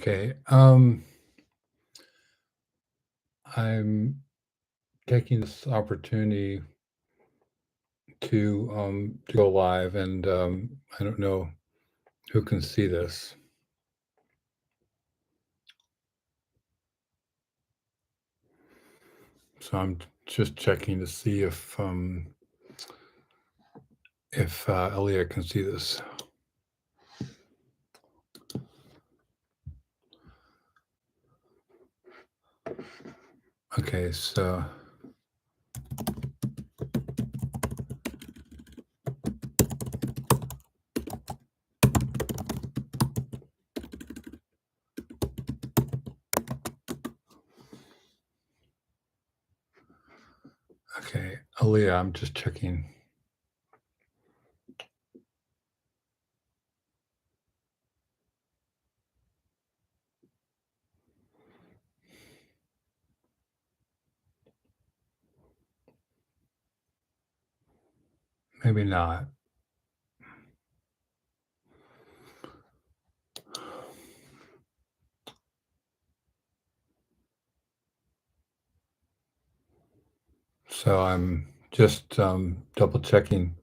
Okay. I'm taking this opportunity to go live, and I don't know who can see this, so I'm just checking to see if Elia can see this. Okay, so okay, Elia, I'm just checking. Maybe not. So I'm just double checking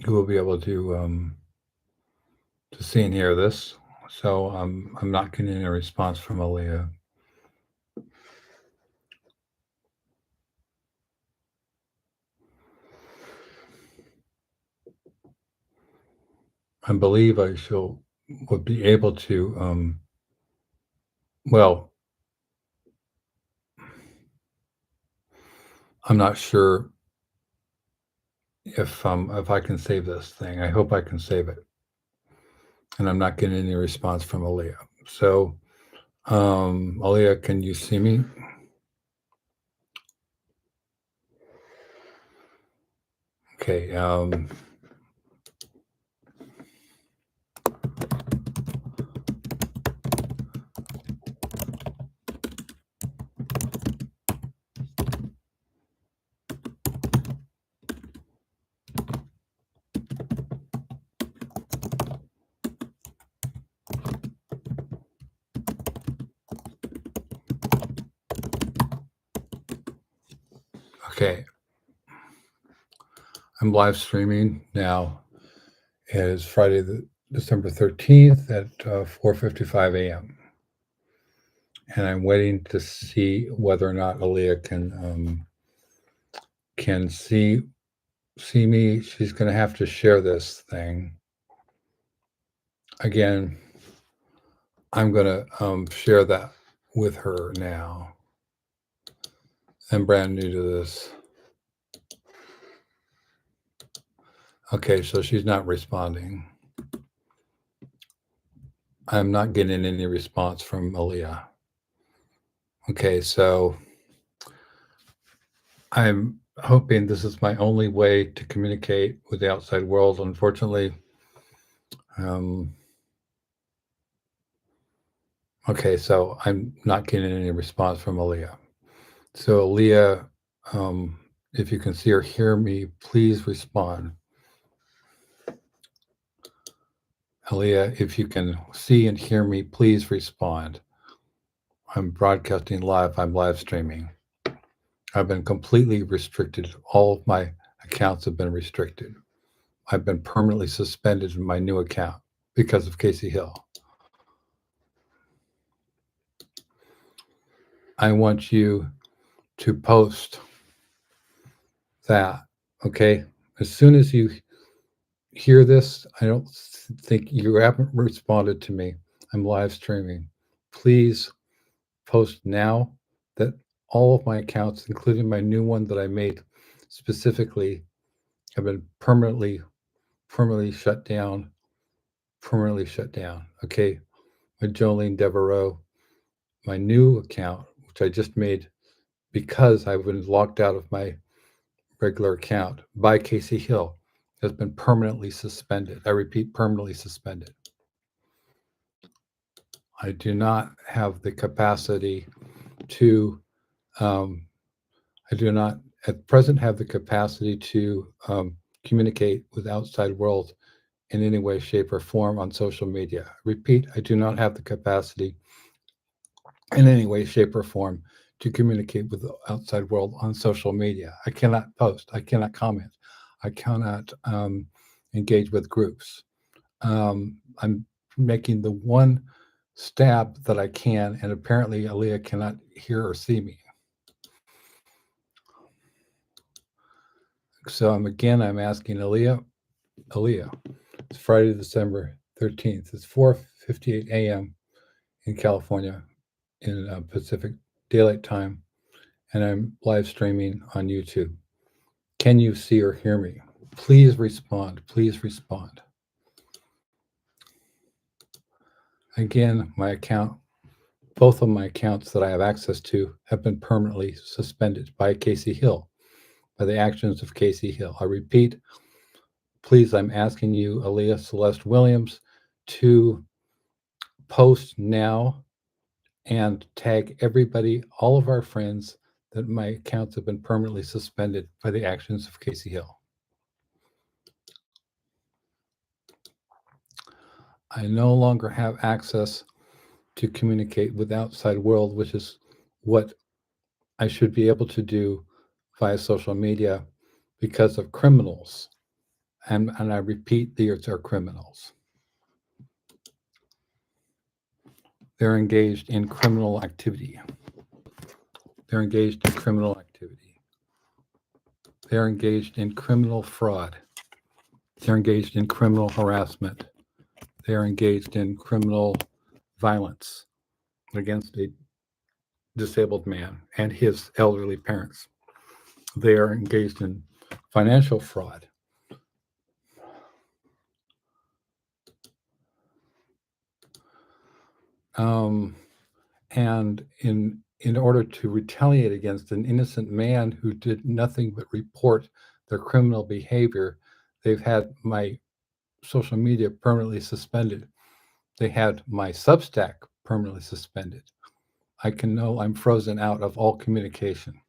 who will be able to see and hear this. So I'm not getting a response from Elia. I believe I shall would be able to, well, I'm not sure if I can save this thing. I hope I can save it, and I'm not getting any response from Aaliyah. So, Aaliyah, can you see me? Okay, okay. I'm live streaming now. It is Friday, the December 13th at 4:55 a.m. And I'm waiting to see whether or not Aaliyah can see me. She's going to have to share this thing. Again, I'm going to share that with her now. I'm brand new to this. Okay, so she's not responding. I'm not getting any response from Aaliyah. Okay, so I'm hoping this is my only way to communicate with the outside world. Unfortunately, um, okay, so I'm not getting any response from Aaliyah. So Aaliyah, if you can see or hear me, please respond. Aaliyah, if you can see and hear me, please respond. I'm broadcasting live. I'm live streaming. I've been completely restricted. All of my accounts have been restricted. I've been permanently suspended from my new account because of Kasey Hill. I want you to post that, okay? As soon as you hear this, I don't think you haven't responded to me. I'm live streaming. Please post now that all of my accounts, including my new one that I made specifically, have been permanently shut down. Permanently shut down. Okay. My Jolene Devereaux, my new account, which I just made because I've been locked out of my regular account by Kasey Hill, has been permanently suspended. I repeat, permanently suspended. I do not have the capacity to, I do not at present have the capacity to communicate with outside world in any way, shape, or form on social media. Repeat, I do not have the capacity in any way, shape, or form to communicate with the outside world on social media. I cannot post. I cannot comment. I cannot engage with groups. I'm making the one stab that I can, and apparently Aaliyah cannot hear or see me. So I'm asking Aaliyah, it's Friday, December 13th. It's 4:58 a.m. in California in Pacific Daylight Time, and I'm live streaming on YouTube. Can you see or hear me? Please respond. Please respond. Again, my account, both of my accounts that I have access to have been permanently suspended by Kasey Hill, by the actions of Kasey Hill. I repeat, please, I'm asking you, Aaliyah Celeste Williams, to post now and tag everybody, all of our friends, that my accounts have been permanently suspended by the actions of Kasey Hill. I no longer have access to communicate with the outside world, which is what I should be able to do via social media because of criminals. And I repeat, these are criminals. They're engaged in criminal activity. They're engaged in criminal activity. They're engaged in criminal fraud. They're engaged in criminal harassment. They're engaged in criminal violence against a disabled man and his elderly parents. They are engaged in financial fraud. And in order to retaliate against an innocent man who did nothing but report their criminal behavior, they've had my social media permanently suspended. They had my Substack permanently suspended. I can know I'm frozen out of all communication.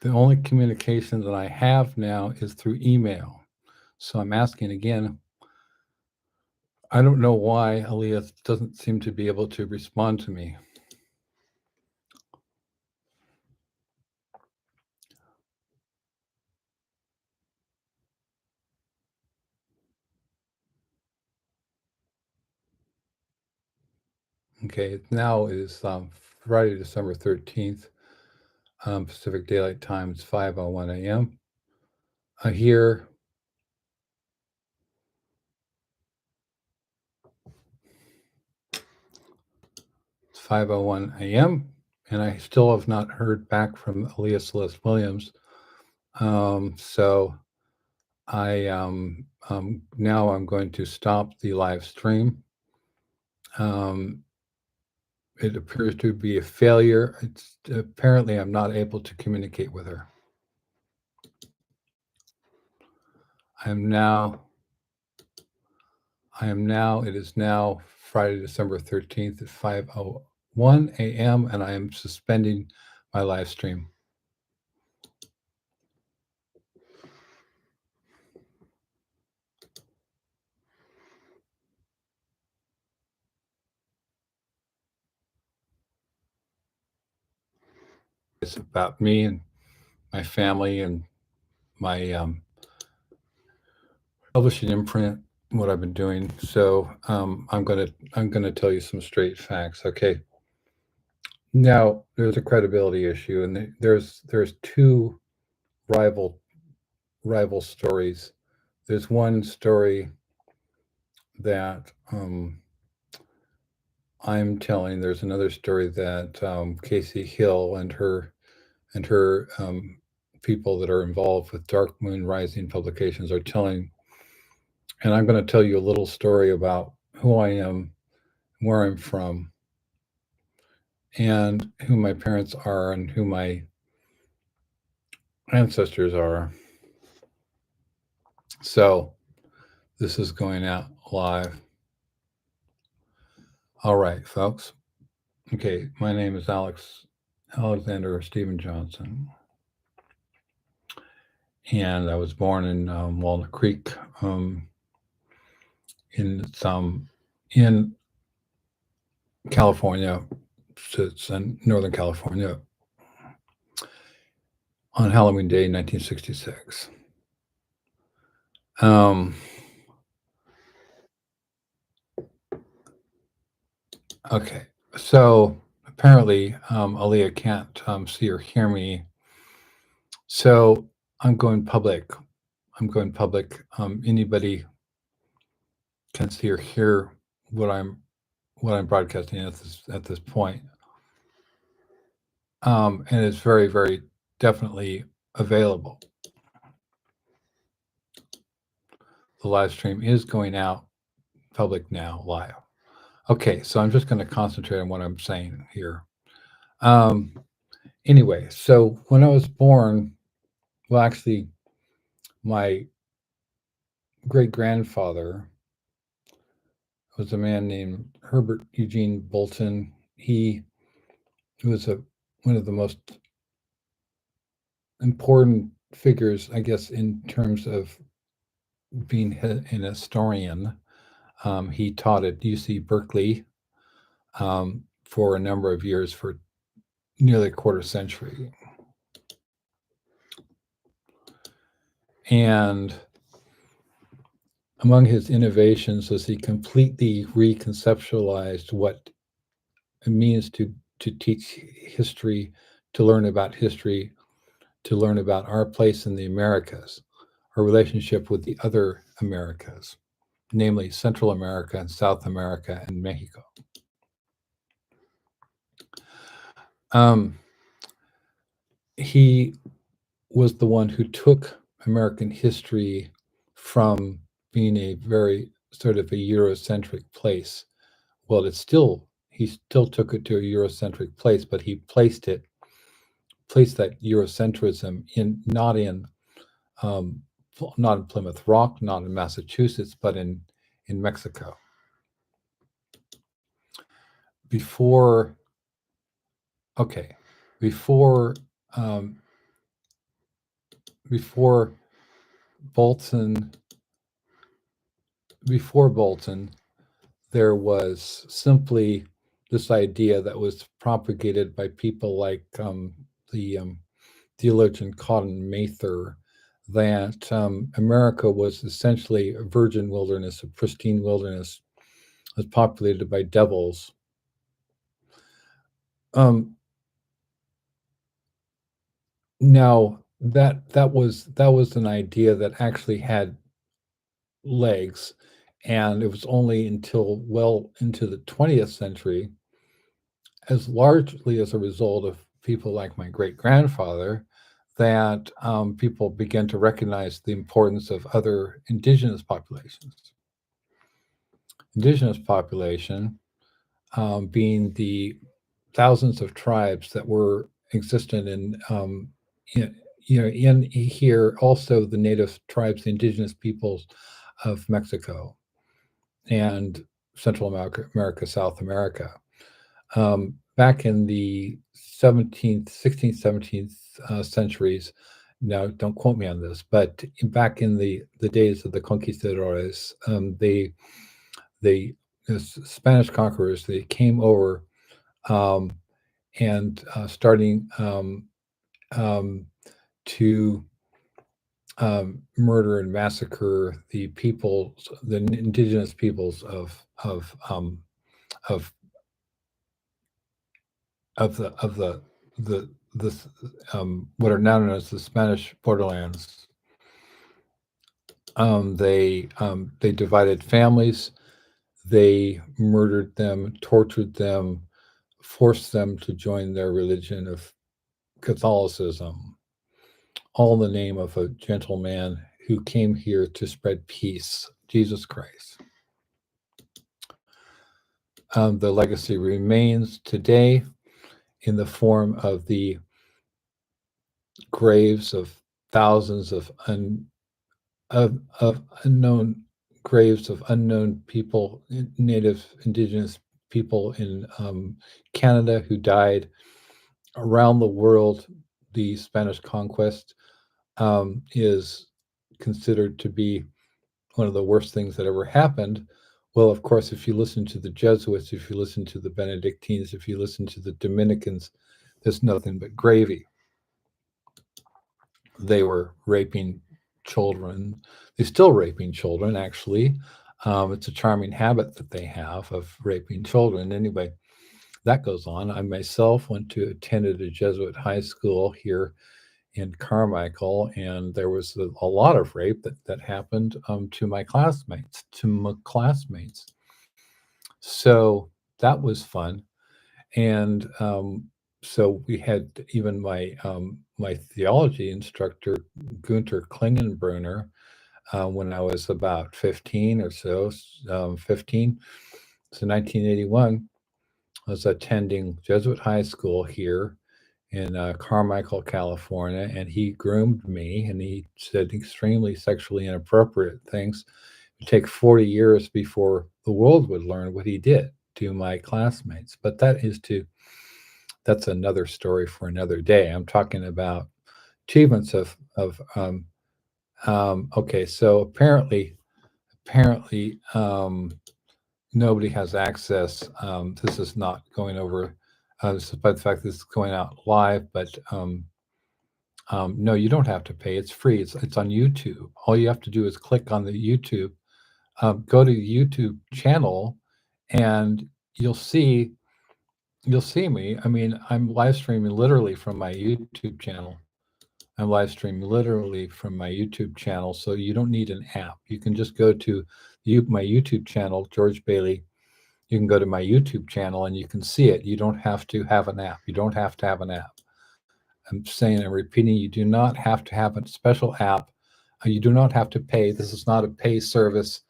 The only communication that I have now is through email. So I'm asking again, I don't know why Aaliyah doesn't seem to be able to respond to me. Okay, now is Friday, December 13th, Pacific Daylight Time. It's 5:01 a.m. Here, it's 5:01 a.m., and I still have not heard back from Aaliyah Celeste Williams. So now I'm going to stop the live stream. It appears to be a failure. It's apparently I'm not able to communicate with her. It is now Friday, December 13th at 5:01 a.m., and I am suspending my live stream. It's about me and my family and my publishing imprint, what I've been doing. So I'm gonna tell you some straight facts. Okay. Now there's a credibility issue, and there's two rival stories. There's one story that I'm telling. There's another story that Kasey Hill and her people that are involved with Dark Moon Rising Publications are telling. And I'm going to tell you a little story about who I am, where I'm from, and who my parents are, and who my ancestors are. So this is going out live. All right, folks. Okay, my name is Alexander Stephen Johnson. and I was born in Walnut Creek, in in California. So it's in Northern California on Halloween Day, 1966. Um, okay, so apparently Aaliyah can't see or hear me, so I'm going public. I'm going public. Anybody can see or hear what I'm broadcasting at this point, and it's very, very definitely available. The live stream is going out public now, live. Okay, so I'm just going to concentrate on what I'm saying here. Um, anyway, so when I was born, well, actually, my great grandfather was a man named Herbert Eugene Bolton. He was one of the most important figures, I guess, in terms of being an historian. He taught at UC Berkeley for a number of years, for nearly a quarter century. And among his innovations was he completely reconceptualized what it means to teach history, to learn about history, to learn about our place in the Americas, our relationship with the other Americas, namely Central America and South America and Mexico. He was the one who took American history from being a very sort of a Eurocentric place. Well, he still took it to a Eurocentric place, but he placed that Eurocentrism um, not in Plymouth Rock, not in Massachusetts, but in Mexico. Before, okay, before um, before Bolton, there was simply this idea that was propagated by people like the theologian Cotton Mather, that America was essentially a virgin wilderness, a pristine wilderness, was populated by devils. Now that was an idea that actually had legs, and it was only until well into the 20th century, as largely as a result of people like my great grandfather, that people began to recognize the importance of other indigenous populations. Indigenous population being the thousands of tribes that were existent in in here, also the native tribes, the indigenous peoples of Mexico and Central America, South America. Back in the 17th, 16th, 17th centuries, now don't quote me on this, but back in the days of the conquistadores, the Spanish conquerors, they came over and starting to murder and massacre the peoples, the indigenous peoples of the what are now known as the Spanish borderlands. They divided families, they murdered them, tortured them, forced them to join their religion of Catholicism, all in the name of a gentleman who came here to spread peace, Jesus Christ. The legacy remains today in the form of the graves of thousands of unknown graves of unknown people, native indigenous people in Canada who died, around the world, the Spanish conquest, is considered to be one of the worst things that ever happened. Well, of course, if you listen to the Jesuits, if you listen to the Benedictines, if you listen to the Dominicans, there's nothing but gravy. They were raping children. They're still raping children, actually. It's a charming habit that they have of raping children. Anyway, that goes on. I myself attended a Jesuit high school here in Carmichael, and there was a lot of rape that happened to my classmates. So that was fun, and so we had even my theology instructor Gunter Klingenbrunner when I was about 15 or so, 15. So 1981, I was attending Jesuit high school here in Carmichael, California, and he groomed me, and he said extremely sexually inappropriate things. It would take 40 years before the world would learn what he did to my classmates. But that's another story for another day. I'm talking about achievements of okay. So apparently, nobody has access. This is not going over, despite the fact this is going out live, but no, you don't have to pay. It's free. It's on YouTube. All you have to do is click on the YouTube, go to the YouTube channel, and you'll see you'll see me. I mean, I'm live streaming literally from my YouTube channel. I'm live streaming literally from my YouTube channel, so you don't need an app. You can just go to my YouTube channel, George Bailey. You can go to my YouTube channel and you can see it. You don't have to have an app. You don't have to have an app. I'm saying and repeating, you do not have to have a special app. You do not have to pay. This is not a pay service.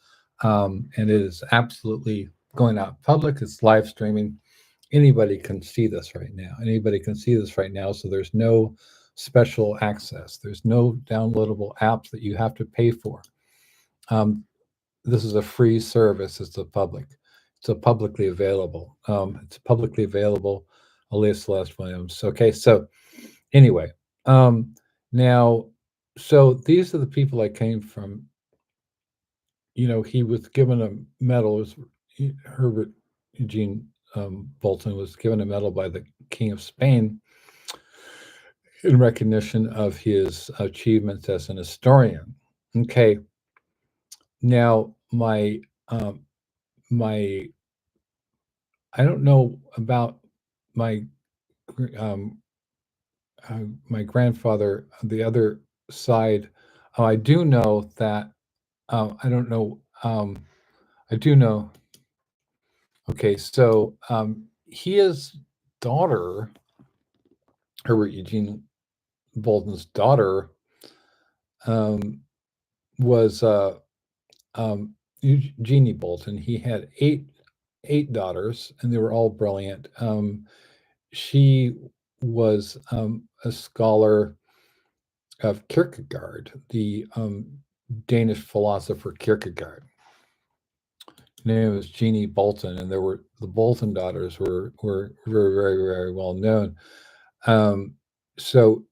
And it is absolutely going out public. It's live streaming. Anybody can see this right now. Anybody can see this right now. So there's no special access. There's no downloadable apps that you have to pay for. This is a free service. It's a publicly available. It's publicly available. Elias Celeste Williams. Okay, so anyway, now, so these are the people I came from. He was given a medal. It was Herbert Eugene Bolton was given a medal by the King of Spain in recognition of his achievements as an historian. Okay, now um, my I don't know about my um, my grandfather on the other side. I do know that I don't know. I do know. Okay, so his daughter, Herbert Eugene Bolton's daughter, um, was Eugenie Bolton. He had eight daughters, and they were all brilliant. She was a scholar of Kierkegaard, the Danish philosopher Kierkegaard. Her name was Jeannie Bolton, and there were the Bolton daughters were very very very well known. Um, so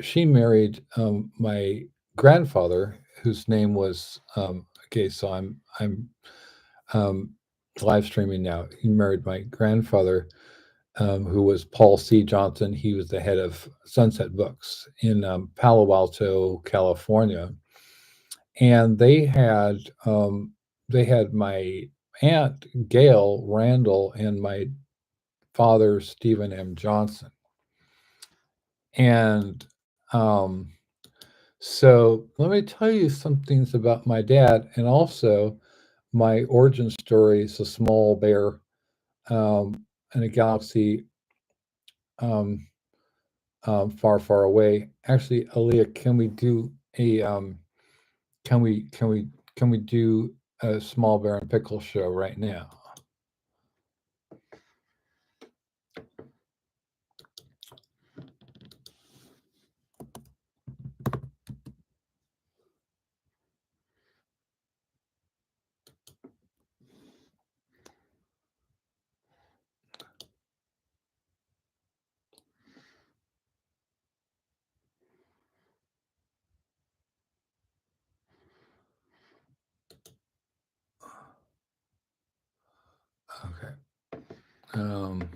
she married my grandfather, whose name was okay. So I'm um, live streaming now. He married my grandfather, who was Paul C. Johnson. He was the head of Sunset Books in Palo Alto, California, and they had my aunt Gail Randall and my father Stephen M. Johnson, and um, so let me tell you some things about my dad, and also my origin story is a small bear in a galaxy um, far, far away. Actually, Aaliyah, can we can we can we do a small bear and pickle show right now? Um,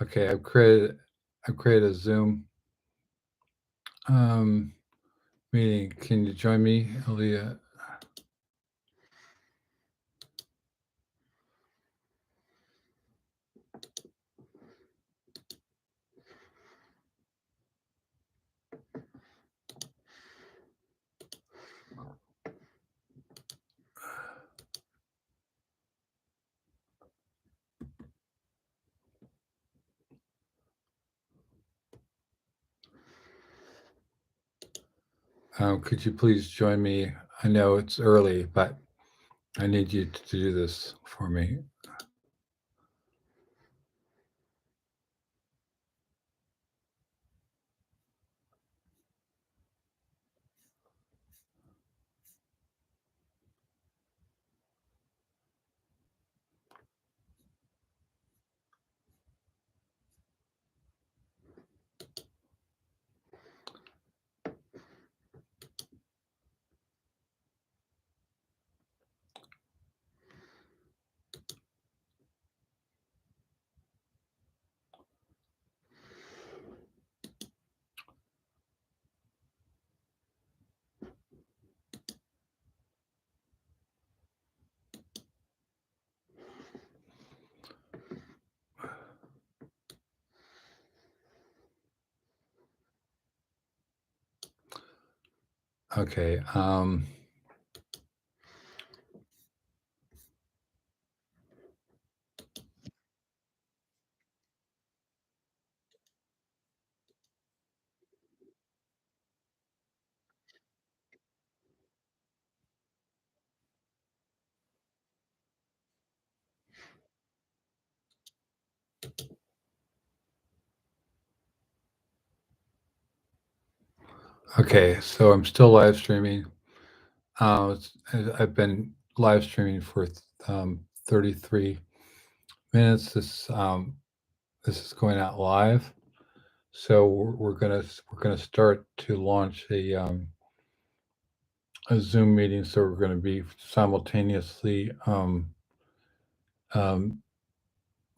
okay, I've created a Zoom um, meeting. Can you join me, Aaliyah? Could you please join me? I know it's early, but I need you to do this for me. Okay. Okay, so I'm still live streaming. I've been live streaming for 33 minutes. This is going out live. So we're gonna start to launch a Zoom meeting. So we're gonna be simultaneously um,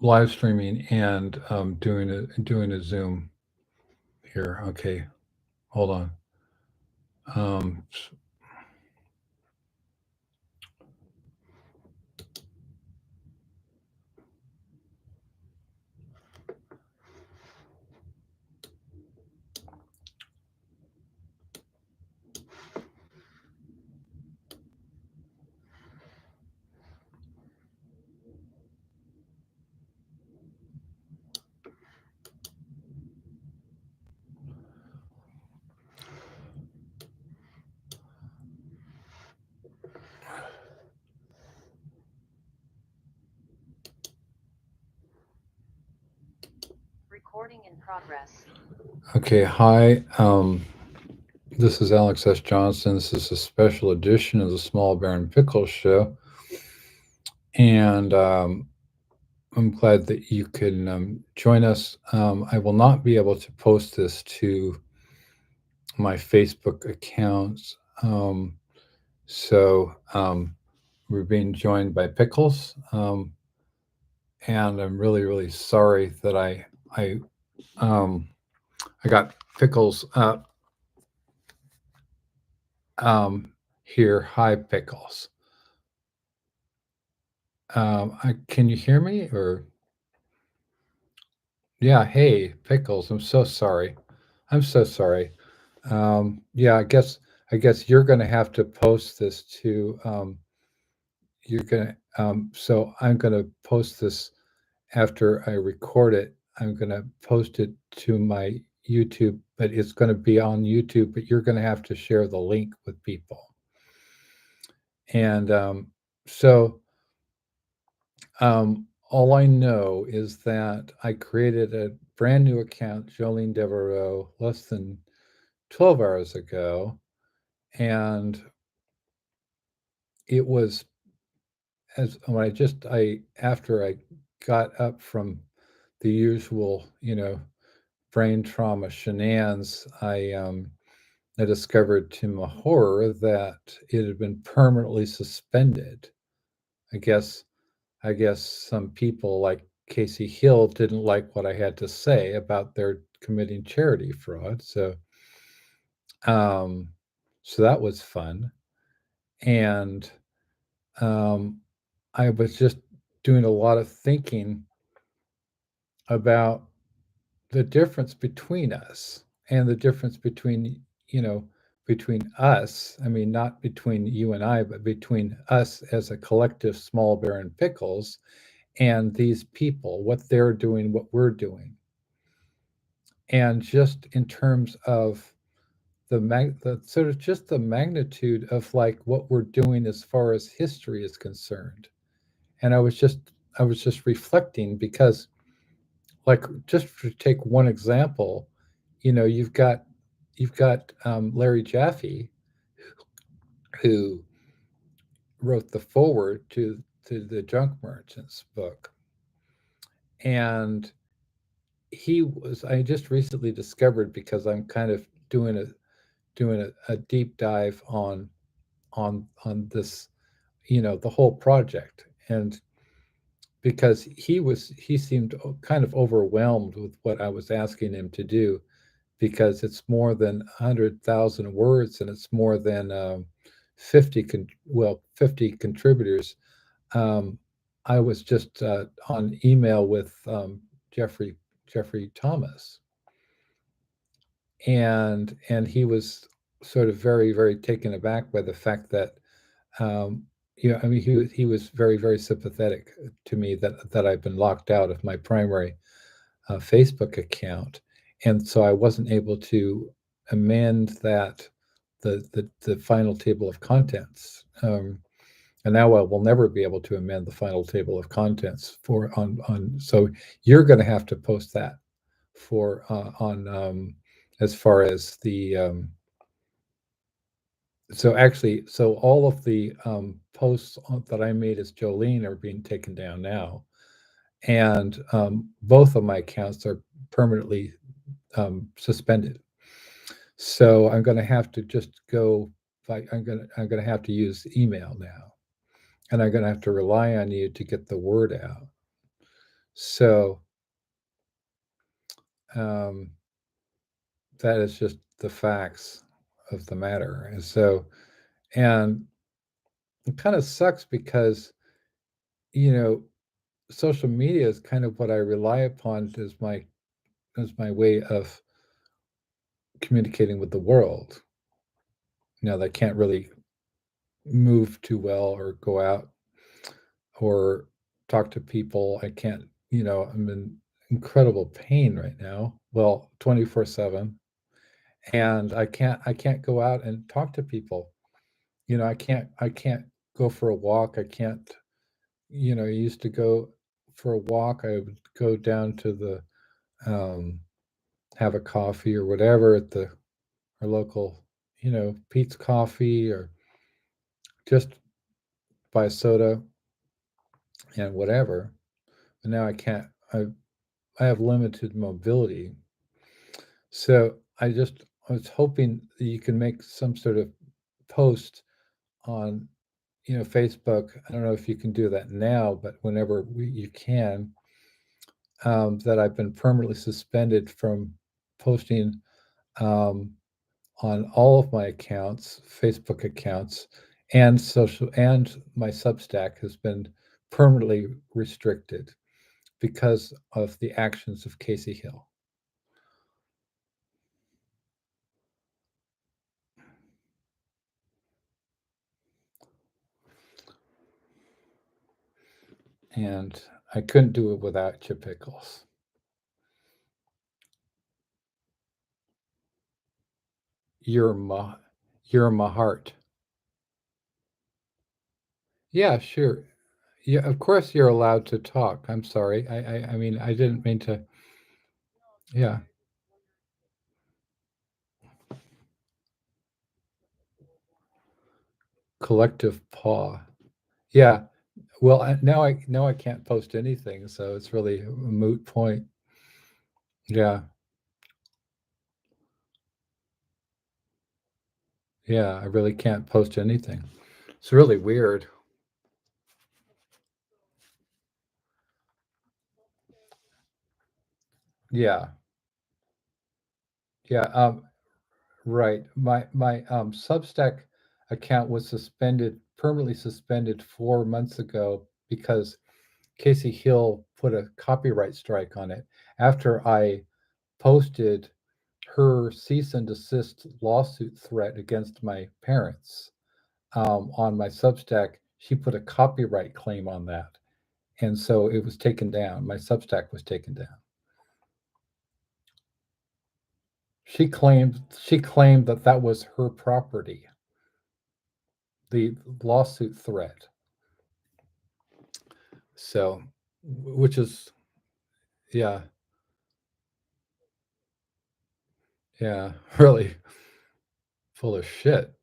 live streaming and doing a Zoom here. Okay, hold on. Um, Okay, hi. This is Alex S. Johnson. This is a special edition of the Small Bear and Pickles show. And I'm glad that you can join us. I will not be able to post this to my Facebook accounts. So we're being joined by Pickles. And I'm really, really sorry that um, I got Pickles here. Hi, Pickles. Can you hear me? Or yeah, hey, Pickles. I'm so sorry. I'm so sorry. Yeah, I guess you're gonna have to post this to you're gonna so I'm gonna post this after I record it. I'm gonna post it to my YouTube, but it's gonna be on YouTube, but you're gonna have to share the link with people. And so all I know is that I created a brand new account, Jolene Devereaux, less than 12 hours ago. And it was as when after I got up from the usual, brain trauma shenanigans, I discovered to my horror that it had been permanently suspended. I guess I guess some people like Kasey Hill didn't like what I had to say about their committing charity fraud. Um, so that was fun. And um, I was just doing a lot of thinking about the difference between us and the difference you know, between us. I mean, not between you and I, but between us as a collective small bear and pickles and these people, what they're doing, what we're doing. And just in terms of the sort of just the magnitude of like what we're doing as far as history is concerned. And I was just reflecting because, like, just to take one example, you've got Larry Jaffe, who wrote the foreword to the Junk Merchants book. And I just recently discovered, because I'm kind of doing a deep dive on this, the whole project. And because he seemed kind of overwhelmed with what I was asking him to do, because it's more than 100,000 words, and it's more than 50 contributors. um, I was just on email with jeffrey Jeffrey Thomas, and he was sort of very, very taken aback by the fact that, um, I mean, he was very, very sympathetic to me that I've been locked out of my primary Facebook account, and so I wasn't able to amend the final table of contents. And now I will never be able to amend the final table of contents for on. So you're going to have to post that for on as far as the so actually, so all of the posts that I made as Jolene are being taken down now, and both of my accounts are permanently suspended. So I'm going to have to just go. I'm going to have to use email now, and I'm going to have to rely on you to get the word out. So um, that is just the facts of the matter. And it kind of sucks because, you know, social media is kind of what I rely upon as my way of communicating with the world. That can't really move too well or go out or talk to people. I can't, I'm in incredible pain right now. Well, 24/7. And I can't go out and talk to people. I can't go for a walk. I can't, I used to go for a walk. I would go down to the um, have a coffee or whatever at the our local, Pete's Coffee, or just buy a soda and whatever. But now I can't. I have limited mobility, so I was hoping that you can make some sort of post on Facebook. I don't know if you can do that now, but whenever you can, that I've been permanently suspended from posting um, on all of my accounts, Facebook accounts, and social, and my Substack has been permanently restricted because of the actions of Kasey Hill. And I couldn't do it without you, Pickles. You're my, you're my heart. Yeah, sure. Yeah, of course you're allowed to talk. I'm sorry. I mean, I didn't mean to. Yeah, collective paw. Yeah. Well, now I can't post anything, so it's really a moot point. Yeah, yeah. I really can't post anything. It's really weird. Yeah, yeah. Right. My Substack account was permanently suspended 4 months ago because Kasey Hill put a copyright strike on it after I posted her cease and desist lawsuit threat against my parents on my Substack. She put a copyright claim on that, and so it was taken down. My Substack was taken down. She claimed that that was her property, the lawsuit threat. So, which is, yeah, yeah, really full of shit.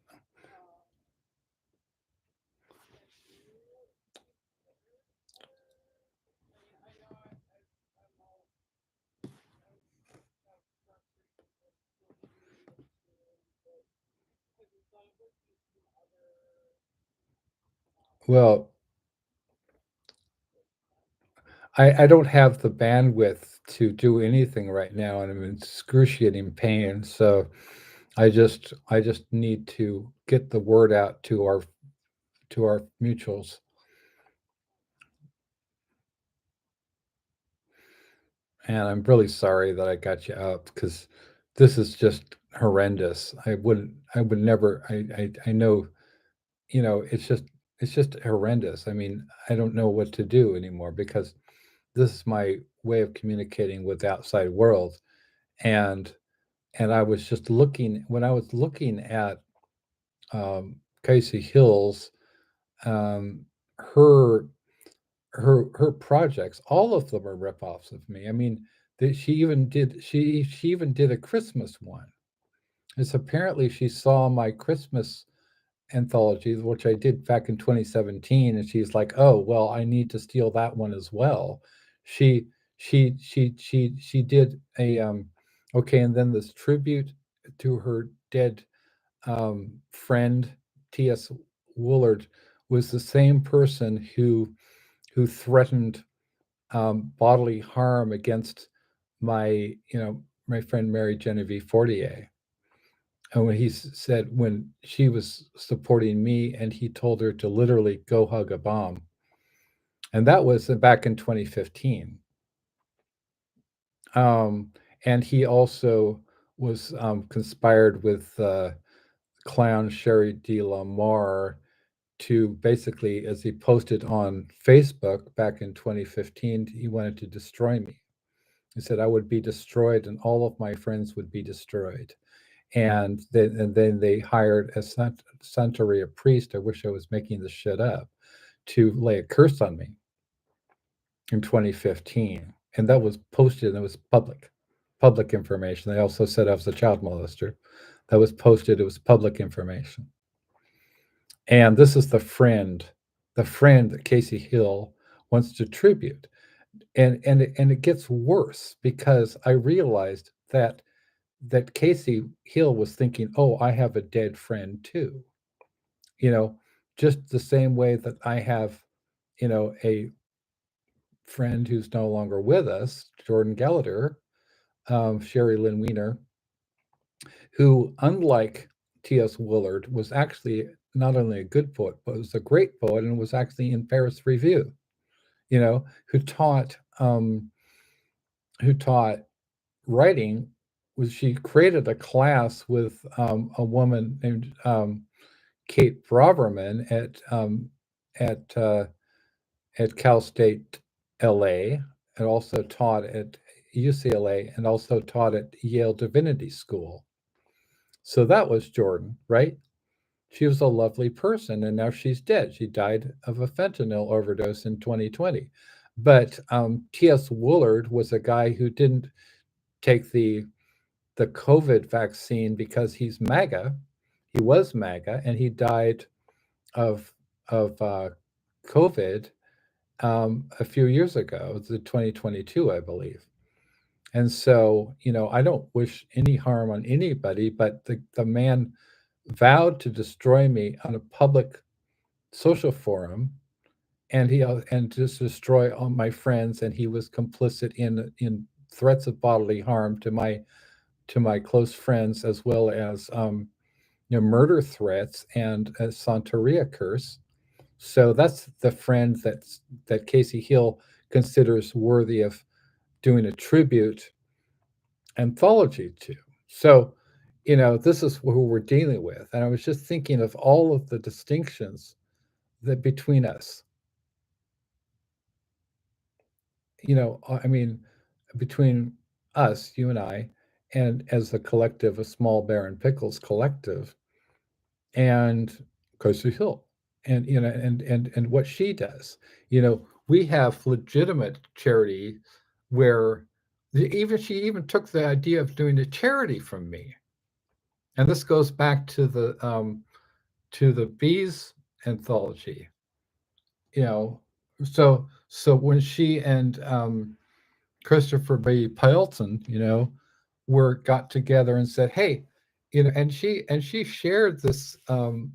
Well, I don't have the bandwidth to do anything right now, and I'm in excruciating pain. So I just need to get the word out to our mutuals. And I'm really sorry that I got you up because this is just horrendous. I would never. I know. It's just horrendous. I mean, I don't know what to do anymore because this is my way of communicating with the outside world. And I was just looking when I was looking at Casey Hill's um, her her projects. All of them are ripoffs of me. I mean, she even did a Christmas one. It's apparently she saw my Christmas anthologies, which I did back in 2017, and she's like, "Oh, well, I need to steal that one as well." She she did a okay, and then this tribute to her dead friend T.S. Woolard was the same person who threatened bodily harm against my friend Mary Genevieve Fortier. And when said when she was supporting me, and he told her to literally go hug a bomb, and that was back in 2015. Um, and he also was conspired with clown Sherry D. Lamar to basically, as he posted on Facebook back in 2015, he wanted to destroy me. He said I would be destroyed and all of my friends would be destroyed. And then they hired a Santeria priest. I wish I was making this shit up, to lay a curse on me in 2015. and that was posted, and it was public information. They also said I was a child molester. That was posted, it was public information. And this is the friend that Kasey Hill wants to tribute. And it gets worse because I realized that Kasey Hill was thinking, oh, I have a dead friend too. You know, just the same way that I have, a friend who's no longer with us, Jordan Gallagher, Sherry Lynn Weiner, who, unlike T.S. Willard, was actually not only a good poet, but was a great poet and was actually in Paris Review, you know, who taught writing. Was she created a class with a woman named Kate Braverman at at Cal State, L.A., and also taught at UCLA, and also taught at Yale Divinity School. So that was Jordan, right? She was a lovely person, and now she's dead. She died of a fentanyl overdose in 2020. But T.S. Willard was a guy who didn't take the COVID vaccine because he's MAGA. He was MAGA, and he died of of COVID a few years ago. It was in 2022, I believe. And so, I don't wish any harm on anybody, but the man vowed to destroy me on a public social forum, and and just destroy all my friends, and he was complicit in threats of bodily harm to my close friends, as well as murder threats and a Santeria curse. So that's the friend that Kasey Hill considers worthy of doing a tribute anthology to. So, this is who we're dealing with. And I was just thinking of all of the distinctions that between us, I mean, between us, you and I, and as a collective, a Small Bear and Pickles collective, and Kasey Hill, and and what she does. We have legitimate charity where she even took the idea of doing a charity from me, and this goes back to the bees anthology. You know, so when she and Christopher B. Pelton, were got together and said, "Hey, and she shared these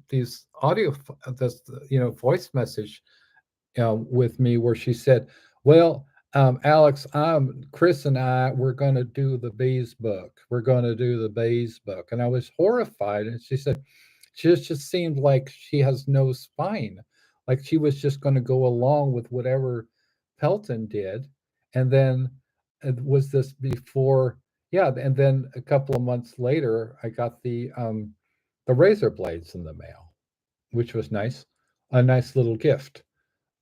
this voice message with me where she said, "Well, Alex, Chris and I, we're going to do the bees book. We're going to do the bees book," and I was horrified. And she said, she just seemed like she has no spine, like she was just going to go along with whatever Pelton did, and then was this before? Yeah, and then a couple of months later, I got the razor blades in the mail, which was nice, a nice little gift.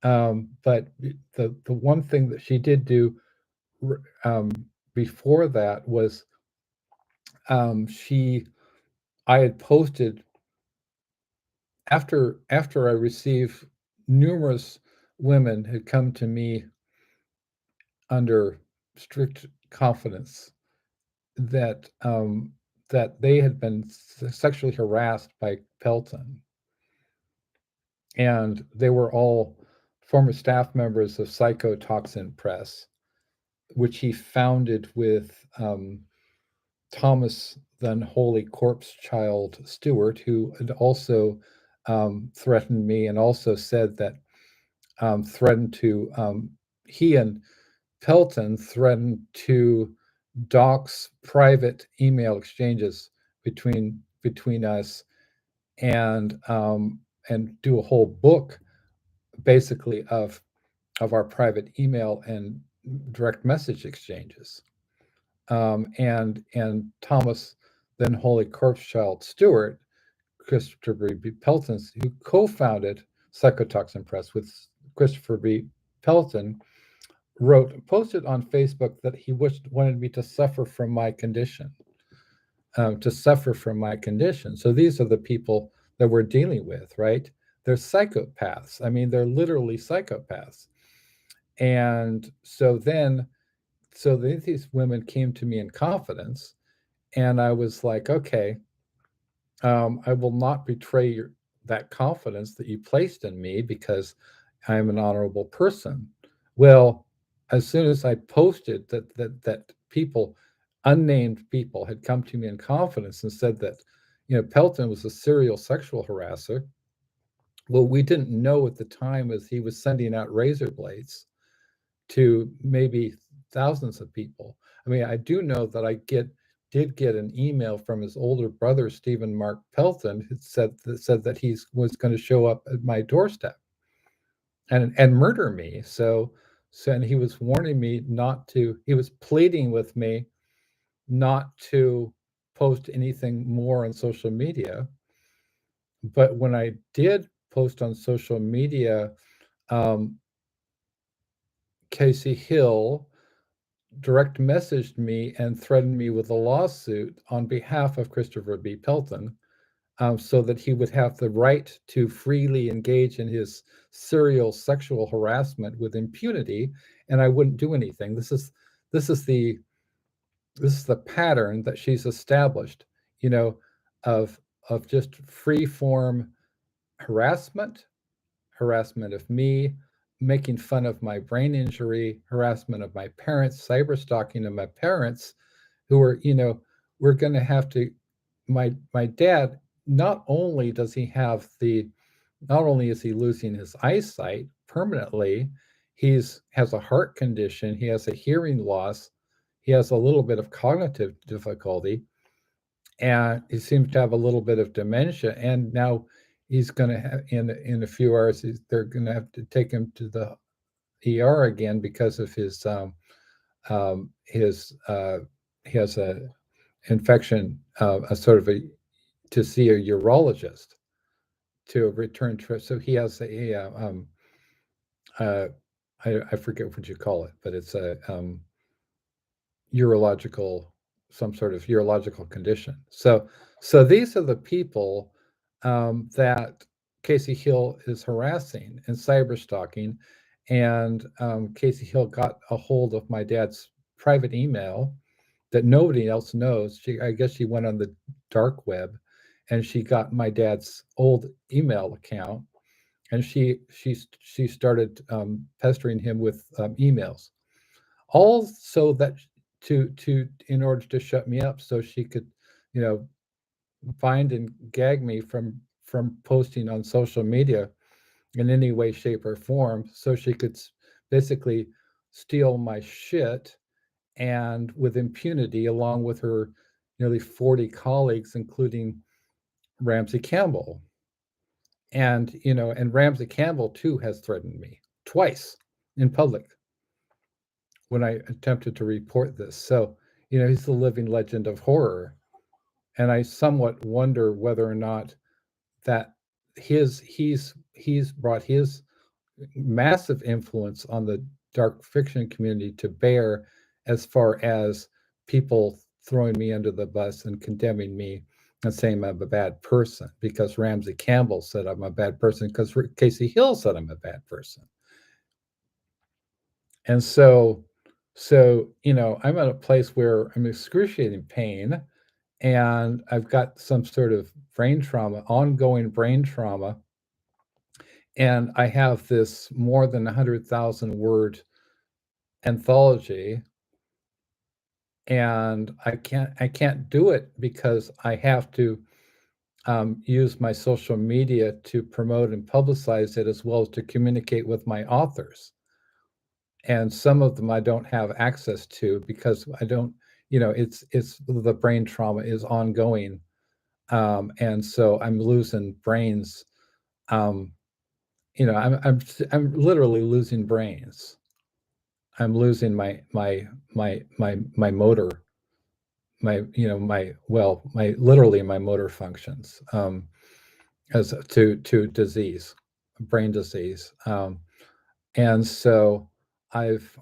But the one thing that she did do um, before that was she I had posted after I received numerous women had come to me under strict confidence that that they had been sexually harassed by Pelton, and they were all former staff members of Psychotoxin Press, which he founded with Thomas, then Holy Corpse Child Stewart, who had also threatened me, and also said that threatened to he and Pelton threatened to dox private email exchanges between us, and do a whole book basically of our private email and direct message exchanges. And Thomas, then Holy Corpse Child Stewart, Christopher B. Pelton, who co-founded Psychotoxin Press with Christopher B. Pelton, posted on Facebook that he wanted me to suffer from my condition, to suffer from my condition. So these are the people that we're dealing with, right? They're psychopaths. I mean, they're literally psychopaths. And so then so these women came to me in confidence, and I was like, okay, I will not betray that confidence that you placed in me because I'm an honorable person. Well, as soon as I posted that people, unnamed people, had come to me in confidence and said that, Pelton was a serial sexual harasser. Well, we didn't know at the time as he was sending out razor blades to maybe thousands of people. I mean, I do know that did get an email from his older brother, Stephen Mark Pelton, who said that he was going to show up at my doorstep and murder me. So and he was warning me not to. He was pleading with me not to post anything more on social media. But when I did post on social media, um, Kasey Hill direct messaged me and threatened me with a lawsuit on behalf of Christopher B. Pelton, so that he would have the right to freely engage in his serial sexual harassment with impunity, and I wouldn't do anything. This is the pattern that she's established, you know, of just free form harassment, harassment of me, making fun of my brain injury, harassment of my parents, cyber stalking of my parents, who are, we're going to have to. My dad, not only does he have not only is he losing his eyesight permanently, he's has a heart condition, he has a hearing loss, he has a little bit of cognitive difficulty, and he seems to have a little bit of dementia. And now he's going to have in a few hours. They're going to have to take him to the ER again because of his he has a infection, a sort of a to see a urologist to return trip. So he has uh, I forget what you call it, but it's a urological, some sort of urological condition. So these are the people that Kasey Hill is harassing and cyber stalking. And Kasey Hill got a hold of my dad's private email that nobody else knows. I guess she went on the dark web and she got my dad's old email account, and she started pestering him with emails, all so that to in order to shut me up, so she could, you know, find and gag me from posting on social media in any way, shape, or form, so she could basically steal my shit and with impunity, along with her nearly 40 colleagues, including Ramsey Campbell. And, and Ramsey Campbell too has threatened me twice in public when I attempted to report this. So, he's the living legend of horror. And I somewhat wonder whether or not that he's brought his massive influence on the dark fiction community to bear, as far as people throwing me under the bus and condemning me and saying I'm a bad person because Ramsey Campbell said I'm a bad person, because Kasey Hill said I'm a bad person. And so I'm at a place where I'm in excruciating pain, and I've got some sort of brain trauma, ongoing brain trauma, and I have this more than 100,000 word anthology, and I can't do it because I have to use my social media to promote and publicize it, as well as to communicate with my authors. And some of them I don't have access to because I don't, it's the brain trauma is ongoing, and so I'm losing brains. Um, I'm literally losing brains. I'm losing my motor, my literally my motor functions, as to disease, brain disease. And so I've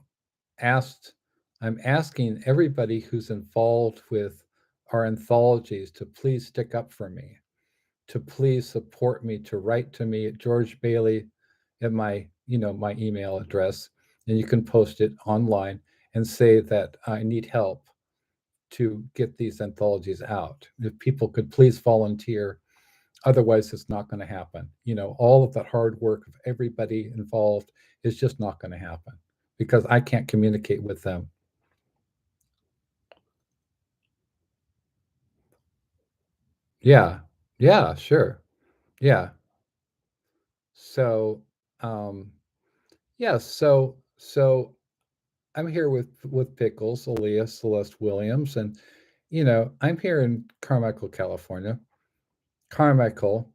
asked, I'm asking everybody who's involved with our anthologies to please stick up for me, to please support me, to write to me at George Bailey at my email address, and you can post it online. and say that I need help to get these anthologies out. If people could please volunteer, otherwise it's not going to happen. All of that hard work of everybody involved is just not going to happen because I can't communicate with them. Yeah. Yeah, sure. Yeah. So, um, yeah, so I'm here with Pickles, Aaliyah Celeste Williams, and I'm here in Carmichael, California. Carmichael,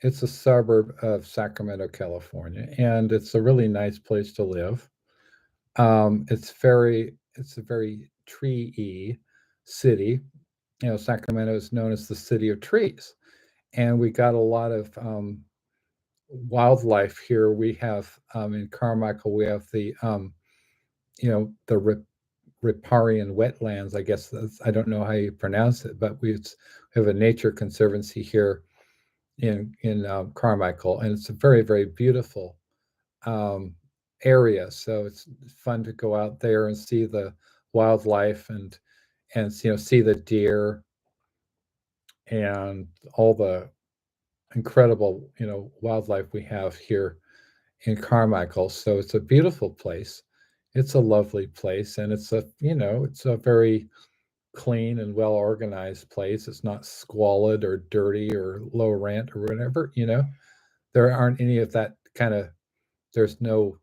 it's a suburb of Sacramento, California, and it's a really nice place to live. It's a very tree-y city. Sacramento is known as the city of trees, and we got a lot of wildlife here. We have in Carmichael, we have the riparian wetlands. I guess I don't know how you pronounce it, but we have a nature conservancy here in Carmichael, and it's a very very beautiful um, area. So it's fun to go out there and see the wildlife and see the deer and all the incredible wildlife we have here in Carmichael. So it's a beautiful place. It's a lovely place, and it's a very clean and well organized place. It's not squalid or dirty or low rent or whatever. There aren't any of that kind of. There's no.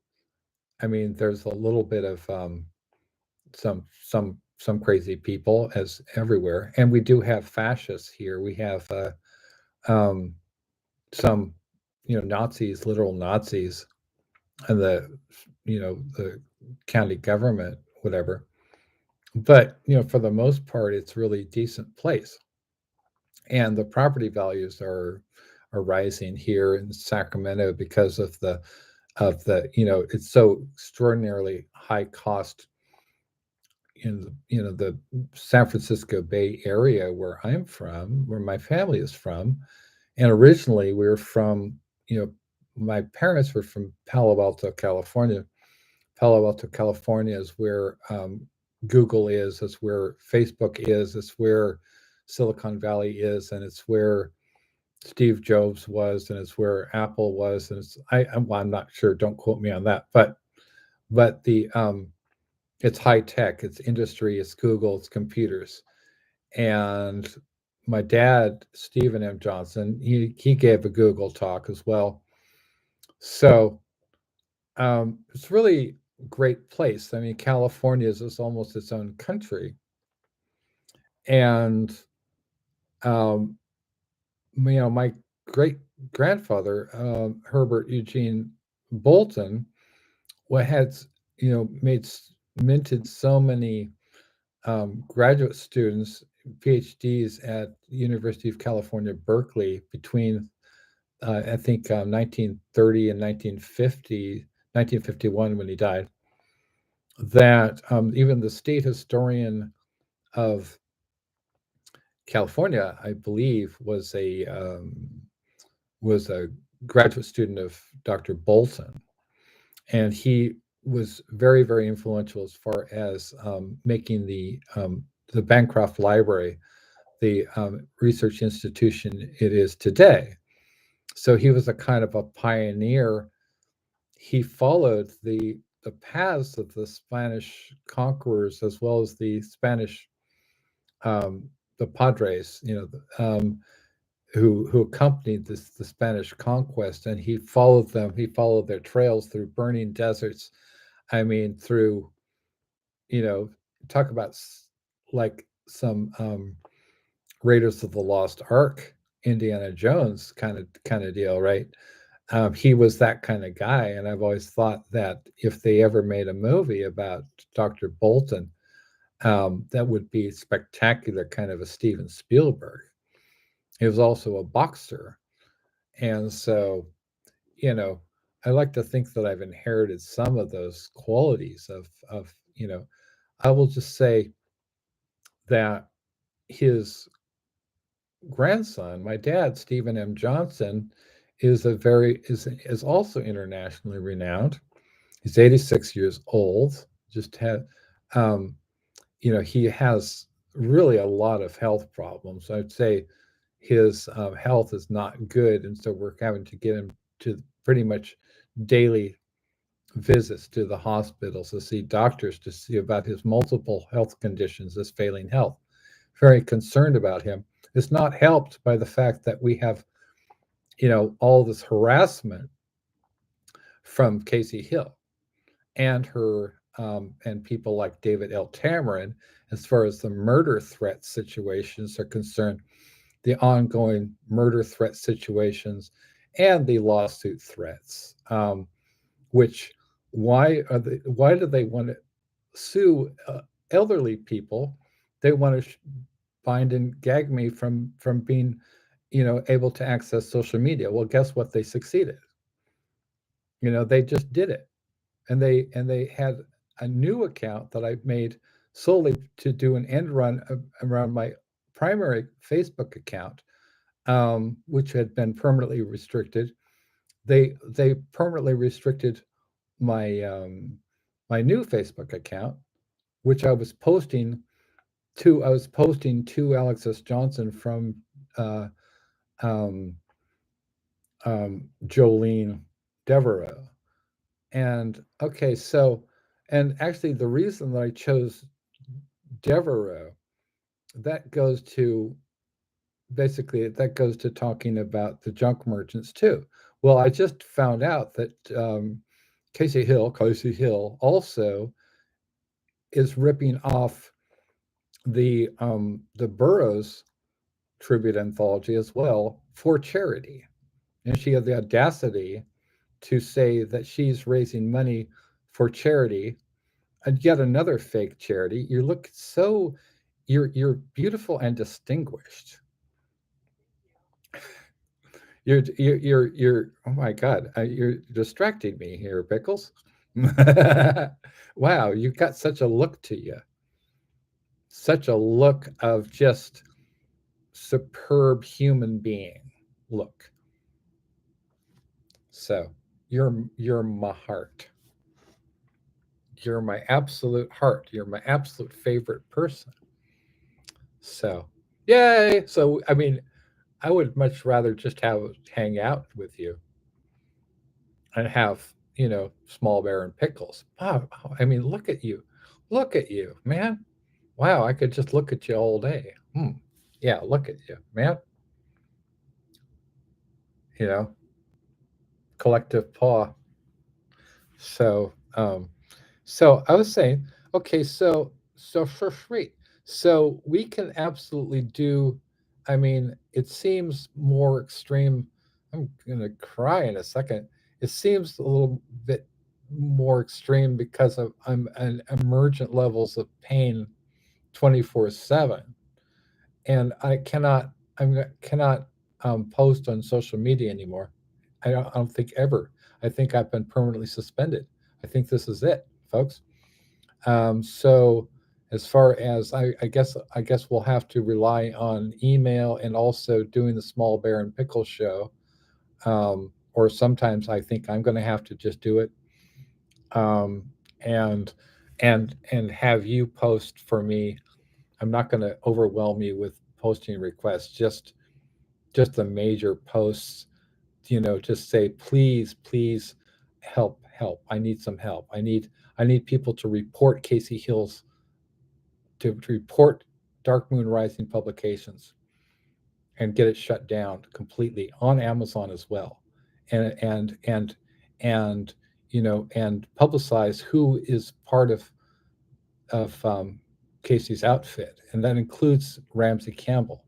I mean, there's a little bit of some crazy people as everywhere, and we do have fascists here. We have um, some Nazis, literal Nazis, and the county government, whatever. But for the most part, it's really decent place, and the property values are rising here in Sacramento because of the it's so extraordinarily high cost in the San Francisco Bay Area where I'm from, where my family is from. And originally we were from, my parents were from Palo Alto, California. Palo Alto, California is where Google is, it's where Facebook is, it's where Silicon Valley is, and it's where Steve Jobs was, and it's where Apple was, and I'm not sure. Don't quote me on that, but the it's high tech, it's industry, it's Google, it's computers. And my dad, Stephen M. Johnson, he gave a Google talk as well. So it's really a great place. I mean, California is almost its own country. And um, my great grandfather, Herbert Eugene Bolton, what had minted so many graduate students, PhDs at University of California, Berkeley between I think 1930 and 1950, 1951 when he died. That even the state historian of California, I believe, was a graduate student of Dr. Bolton, and he was very very influential as far as making the Bancroft Library the research institution it is today. So he was a kind of a pioneer. He followed the paths of the Spanish conquerors as well as the Spanish the Padres, who accompanied the Spanish conquest, and he followed them. He followed their trails through burning deserts. I mean, through you know, talk about like some Raiders of the Lost Ark, Indiana Jones kind of deal, right? He was that kind of guy, and I've always thought that if they ever made a movie about Dr. Bolton, that would be spectacular, kind of a Steven Spielberg. He was also a boxer, and so you know, I like to think that I've inherited some of those qualities of I will just say that his grandson, my dad, Stephen M. Johnson, is also internationally renowned. He's 86 years old. Just had um, he has really a lot of health problems. I'd say his health is not good, and so we're having to get him to pretty much daily visits to the hospitals to see doctors to see about his multiple health conditions, his failing health. Very concerned about him. It's not helped by the fact that we have, all this harassment from Kasey Hill and her and people like David L. Tamarin, as far as the murder threat situations are concerned, the ongoing murder threat situations and the lawsuit threats. Which why do they want to sue elderly people? They want to bind and gag me from being, able to access social media. Well, guess what? They succeeded. They just did it, and they had a new account that I made solely to do an end run around my primary Facebook account, which had been permanently restricted. They permanently restricted my new Facebook account, which I was posting to Alexis Johnson from uh, um, Jolene Devereaux. And okay, so and actually the reason that I chose Devereaux, that goes to that goes to talking about the junk merchants too. Well, I just found out that Kasey Hill also is ripping off the Burroughs tribute anthology as well for charity, and she had the audacity to say that she's raising money for charity, and yet another fake charity. You look so you're beautiful and distinguished. You're oh my god, you're distracting me here, Pickles. Wow, you've got such a look to you, such a look of just superb human being look. So you're my heart. You're my absolute heart. You're my absolute favorite person. So yay. So I mean, I would much rather just have hang out with you and have, small bear and pickles. Wow, I mean, look at you. Look at you, man. Wow, I could just look at you all day. Yeah, look at you, man. You know, collective paw. So, so I was saying, okay, so for free, so we can absolutely do. I mean, it seems more extreme. I'm gonna cry in a second. It seems a little bit more extreme because of I'm an emergent levels of pain 24/7, and I cannot post on social media anymore. I don't think ever. I think I've been permanently suspended. I think this is it, folks. So as far as I guess we'll have to rely on email and also doing the Small Bear and Pickle show. Or sometimes I think I'm going to have to just do it, um, and and have you post for me. I'm not going to overwhelm you with posting requests. Just the major posts, just say, please, please help. I need some help. I need people to report Kasey Hill's to report Dark Moon Rising publications and get it shut down completely on Amazon as well, and and publicize who is part of Casey's outfit, and that includes Ramsey Campbell.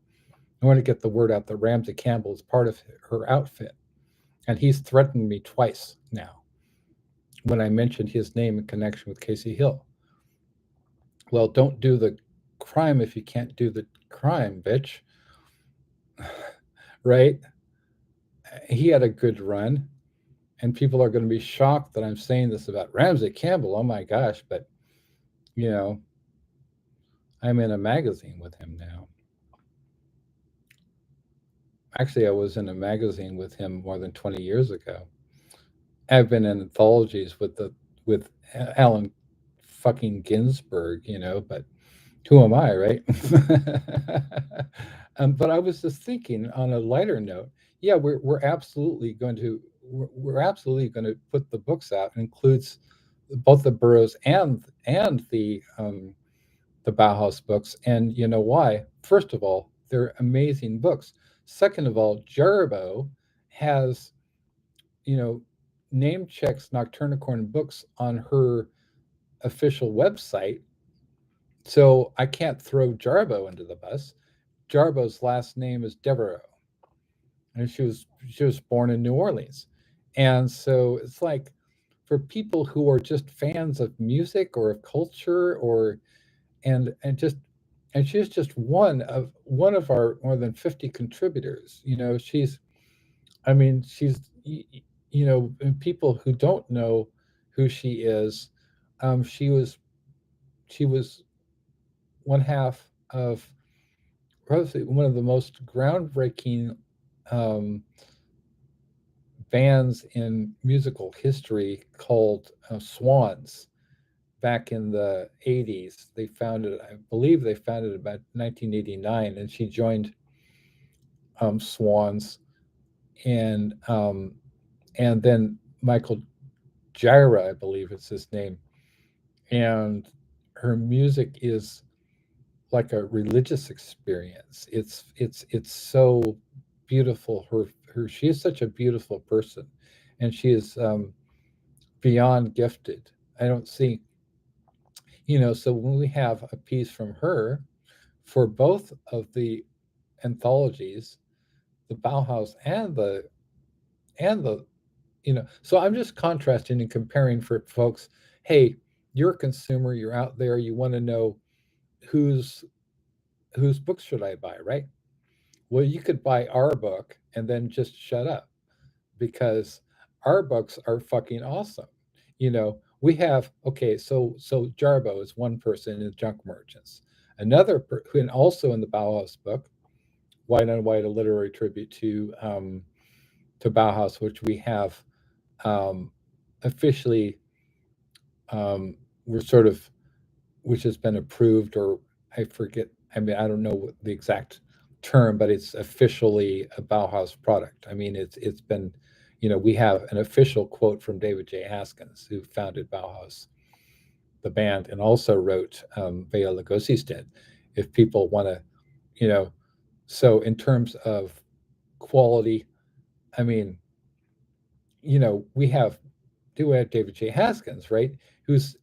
I want to get the word out that Ramsey Campbell is part of her outfit, and he's threatened me twice now when I mentioned his name in connection with Kasey Hill. Well, don't do the crime if you can't do the crime, bitch. Right? He had a good run, and people are going to be shocked that I'm saying this about Ramsey Campbell. Oh my gosh, but you know, I'm in a magazine with him now. Actually, I was in a magazine with him more than 20 years ago. I've been in anthologies with Alan fucking Ginsburg, but who am I, right? But I was just thinking on a lighter note, yeah, we're absolutely going to we're absolutely going to put the books out. It includes both the Burroughs and the Bauhaus books. And you know why? First of all, they're amazing books. Second of all, Jarbo has, you know, name checks Nocturnicorn books on her official website. So I can't throw Jarbo into the bus. Jarbo's last name is Devereaux, and she was born in New Orleans. And so it's like for people who are just fans of music or of culture or and just and she's just one of our more than 50 contributors. I mean, and people who don't know who she is, she was one half of probably one of the most groundbreaking um, bands in musical history called Swans back in the 80s. I believe they founded about 1989, and she joined Swans, and then Michael Jira, I believe it's his name, and her music is like a religious experience. It's so beautiful. Her She is such a beautiful person, and she is beyond gifted. I don't see, so when we have a piece from her for both of the anthologies, the Bauhaus and the so I'm just contrasting and comparing for folks. Hey, you're a consumer, you're out there, you want to know whose whose books should I buy, right? Well, you could buy our book and then just shut up because our books are fucking awesome. We have okay, so Jarbo is one person in Junk Merchants. And also in the Bauhaus book, White on White, a literary tribute to Bauhaus, which we have um, officially we're sort of which has been approved, or I forget. I mean, I don't know what the exact term, but it's officially a Bauhaus product. I mean, it's been, we have an official quote from David J. Haskins, who founded Bauhaus, the band, and also wrote Bela Lugosi's Dead. If people want to, you know, so in terms of quality, I mean, we have David J. Haskins, right? He's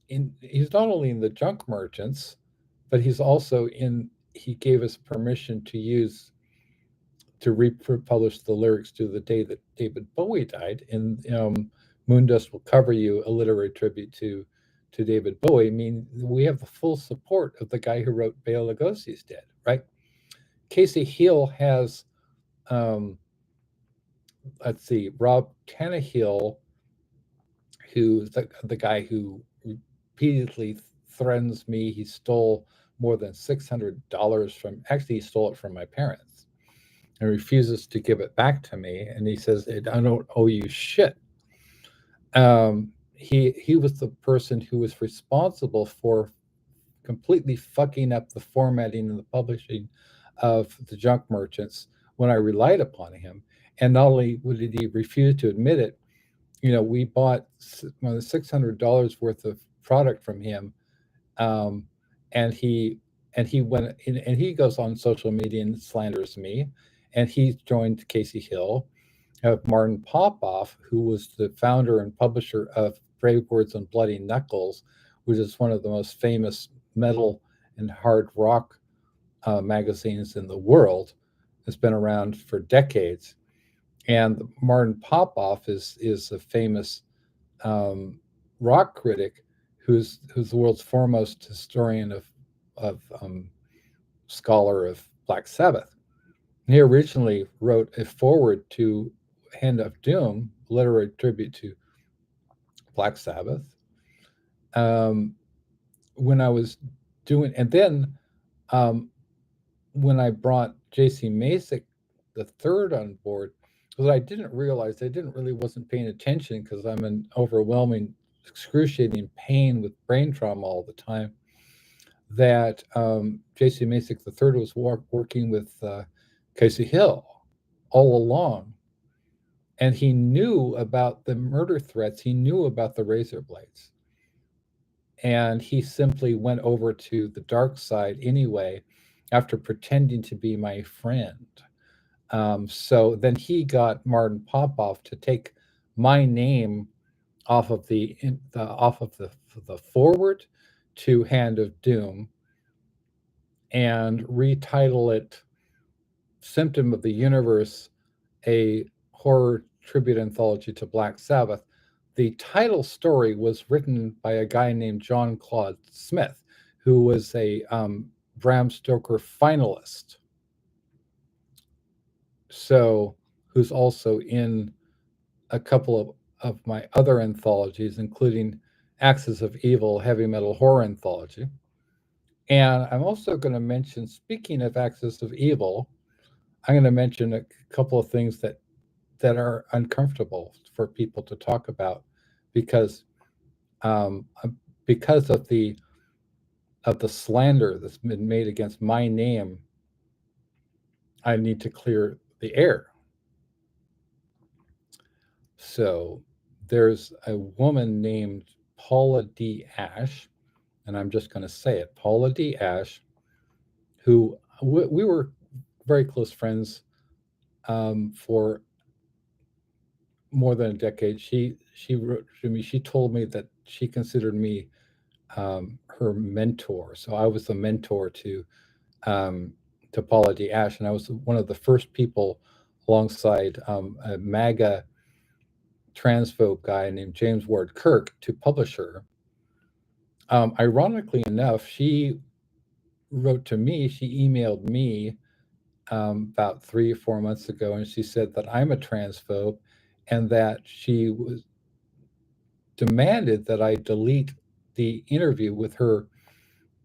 not only in the Junk Merchants, but he's also he gave us permission to republish the lyrics to the day that David Bowie died. And Moondust Will Cover You, a literary tribute to David Bowie. I mean, we have the full support of the guy who wrote Bela Lugosi's Dead, right? Kasey Hill has, um, let's see, Rob Tannehill, who's the guy who repeatedly threatens me. He stole more than $600 actually, he stole it from my parents and refuses to give it back to me. And he says, I don't owe you shit. He was the person who was responsible for completely fucking up the formatting and the publishing of the Junk Merchants when I relied upon him. And not only did he refuse to admit it, we bought $600 worth of product from him, um, and he went and he goes on social media and slanders me, and he joined Kasey Hill. Martin Popoff, who was the founder and publisher of Brave Words and Bloody Knuckles, which is one of the most famous metal and hard rock magazines in the world. It's been around for decades. And Martin Popoff is a famous rock critic who's the world's foremost historian of scholar of Black Sabbath. He originally wrote a foreword to Hand of Doom, a literary tribute to Black Sabbath. When I was doing, and then when I brought J.C. Masick the third on board, because I didn't realize I didn't really wasn't paying attention because I'm an overwhelming excruciating pain with brain trauma all the time, that J.C. Masick III was working with Kasey Hill all along. And he knew about the murder threats. He knew about the razor blades. And he simply went over to the dark side anyway after pretending to be my friend. So then he got Martin Popoff to take my name off of the forward to Hand of Doom and retitle it Symptom of the Universe, a horror tribute anthology to Black Sabbath. The title story was written by a guy named John Claude Smith, who was a Bram Stoker finalist. So, who's also in a couple of my other anthologies, including Axis of Evil, heavy metal horror anthology. And I'm also going to mention, speaking of Axis of Evil, I'm going to mention a couple of things that are uncomfortable for people to talk about because um, because of the slander that's been made against my name. I need to clear the air. So there's a woman named Paula D. Ash, and I'm just going to say it, Paula D. Ash, who we were very close friends for more than a decade. She wrote to me. She told me that she considered me her mentor. So I was the mentor to Paula D. Ash, and I was one of the first people alongside a MAGA transphobe guy named James Ward Kirk to publish her. Ironically enough, she wrote to me. She emailed me about 3 or 4 months ago, and she said that I'm a transphobe, and that she was demanded that I delete the interview with her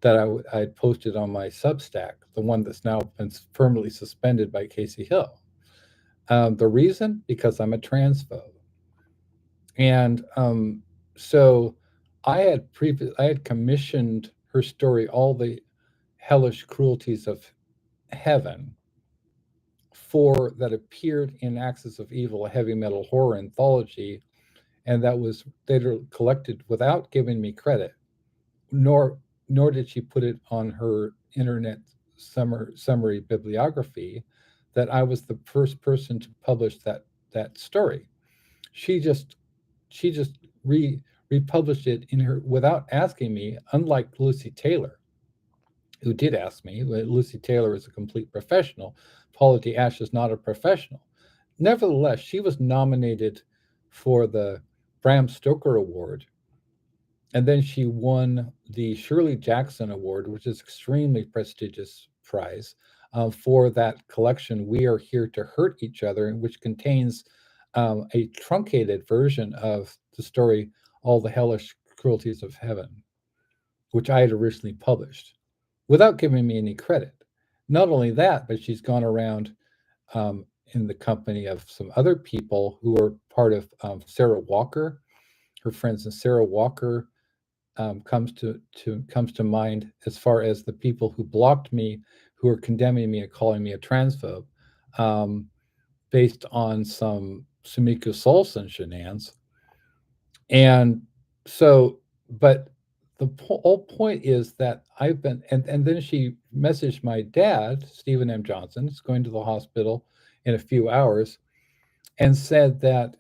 that I had posted on my Substack, the one that's now been permanently suspended by Kasey Hill. The reason? Because I'm a transphobe. And so I had commissioned her story, All the Hellish Cruelties of Heaven, that appeared in Axis of Evil, a heavy metal horror anthology, and that was later collected without giving me credit, nor did she put it on her internet summary bibliography, that I was the first person to publish that story. She just republished it in her without asking me, unlike Lucy Taylor, who did ask me. Lucy Taylor is a complete professional. Paula D. Ash is not a professional. Nevertheless, she was nominated for the Bram Stoker Award, and then she won the Shirley Jackson Award, which is an extremely prestigious prize, for that collection, We Are Here to Hurt Each Other, which contains a truncated version of the story, All the Hellish Cruelties of Heaven, which I had originally published, without giving me any credit. Not only that, but she's gone around in the company of some other people who are part of Sarah Walker. Her friends, and Sarah Walker comes to mind as far as the people who blocked me, who are condemning me and calling me a transphobe, based on some Sumiko Solson shenanigans. And so, but the whole point is that I've been, and then she messaged my dad, Stephen M. Johnson, is going to the hospital in a few hours, and said that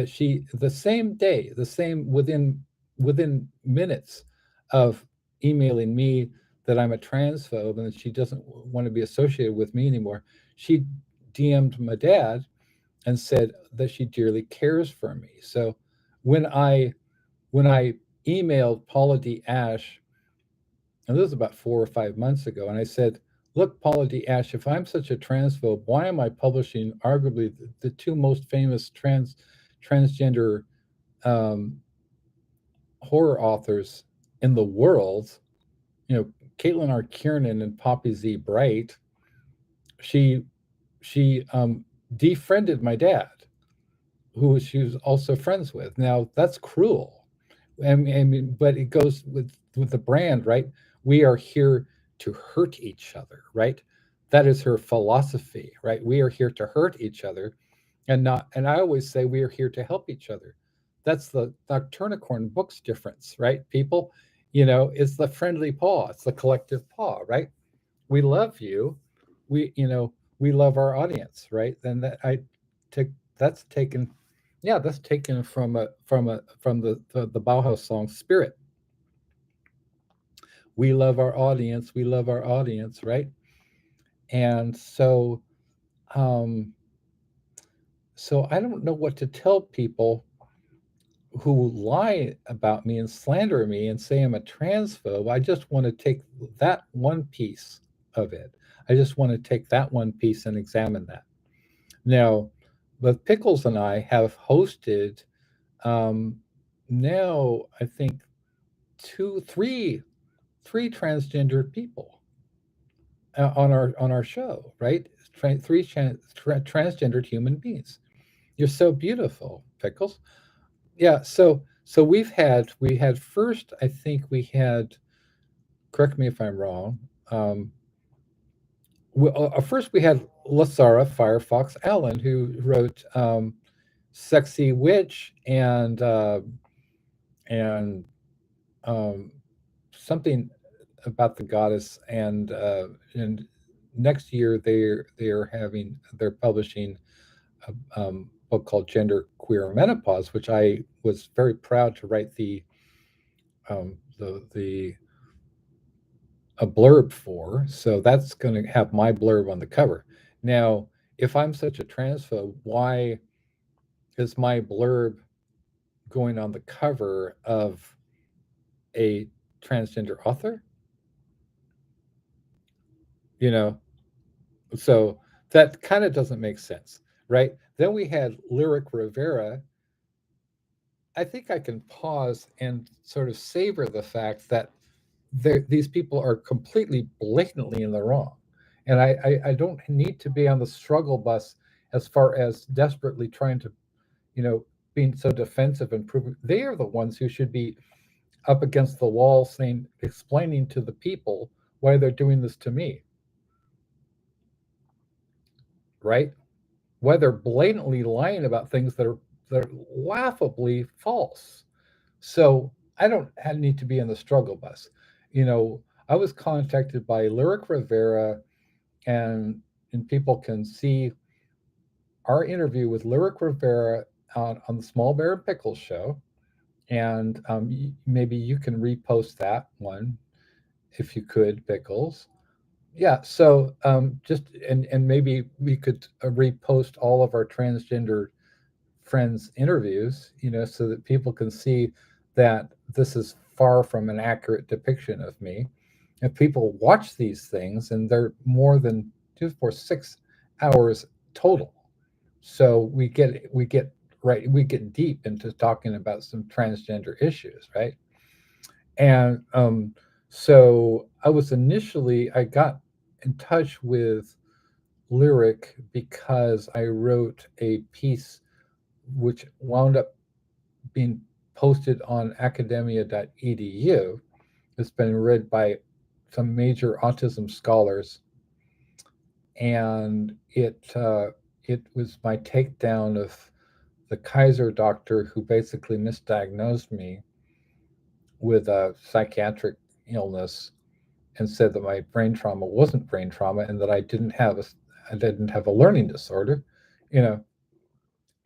she, the same day, within minutes of emailing me that I'm a transphobe and that she doesn't want to be associated with me anymore, she DM'd my dad and said that she dearly cares for me. So when I emailed Paula D. Ash, and this was about 4 or 5 months ago, and I said, look, Paula D. Ash, if I'm such a transphobe, why am I publishing arguably the two most famous transgender horror authors in the world? You know, Caitlin R. Kiernan and Poppy Z. Bright. She defriended my dad. who she was also friends with. Now that's cruel. I mean, but it goes with the brand, right? We are here to hurt each other, right? That is her philosophy, right? We are here to hurt each other, and not. And I always say we are here to help each other. That's the Nocturnicorn books difference, right? People, it's the friendly paw, it's the collective paw, right? We love you. We love our audience, right? And that I take that's taken, yeah, that's taken from the Bauhaus song Spirit. We love our audience. We love our audience, right? And um, so I don't know what to tell people who lie about me and slander me and say I'm a transphobe. I just want to take that one piece of it. I just want to take that one piece and examine that. Now, but Pickles and I have hosted um, now I think two, three transgendered people on our show, right? Three transgendered human beings. You're so beautiful, Pickles. Yeah. So we had first. I think we had. Correct me if I'm wrong. Um, first we had Lasara Firefox Allen, who wrote "Sexy Witch" and um, something about the goddess, and next year they're publishing a book called Gender Queer Menopause, which I was very proud to write the a blurb for. So that's going to have my blurb on the cover. Now, if I'm such a transphobe, why is my blurb going on the cover of a transgender author? You know, so that kind of doesn't make sense, right? Then we had Lyric Rivera. I think I can pause and sort of savor the fact that these people are completely blatantly in the wrong. And I don't need to be on the struggle bus as far as desperately trying to, you know, being so defensive and proving they are the ones who should be up against the wall saying, explaining to the people why they're doing this to me, right? Why they're blatantly lying about things that are laughably false. So I don't need to be in the struggle bus. You know, I was contacted by Lyric Rivera, and and people can see our interview with Lyric Rivera on the Small Bear and Pickles show, and maybe you can repost that one if you could, Pickles. Yeah. So just and maybe we could repost all of our transgender friends' interviews, so that people can see that this is far from an accurate depiction of me. If people watch these things, and they're more than 2 4 6 hours total, so we get deep into talking about some transgender issues, right? And so I got in touch with Lyric because I wrote a piece which wound up being posted on academia.edu. It's been read by some major autism scholars, and it was my takedown of the Kaiser doctor who basically misdiagnosed me with a psychiatric illness and said that my brain trauma wasn't brain trauma and that I didn't have a learning disorder, you know.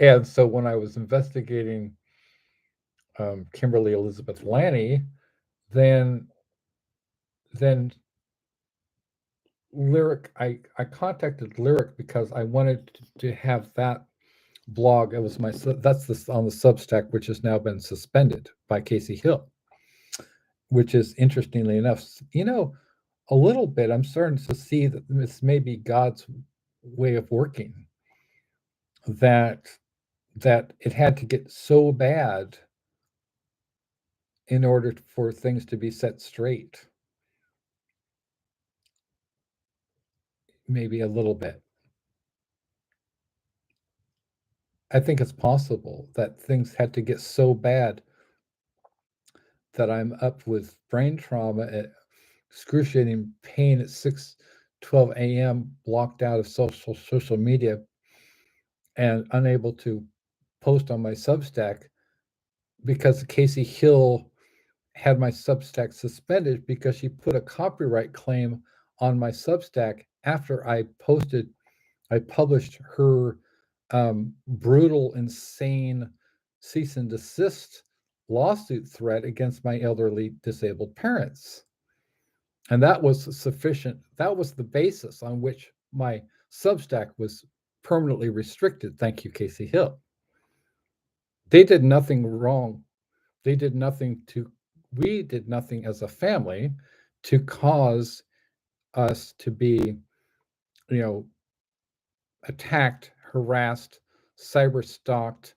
And so when I was investigating Kimberly Elizabeth Lanny, then then Lyric, I contacted Lyric because I wanted to have that blog. It was that's this on the Substack, which has now been suspended by Kasey Hill, which is interestingly enough, a little bit. I'm starting to see that this may be God's way of working. That it had to get so bad in order for things to be set straight. Maybe a little bit. I think it's possible that things had to get so bad that I'm up with brain trauma at excruciating pain at 6:12 a.m., blocked out of social media and unable to post on my Substack because Kasey Hill had my Substack suspended because she put a copyright claim on my Substack after I published her brutal, insane cease and desist lawsuit threat against my elderly disabled parents. And that was sufficient. That was the basis on which my Substack was permanently restricted. Thank you, Kasey Hill. They did nothing wrong. They did nothing to, we did nothing as a family to cause us to be, you know, attacked, harassed, cyber stalked,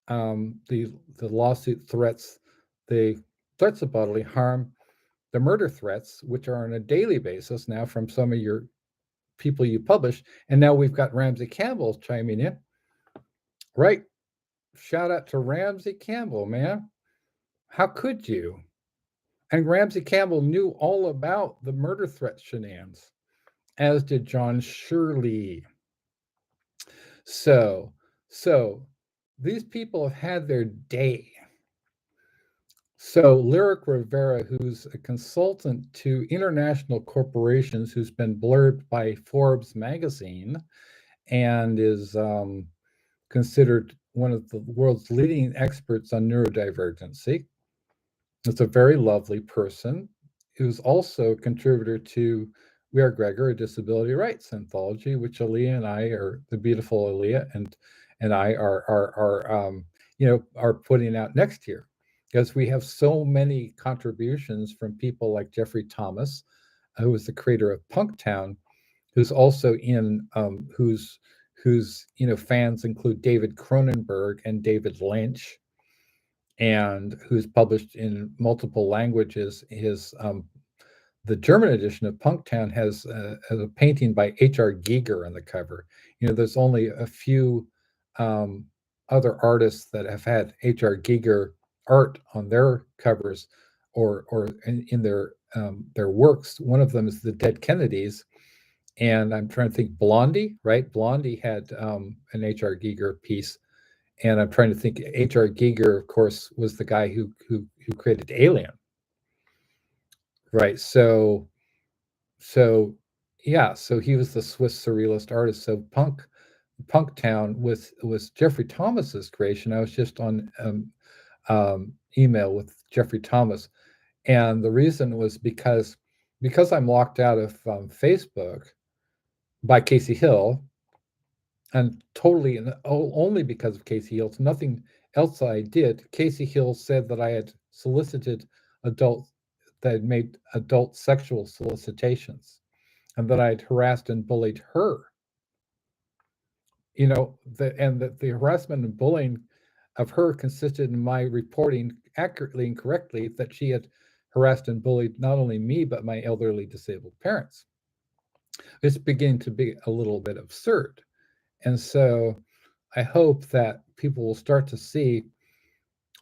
the lawsuit threats, the threats of bodily harm, the murder threats, which are on a daily basis now from some of your people you publish. And now we've got Ramsey Campbell chiming in. Right. Shout out to Ramsey Campbell, man. How could you? And Ramsey Campbell knew all about the murder threat shenanigans, as did John Shirley. So these people have had their day. So Lyric Rivera, who's a consultant to international corporations, who's been blurred by Forbes magazine and is considered one of the world's leading experts on neurodivergency. It's a very lovely person who's also a contributor to We Are Gregor, a disability rights anthology, which Aaliyah and I are the beautiful Aaliyah and I are putting out next year, because we have so many contributions from people like Jeffrey Thomas, who was the creator of Punktown, who's also in whose fans include David Cronenberg and David Lynch, and who's published in multiple languages. The German edition of Punktown has a painting by H.R. Giger on the cover. There's only a few other artists that have had H.R. Giger art on their covers or in their works. One of them is the Dead Kennedys, and I'm trying to think. Blondie, right? Blondie had an H.R. Giger piece. And I'm trying to think. H.R. Giger, of course, was the guy who created Alien, right? So yeah. So he was the Swiss surrealist artist. So Punktown was Jeffrey Thomas's creation. I was just on email with Jeffrey Thomas, and the reason was because I'm locked out of Facebook by Kasey Hill. And totally, and only because of Kasey Hill. It's nothing else I did. Kasey Hill said that I had solicited that had made adult sexual solicitations, and that I'd harassed and bullied her. That the harassment and bullying of her consisted in my reporting accurately and correctly that she had harassed and bullied not only me, but my elderly disabled parents. It's beginning to be a little bit absurd. And so I hope that people will start to see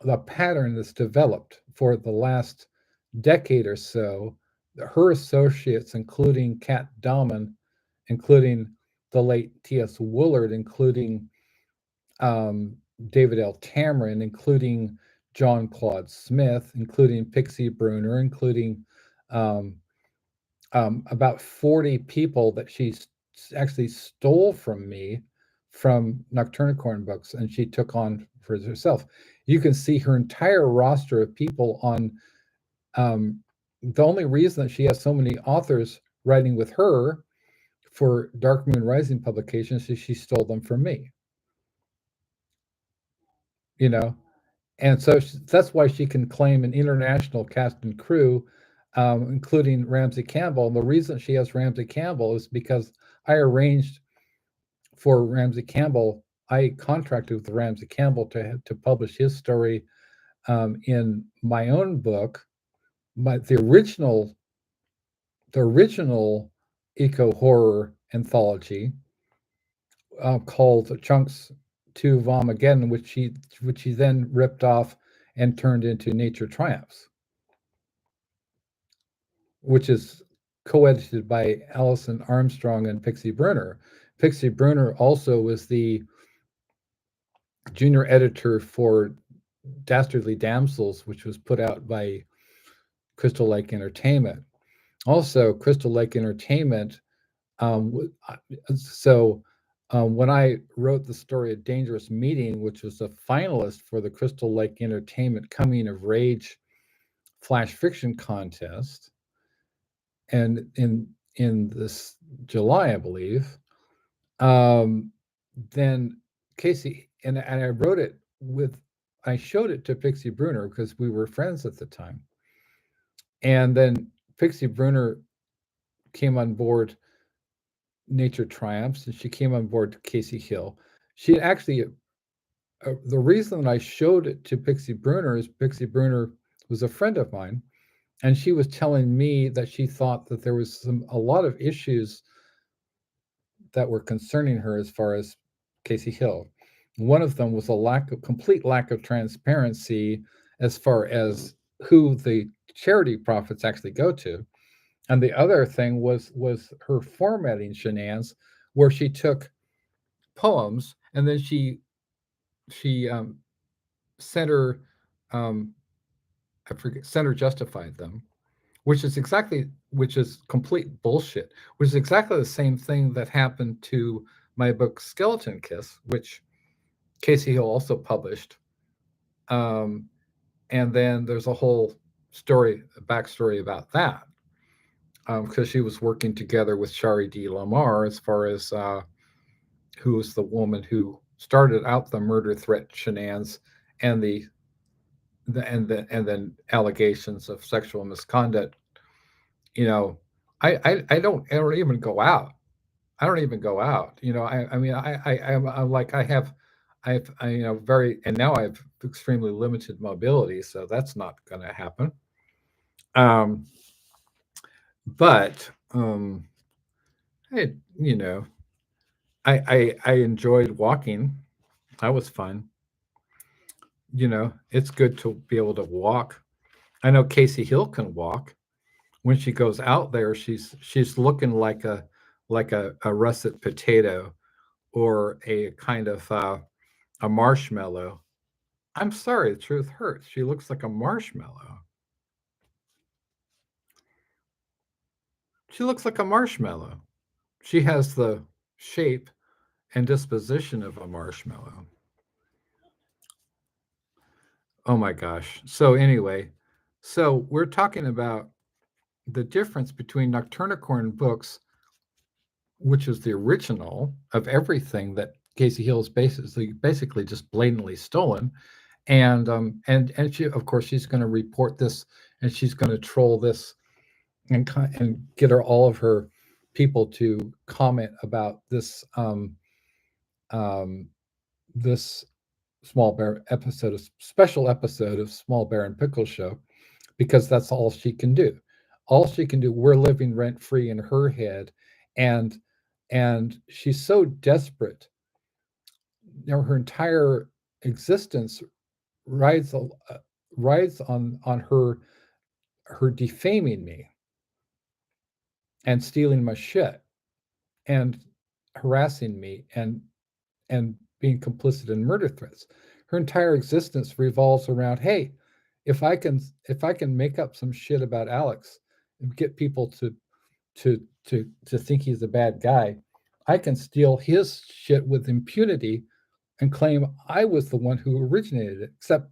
the pattern that's developed for the last decade or so. Her associates, including Kat Dahman, including the late T.S. Woolard, including David L. Cameron, including John Claude Smith, including Pixie Bruner, including about 40 people that she actually stole from me from Nocturnicorn books, and she took on for herself. You can see her entire roster of people on. The only reason that she has so many authors writing with her for Dark Moon Rising publications is she stole them from me. And so that's why she can claim an international cast and crew, including Ramsey Campbell. And the reason she has Ramsey Campbell is because I arranged for Ramsey Campbell. I contracted with Ramsey Campbell to publish his story in my own book, the original eco horror anthology called Chunks to Vomageddon, which he then ripped off and turned into Nature Triumphs, which is co-edited by Alison Armstrong and Pixie Bruner. Pixie Bruner also was the junior editor for Dastardly Damsels, which was put out by Crystal Lake Entertainment. Also, Crystal Lake Entertainment. When I wrote the story of Dangerous Meeting, which was a finalist for the Crystal Lake Entertainment Coming of Rage Flash Fiction Contest, and in this July, I believe, then Kasey and I wrote it with. I showed it to Pixie Bruner because we were friends at the time, and then Pixie Bruner came on board Nature Triumphs, and she came on board Kasey Hill. She actually, the reason I showed it to Pixie Bruner is Pixie Bruner was a friend of mine, and she was telling me that she thought that there was a lot of issues that were concerning her as far as Kasey Hill. One of them was a complete lack of transparency as far as who the charity profits actually go to. And the other thing was her formatting shenanigans, where she took poems and then she center I forget center justified them, which is complete bullshit. Which is exactly the same thing that happened to my book Skeleton Kiss, which Kasey Hill also published. And then there's a whole backstory about that, because she was working together with Shari D. Lamar as far as who was the woman who started out the murder threat shenanigans and and then allegations of sexual misconduct. You know, I don't ever even go out. I don't even go out. I mean, I'm like very, and now I have extremely limited mobility, so that's not going to happen. Um, but I, you know, I enjoyed walking. That was fun. It's good to be able to walk. I know Kasey Hill can walk. When she goes out there, she's looking like a russet potato or a kind of a marshmallow. I'm sorry, the truth hurts. She looks like a marshmallow. She looks like a marshmallow. She has the shape and disposition of a marshmallow. Oh my gosh. So anyway, so we're talking about the difference between Nocturnicorn books, which is the original of everything that Kasey Hill is basically just blatantly stolen, and she, of course, she's going to report this, and she's going to troll this, and get all of her people to comment about this special episode of Small Bear and Pickle Show, because that's all she can do. All she can do. We're living rent free in her head, and she's so desperate. Her entire existence rides rides on her defaming me and stealing my shit and harassing me and being complicit in murder threats. Her entire existence revolves around, hey, if I can make up some shit about Alex and get people to think he's a bad guy, I can steal his shit with impunity and claim I was the one who originated it. Except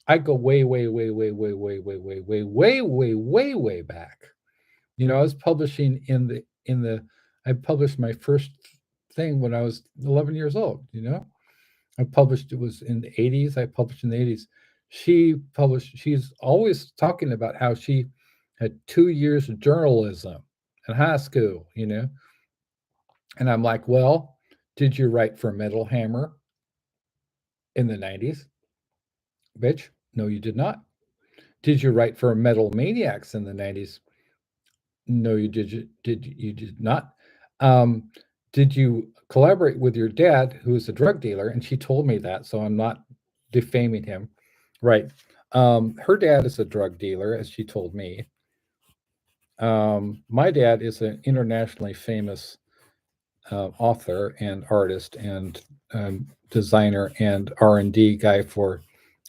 I go way, way, way, way, way, way, way, way, way, way, way, way, way back. I was publishing I published my first thing when I was 11 years old. I published, it was in the 80s. I published in the 80s. She's always talking about how she had 2 years of journalism in high school, And I'm like, well, did you write for Metal Hammer in the 90s? Bitch, no, you did not. Did you write for Metal Maniacs in the 90s? No, you did not. did you collaborate with your dad, who is a drug dealer? And she told me that, so I'm not defaming him. Right. Her dad is a drug dealer, as she told me. My dad is an internationally famous author and artist and designer and R&D guy for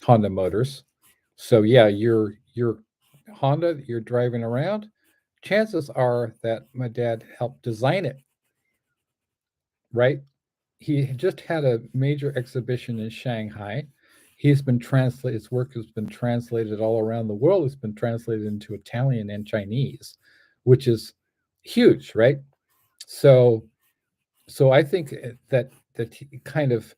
Honda Motors. So yeah, your Honda that you're driving around, chances are that my dad helped design it, right? He just had a major exhibition in Shanghai. He's been translated. His work has been translated all around the world. It's been translated into Italian and Chinese, which is huge, right? So, so I think that kind of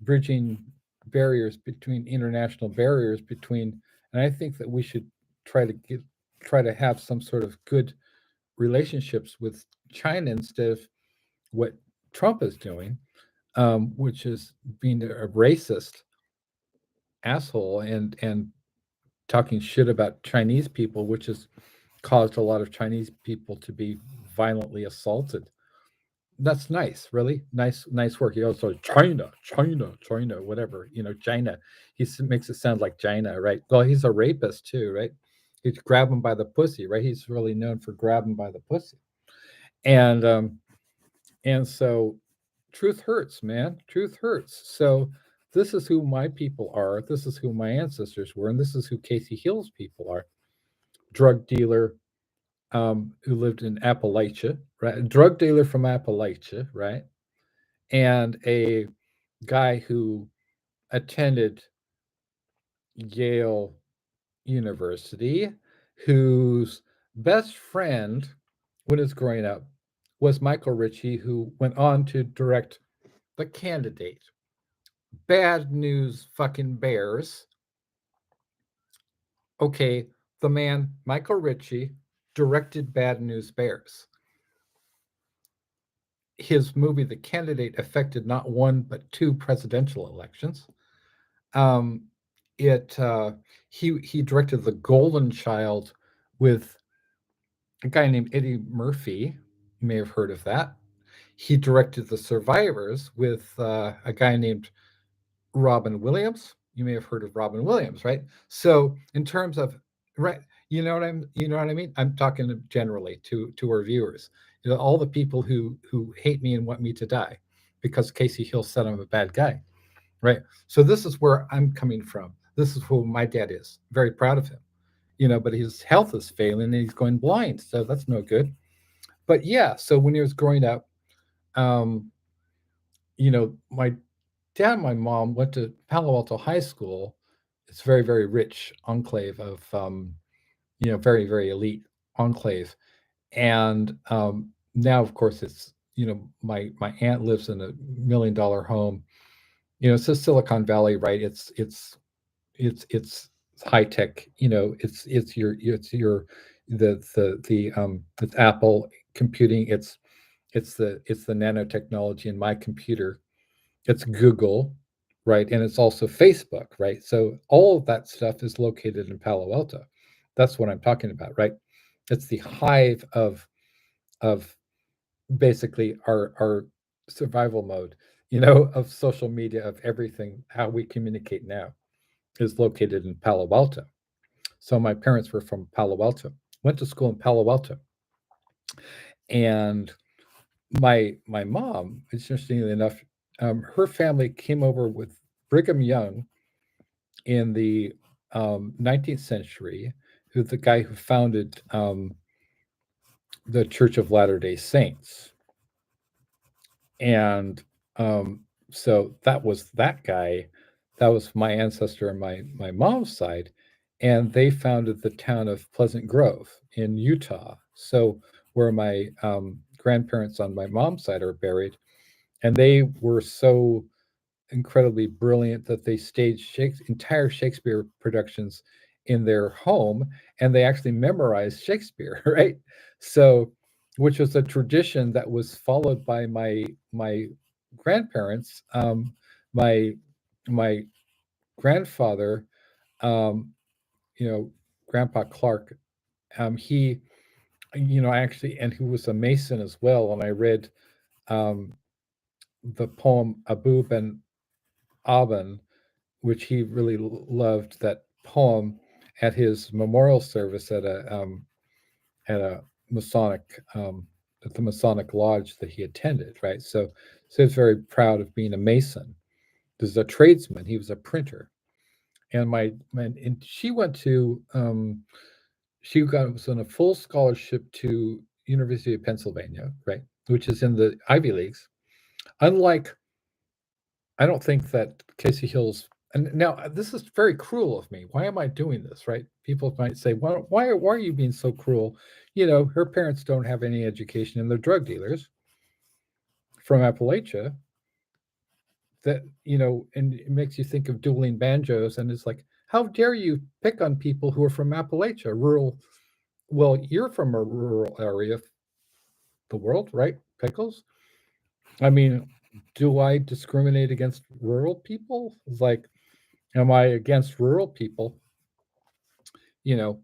bridging barriers between international barriers between, and I think that we should try to get try to have some sort of good relationships with China instead of what Trump is doing, which is being a racist asshole and talking shit about Chinese people, which has caused a lot of Chinese people to be violently assaulted. That's nice, really nice work. He also China, whatever, China. Makes it sound like China, right? Well, he's a rapist too, right? He's grab him by the pussy, right? He's really known for grabbing by the pussy, and so truth hurts, man. Truth hurts. So this is who my people are. This is who my ancestors were, and this is who Casey Hill's people are. Drug dealer, who lived in Appalachia, right? A drug dealer from Appalachia, right? And a guy who attended Yale University, whose best friend when he was growing up was Michael Ritchie, who went on to direct The Candidate, Bad News Fucking Bears. Okay, the man, Michael Ritchie, directed Bad News Bears. His movie, The Candidate, affected not one but two presidential elections. Um, it he directed The Golden Child with a guy named Eddie Murphy. You may have heard of that. He directed The Survivors with a guy named Robin Williams. You may have heard of Robin Williams, right? So in terms of right, you know what I mean? I'm talking generally to our viewers. All the people who hate me and want me to die because Casey Hill said I'm a bad guy, right? So this is where I'm coming from. This is who my dad is. Very proud of him, but his health is failing and he's going blind, so that's no good. But yeah, so when he was growing up, um, my dad and my mom went to Palo Alto High School. It's very, very rich enclave of, very, very elite enclave. And now, of course, it's, my aunt lives in $1 million home. It's a Silicon Valley, right? It's high tech. It's Apple computing. It's the nanotechnology in my computer. It's Google, right? And it's also Facebook, right? So all of that stuff is located in Palo Alto. That's what I'm talking about, right? It's the hive of basically our survival mode, of social media, of everything, how we communicate now is located in Palo Alto. So my parents were from Palo Alto, went to school in Palo Alto. And my mom, interestingly enough, her family came over with Brigham Young in the 19th century, who's the guy who founded the Church of Latter-day Saints. And so that was that guy. That was my ancestor on my mom's side. And they founded the town of Pleasant Grove in Utah. So where my grandparents on my mom's side are buried. And they were so incredibly brilliant that they staged entire Shakespeare productions in their home, and they actually memorized Shakespeare, right? So, which was a tradition that was followed by my grandparents. My my grandfather, um, Grandpa Clark, he, actually, and who was a Mason as well. And I read um, the poem Abu Ben Aben, which he really loved that poem at his memorial service at a Masonic at the Masonic lodge that he attended. Right, so he's very proud of being a Mason. He was a tradesman. He was a printer, and and she went to she got was on a full scholarship to University of Pennsylvania, right, which is in the Ivy Leagues. Unlike, I don't think that Casey Hill's, and now this is very cruel of me. Why am I doing this, right? People might say, why are you being so cruel? Her parents don't have any education and they're drug dealers from Appalachia. That, and it makes you think of dueling banjos, and it's like, how dare you pick on people who are from Appalachia, rural. Well, you're from a rural area of the world, right? Pickles. I mean, do I discriminate against rural people? It's like, am I against rural people?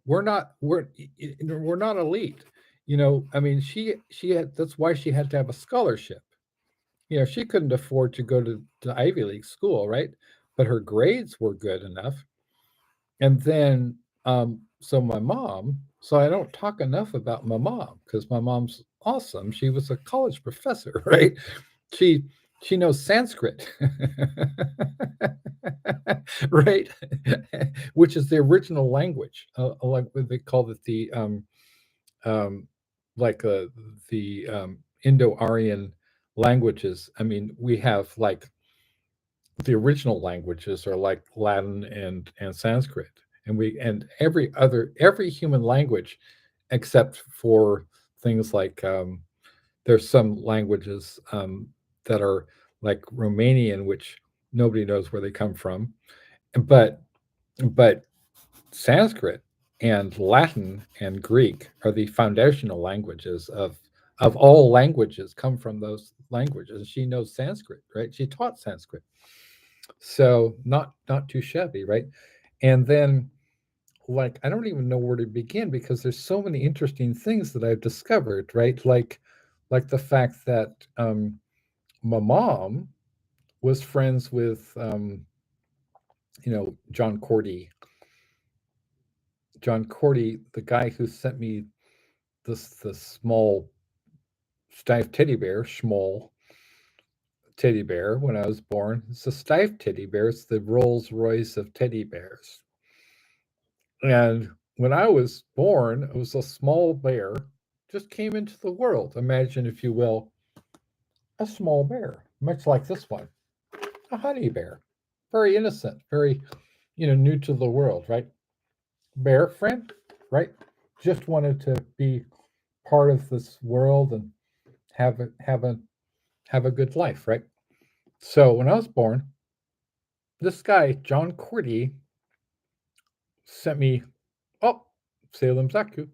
We're not elite. I mean, she had, that's why she had to have a scholarship. She couldn't afford to go to Ivy League school, right? But her grades were good enough. And then, so my mom, so I don't talk enough about my mom because my mom's awesome. She was a college professor, right? She she knows Sanskrit, right? Which is the original language, like what they call it, um, like the Indo-Aryan languages. I mean, we have like the original languages are like Latin and Sanskrit, and every human language, except for things like there's some languages that are like Romanian, which nobody knows where they come from, but but Sanskrit and Latin and Greek are the foundational languages of all languages, come from those languages. She knows Sanskrit, right? She taught Sanskrit, so not too shabby, right? And then, like, I don't even know where to begin because there's so many interesting things that I've discovered, right? Like the fact that my mom was friends with John Cordy. John Cordy, the guy who sent me this small Steiff teddy bear, small teddy bear when I was born. It's a Steiff teddy bear. It's the Rolls Royce of teddy bears. And when I was born, it was a small bear, just came into the world. Imagine, if you will, a small bear, much like this one, a honey bear, very innocent, very, new to the world, right? Bear friend, right? Just wanted to be part of this world and have a, have a have a good life, right? So when I was born, this guy John Cordy sent me, oh, Salem Zaku,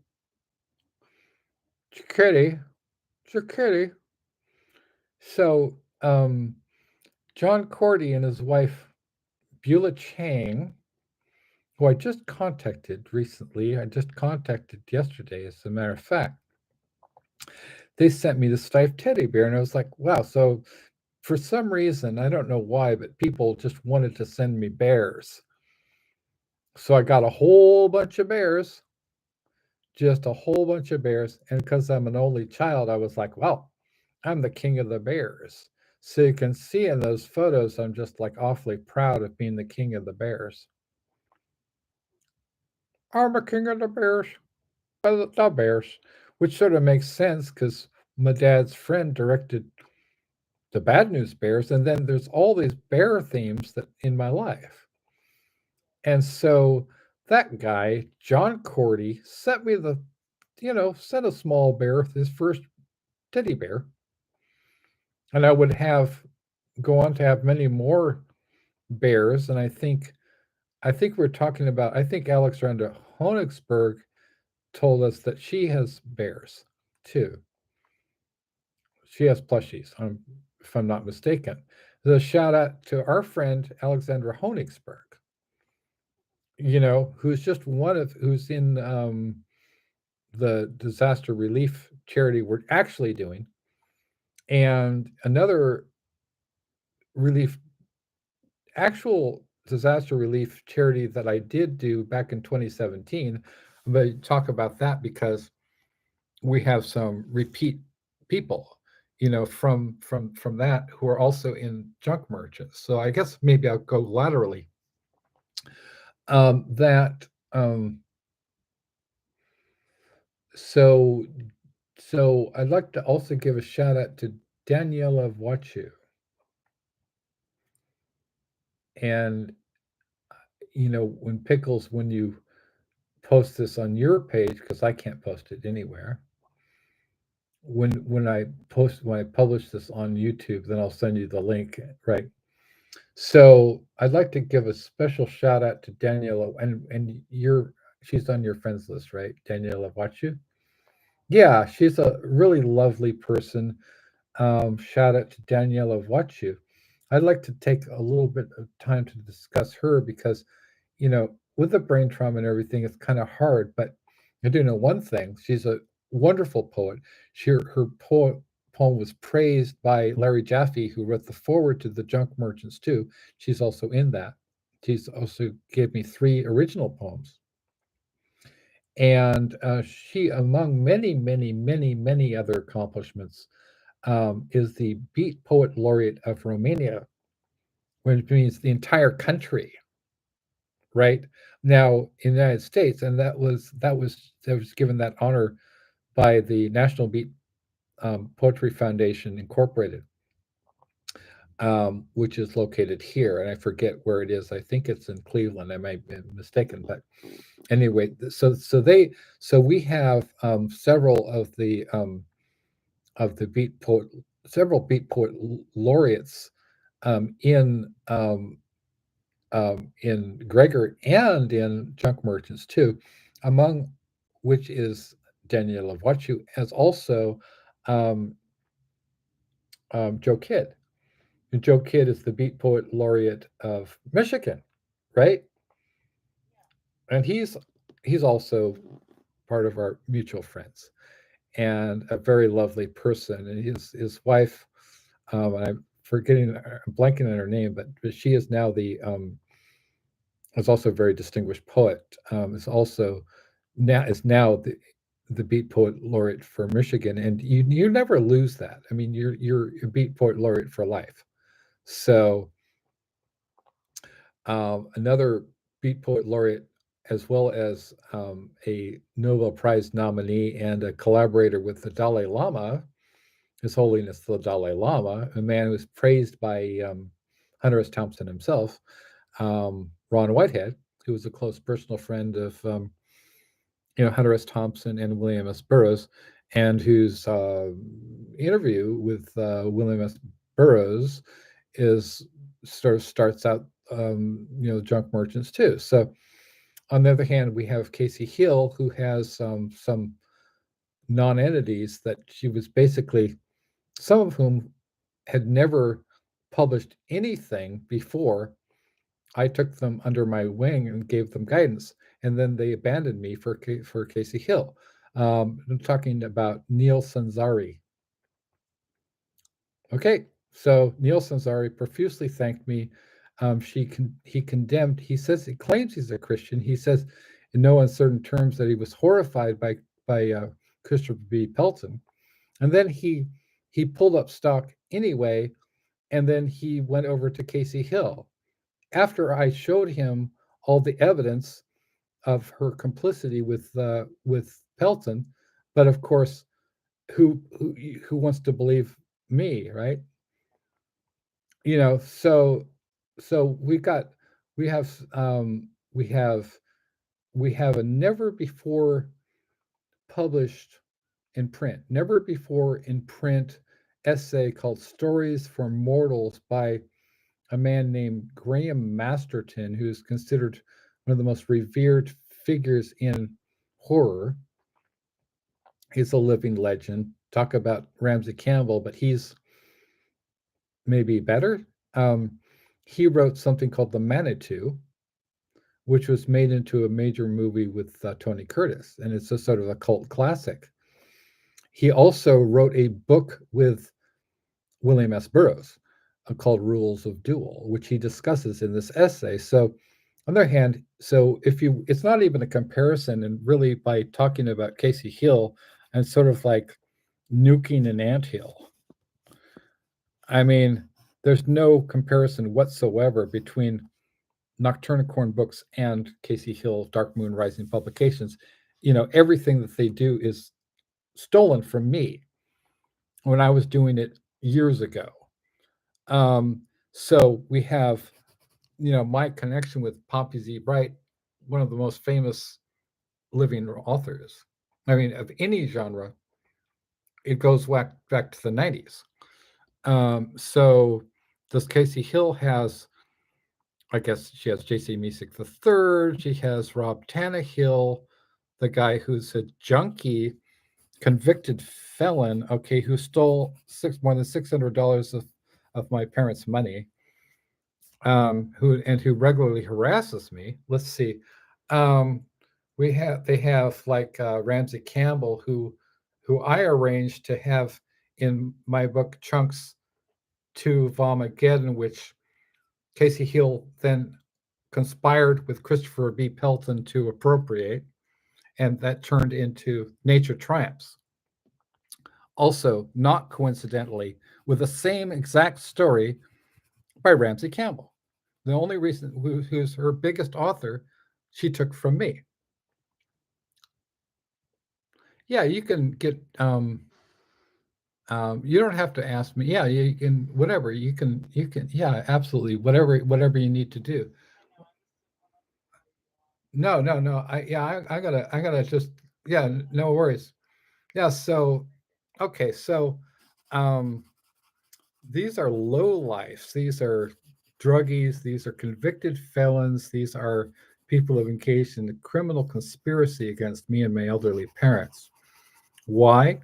Chikedi, Chikedi. So John Cordy and his wife Beulah Chang, who I just contacted recently, I just contacted yesterday, as a matter of fact, they sent me the Steiff teddy bear, and I was like, wow. So for some reason, I don't know why, but people just wanted to send me bears. So I got a whole bunch of bears, just a whole bunch of bears. And because I'm an only child, I was like, well, I'm the king of the bears. So you can see in those photos, I'm just like awfully proud of being the king of the bears. I'm a king of the bears, the bears, which sort of makes sense because my dad's friend directed the Bad News Bears, and then there's all these bear themes that in my life. And so that guy, John Cordy, sent me sent a small bear, his first teddy bear, and I would go on to have many more bears. And I think we're talking about, I think Alexandra Honigsberg told us that she has bears too. She has plushies, if I'm not mistaken. So shout out to our friend Alexandra Honigsberg, who's just who's in the disaster relief charity we're actually doing. And another relief, actual disaster relief charity that I did do back in 2017. I'm going to talk about that because we have some repeat people, from that who are also in junk merchants. So I guess maybe I'll go laterally. That so so I'd like to also give a shout out to Daniela Wachu. And when you post this on your page, because I can't post it anywhere. When I publish this on YouTube, then I'll send you the link, right? So I'd like to give a special shout out to Daniela, and she's on your friends list, right? Daniela Wachu. Yeah, she's a really lovely person. Shout out to Daniela Wachu. I'd like to take a little bit of time to discuss her because, with the brain trauma and everything, it's kind of hard. But I do know one thing: she's a wonderful poet. Her poem was praised by Larry Jaffe, who wrote the foreword to the Junk Merchants too. She's also in that. She's also gave me 3 original poems, and she, among many, many, many, many other accomplishments, is the Beat Poet Laureate of Romania, which means the entire country, right? Now in the United States, and that was given that honor by the National Beat Poetry Foundation Incorporated, which is located here, and I forget where it is. I think it's in Cleveland. I might be mistaken, but anyway, so we have of the beat poet several beat poet laureates um, in um, in Gregor and in Junk Merchants too, among which is Daniela Wachu, as also um, Joe Kidd. And Joe Kidd is the Beat Poet Laureate of Michigan, right? And he's also part of our mutual friends and a very lovely person. And his wife, I'm I'm blanking on her name, but she is now is also a very distinguished poet. Is now the Beat Poet Laureate for Michigan, and you never lose that. I mean, you're a Beat Poet Laureate for life. So another Beat Poet Laureate, as well as a Nobel Prize nominee and a collaborator with the Dalai Lama, His Holiness the Dalai Lama, a man who was praised by Hunter S. Thompson himself, Ron Whitehead, who was a close personal friend of Hunter S. Thompson and William S. Burroughs, and whose interview with William S. Burroughs is starts out junk merchants too. So on the other hand, we have Kasey Hill, who has some non-entities that she was basically, some of whom had never published anything before I took them under my wing and gave them guidance, and then they abandoned me for Kasey Hill. I'm talking about Neil Sanzari. Okay, so Neil Sanzari profusely thanked me. He condemned. He claims he's a Christian. He says in no uncertain terms that he was horrified by Christopher B. Pelton, and then he pulled up stock anyway, and then he went over to Kasey Hill after I showed him all the evidence of her complicity with Pelton. But of course, who wants to believe me, right? So we have we have we have a never before published never before in print essay called Stories for Mortals by a man named Graham Masterton, who is considered one of the most revered figures in horror. He's a living legend. Talk about Ramsey Campbell, but he's maybe better. He wrote something called The Manitou, which was made into a major movie with Tony Curtis, and it's a sort of a cult classic. He also wrote a book with William S. Burroughs, called Rules of Duel, which he discusses in this essay. So, on the other hand, so if you, it's not even a comparison, and really by talking about Kasey Hill and sort of like nuking an anthill. I mean, there's no comparison whatsoever between Nocturnicorn Books and Kasey Hill Dark Moon Rising Publications. Everything that they do is stolen from me when I was doing it years ago. So we have, my connection with Pompey Z. Bright, one of the most famous living authors. I mean, of any genre, it goes back to the 90s. So this Kasey Hill has, I guess she has J.C. Mesick III. She has Rob Tannehill, the guy who's a junkie, convicted felon, okay, who stole more than $600 of my parents' money, who regularly harasses me. Let's see. They have like Ramsey Campbell, who I arranged to have in my book Chunks to Vomageddon, which Kasey Hill then conspired with Christopher B. Pelton to appropriate, and that turned into Nature Triumphs. Also, not coincidentally, with the same exact story by Ramsey Campbell. The only reason who's her biggest author, she took from me. Yeah, you can get. You don't have to ask me. Yeah, you can whatever. You can. Yeah, absolutely. Whatever you need to do. No, no, no. I gotta just. Yeah, no worries. Yeah. So, okay. So, um, these are low lifes. These are druggies. These are convicted felons. These are people who have engaged in a criminal conspiracy against me and my elderly parents. Why?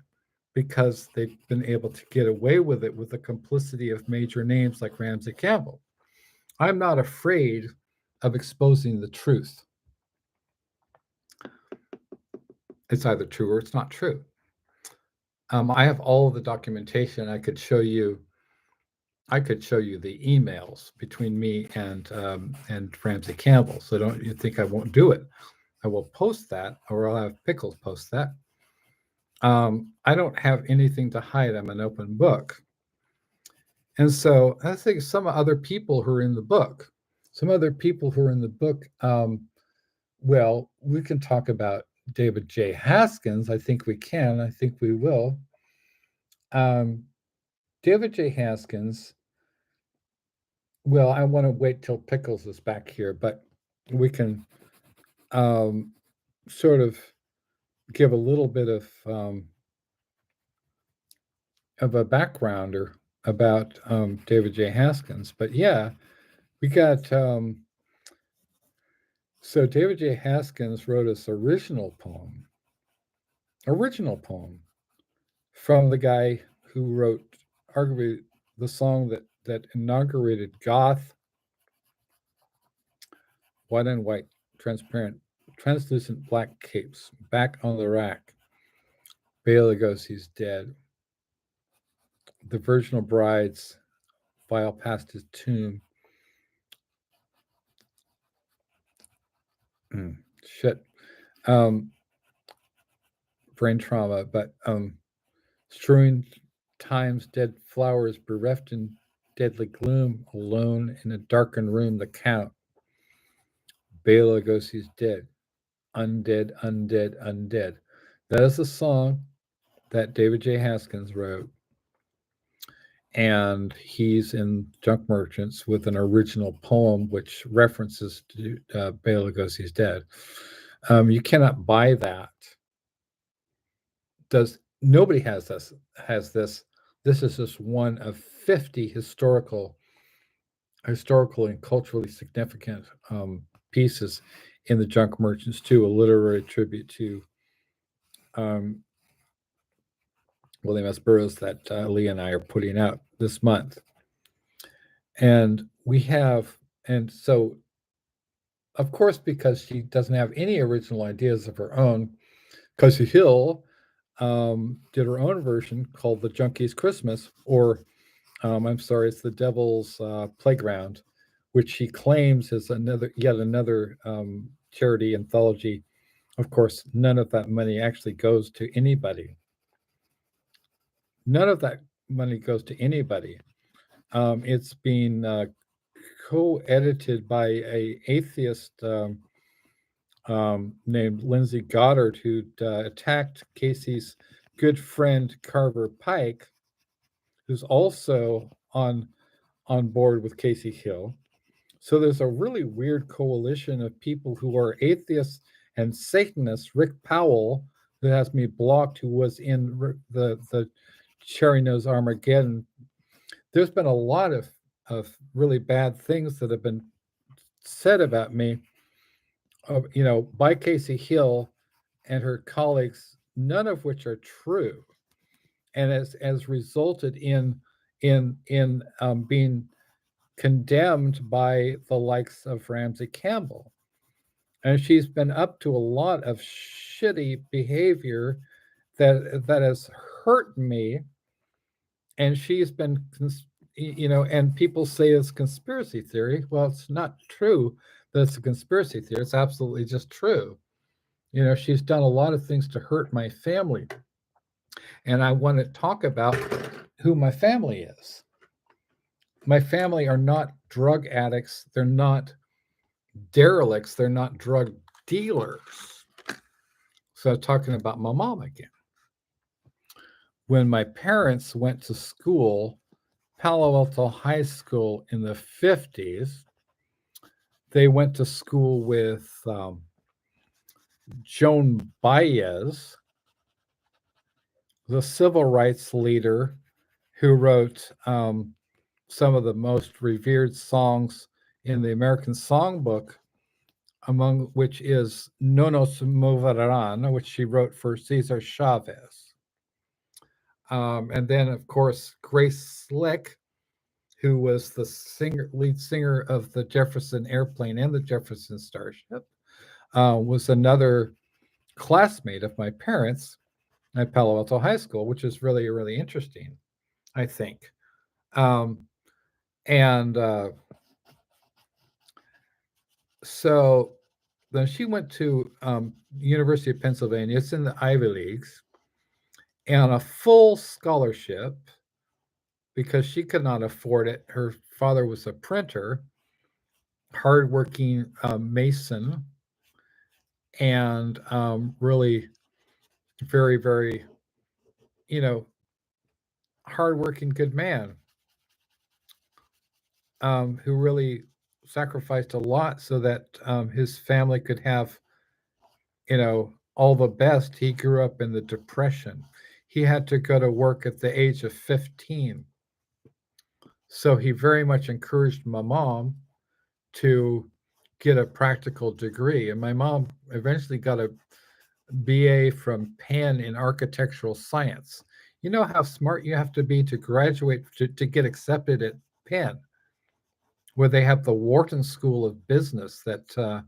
Because they've been able to get away with it with the complicity of major names like Ramsey Campbell. I'm not afraid of exposing the truth. It's either true or it's not true. I have all of the documentation. I could show you the emails between me and Ramsey Campbell. So don't you think I won't do it? I will post that, or I'll have Pickles post that. I don't have anything to hide. I'm an open book. And so I think some other people who are in the book, well, we can talk about David J. Haskins. I think we can. I think we will. David J. Haskins, well, I want to wait till Pickles is back here, but we can sort of give a little bit of a backgrounder about David J. Haskins. But yeah, we got so David J. Haskins wrote this original poem from the guy who wrote arguably the song that inaugurated goth, white on white, transparent, translucent black capes, back on the rack. Bela Lugosi's dead. The virginal brides file past his tomb. Shit. Brain trauma, but strewing time's dead flowers, bereft in deadly gloom, alone in a darkened room, the count. Bela Lugosi's dead. Undead, undead, undead. That is a song that David J. Haskins wrote. And he's in Junk Merchants with an original poem which references to Bela Lugosi's dead. You cannot buy that. Nobody has this? This is just one of 50 historical and culturally significant pieces in the Junk Merchants 2, a literary tribute to William S. Burroughs that Lee and I are putting out this month. And so, of course, because she doesn't have any original ideas of her own, Kasey Hill did her own version called The Junkie's Christmas, or I'm sorry, it's the Devil's Playground, which she claims is yet another charity anthology. Of course, none of that money actually goes to anybody. None of that money goes to anybody. It's being co-edited by a atheist named Lindsay Goddard, who attacked Kasey's good friend Carver Pike, who's also on board with Kasey Hill. So there's a really weird coalition of people who are atheists and Satanists. Rick Powell, who has me blocked, who was in the Cherry Nose Armageddon. There's been a lot of really bad things that have been said about me, by Kasey Hill and her colleagues, none of which are true, and has resulted in being condemned by the likes of Ramsey Campbell. And she's been up to a lot of shitty behavior that has hurt me. And she's been, and people say it's conspiracy theory. Well, it's not true that it's a conspiracy theory. It's absolutely just true. She's done a lot of things to hurt my family. And I want to talk about who my family is. My family are not drug addicts. They're not derelicts. They're not drug dealers. So talking about my mom again. When my parents went to school, Palo Alto High School in the 50s, they went to school with Joan Baez, the civil rights leader who wrote some of the most revered songs in the American Songbook, among which is No Nos Moverán, which she wrote for Cesar Chavez. And then, of course, Grace Slick, who was the lead singer of the Jefferson Airplane and the Jefferson Starship, was another classmate of my parents at Palo Alto High School, which is really, really interesting, I think. So then she went to University of Pennsylvania. It's in the Ivy Leagues, and a full scholarship because she could not afford it. Her father was a printer, hardworking mason, and really very, very, hardworking, good man, who really sacrificed a lot so that his family could have, all the best. He grew up in the Depression. He had to go to work at the age of 15. So he very much encouraged my mom to get a practical degree. And my mom eventually got a BA from Penn in architectural science. You know how smart you have to be to graduate to get accepted at Penn, where they have the Wharton School of Business that, the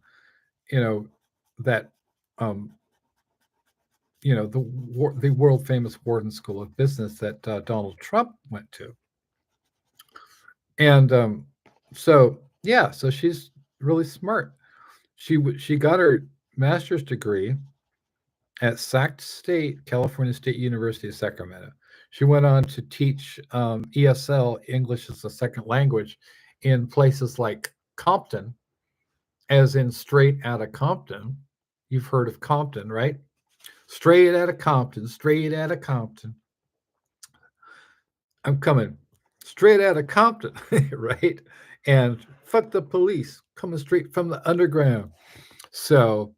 world famous Wharton School of Business that Donald Trump went to. And so she's really smart. She got her master's degree at California State University of Sacramento. She went on to teach ESL, English as a second language, in places like Compton, as in straight out of Compton. You've heard of Compton, right? Straight out of Compton, straight out of Compton. I'm coming straight out of Compton, right? And fuck the police, coming straight from the underground. So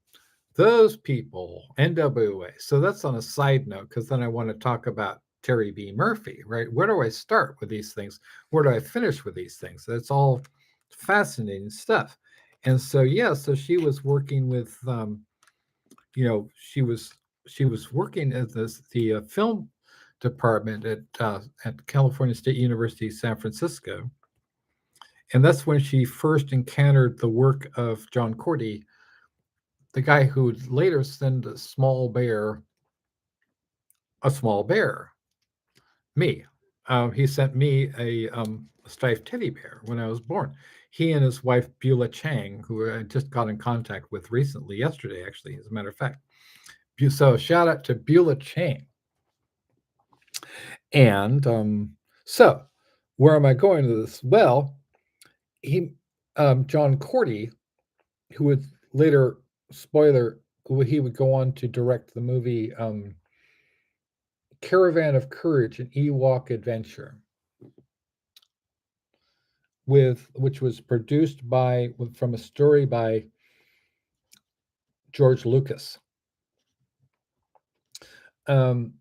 those people, NWA. So that's on a side note, because then I want to talk about Terry B. Murphy, right? Where do I start with these things? Where do I finish with these things? That's all fascinating stuff. And so, so she was working with, she was working at the film department at California State University, San Francisco. And that's when she first encountered the work of John Cordy, the guy who would later send a small bear, me, he sent me a striped teddy bear when I was born. He and his wife Beulah Chang, who I just got in contact with recently, yesterday actually, as a matter of fact. So shout out to Beulah Chang. And so where am I going to this? Well, he John Cordy, who would later, spoiler, he would go on to direct the movie Caravan of Courage, an Ewok Adventure, which was produced from a story by George Lucas. Um,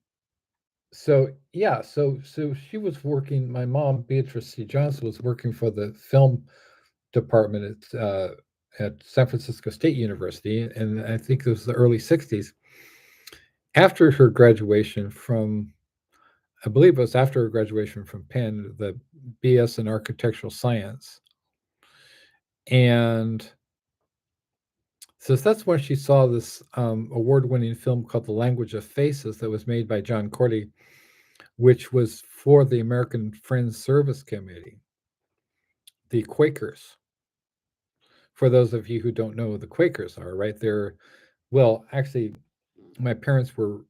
so yeah, so she was working. My mom, Beatrice C. Johnson, was working for the film department at San Francisco State University, and I think it was the early '60s. After her graduation from, I believe it was after her graduation from Penn, the BS in Architectural Science, and so that's when she saw this award-winning film called The Language of Faces that was made by John Cordy, which was for the American Friends Service Committee, the Quakers. For those of you who don't know who the Quakers are, right? Well, actually, my parents were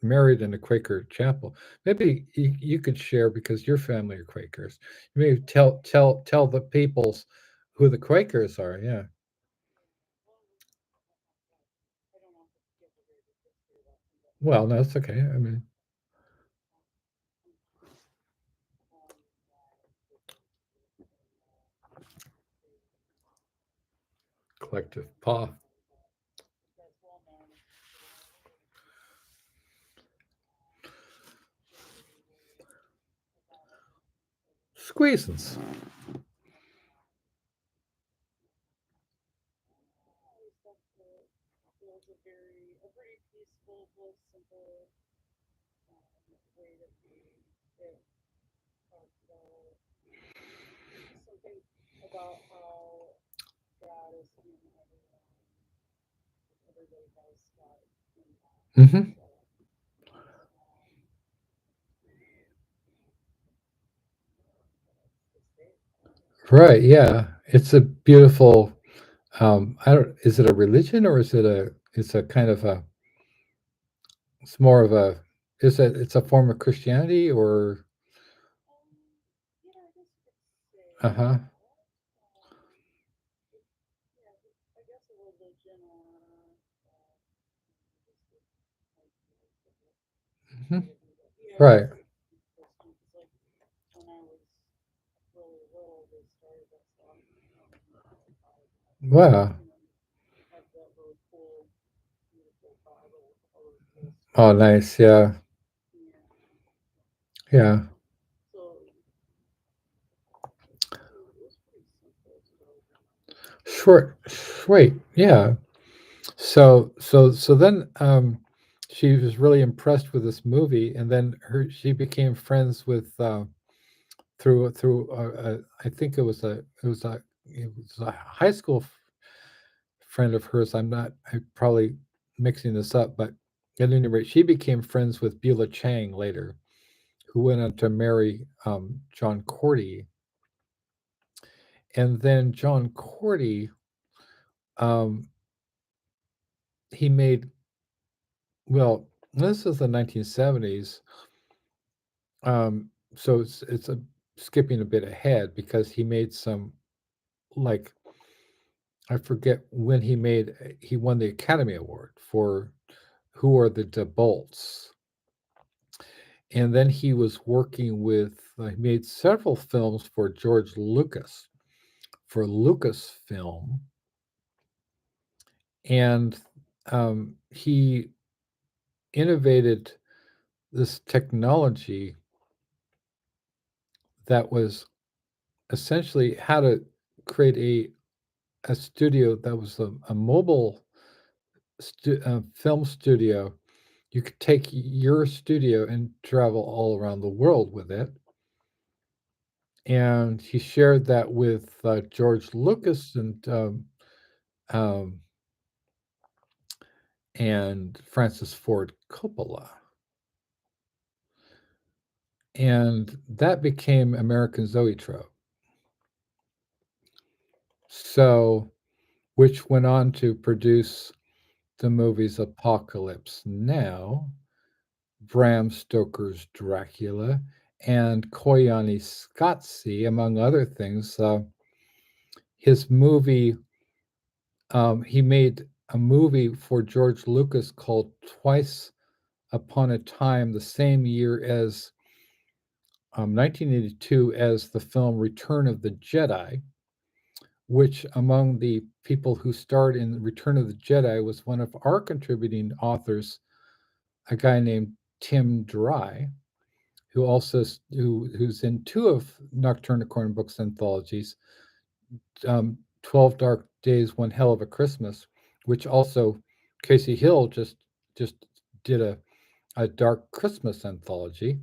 married in a Quaker chapel. Maybe you could share because your family are Quakers. Maybe tell the peoples who the Quakers are. Yeah. Well, no, it's okay. I mean, collective paw. Squeezins. Mm-hmm. Right. Yeah. It's a beautiful. I don't. Is it a religion or is it a? It's a kind of a. It's more of a. Is it? It's a form of Christianity or. Uh huh. Hmm. Right. Wow. Oh, nice. Yeah. Yeah. Short. Sweet. Yeah. So then she was really impressed with this movie, and then she became friends with through I think it was a high school friend of hers. I'm probably mixing this up, but at any rate, she became friends with Beulah Chang later, who went on to marry John Cordy, and then John Cordy, um, he made well. This is the 1970s. So it's a skipping a bit ahead because he made some, like, I forget when he won the Academy Award for Who Are the DeBolts, and then he was working with he made several films for George Lucas for Lucasfilm, and he innovated this technology that was essentially how to create a studio that was a mobile film studio. You could take your studio and travel all around the world with it. And he shared that with George Lucas um, and Francis Ford Coppola. And that became American Zoetrope. So, which went on to produce the movies Apocalypse Now, Bram Stoker's Dracula, and Koyani Scotzi, among other things. His movie, he made a movie for George Lucas called Twice Upon a Time, the same year as 1982, as the film Return of the Jedi, which among the people who starred in Return of the Jedi was one of our contributing authors, a guy named Tim Dry, who's in two of Nocturnicorn Books anthologies, 12 Dark Days, One Hell of a Christmas, which also Kasey Hill just did a Dark Christmas anthology,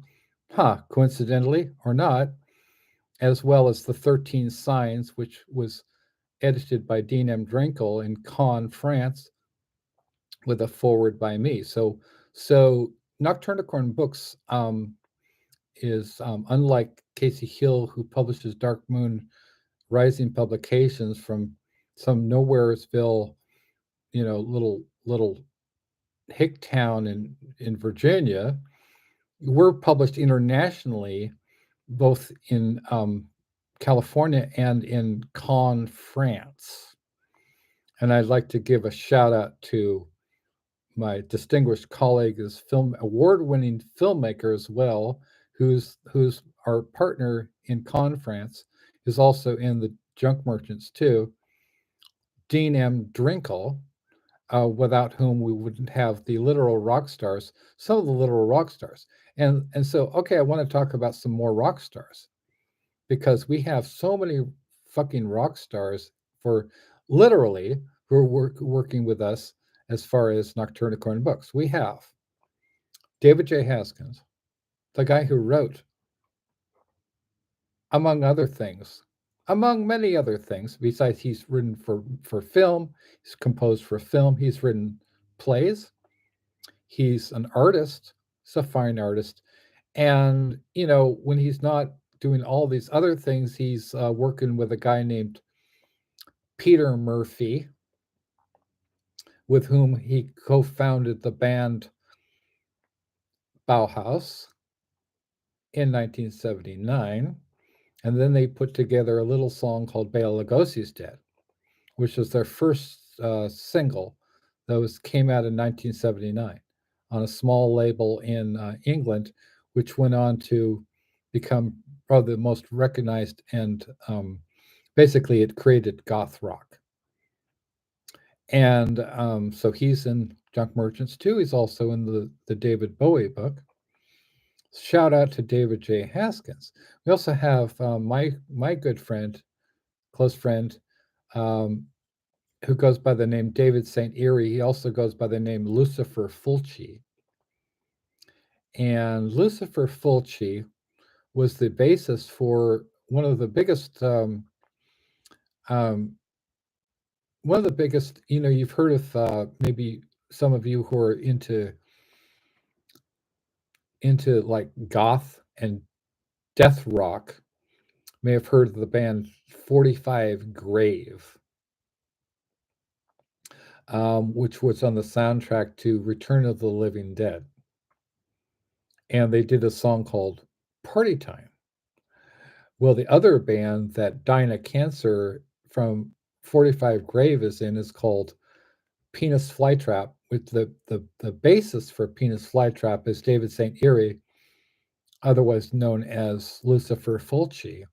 coincidentally or not, as well as The 13 Signs, which was edited by Dean M. Drenkel in Caen, France, with a forward by me. So Nocturnicorn Books is unlike Kasey Hill, who publishes Dark Moon Rising publications from some nowheresville, little hick town in Virginia. We're published internationally, both in California and in Caen, France. And I'd like to give a shout out to my distinguished colleague, is film award-winning filmmaker as well, who's our partner in Caen, France, is also in the Junk Merchants too, Dean M. Drinkle, without whom we wouldn't have the literal rock stars, some of the literal rock stars. And so, okay, I want to talk about some more rock stars, because we have so many fucking rock stars for literally who are working with us as far as Nocturnicorn Books. We have David J. Haskins, the guy who wrote, among other things, among many other things, besides he's written for film, he's composed for film, he's written plays, he's an artist, he's a fine artist. And, when he's not doing all these other things, he's working with a guy named Peter Murphy, with whom he co-founded the band Bauhaus in 1979. And then they put together a little song called Bela Lugosi's Dead, which was their first single that came out in 1979 on a small label in England, which went on to become probably the most recognized, and basically it created goth rock. And so he's in Junk Merchants too. He's also in the David Bowie book. Shout out to David J. Haskins. We also have my good friend, close friend, who goes by the name David St. Erie. He also goes by the name Lucifer Fulci. And Lucifer Fulci was the basis for one of the biggest, you've heard of maybe some of you who are into like goth and death rock may have heard of the band 45 Grave, which was on the soundtrack to Return of the Living Dead. And they did a song called Party Time. Well, the other band that Dinah Cancer from 45 Grave is in is called Penis Flytrap, with the basis for Penis Flytrap is David St. Erie, otherwise known as Lucifer Fulci.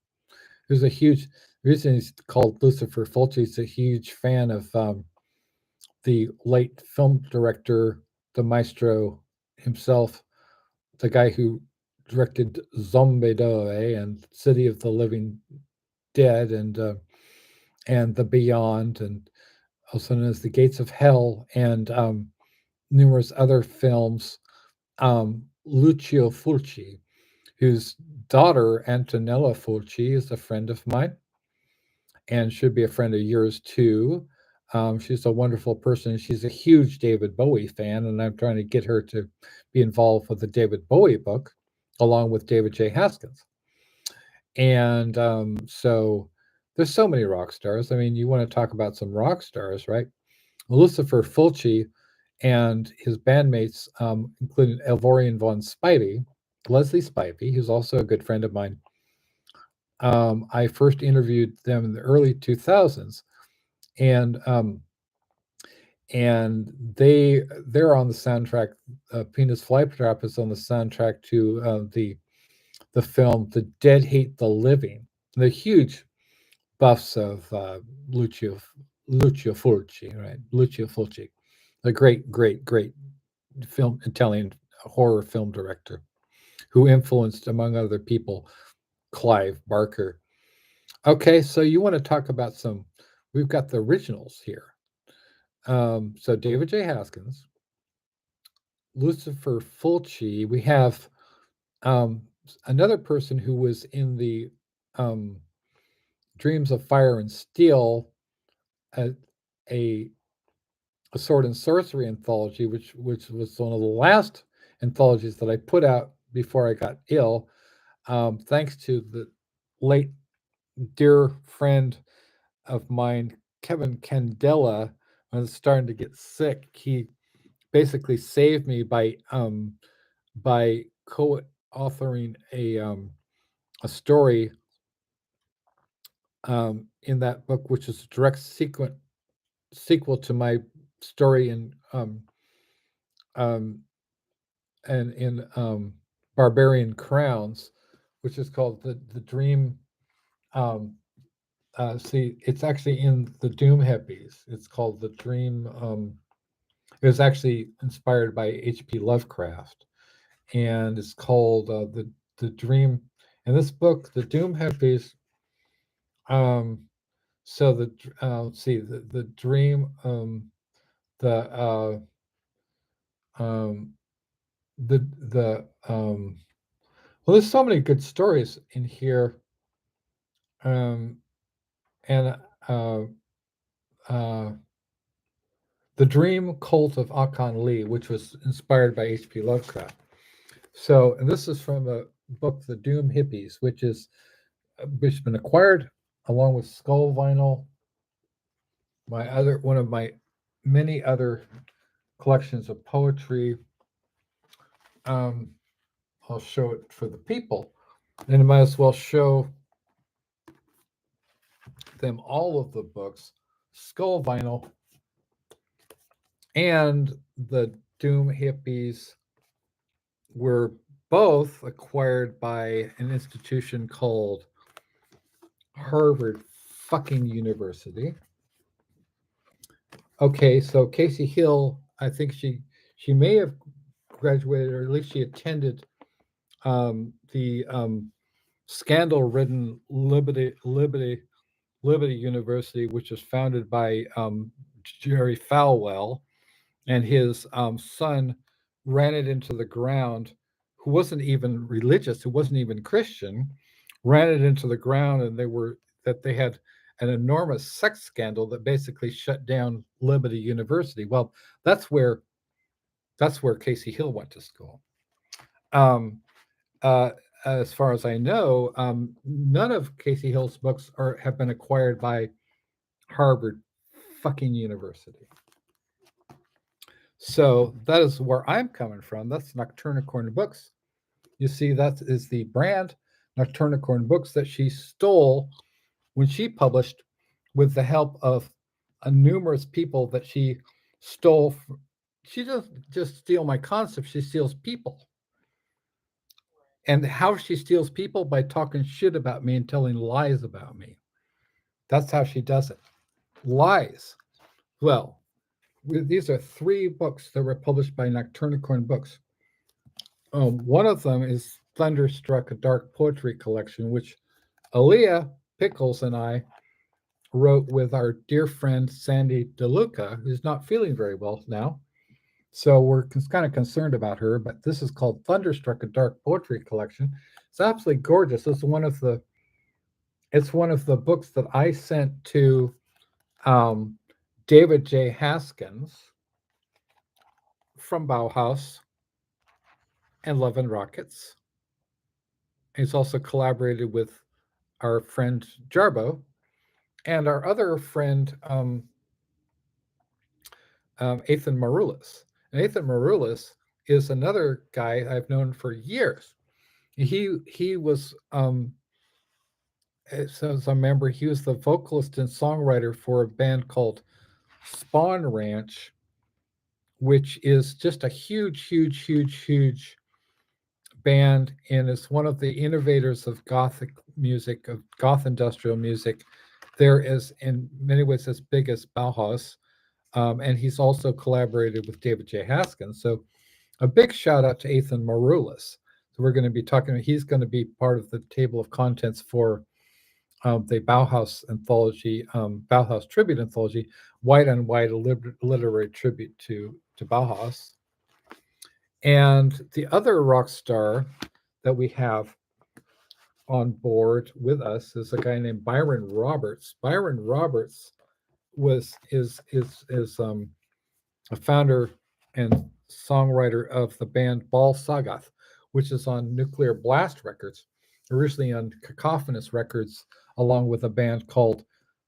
Who's a huge reason he's called Lucifer Fulci. He's a huge fan of the late film director, the maestro himself, the guy who directed Zombie and City of the Living Dead, and The Beyond, and also known as The Gates of Hell, and numerous other films. Lucio Fulci, whose daughter Antonella Fulci is a friend of mine, and should be a friend of yours too. She's a wonderful person. She's a huge David Bowie fan, and I'm trying to get her to be involved with the David Bowie book, along with David J. Haskins. And so there's so many rock stars. I mean, you want to talk about some rock stars, right? Lucifer Fulci and his bandmates, including Elvorian von Spivey, Leslie Spivey, who's also a good friend of mine. I first interviewed them in the early 2000s, and they're on the soundtrack. Penis Flytrap is on the soundtrack to the film The Dead Hate the Living. They're huge buffs of Lucio Lucio Fulci, right? Lucio Fulci, a great Italian horror film director who influenced, among other people, Clive Barker. Okay, so you want to talk about some? We've got the originals here. So David J. Haskins, Lucifer Fulci. We have um, another person who was in the um, Dreams of Fire and Steel, a, a, a sword and sorcery anthology, which was one of the last anthologies that I put out before I got ill, thanks to the late dear friend of mine, Kevin Candela. When I was starting to get sick, he basically saved me by co-authoring a story in that book, which is a direct sequel to my story um, in Barbarian Crowns, which is called the Dream. Um, See, it's actually in the Doom Hippies. It's called the Dream. It was actually inspired by H.P. Lovecraft, and it's called the Dream. In this book, the Doom Hippies. Um, so see the Dream. The um, the well, there's so many good stories in here, um, and uh, the Dream Cult of Akon Lee, which was inspired by H.P. Lovecraft. So, and this is from a book, The Doom Hippies, which has been acquired along with Skull Vinyl, one of my many other collections of poetry. Um, I'll show it for the people, and I might as well show them all of the books, Skull Vinyl, and the Doom Hippies were both acquired by an institution called Harvard fucking University. Okay, so Kasey Hill, I think she may have graduated, or at least she attended the scandal-ridden Liberty University, which was founded by Jerry Falwell, and his son ran it into the ground, who wasn't even religious, who wasn't even Christian, ran it into the ground, and they had an enormous sex scandal that basically shut down Liberty University. Well, that's where Kasey Hill went to school. Uh, as far as I know, none of Kasey Hill's books have been acquired by Harvard fucking University. So that is where I'm coming from. That's Nocturnicorn Books. You see, that is the brand, Nocturnicorn Books, that she stole when she published with the help of numerous people that she stole. She doesn't just steal my concept, she steals people. And how she steals people? By talking shit about me and telling lies about me. That's how she does it. Lies. Well, these are 3 books that were published by Nocturnicorn Books. One of them is Thunderstruck, a dark poetry collection, which Aaliyah Pickles and I wrote with our dear friend Sandy DeLuca, who's not feeling very well now. So we're kind of concerned about her, but this is called Thunderstruck, a dark poetry collection. It's absolutely gorgeous. It's one of the books that I sent to David J. Haskins from Bauhaus and Love and Rockets. He's also collaborated with our friend Jarbo and our other friend Ethan Maroulis. And Ethan Maroulis is another guy I've known for years. He was as I remember, he was the vocalist and songwriter for a band called Spawn Ranch, which is just a huge band, and is one of the innovators of Gothic music, of Goth industrial music. There is, in many ways, as big as Bauhaus, and he's also collaborated with David J. Haskins. So, a big shout out to Ethan Maroulis. So, we're going to be talking. He's going to be part of the table of contents for the Bauhaus anthology, Bauhaus tribute anthology, White on White, a literary tribute to Bauhaus. And the other rock star that we have on board with us is a guy named Byron Roberts. Byron Roberts is a founder and songwriter of the band Bal Sagoth, which is on Nuclear Blast Records, originally on Cacophonous Records, along with a band called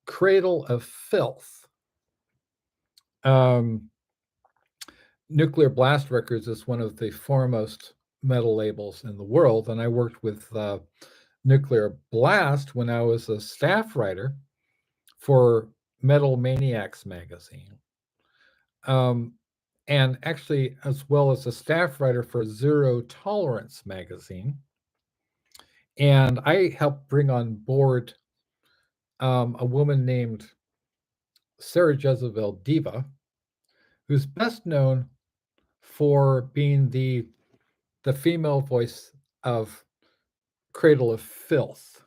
Cradle of Filth. Um, Nuclear Blast Records is one of the foremost metal labels in the world, and I worked with Nuclear Blast when I was a staff writer for Metal Maniacs magazine. And actually, as well as a staff writer for Zero Tolerance magazine. And I helped bring on board a woman named Sarah Jezebel Diva, who's best known for being the female voice of Cradle of Filth.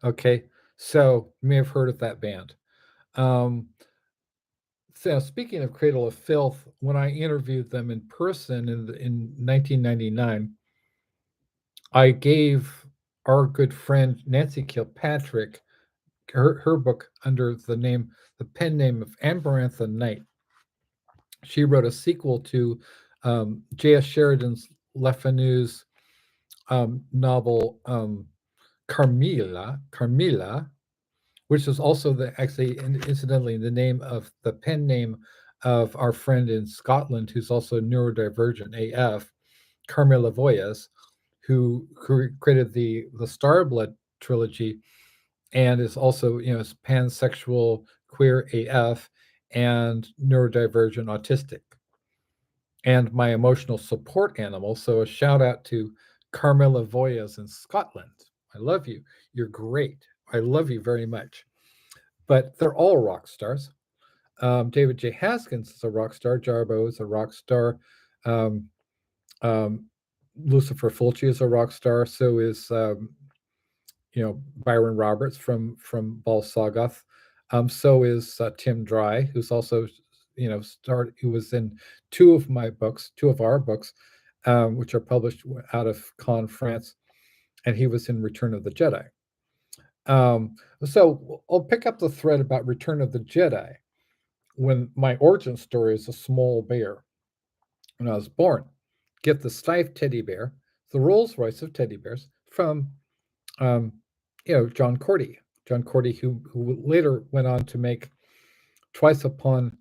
Okay, so you may have heard of that band. So speaking of Cradle of Filth, when I interviewed them in person in 1999, I gave our good friend Nancy Kilpatrick her book under the pen name of Amarantha Knight. She wrote a sequel to J.S. Sheridan's Le Fanu's novel Carmilla, which is also actually incidentally the name of the pen name of our friend in Scotland who's also neurodivergent AF, Carmilla Voyes, who created the Starblood trilogy and is also, is pansexual, queer AF, and neurodivergent autistic, and my emotional support animal. So a shout out to Carmilla Voyes in Scotland. I love you. You're great. I love you very much. But they're all rock stars. David J. Haskins is a rock star. Jarbo is a rock star. Um, um, Lucifer Fulci is a rock star. So is Byron Roberts from Bal Sagoth. So is Tim Dry, who's also who was in two of our books, which are published out of Caen, France, and he was in Return of the Jedi. So I'll pick up the thread about Return of the Jedi when my origin story is a small bear. When I was born, get the Steiff teddy bear, the Rolls Royce of teddy bears, from John Cordy. John Cordy, who later went on to make Twice Upon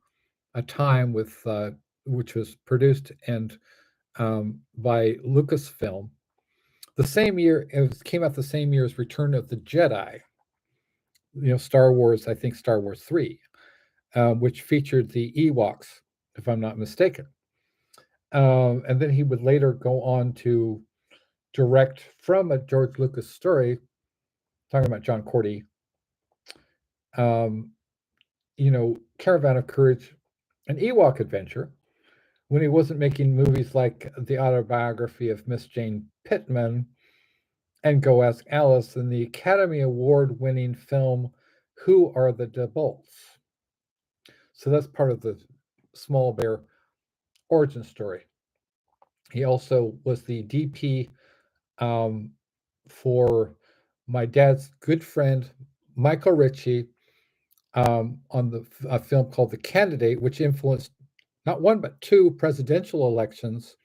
a Time which was produced and by Lucasfilm. The same year, it came out the same year as Return of the Jedi. Star Wars, I think Star Wars 3, which featured the Ewoks, if I'm not mistaken. And then he would later go on to direct from a George Lucas story, talking about John Cordy, Caravan of Courage, an Ewok adventure, when he wasn't making movies like the autobiography of Miss Jane Pittman and Go Ask Alice, and the Academy Award-winning film Who Are the DeBolts? So that's part of the Small Bear origin story. He also was the DP for my dad's good friend Michael Ritchie on a film called The Candidate, which influenced not one but two presidential elections,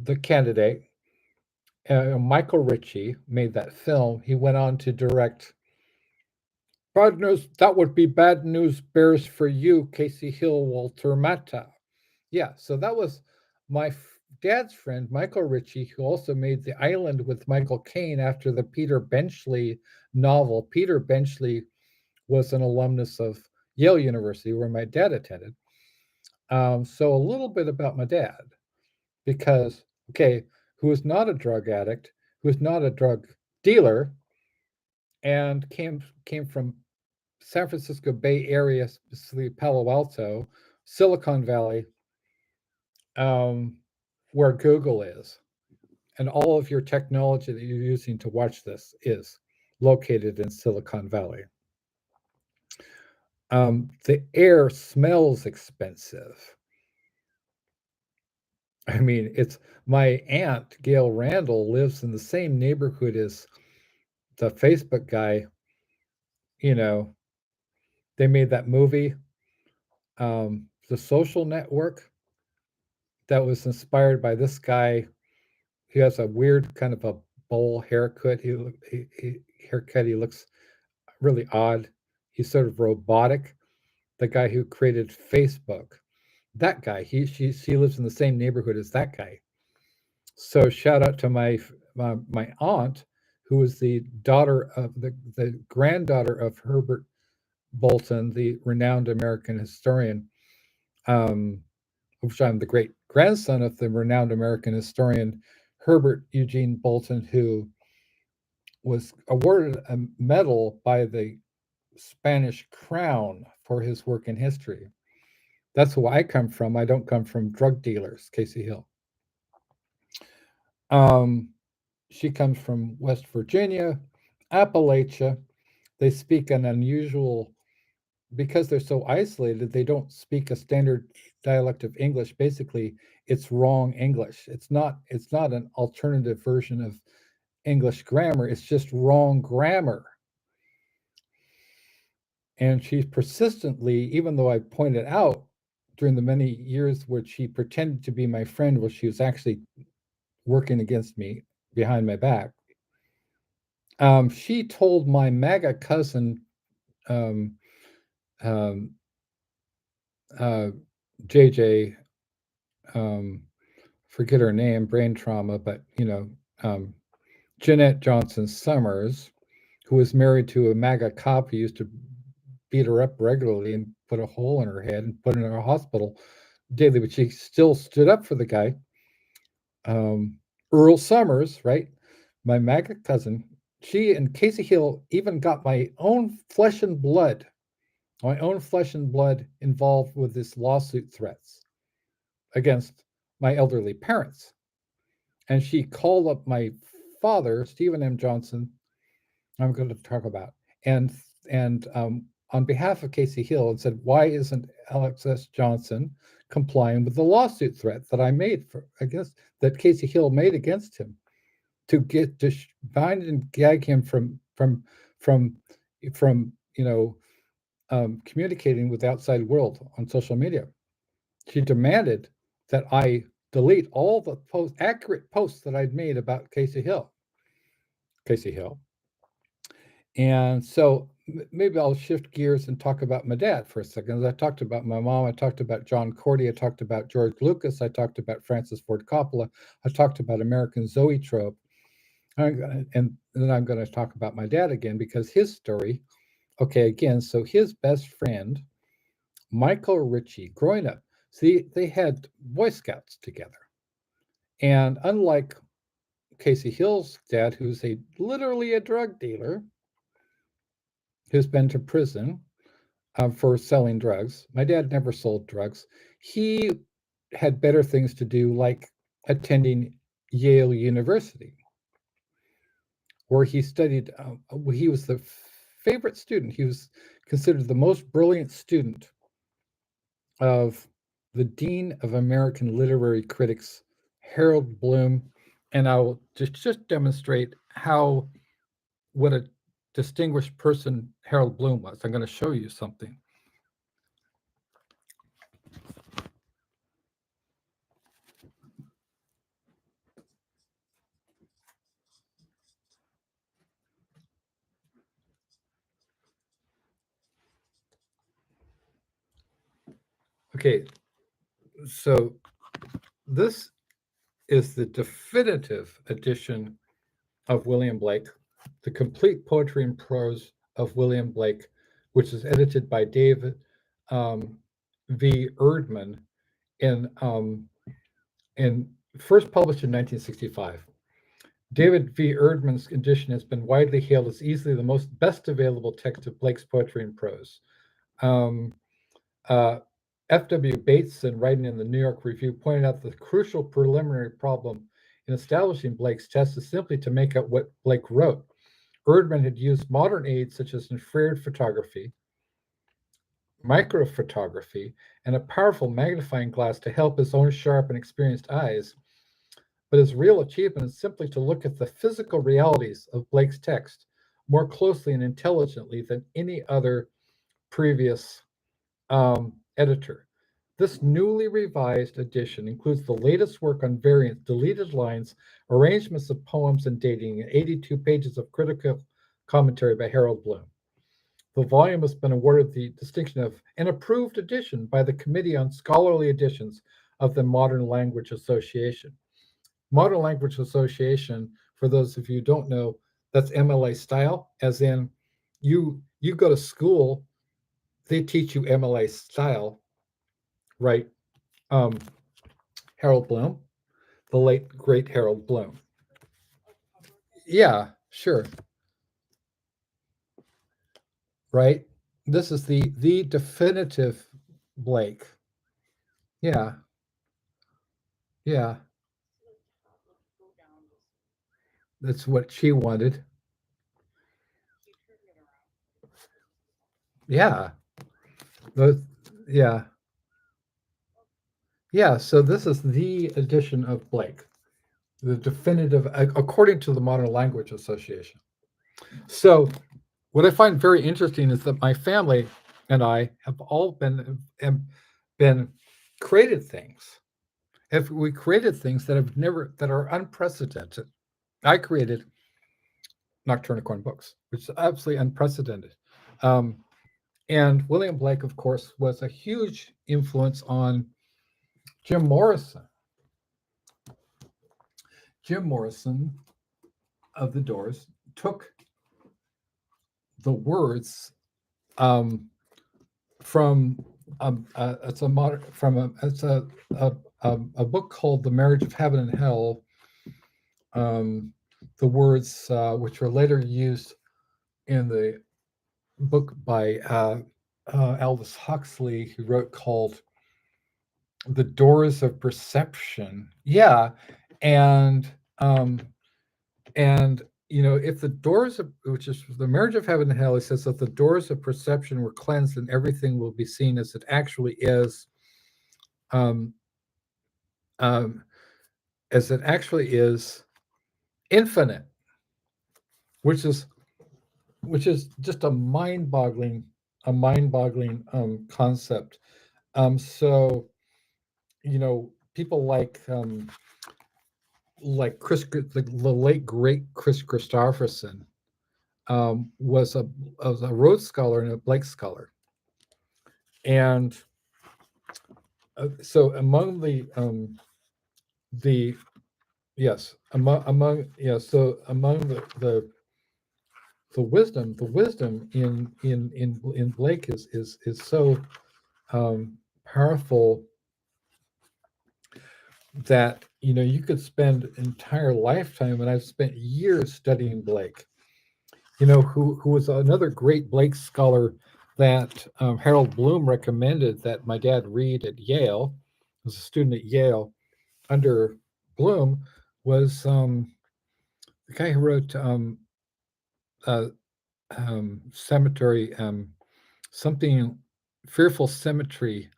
the candidate, Michael Ritchie, made that film. He went on to direct Bad News. That would be Bad News Bears for You, Kasey Hill, Walter Matthau. Yeah, so that was my dad's friend, Michael Ritchie, who also made The Island with Michael Caine after the Peter Benchley novel. Peter Benchley was an alumnus of Yale University, where my dad attended. So a little bit about my dad, because, okay, who is not a drug addict, who is not a drug dealer, and came from San Francisco Bay Area, specifically Palo Alto, Silicon Valley, where Google is, and all of your technology that you're using to watch this is located in Silicon Valley. The air smells expensive. I mean, it's my aunt, Gail Randall, lives in the same neighborhood as the Facebook guy. You know, they made that movie, The Social Network, that was inspired by this guy. He has a weird kind of a bowl haircut. He looks really odd. He's sort of robotic. The guy who created Facebook, that guy, she lives in the same neighborhood as that guy. So shout out to my aunt, who was the daughter of the granddaughter of Herbert Bolton, the renowned American historian, which I'm the great grandson of the renowned American historian Herbert Eugene Bolton, who was awarded a medal by the Spanish crown for his work in history. That's who I come from. I don't come from drug dealers, Kasey Hill. She comes from West Virginia, Appalachia. They speak an unusual, because they're so isolated, they don't speak a standard dialect of English. Basically, it's wrong English. It's not an alternative version of English grammar. It's just wrong grammar. And she persistently, even though I pointed out during the many years where she pretended to be my friend, where she was actually working against me behind my back, she told my MAGA cousin, um, um, JJ, forget her name, brain trauma, but Jeanette Johnson Summers, who was married to a MAGA cop who used to beat her up regularly and put a hole in her head and put her in a hospital daily, but she still stood up for the guy. Earl Summers, right? My MAGA cousin, she and Kasey Hill even got my own flesh and blood involved with this lawsuit threats against my elderly parents. And she called up my father, Stephen M. Johnson, I'm going to talk about, and on behalf of Kasey Hill, and said, why isn't Alex S. Johnson complying with the lawsuit threat that I made that Kasey Hill made against him, to bind and gag him from communicating with the outside world on social media. She demanded that I delete all the accurate posts that I'd made about Kasey Hill. And so maybe I'll shift gears and talk about my dad for a second. I talked about my mom. I talked about John Cordy. I talked about George Lucas. I talked about Francis Ford Coppola. I talked about American Zoetrope. And then I'm going to talk about my dad again, because his story, okay, again, so his best friend, Michael Ritchie, growing up, see, they had Boy Scouts together. And unlike Kasey Hill's dad, who's literally a drug dealer, who's been to prison for selling drugs. My dad never sold drugs. He had better things to do, like attending Yale University, where he studied. He was the favorite student. He was considered the most brilliant student of the Dean of American Literary Critics, Harold Bloom. And I will just demonstrate what a distinguished person Harold Bloom was. I'm going to show you something. Okay, so this is the definitive edition of William Blake, the complete poetry and prose of William Blake, which is edited by David V. Erdman in first published in 1965. David V. Erdman's edition has been widely hailed as easily the most best available text of Blake's poetry and prose. Um, F.W. Bateson, writing in the New York Review, pointed out the crucial preliminary problem in establishing Blake's test is simply to make out what Blake wrote. Erdman had used modern aids such as infrared photography, microphotography, and a powerful magnifying glass to help his own sharp and experienced eyes. But his real achievement is simply to look at the physical realities of Blake's text more closely and intelligently than any other previous editor. This newly revised edition includes the latest work on variants, deleted lines, arrangements of poems, and dating, and 82 pages of critical commentary by Harold Bloom. The volume has been awarded the distinction of an approved edition by the Committee on Scholarly Editions of the Modern Language Association. Modern Language Association, for those of you who don't know, that's MLA style, as in you go to school, they teach you MLA style, right? Harold Bloom, the late great Harold Bloom. Yeah, sure. Right? This is the definitive Blake. Yeah. Yeah. That's what she wanted. Yeah. Those, yeah. Yeah. So this is the edition of Blake, the definitive, according to the Modern Language Association. So what I find very interesting is that my family and I have all been created things. If we created things that are unprecedented. I created Nocturne Corn books, which is absolutely unprecedented. And William Blake, of course, was a huge influence on Jim Morrison. Jim Morrison of the Doors took the words from it's a book called The Marriage of Heaven and Hell. The words which were later used in the book by Aldous Huxley, who wrote called The Doors of Perception. Yeah, and if the doors of, which is the marriage of heaven and hell, he says that the doors of perception were cleansed and everything will be seen as it actually is, infinite, which is just a mind-boggling concept. So people like the late great Chris Christopherson was a Rhodes Scholar and a Blake Scholar, and so among the wisdom in Blake is so powerful that you could spend an entire lifetime, and I've spent years studying Blake. Who was another great Blake scholar that Harold Bloom recommended that my dad read at Yale. Was a student at Yale under Bloom, was the guy who wrote Cemetery, something Fearful Symmetry,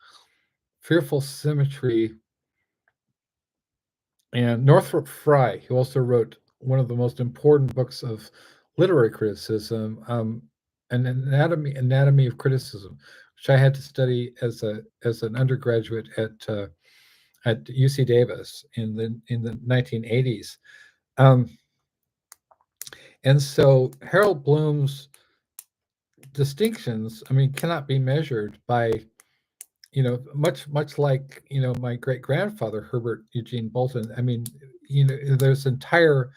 and Northrop Frye, who also wrote one of the most important books of literary criticism, an anatomy of criticism, which I had to study as an undergraduate at UC Davis in the 1980s. And so Harold Bloom's distinctions, cannot be measured by much like my great grandfather Herbert Eugene Bolton. I mean, there's entire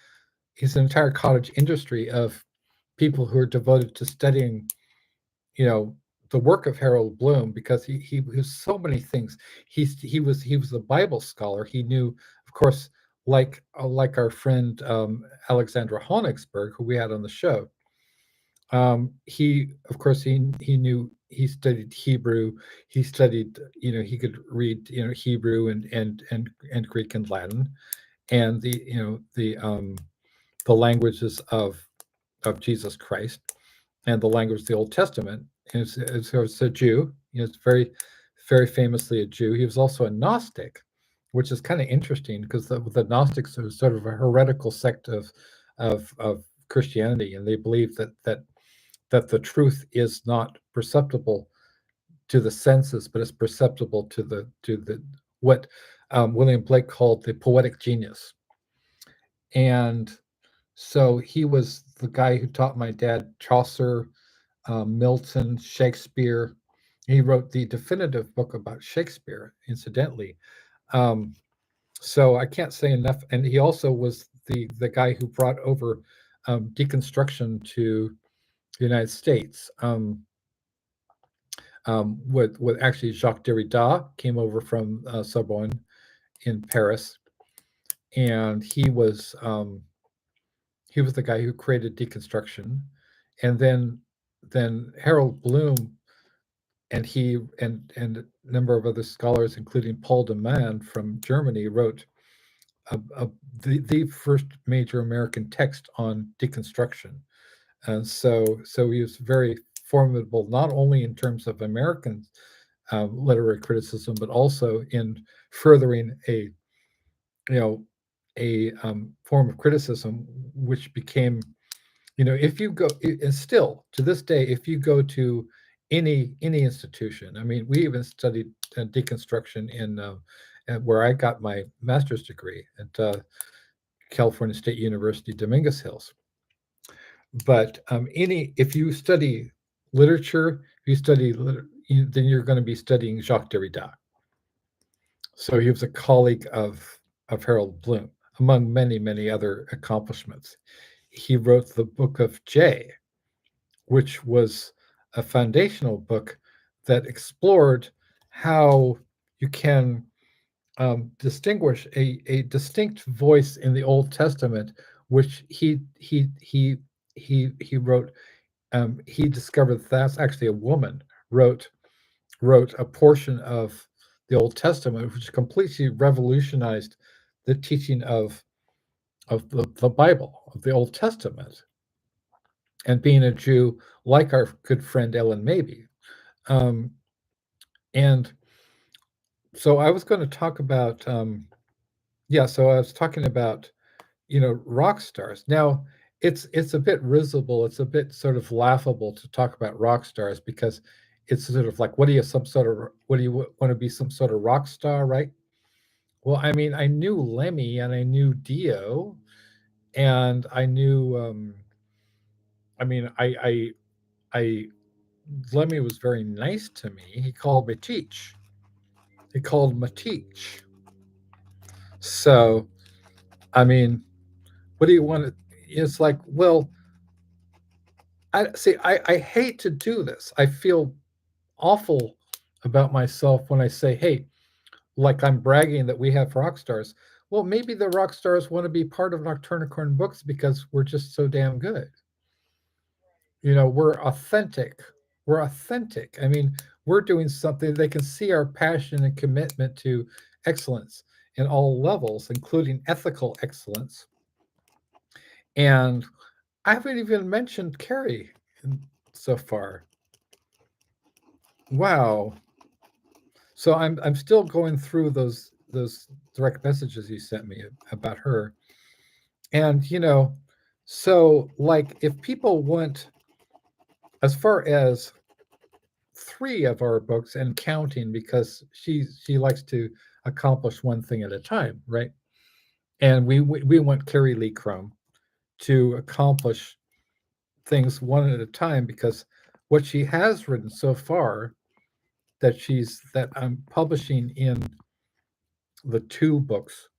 his entire cottage industry of people who are devoted to studying, you know, the work of Harold Bloom, because he was so many things. He was a Bible scholar. He knew, of course, like our friend Alexandra Honigsberg, who we had on the show. He, of course, he knew, he studied Hebrew. He studied, he could read, Hebrew and Greek and Latin, and the languages of Jesus Christ, and the language of the Old Testament. And it's a Jew. It's very famously a Jew. He was also a Gnostic, which is kind of interesting, because the Gnostics are sort of a heretical sect of Christianity, and they believe that the truth is not perceptible to the senses, but it's perceptible to the what William Blake called the poetic genius. And so he was the guy who taught my dad Chaucer, Milton, Shakespeare. He wrote the definitive book about Shakespeare, incidentally. Um, so I can't say enough. And he also was the guy who brought over deconstruction to the United States. With actually Jacques Derrida came over from Sorbonne in Paris, and he was the guy who created deconstruction. And then Harold Bloom and he and a number of other scholars, including Paul de Man from Germany, wrote a, the first major American text on deconstruction. And so he was very formidable, not only in terms of American literary criticism, but also in furthering a form of criticism which became, if you go, and still to this day, if you go to any institution, I mean, we even studied deconstruction in where I got my master's degree at California State University, Dominguez Hills. But if you study literature, if you study then you're going to be studying Jacques Derrida. So he was a colleague of Harold Bloom, among many other accomplishments. He wrote the Book of J, which was a foundational book that explored how you can distinguish a distinct voice in the Old Testament, which he wrote. He discovered that's actually a woman wrote a portion of the Old Testament, which completely revolutionized the teaching of the Bible, of the Old Testament. And being a Jew, like our good friend Ellen Mabey. Um, and so I was going to talk about, so I was talking about, rock stars. Now, it's a bit risible, it's a bit sort of laughable to talk about rock stars, because it's sort of like, what do you want to be, some sort of rock star, right? Well, I mean, I knew Lemmy and I knew Dio, and I knew, I mean, I Lemmy was very nice to me. He called me Teach. He called me Teach. So, I mean, what do you want to? It's like, well, I see. I hate to do this. I feel awful about myself when I say, hey, like I'm bragging that we have rock stars. Well, maybe the rock stars want to be part of Nocturnicorn Books because we're just so damn good. We're authentic. We're authentic. I mean, we're doing something, they can see our passion and commitment to excellence in all levels, including ethical excellence. And I haven't even mentioned Carrie so far. Wow. So I'm still going through those direct messages you sent me about her. And so like, if people want, as far as 3 of our books and counting, because she likes to accomplish one thing at a time, right? And we want Carrie Lee Crum to accomplish things one at a time, because what she has written so far that I'm publishing in the two books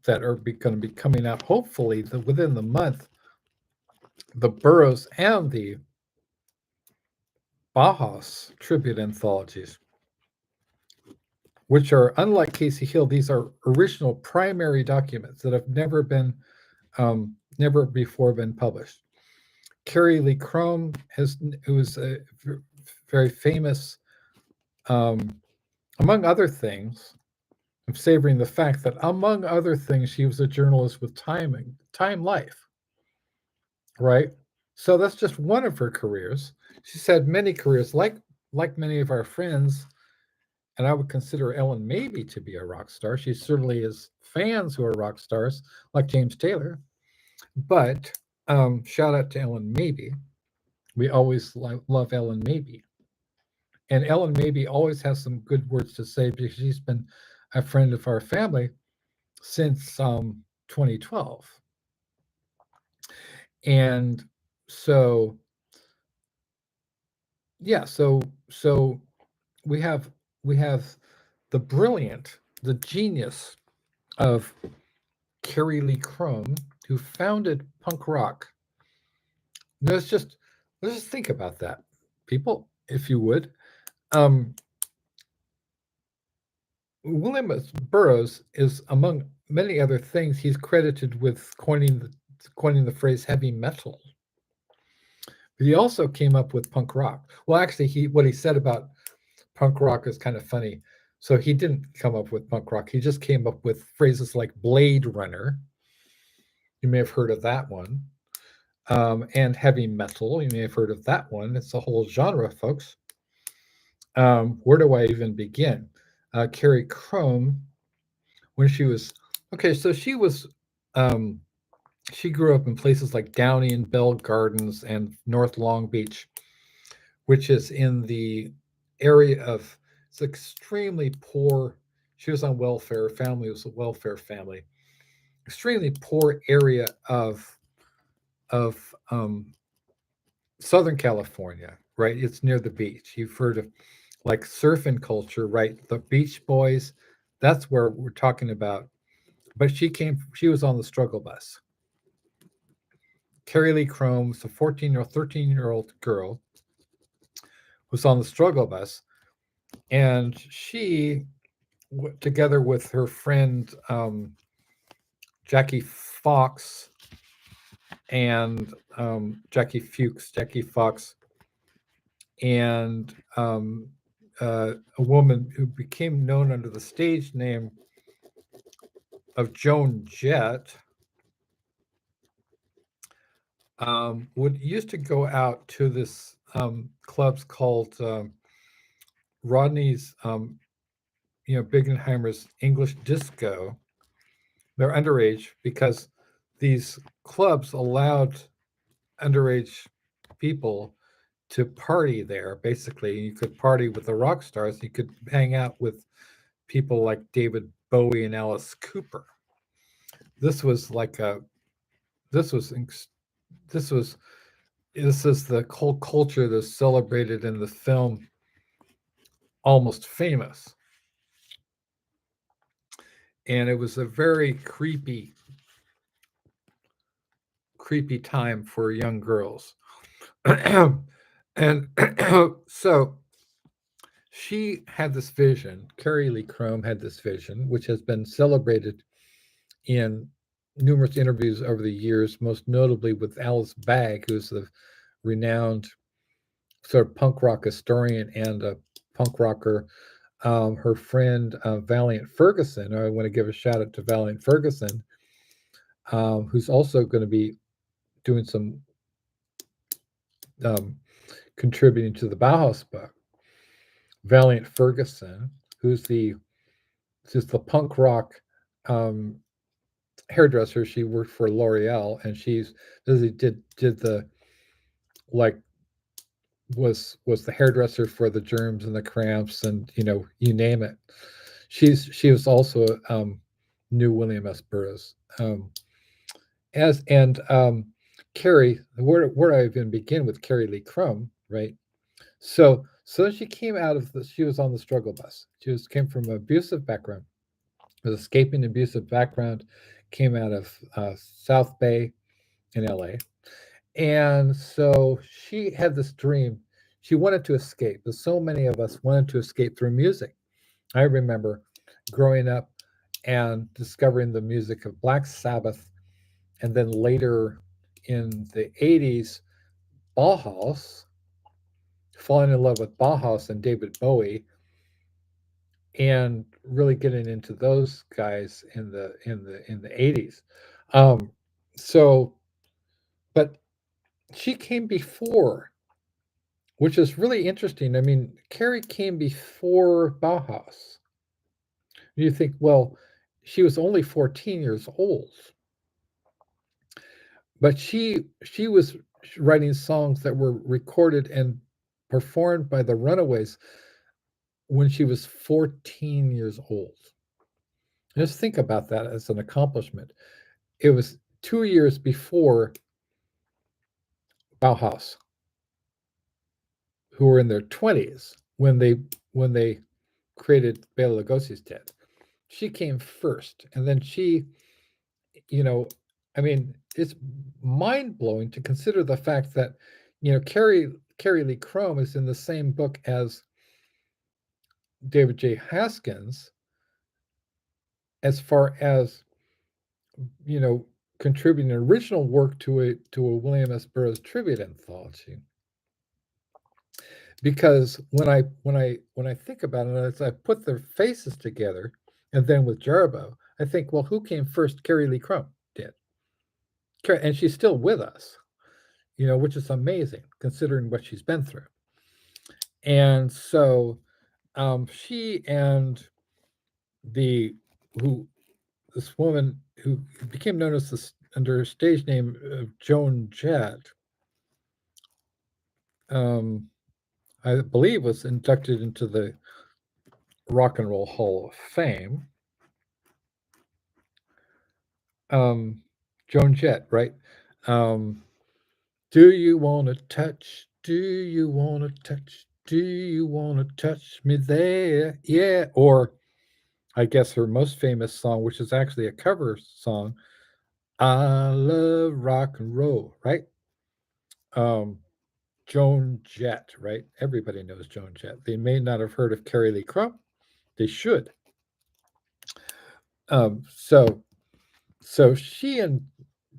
that are going to be coming out hopefully within the month, the Burroughs and the Bauhaus tribute anthologies, which are, unlike Kasey Hill, these are original primary documents that have never before been published. Carrie Lee Crum who was a very famous, among other things. I'm savoring the fact that, among other things, she was a journalist with Time Life, right? So that's just one of her careers. She's had many careers, like many of our friends, and I would consider Ellen Mabey to be a rock star. She certainly is fans who are rock stars, like James Taylor. But shout out to Ellen Mabey. We always love Ellen Mabey. And Ellen Mabey always has some good words to say because she's been a friend of our family since 2012. And so, yeah, so we have we have the genius of Carrie Lee Crum, who founded punk rock. Now, let's just think about that, people, if you would. Um, William S. Burroughs is, among many other things, he's credited with coining the phrase heavy metal. But he also came up with punk rock. Well, actually, what he said about punk rock is kind of funny. So he didn't come up with punk rock. He just came up with phrases like Blade Runner. You may have heard of that one. And heavy metal. You may have heard of that one. It's a whole genre, folks. Where do I even begin? Carrie Crum, when she was okay, so she grew up in places like Downey and Bell Gardens and North Long Beach, which is in the area of, it's extremely poor. She was on welfare. Her family was a welfare family. Extremely poor area of Southern California, right? It's near the beach. You've heard of like surfing culture, right? The Beach Boys, that's where we're talking about. But she was on the struggle bus. Carrie Lee Crum was a 14 or 13-year-old girl who's on the struggle bus. And she, together with her friend Jackie Fox and Jackie Fox, and a woman who became known under the stage name of Joan Jett, would used to go out to this clubs called Rodney's, Biggenheimer's English Disco. They're underage because these clubs allowed underage people to party there. Basically, you could party with the rock stars. You could hang out with people like David Bowie and Alice Cooper. This was like a this was this was this is the whole culture that's celebrated in the film Almost Famous. And it was a very creepy time for young girls. And so she had this vision. Carrie Lee Crum had this vision, which has been celebrated in numerous interviews over the years, most notably with Alice Bagg, who's the renowned sort of punk rock historian and a punk rocker. Her friend Valiant Ferguson, I want to give a shout out to Valiant Ferguson, who's also going to be doing some contributing to the Bauhaus book. Valiant Ferguson, who's just the punk rock hairdresser. She worked for L'Oreal, and did the like was the hairdresser for the Germs and the Cramps, and you name it. She was also knew William S. Burroughs. As and Carrie, where do I even begin with Carrie Lee Crum, right? So So she came out of she was on the struggle bus. Came from an abusive background, was escaping an abusive background, came out of South Bay in LA. And so she had this dream. She wanted to escape, as so many of us wanted to escape through music. I remember growing up and discovering the music of Black Sabbath, and then later in the 80s, Bauhaus, falling in love with Bauhaus and David Bowie, and really getting into those guys in the 80s. Um, so, but she came before, which is really interesting. I mean, Carrie came before Bauhaus. You think, well, she was only 14 years old, but she was writing songs that were recorded and performed by the Runaways when she was 14 years old. Just think about that as an accomplishment. It was 2 years before Bauhaus, who were in their 20s when they created Bela Lugosi's Dead. She came first, and then you know, I mean, it's mind blowing to consider the fact that, Carrie Lee Chrome is in the same book as David J. Haskins, as far as, you know, contributing original work to a William S. Burroughs tribute anthology. Because when I think about it, as I put their faces together, and then with Jarbo, I think, well, who came first? Carrie Lee Chrome did, and she's still with us, which is amazing considering what she's been through. And so, she and the who this woman who became known as this under her stage name of Joan Jett, I believe was inducted into the Rock and Roll Hall of Fame. Joan Jett, right? Um, do you want to touch? Do you want to touch? Do you want to touch me there? Yeah. Or I guess her most famous song, which is actually a cover song, I love rock and roll, right? Um, Joan Jett, right? Everybody knows Joan Jett. They may not have heard of Carrie Lee Chrome. They should. So she and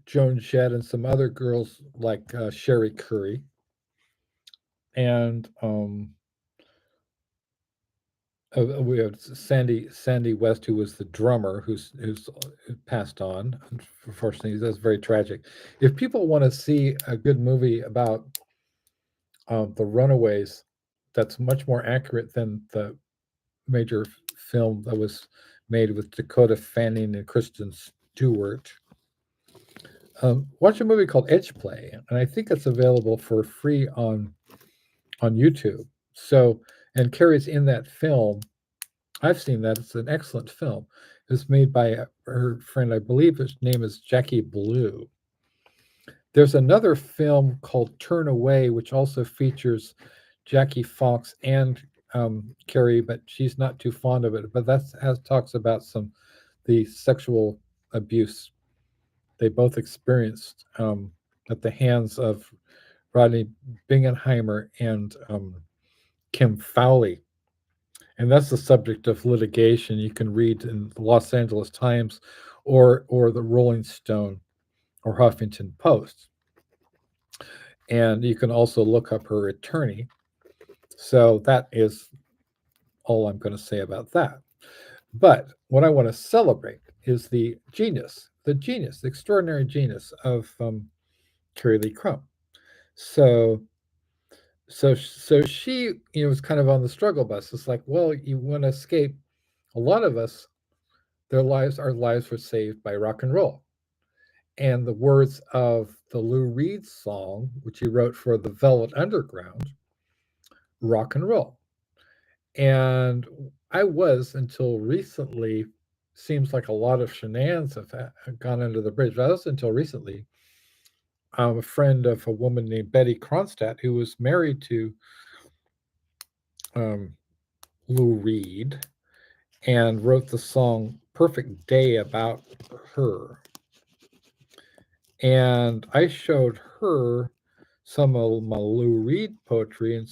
Joan Jett and some other girls like Sherry Curry and we have Sandy West, who was the drummer, who's passed on. Unfortunately, that's very tragic. If people want to see a good movie about the Runaways, that's much more accurate than the major film that was made with Dakota Fanning and Kristen Stewart. Watch a movie called Edge Play, and I think it's available for free on YouTube. So, and Carrie's in that film. I've seen that. It's an excellent film. It was made by her friend, I believe his name is Jackie Blue. There's another film called Turn Away, which also features Jackie Fox and Carrie, but she's not too fond of it. But talks about the sexual abuse they both experienced at the hands of Rodney Bingenheimer and Kim Fowley. And that's the subject of litigation you can read in the Los Angeles Times or the Rolling Stone or Huffington Post. And you can also look up her attorney. So that is all I'm going to say about that. But what I want to celebrate is the extraordinary genius of Carrie Lee Chrome. So she, was kind of on the struggle bus. It's like, well, you want to escape. A lot of us, our lives were saved by rock and roll. And the words of the Lou Reed song, which he wrote for the Velvet Underground, rock and roll. And I was, until recently, seems like a lot of shenanigans have gone under the bridge. I was, until recently, I'm a friend of a woman named Betty Kronstadt, who was married to um, Lou Reed and wrote the song Perfect Day about her. And I showed her some of my Lou Reed poetry and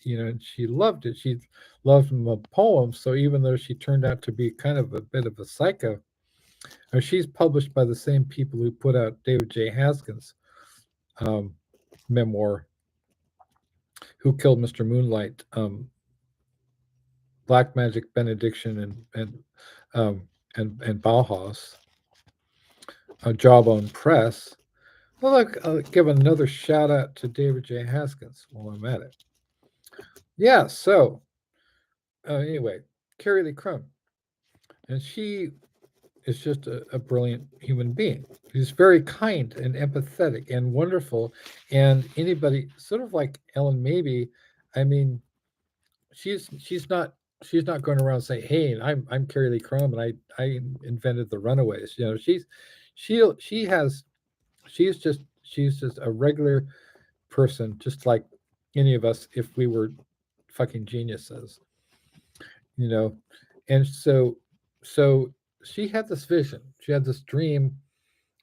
and she loved it. She loved my poems. So even though she turned out to be kind of a bit of a psycho, she's published by the same people who put out David J. Haskins' um, memoir, Who Killed Mr. Moonlight, Black Magic Benediction, um, and Bauhaus, Jawbone Press. Well, look, I'll give another shout out to David J. Haskins while I'm at it. Yeah, so anyway, Carrie Lee Crum. And she is just a brilliant human being. She's very kind and empathetic and wonderful. And anybody, sort of like Ellen Mabey, I mean, she's not going around saying, "Hey, I'm Carrie Lee Crum and I invented the Runaways." You know, she has she's just a regular person, just like any of us if we were fucking geniuses, you know. And so she had this vision. She had this dream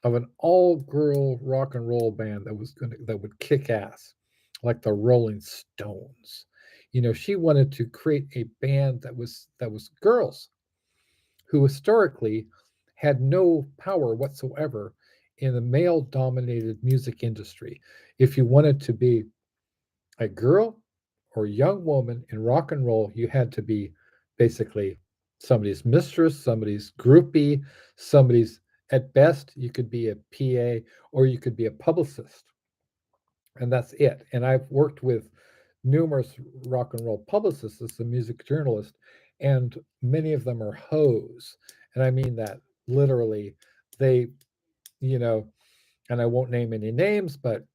of an all-girl rock and roll band that would kick ass, like the Rolling Stones. You know, she wanted to create a band that was girls who historically had no power whatsoever in the male-dominated music industry. If you wanted to be a girl or young woman in rock and roll, you had to be basically somebody's mistress, somebody's groupie, somebody's, at best, you could be a PA or you could be a publicist. And that's it. And I've worked with numerous rock and roll publicists as a music journalist, and many of them are hoes. And I mean that literally. They, you know, and I won't name any names, but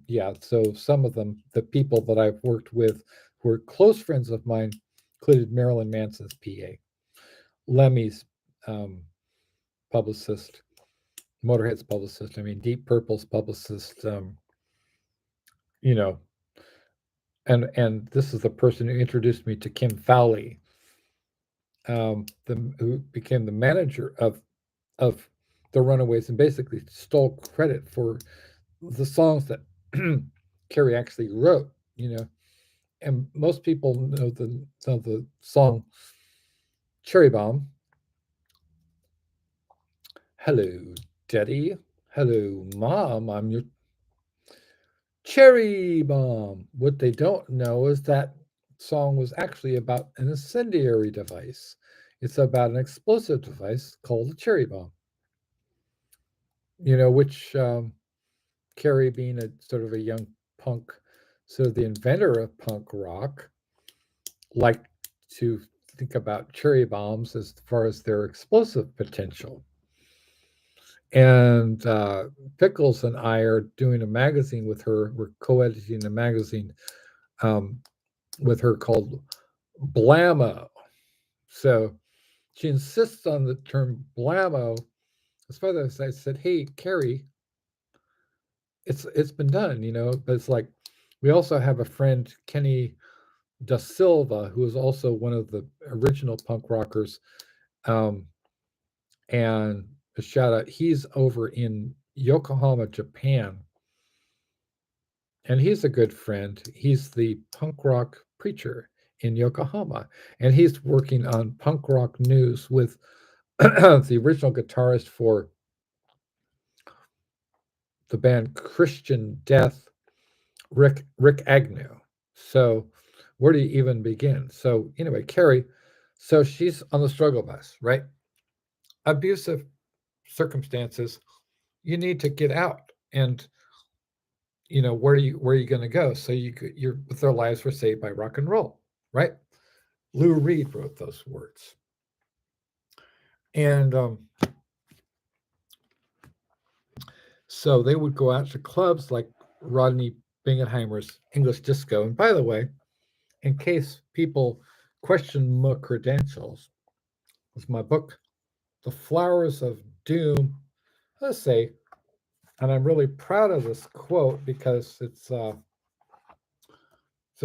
yeah, so some of them, the people that I've worked with who are close friends of mine, included Marilyn Manson's PA, Lemmy's um, publicist, Motorhead's publicist, I mean, Deep Purple's publicist, you know, and this is the person who introduced me to Kim Fowley, who became the manager of the Runaways and basically stole credit for the songs that Carrie actually wrote, you know. And most people know the song Cherry Bomb. Hello, Daddy. Hello, Mom. I'm your cherry bomb. What they don't know is that song was actually about an incendiary device. It's about an explosive device called a cherry bomb. You know, which Carrie, being a sort of a young punk, sort of the inventor of punk rock, liked to think about cherry bombs as far as their explosive potential. And Pickles and I are doing a magazine with her. We're co-editing a magazine um, with her called Blammo. So she insists on the term Blammo. As far as I said, hey, Carrie, it's been done, you know. But it's like we also have a friend, Kenny Da Silva, who is also one of the original punk rockers. Um, and a shout out, he's over in Yokohama, Japan. And he's a good friend. He's the punk rock preacher in Yokohama. And he's working on punk rock news with the original guitarist for the band Christian Death, Rick Agnew. So where do you even begin? So anyway, Carrie, so she's on the struggle bus, right? Abusive circumstances, you need to get out. And you know, where are you going to go? So their lives were saved by rock and roll, right? Lou Reed wrote those words. And so they would go out to clubs like Rodney Bingenheimer's English Disco. And by the way, in case people question my credentials, was my book, The Flowers of Doom. Let's say, and I'm really proud of this quote because it's a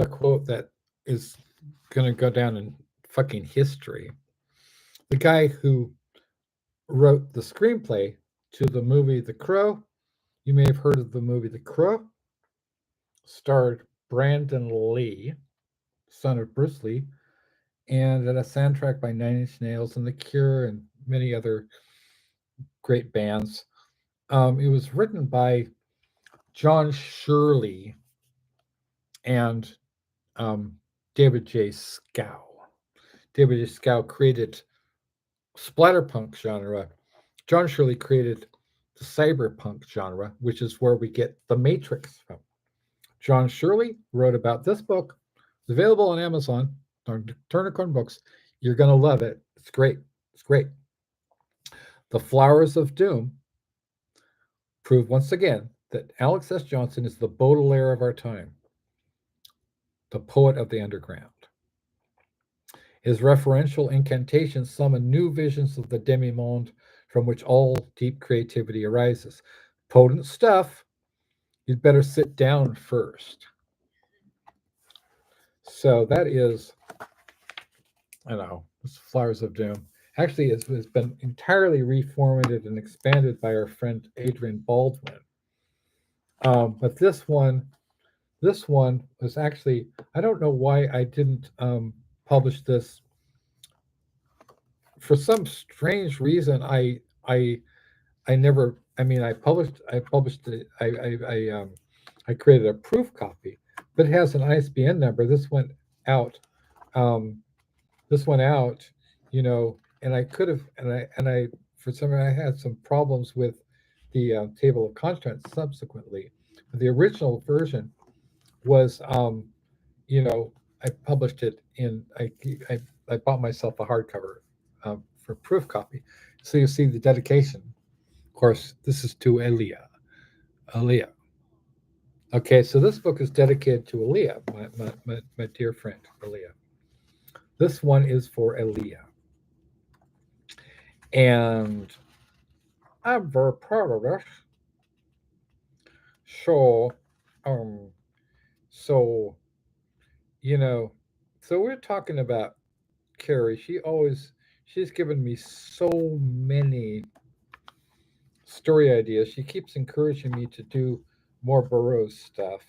quote that is going to go down in fucking history. The guy who wrote the screenplay to the movie The Crow, you may have heard of the movie The Crow, starred Brandon Lee, son of Bruce Lee, and had a soundtrack by Nine Inch Nails and The Cure and many other great bands. It was written by John Shirley and um, David J. Scow. David J. Scow created splatterpunk genre. John Shirley created the cyberpunk genre, which is where we get The Matrix from. John Shirley wrote about this book. It's available on Amazon, on Turner Corn Books. You're going to love it. It's great. It's great. The Flowers of Doom prove once again that Alex S. Johnson is the Baudelaire of our time, the poet of the underground. His referential incantations summon new visions of the demi-monde from which all deep creativity arises. Potent stuff. You'd better sit down first. So that is, I don't know, Flowers of Doom. Actually, it's been entirely reformatted and expanded by our friend Adrian Baldwin. But this one was actually, I don't know why I didn't publish this. For some strange reason, I never. I mean, I published it. I created a proof copy, but it has an ISBN number. This went out. Um, this went out. And I could have, and I for some reason I had some problems with the table of contents subsequently. But the original version was, I published it in. I bought myself a hardcover for proof copy. So you see the dedication. Of course, this is to Aaliyah. Aaliyah. Okay, so this book is dedicated to Aaliyah, my dear friend, Aaliyah. This one is for Aaliyah. And I'm very proud of this. So, um, so, so we're talking about Carrie. She's given me so many story ideas. She keeps encouraging me to do more Burroughs stuff.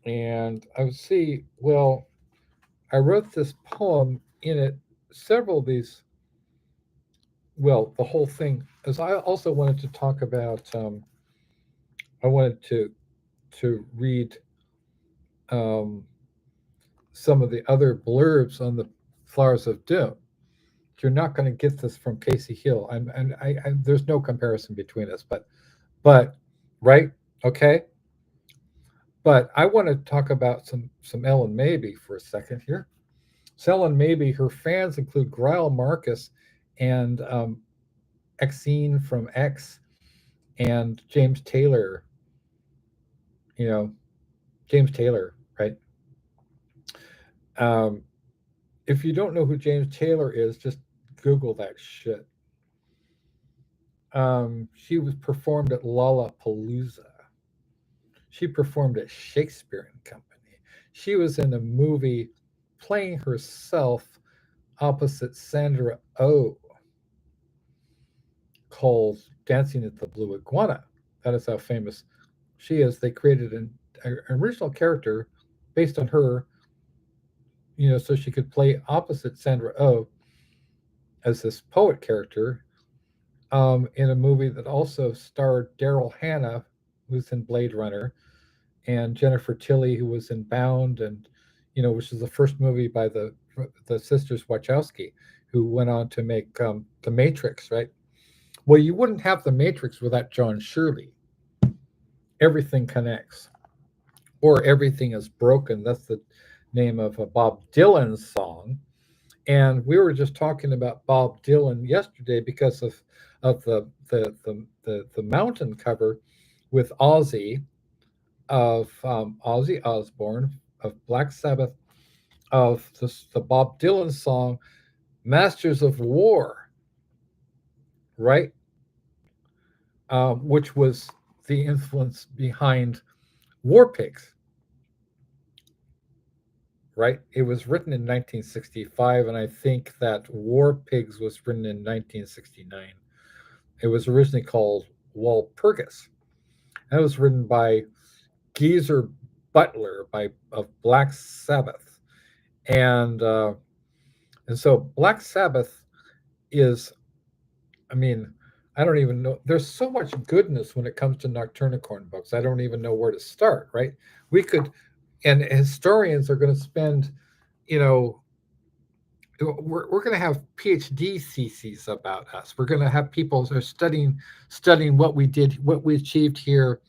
And I would see, well, I wrote this poem in it, several of these, well, the whole thing, as I also wanted to talk about, I wanted to read um, some of the other blurbs on the Flowers of Doom. You're not going to get this from Kasey Hill. There's no comparison between us, but right, okay. But I want to talk about some Ellen Mabey for a second here. So Ellen Mabey, her fans include Greil Marcus and Exene from X and James Taylor. James Taylor, right? If you don't know who James Taylor is, just Google that shit. She was performed at Lollapalooza. She performed at Shakespeare and Company. She was in a movie playing herself opposite Sandra Oh called Dancing at the Blue Iguana. That is how famous she is. They created an original character based on her, so she could play opposite Sandra Oh as this poet character in a movie that also starred Daryl Hannah, who's in Blade Runner, and Jennifer Tilly, who was in Bound, and which is the first movie by the sisters Wachowski, who went on to make The Matrix, right? Well, you wouldn't have The Matrix without John Shirley. Everything connects, or everything is broken. That's the name of a Bob Dylan song. And we were just talking about Bob Dylan yesterday because of the mountain cover with Ozzy of Ozzy Osbourne of Black Sabbath of the Bob Dylan song Masters of War, right? Which was the influence behind War Pigs, right? It was written in 1965, and I think that War Pigs was written in 1969. It was originally called Walpurgis. That was written by Geezer Butler of Black Sabbath, and uh, and so Black Sabbath is, I mean, I don't even know. There's so much goodness when it comes to Nocturnicorn books. I don't even know where to start. Right? We could, and historians are going to spend, you know, we're going to have PhD theses about us. We're going to have people who are studying what we did, what we achieved here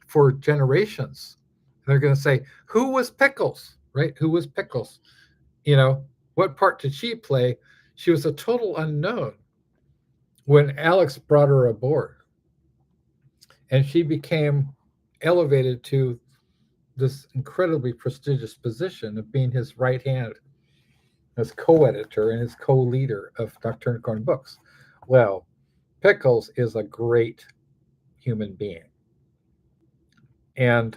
for generations. And they're going to say, who was Pickles? Right? Who was Pickles? You know, what part did she play? She was a total unknown when Alex brought her aboard, and she became elevated to this incredibly prestigious position of being his right hand as co-editor and his co-leader of Nocturnicorn books. Well, Pickles is a great human being. And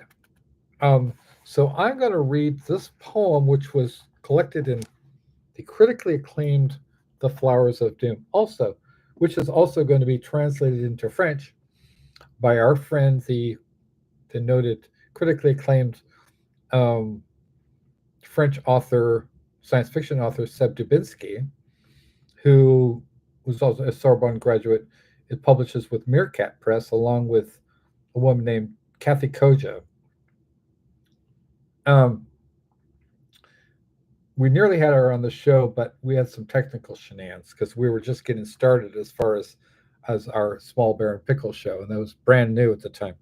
um, so I'm going to read this poem, which was collected in the critically acclaimed The Flowers of Doom, also, which is also going to be translated into French by our friend, the noted critically acclaimed um, French author, science fiction author Seb Dubinsky, who was also a Sorbonne graduate. It publishes with Meerkat Press, along with a woman named Kathy Koja. Um, we nearly had her on the show, but we had some technical shenanigans because we were just getting started as far as our Small Bear and Pickle show, and that was brand new at the time.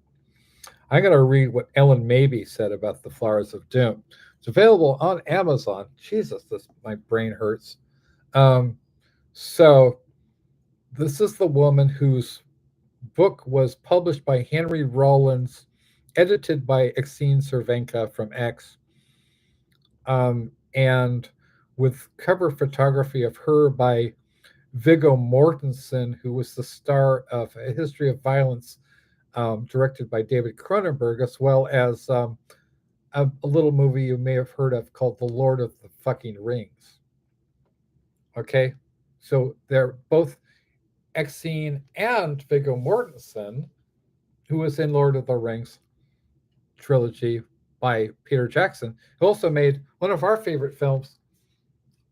I'm going to read what Ellen Mabey said about The Flowers of Doom. It's available on Amazon. Jesus, my brain hurts. Um, so this is the woman whose book was published by Henry Rollins, edited by Exene Cervenka from X, and with cover photography of her by Viggo Mortensen, who was the star of A History of Violence, directed by David Cronenberg, as well as a little movie you may have heard of called The Lord of the Fucking Rings. Okay, so they're both Exene and Viggo Mortensen, who was in Lord of the Rings trilogy by Peter Jackson, who also made one of our favorite films,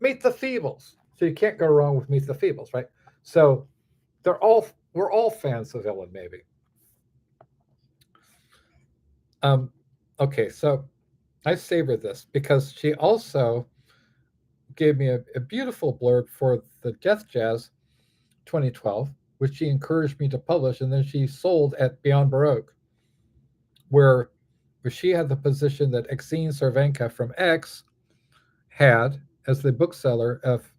Meet the Feebles. So you can't go wrong with Meet the Feebles, right? So we're all fans of Ellen Mabey. Okay, so I savor this because she also gave me a beautiful blurb for the Death Jazz 2012, which she encouraged me to publish, and then she sold at Beyond Baroque, where she had the position that Exene Cervenka from X had as the bookseller of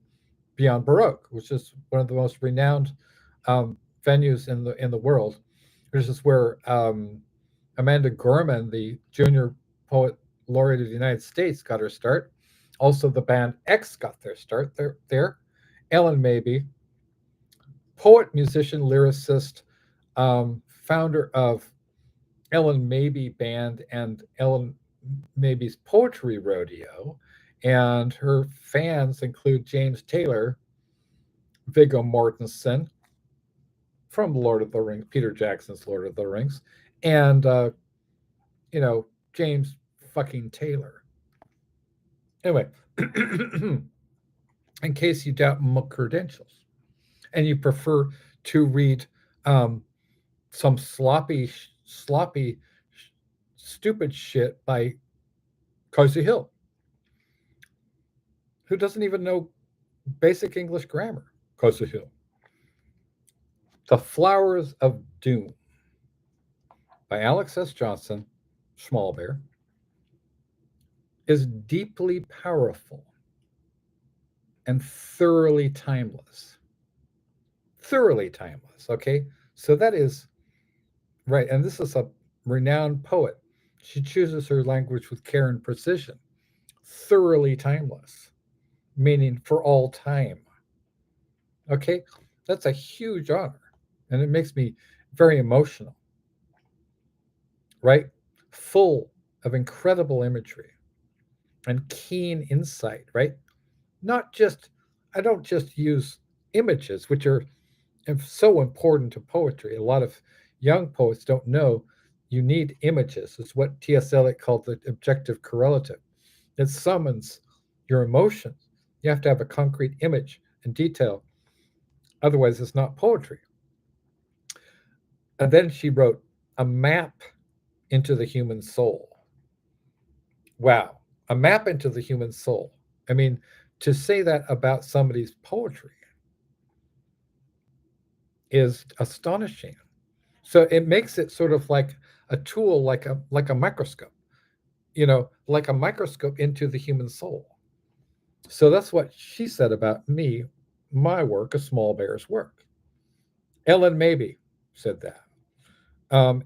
Beyond Baroque, which is one of the most renowned venues in the world. This is where Amanda Gorman, the junior poet laureate of the United States, got her start. Also, the band X got their start there. Ellen Mabey, poet, musician, lyricist, founder of Ellen Mabey Band and Ellen Mabey's Poetry Rodeo. And her fans include James Taylor, Viggo Mortensen from Lord of the Rings, Peter Jackson's Lord of the Rings, and James fucking Taylor. Anyway, in case you doubt my credentials, and you prefer to read some sloppy, stupid shit by Kasey Hill, who doesn't even know basic English grammar. Kasey Hill. The Flowers of Doom by Alex S. Johnson, Small Bear, is deeply powerful and thoroughly timeless. Thoroughly timeless, okay? So that is right. And this is a renowned poet. She chooses her language with care and precision. Thoroughly timeless, meaning for all time. Okay? That's a huge honor. And it makes me very emotional, right? Full of incredible imagery. and keen insight, right? Not just, I don't just use images, which are so important to poetry. A lot of young poets don't know you need images. It's what T.S. Eliot called the objective correlative. It summons your emotions. You have to have a concrete image and detail. Otherwise, it's not poetry. And then she wrote a map into the human soul. Wow, a map into the human soul. I mean, to say that about somebody's poetry is astonishing. So it makes it sort of like a tool, like a microscope, like a microscope into the human soul. So that's what she said about me, my work, a small bear's work. Ellen Mabey said that. And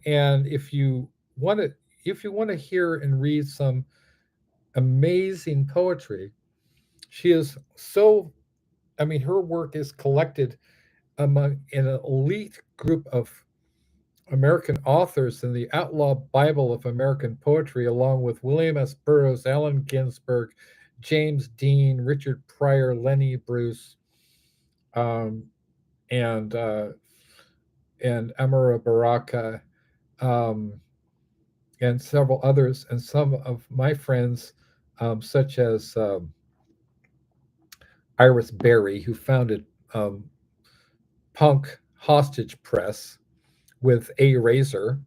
want to, if you want to hear and read some amazing poetry, she is so. I mean, her work is collected among an elite group of American authors in the Outlaw Bible of American Poetry, along with William S. Burroughs, Allen Ginsberg, James Dean, Richard Pryor, Lenny Bruce, um, and Amara Baraka, um, and several others, and some of my friends, such as Iris Berry, who founded um, Punk Hostage Press with A Razor.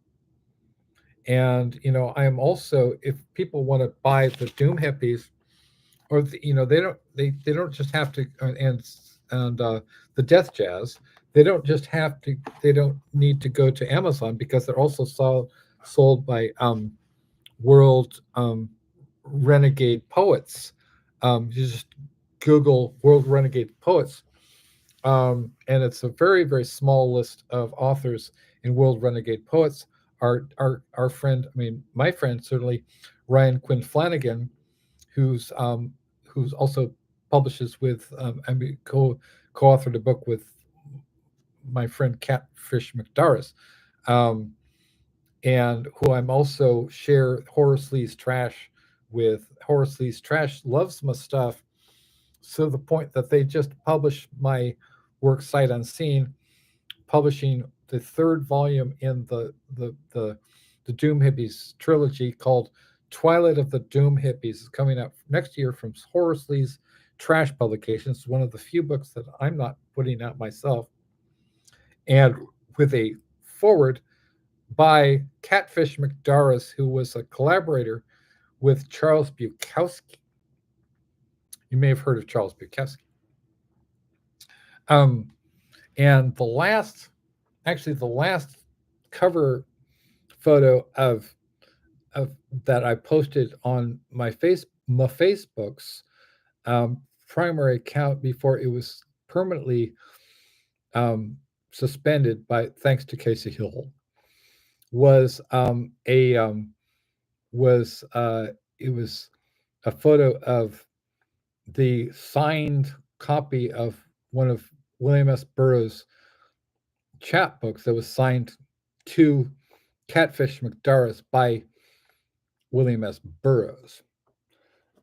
And I am also, if people want to buy the Doom Hippies, or they don't just have to, and the Death Jazz, they don't need to go to Amazon, because they're also sold by World Renegade Poets. You just Google World Renegade Poets, and it's a very, very small list of authors in World Renegade Poets. Our friend, I mean, my friend certainly, Ryan Quinn Flanagan, who's also publishes with, I mean, co-authored a book with my friend Catfish McDarris, um, and who I'm also share Horace Lee's Trash with. Horace Lee's Trash loves my stuff, so the point that they just published my work Sight Unseen, publishing the third volume in the Doom Hippies trilogy, called Twilight of the Doom Hippies, is coming out next year from Horace Lee's Trash Publications. It's one of the few books that I'm not putting out myself, and with a forward by Catfish McDarris, who was a collaborator with Charles Bukowski. You may have heard of Charles Bukowski. Um, and the last cover photo of that I posted on my Facebook's primary account before it was permanently um, suspended by thanks to Kasey Hill, was a was it was a photo of the signed copy of one of William S. Burroughs' chapbooks that was signed to Catfish McDarris by William S. Burroughs.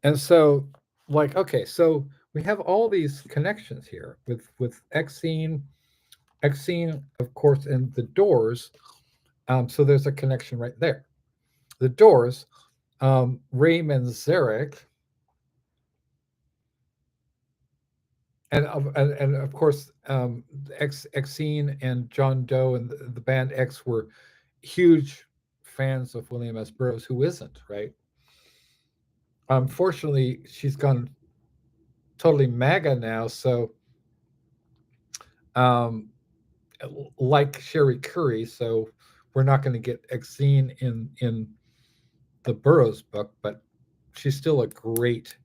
And so, like, okay, so we have all these connections here with Exene, of course, and the Doors. So there's a connection right there. The Doors, Ray Manzarek, and of course, Exene and John Doe and the band X were huge fans of William S. Burroughs. Who isn't, right? Unfortunately, she's gone totally MAGA now. So, um, like Sherry Curry, so we're not going to get Exene in the Burroughs book, but she's still a great.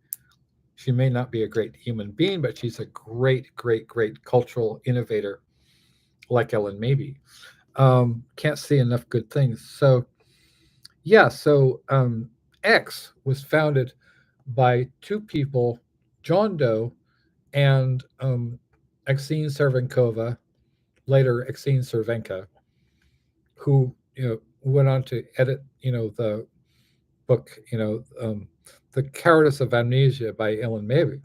She may not be a great human being, but she's a great, great, great cultural innovator, like Ellen Mabey. Can't say enough good things. So, yeah, so X was founded by two people, John Doe and Exene Cervenkova, later Exene Cervenka, who went on to edit the book, The Cowardice of Amnesia by Ellen Mabey.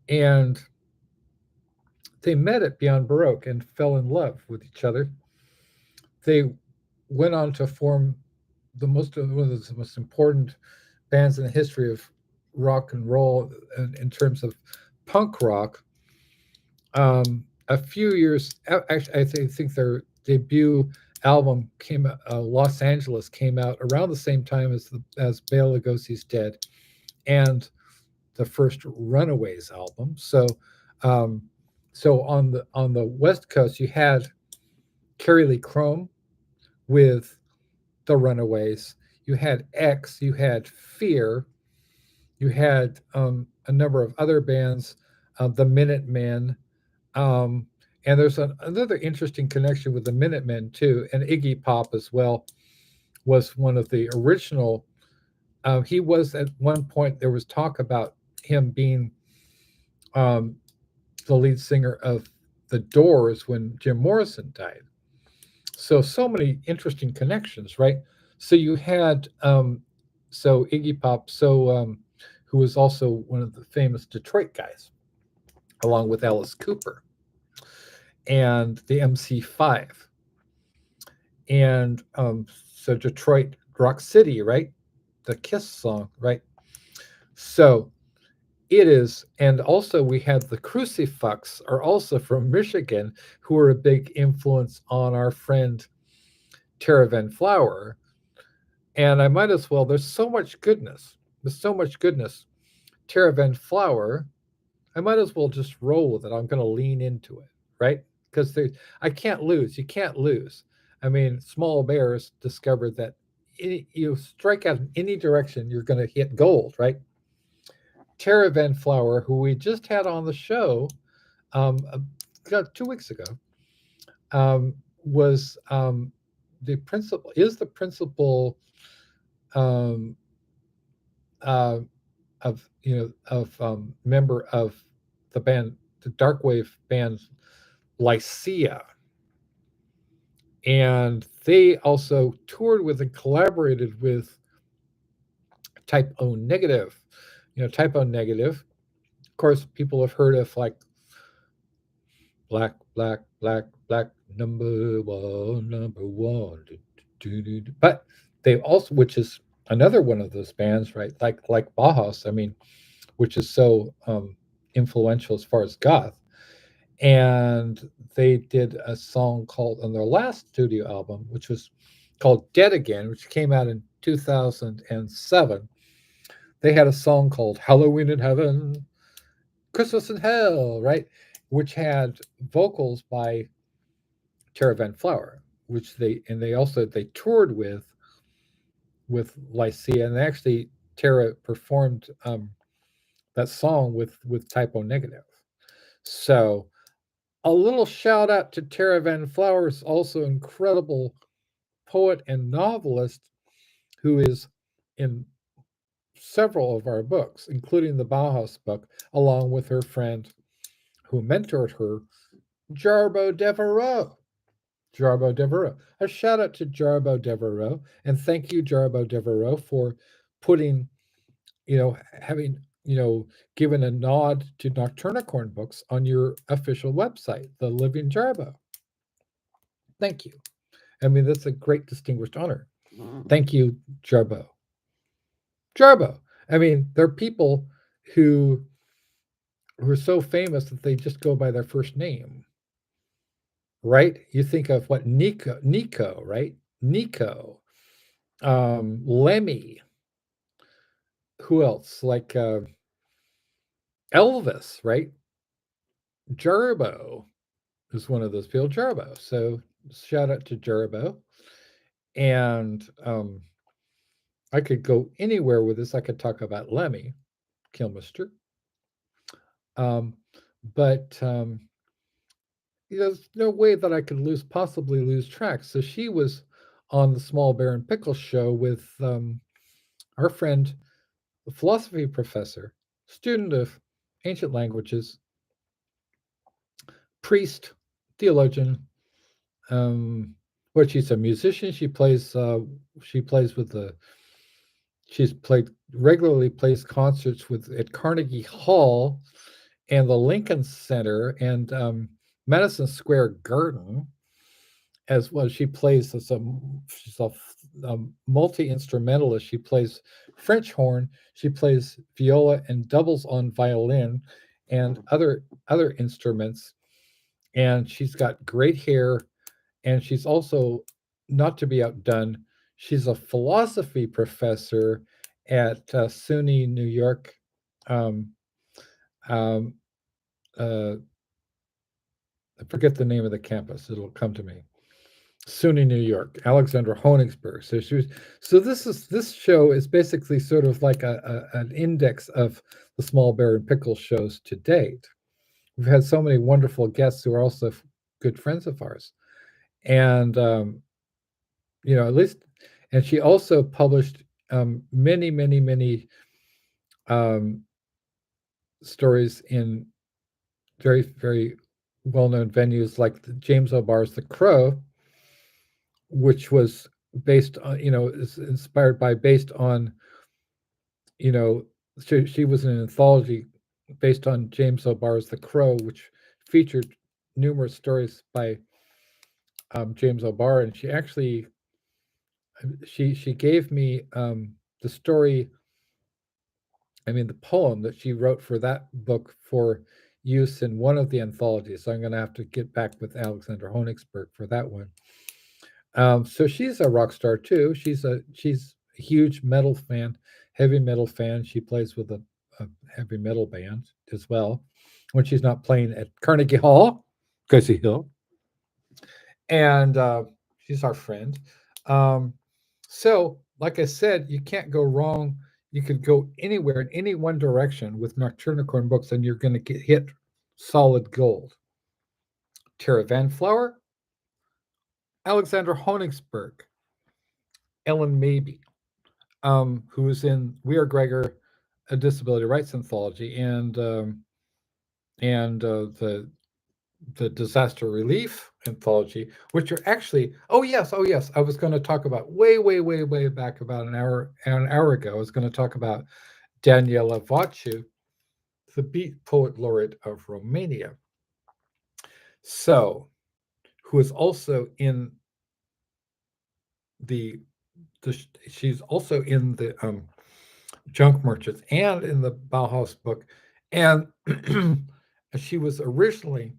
And they met at Beyond Baroque and fell in love with each other. They went on to form one of the most important bands in the history of rock and roll in terms of punk rock. A few years, actually, I think their debut album Los Angeles came out around the same time as Bela Lugosi's Dead, and the first Runaways album. Um, so on the West Coast, you had Carrie Lee Chrome with the Runaways. You had X. You had Fear. You had a number of other bands, the Minutemen, um, and there's another interesting connection with the Minutemen too, and Iggy Pop as well was one of the original. He was at one point there was talk about him being um, the lead singer of the Doors when Jim Morrison died. So many interesting connections, right? So you had Iggy Pop, who was also one of the famous Detroit guys, along with Alice Cooper and the MC5, and so Detroit Rock City, right? The Kiss song, right? So it is, and also we had the Crucifix, are also from Michigan, who are a big influence on our friend Tara Van Flower. And I might as well, there's so much goodness. There's so much goodness. Tara Van Flower, I might as well just roll with it. I'm going to lean into it, right? Because I can't lose. You can't lose. I mean, Small Bears discovered that you strike out in any direction, you're going to hit gold, right? Tara Van Flower, who we just had on the show 2 weeks ago, was the principal um, uh, member of the band, the darkwave band Lycia, and they also toured with and collaborated with Type O Negative. Type O Negative. Of course, people have heard of like Black, Black, Black, Black, number one, number one. But they also, which is another one of those bands, right? Like Bauhaus. I mean, which is so influential as far as goth. And they did a song called on their last studio album, which was called Dead Again, which came out in 2007. They had a song called Halloween in Heaven, Christmas in Hell, right? Which had vocals by Tara Van Flower, which they toured with Lycia, and actually Tara performed that song with Type O Negative. So a little shout out to Tara Van Flower's also incredible poet and novelist who is in several of our books, including the Bauhaus book, along with her friend who mentored her, Jarbo Devereaux. Jarbo Devereaux. A shout out to Jarbo Devereaux, and thank you, Jarbo Devereaux, for putting, having, given a nod to Nocturnicorn books on your official website, The Living Jarbo. Thank you. I mean, that's a great distinguished honor. Thank you, Jarbo. Jarbo. I mean, there are people who are so famous that they just go by their first name, right? You think of what Nico, right? Nico, Lemmy. Who else? Like Elvis, right? Jarbo is one of those people. Jarbo. So shout out to Jarbo. And I could go anywhere with this. I could talk about Lemmy Kilmister. But there's no way that I could possibly lose track. So she was on the Small Bear and Pickle show with our friend, the philosophy professor, student of ancient languages, priest, theologian. She's a musician. She plays with the She's played regularly plays concerts with at Carnegie Hall and the Lincoln Center and Madison Square Garden, as well. She plays as she's a multi instrumentalist. She plays French horn. She plays viola and doubles on violin, and other instruments. And she's got great hair, and she's also, not to be outdone, she's a philosophy professor at SUNY New York. Um, um, uh, I forget the name of the campus. It'll come to me. SUNY New York, Alexandra Honigsberg. So this show is basically sort of like an index of the Small Bear and Pickle shows to date. We've had so many wonderful guests who are also good friends of ours, and at least, and she also published many um, stories in very well known venues like James O'Barr's The Crow, which was based on, is inspired by, based on, you know, she was in an anthology based on James O'Barr's The Crow, which featured numerous stories by James O'Barr, and she actually she gave me the story, the poem that she wrote for that book for use in one of the anthologies. So I'm going to have to get back with Alexander Honigsberg for that one. So she's a rock star too. She's a huge metal fan, heavy metal fan. She plays with a heavy metal band as well when she's not playing at Carnegie Hall, Kasey Hill, and she's our friend. So, like I said, you can't go wrong. You could go anywhere in any one direction with Nocturnicorn books, and you're going to get hit solid gold. Tara Van Flower, Alexander Honigsberg, Ellen Mabey, who is in We Are Gregor, a disability rights anthology, and the disaster relief anthology, which are actually, oh yes, I was going to talk about way back about an hour ago. I was going to talk about Daniela Vaciu, the Beat Poet Laureate of Romania. So, who is also in the she's also in the Junk Merchants and in the Bauhaus book, and she was originally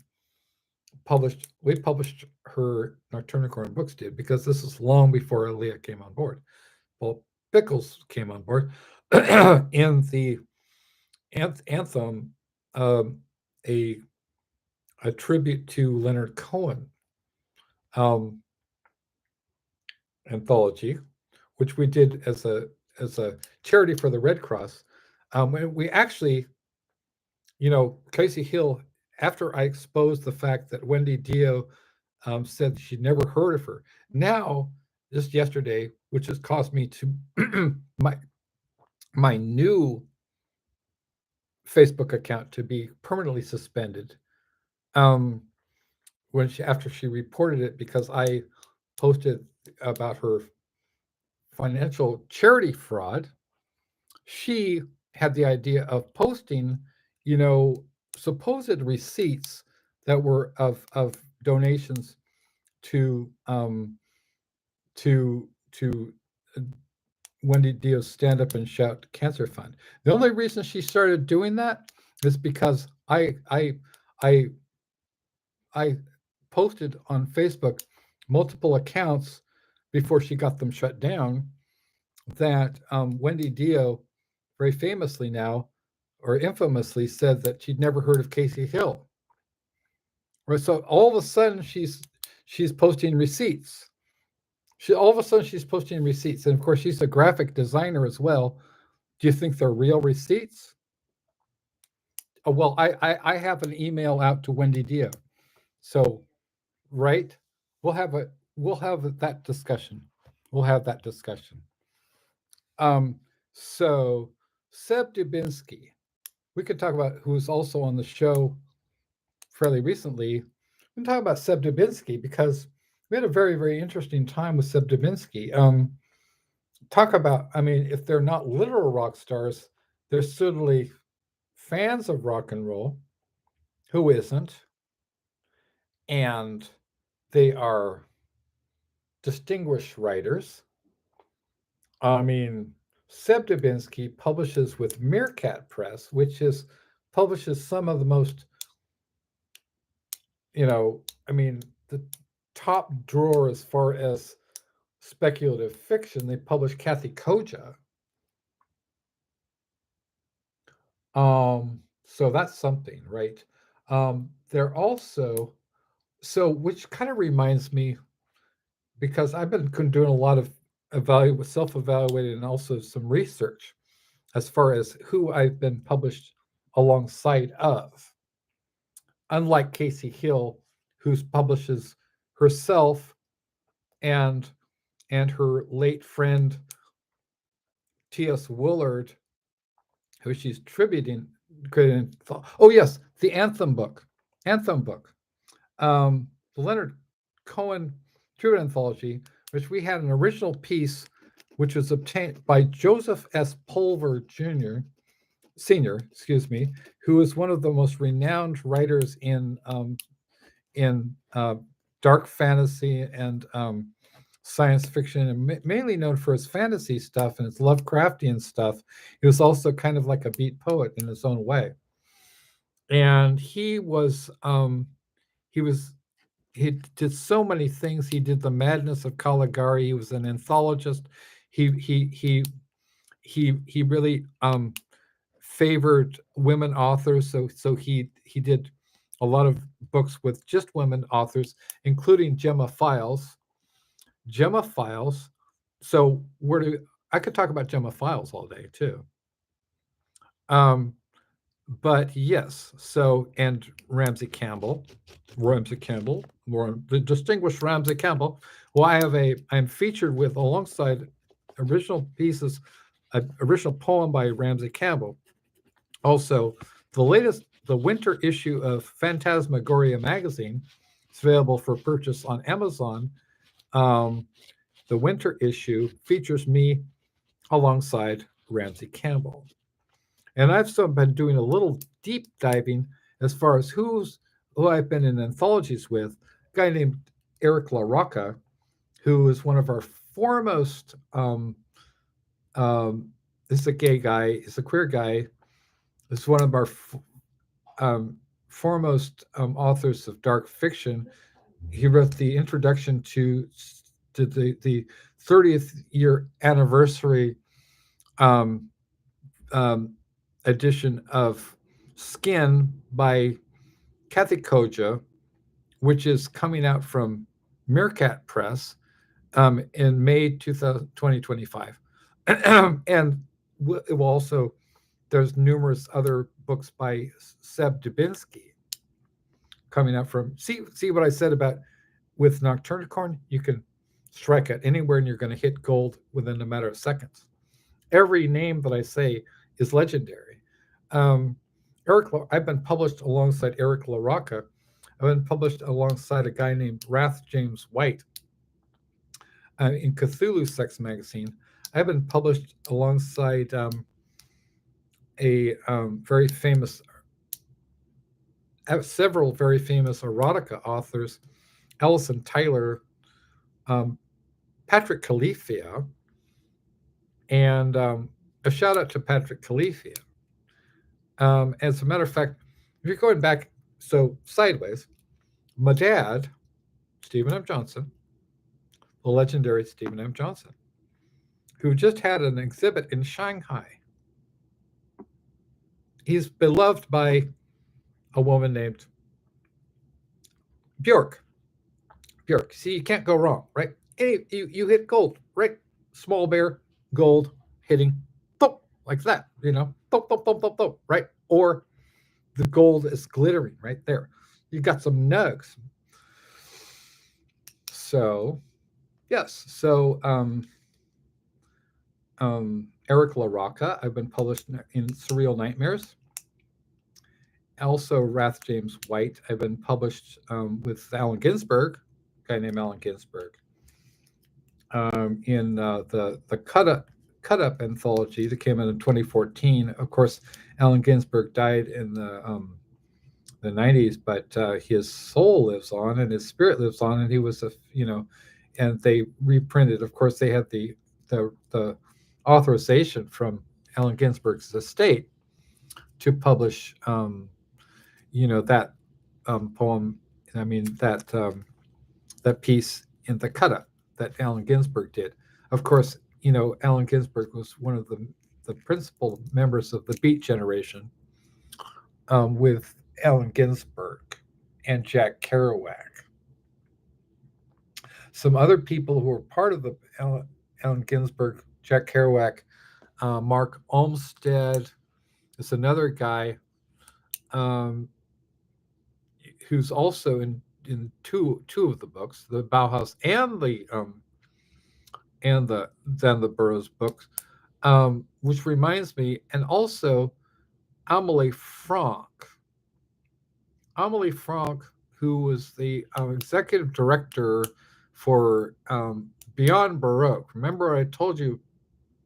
published. We published her Nocturnicorn books did, because this is long before Aaliyah came on board. Well, Pickles came on board in the anthem, a tribute to Leonard Cohen anthology, which we did as a charity for the Red Cross. We actually, Kasey Hill, after I exposed the fact that Wendy Dio said she'd never heard of her, now, just yesterday, which has caused me to my new Facebook account to be permanently suspended. After she reported it, because I posted about her financial charity fraud, she had the idea of posting, supposed receipts that were of donations to to Wendy Dio's Stand Up and Shout Cancer Fund. The only reason she started doing that is because I posted on Facebook multiple accounts before she got them shut down that Wendy Dio, very famously now, or infamously, said that she'd never heard of Kasey Hill. Right, so all of a sudden she's posting receipts. She's posting receipts, and of course she's a graphic designer as well. Do you think they're real receipts? Oh, well, I have an email out to Wendy Dio, so right, we'll have that discussion. We'll have that discussion. So Seb Dubinsky, we could talk about, who's also on the show fairly recently. We can talk about Seb Dubinsky because we had a very interesting time with Seb Dubinsky. talk about, I mean, if they're not literal rock stars, they're certainly fans of rock and roll. Who isn't? And they are distinguished writers. I mean, Seb Dubinsky publishes with Meerkat Press, which is publishes some of the most, I mean, the top drawer as far as speculative fiction. They publish Kathy Koja. So that's something, right? They're also, so which kind of reminds me, because I've been doing a lot of self-evaluating and also some research as far as who I've been published alongside of. Unlike Kasey Hill, who publishes herself and her late friend T.S. Willard, who she's tributing. Oh yes, the Anthem book, the Leonard Cohen tribute anthology, which we had an original piece, which was obtained by Joseph S. Pulver Jr. Senior, excuse me, who is one of the most renowned writers in dark fantasy and science fiction, and mainly known for his fantasy stuff and his Lovecraftian stuff. He was also kind of like a beat poet in his own way, and he did so many things. He did The Madness of Caligari. He was an anthologist. He really favored women authors, so he did a lot of books with just women authors, including Gemma Files. Gemma Files. So where do I could talk about Gemma Files all day too. Um, but yes, so and Ramsey Campbell, the distinguished Ramsey Campbell. Well, I'm featured with alongside original pieces, an original poem by Ramsey Campbell. Also, the winter issue of Phantasmagoria magazine is available for purchase on Amazon. Um, the winter issue features me alongside Ramsey Campbell. And I've still been doing a little deep diving as far as who I've been in anthologies with. A guy named Eric LaRocca, who is one of our foremost. This is a gay guy. He's a queer guy. This is one of our foremost authors of dark fiction. He wrote the introduction to the 30th year anniversary um, um, edition of Skin by Kathy Koja, which is coming out from Meerkat Press in May 2025. And it will also, there's numerous other books by Seb Dubinsky coming out from, see what I said about with Nocturnicorn? You can strike it anywhere and you're going to hit gold within a matter of seconds. Every name that I say is legendary. Um, I've been published alongside Eric LaRocca. I've been published alongside a guy named Wrath James White in Cthulhu Sex Magazine. I've been published alongside a very famous, several very famous erotica authors, Alison Tyler, um, Patrick Califia, and a shout out to Patrick Califia. As a matter of fact, if you're going back, so sideways, my dad, Stephen M. Johnson, the legendary Stephen M. Johnson, who just had an exhibit in Shanghai. He's beloved by a woman named Bjork. Bjork. See, you can't go wrong, right? You hit gold, right? Small bear, gold, hitting, thump, like that, thump, thump, thump, thump, thump, right? Or the gold is glittering right there. You got some nugs. So, yes. So, Eric LaRocca, I've been published in Surreal Nightmares. Also, Wrath James White, I've been published with Allen Ginsberg, a guy named Allen Ginsberg. in the Cut Up anthology that came out in 2014. Of course, Allen Ginsberg died in the 90s, but his soul lives on and his spirit lives on, and he was and they reprinted. Of course, they had the authorization from Allen Ginsberg's estate to publish, that poem. I mean that piece in the Cut Up that Allen Ginsberg did. Of course, Allen Ginsberg was one of the principal members of the Beat Generation, with Allen Ginsberg and Jack Kerouac. Some other people who were part of the Allen Ginsberg, Jack Kerouac, Mark Olmsted is another guy, um, who's also in two of the books, the Bauhaus and the Burroughs books, which reminds me, and also Amelie Frank. Amelie Frank, who was the executive director for Beyond Baroque. Remember, I told you,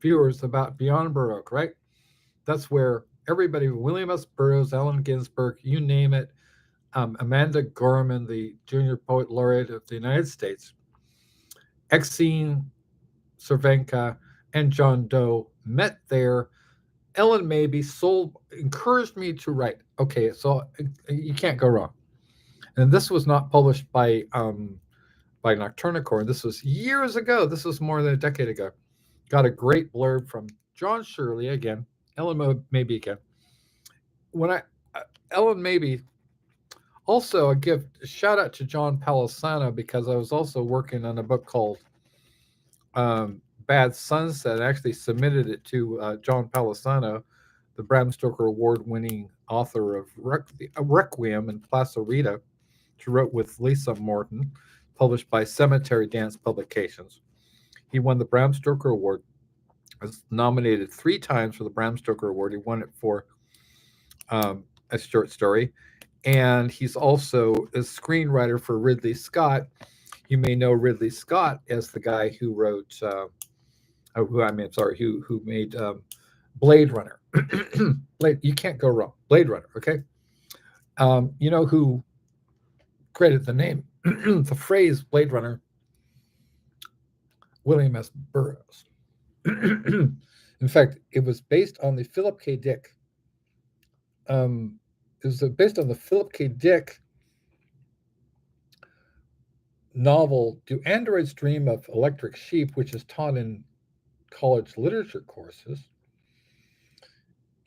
viewers, about Beyond Baroque, right? That's where everybody, William S. Burroughs, Allen Ginsberg, you name it, Amanda Gorman, the Junior Poet Laureate of the United States, Exene Cervenka, and John Doe met there. Ellen Mabey encouraged me to write. Okay, so you can't go wrong. And this was not published by Nocturnicore. This was years ago. This was more than a decade ago. Got a great blurb from John Shirley again, Ellen Mabey again. When Ellen Mabey, also I give a shout out to John Palisano, because I was also working on a book called Bad Sunset. I actually submitted it to John Palisano, the Bram Stoker Award-winning author of Requiem and Placerita. She wrote with Lisa Morton, published by Cemetery Dance Publications. He won the Bram Stoker Award, was nominated 3 times for the Bram Stoker Award. He won it for a short story. And he's also a screenwriter for Ridley Scott. You may know Ridley Scott as the guy who wrote, who made Blade Runner. You can't go wrong. Blade Runner, okay? You know who created the name, the phrase Blade Runner? William S. Burroughs. In fact, it was based on the Philip K. Dick. It was based on the Philip K. Dick novel "Do Androids Dream of Electric Sheep," which is taught in college literature courses.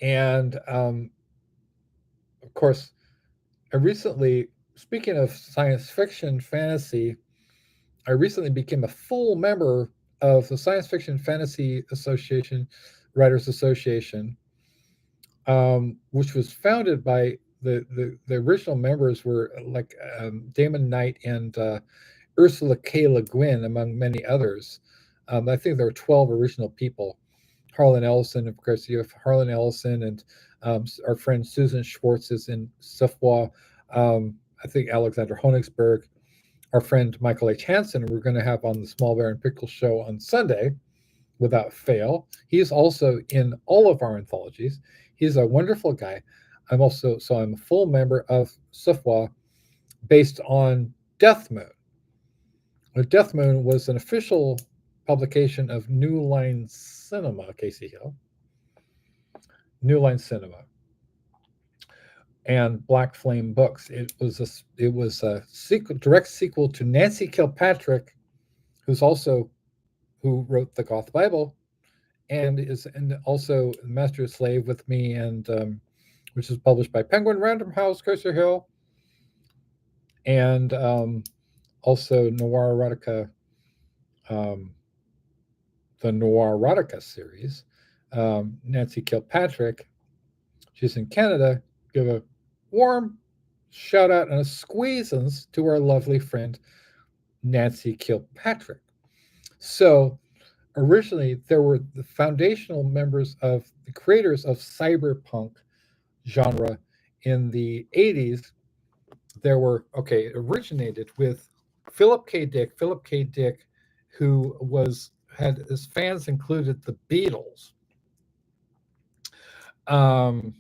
And of course, I recently, speaking of science fiction fantasy, I recently became a full member of the Science Fiction Fantasy Association, Writers Association, which was founded by the original members were like Damon Knight and Ursula K. Le Guin, among many others. I think there were 12 original people. Harlan Ellison, of course, you have Harlan Ellison, and our friend Susan Schwartz is in Sifwa. I think Alexander Honigsberg, our friend Michael H. Hansen, we're going to have on the Small Bear and Pickle show on Sunday, without fail. He's also in all of our anthologies. He's a wonderful guy. I'm a full member of Sifwa, based on Death Moon. Death Moon was an official publication of New Line Cinema, Kasey Hill. New Line Cinema and Black Flame Books. It was a direct sequel to Nancy Kilpatrick, who wrote the Goth Bible, and also Master Slave with Me, and which is published by Penguin Random House, Kasey Hill, and also Noir Erotica, the Noir Erotica series. Nancy Kilpatrick, she's in Canada. Give a warm shout out and a squeezins to our lovely friend Nancy Kilpatrick. So originally there were the foundational members of the creators of cyberpunk genre in the 80s. It originated with Philip K. Dick who had his fans included the Beatles. Um,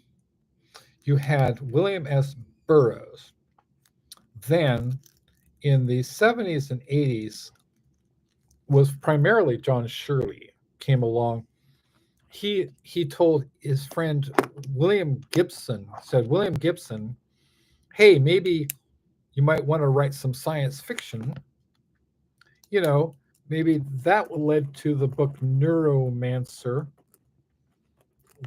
you had William S. Burroughs. Then in the 70s and 80s was primarily John Shirley came along. He told his friend William Gibson, said, William Gibson, hey, maybe you might want to write some science fiction. You know, maybe that led to the book Neuromancer,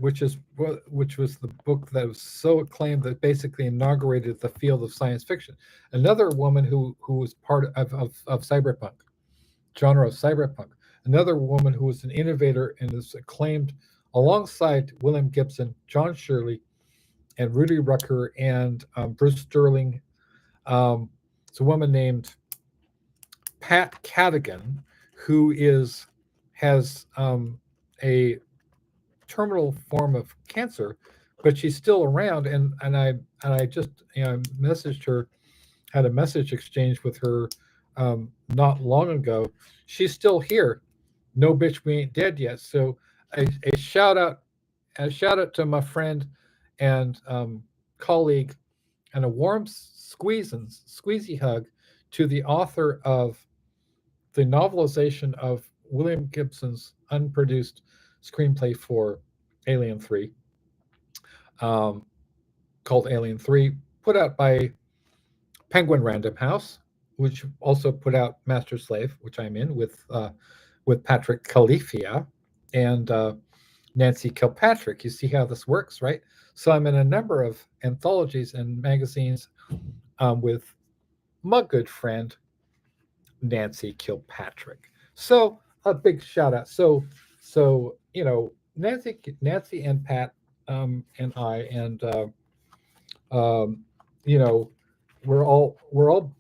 which was the book that was so acclaimed that basically inaugurated the field of science fiction. Another woman who was part of cyberpunk, genre of cyberpunk. Another woman who was an innovator and is acclaimed alongside William Gibson, John Shirley, and Rudy Rucker and Bruce Sterling. It's a woman named Pat Cadigan, who has a terminal form of cancer, but she's still around. And I just messaged her, had a message exchange with her not long ago. She's still here. No bitch, we ain't dead yet. So a shout out, to my friend and colleague, and a warm squeezy hug to the author of the novelization of William Gibson's unproduced screenplay for Alien 3, um, called Alien 3, put out by Penguin Random House, which also put out Master Slave, which I'm in with Patrick Califia and Nancy Kilpatrick. You see how this works, right? So I'm in a number of anthologies and magazines with my good friend Nancy Kilpatrick. So a big shout out. So Nancy and Pat and I and um, you know we're all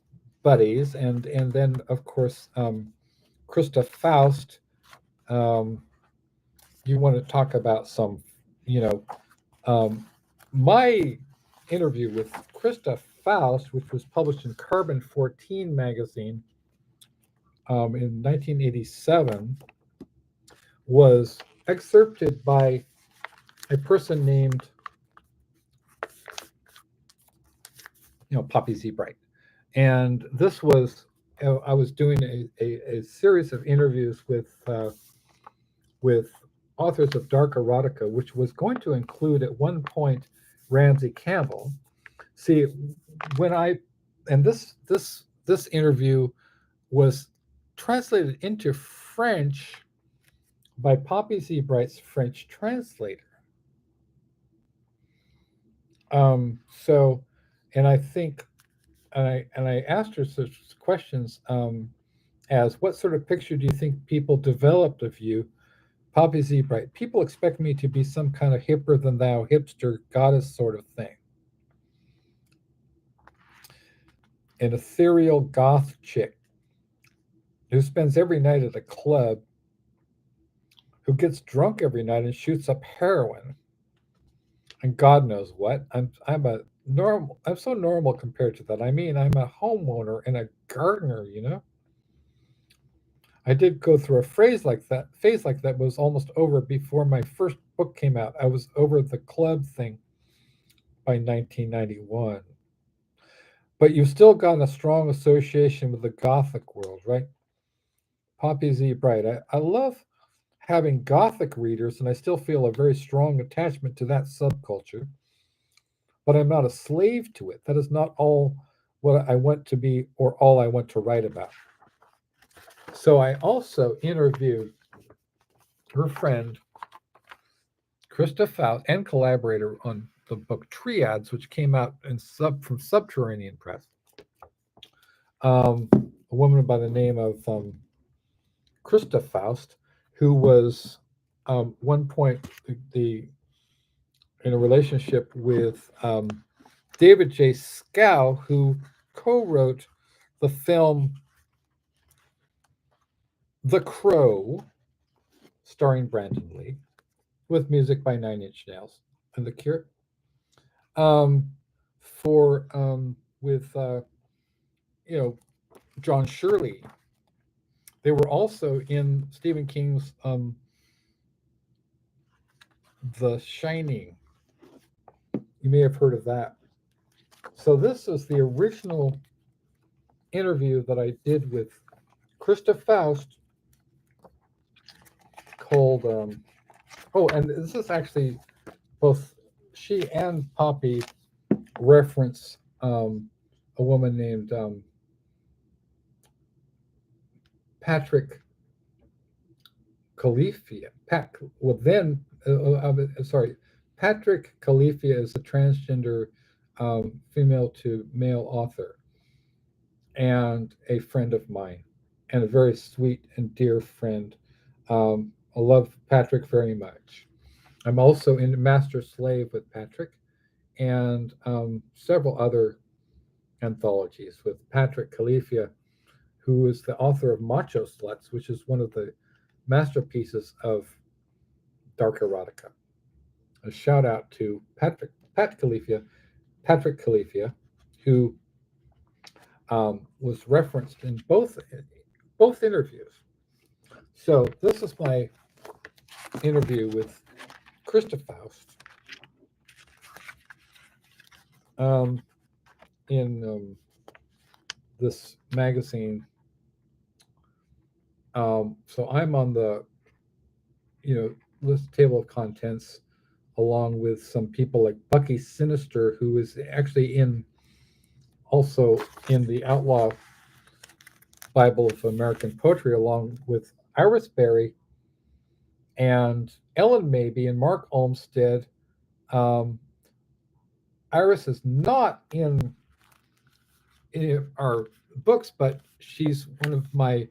buddies, and then of course Krista Faust. Um, you want to talk about some, you know, um, my interview with Krista Faust, which was published in Carbon 14 magazine in 1987, was excerpted by a person named, Poppy Z. Bright. And this was, I was doing a series of interviews with authors of dark erotica, which was going to include at one point Ramsey Campbell. See, when I and this interview was translated into French by Poppy Z. Bright's French translator. So, and I think, and I asked her such questions as, what sort of picture do you think people developed of you, Poppy Z. Bright? People expect me to be some kind of hipper than thou, hipster goddess sort of thing. An ethereal goth chick who spends every night at a club, who gets drunk every night and shoots up heroin, and God knows what. I'm so normal compared to that. I mean, I'm a homeowner and a gardener. I did go through a phase like that was almost over before my first book came out. I was over the club thing by 1991. But you've still got a strong association with the Gothic world, right? Poppy Z. Bright. I love having Gothic readers, and I still feel a very strong attachment to that subculture. But I'm not a slave to it. That is not all what I want to be or all I want to write about. So I also interviewed her friend, Krista Faust, and collaborator on the book Triads, which came out from Subterranean Press. A woman by the name of Krista Faust, who was one point in a relationship with David J. Scow, who co-wrote the film The Crow, starring Brandon Lee, with music by Nine Inch Nails and The Cure. With John Shirley, They were also in Stephen King's The Shining. You may have heard of that. So this is the original interview that I did with Krista Faust called, oh, and this is actually both she and Poppy reference a woman named Patrick Califia. Sorry, Patrick Califia is a transgender female to male author and a friend of mine, and a very sweet and dear friend. I love Patrick very much. I'm also in Master Slave with Patrick, and several other anthologies with Patrick Califia, who is the author of Macho Sluts, which is one of the masterpieces of dark erotica. A shout out to Patrick Califia, who was referenced in both interviews. So this is my interview with Krista Faust in this magazine. So I'm on the list table of contents, along with some people like Bucky Sinister, who is actually also in the Outlaw Bible of American Poetry, along with Iris Berry and Ellen Mabey and Mark Olmsted. Iris is not in our books, but she's one of my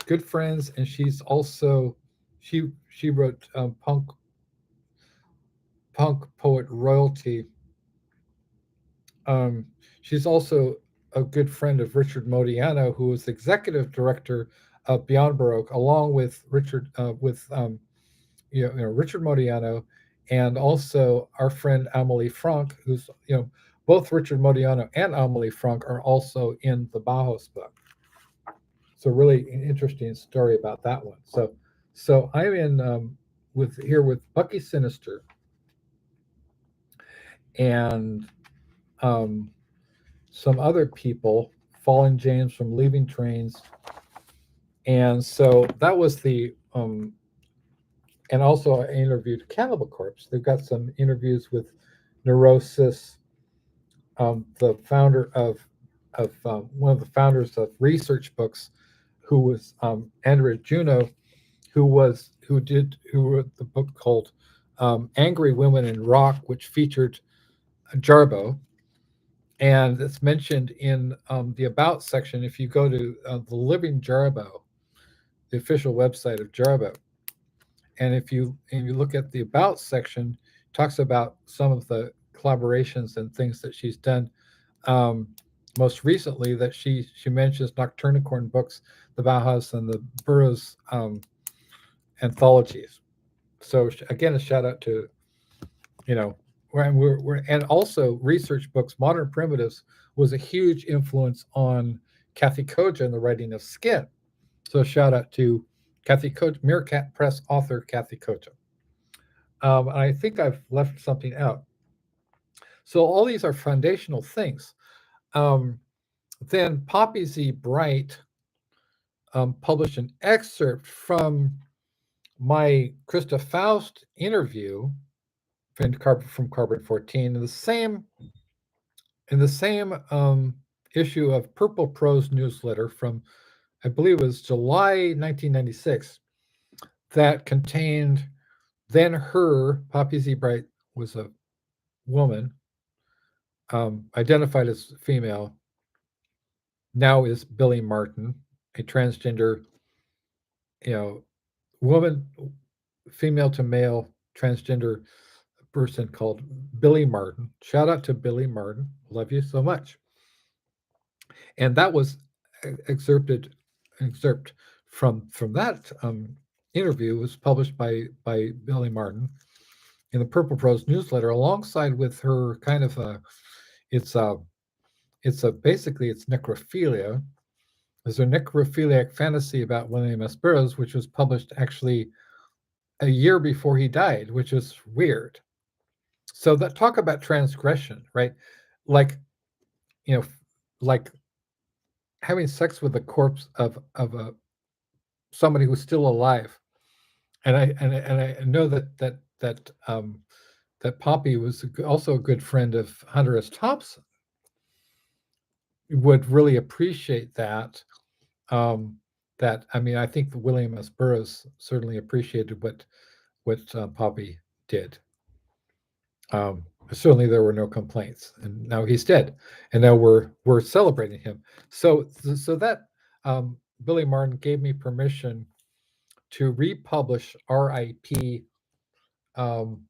good friends, and she's also she wrote punk poet royalty. She's also a good friend of Richard Modiano, who is executive director of Beyond Baroque, along with Richard Richard Modiano, and also our friend Amelie Franck, who's both Richard Modiano and Amelie Franck are also in the Bauhaus book. So really an interesting story about that one. So I'm in with Bucky Sinister and some other people, Fallen James from Leaving Trains, and so that was the and also I interviewed Cannibal Corpse. They've got some interviews with Neurosis, the founder of one of the founders of Research Books, who was Andrea Juno, who wrote the book called Angry Women in Rock, which featured Jarbo. And it's mentioned in the About section. If you go to the Living Jarbo, the official website of Jarbo, and if you look at the About section, it talks about some of the collaborations and things that she's done. Most recently, that she mentions Nocturnicorn Books, the Bauhaus, and the Burroughs anthologies. So again, a shout out to and also Research Books. Modern Primitives was a huge influence on Kathy Koja in the writing of Skin. So shout out to Kathy Koja, Meerkat Press author Kathy Koja. I think I've left something out. So all these are foundational things. Then Poppy Z. Bright published an excerpt from my Krista Faust interview from Carbon 14 in the same issue of Purple Prose newsletter from, I believe it was July 1996, that contained then her, Poppy Z. Bright was a woman, identified as female, now is Billy Martin, a transgender, woman, female to male, transgender person called Billy Martin. Shout out to Billy Martin. Love you so much. And that was excerpt from that interview was published by Billy Martin in the Purple Prose newsletter, alongside with her kind of basically it's necrophilia, There's a necrophiliac fantasy about William S. Burroughs, which was published actually a year before he died, which is weird. So that talk about transgression, right? Like, you know, like having sex with the corpse of a somebody who's still alive. And I know that Poppy was also a good friend of Hunter S. Thompson. Would really appreciate that. Um, that I mean, I think that William S. Burroughs certainly appreciated what Poppy did. Certainly, there were no complaints, and now he's dead, and now we're celebrating him. So that Billy Martin gave me permission to republish R.I.P. Um,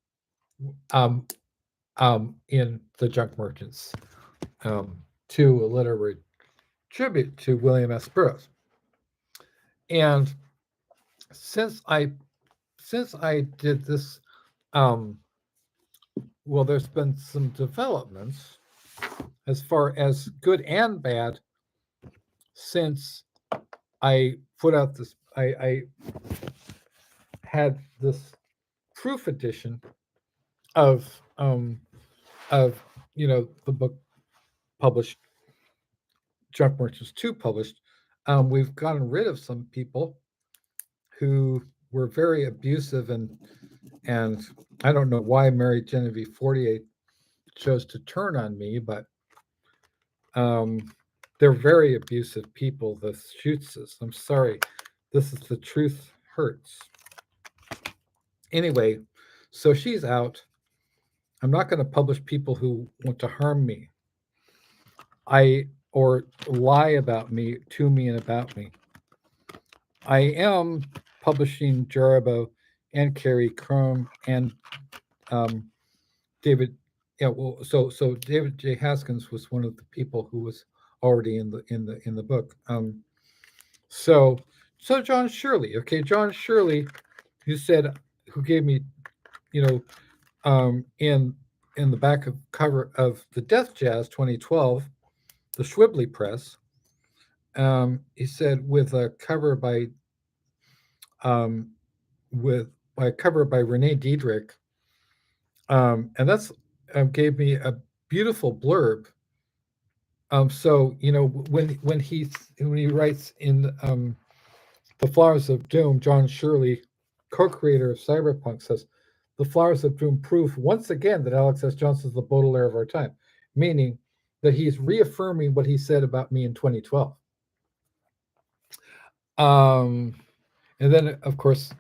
um, in the Junk Merchants um, to a literary tribute to William S. Burroughs. And since I since I did this, um, well, there's been some developments as far as good and bad since I put out this. I had this proof edition of um, of the book published, Junk Merchants 2 published. We've gotten rid of some people who were very abusive, and I don't know why Mary Genevieve Fortier chose to turn on me, but um, they're very abusive people, the Schutzes. I'm sorry. This is the truth hurts. Anyway, so she's out. I'm not going to publish people who want to harm me. Or lie about me, to me, and about me. I am publishing Jarabo and Carrie Crum and um, David. Yeah, well, so David J. Haskins was one of the people who was already in the book. So John Shirley, okay, John Shirley, who gave me, you know, in the back of cover of the Death Jazz 2012, the Schwibley Press. He said with a cover by um, with by a cover by Renee Diedrich, and that's gave me a beautiful blurb. So when he writes in The Flowers of Doom, John Shirley, co-creator of Cyberpunk, says The Flowers of Doom prove once again that Alex S. Johnson is the Baudelaire of our time, meaning that he's reaffirming what he said about me in 2012. And then, of course,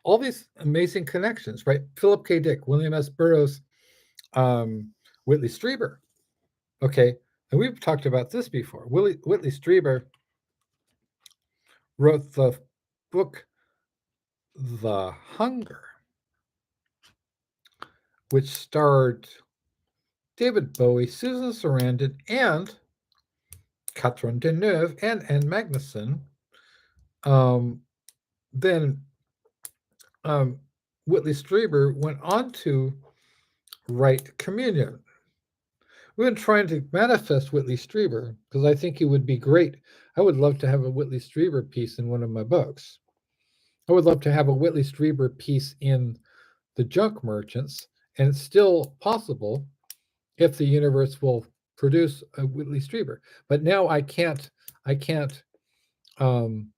all these amazing connections, right? Philip K. Dick, William S. Burroughs, Whitley Strieber. Okay, and we've talked about this before. Whitley Strieber wrote the book The Hunger, which starred David Bowie, Susan Sarandon, and Catherine Deneuve and Anne Magnuson. Then Whitley Strieber went on to write Communion. We've been trying to manifest Whitley Strieber because I think he would be great. I would love to have a Whitley Strieber piece in one of my books. I would love to have a Whitley Strieber piece in the Junk Merchants, and it's still possible if the universe will produce a Whitley Strieber. But now I can't um,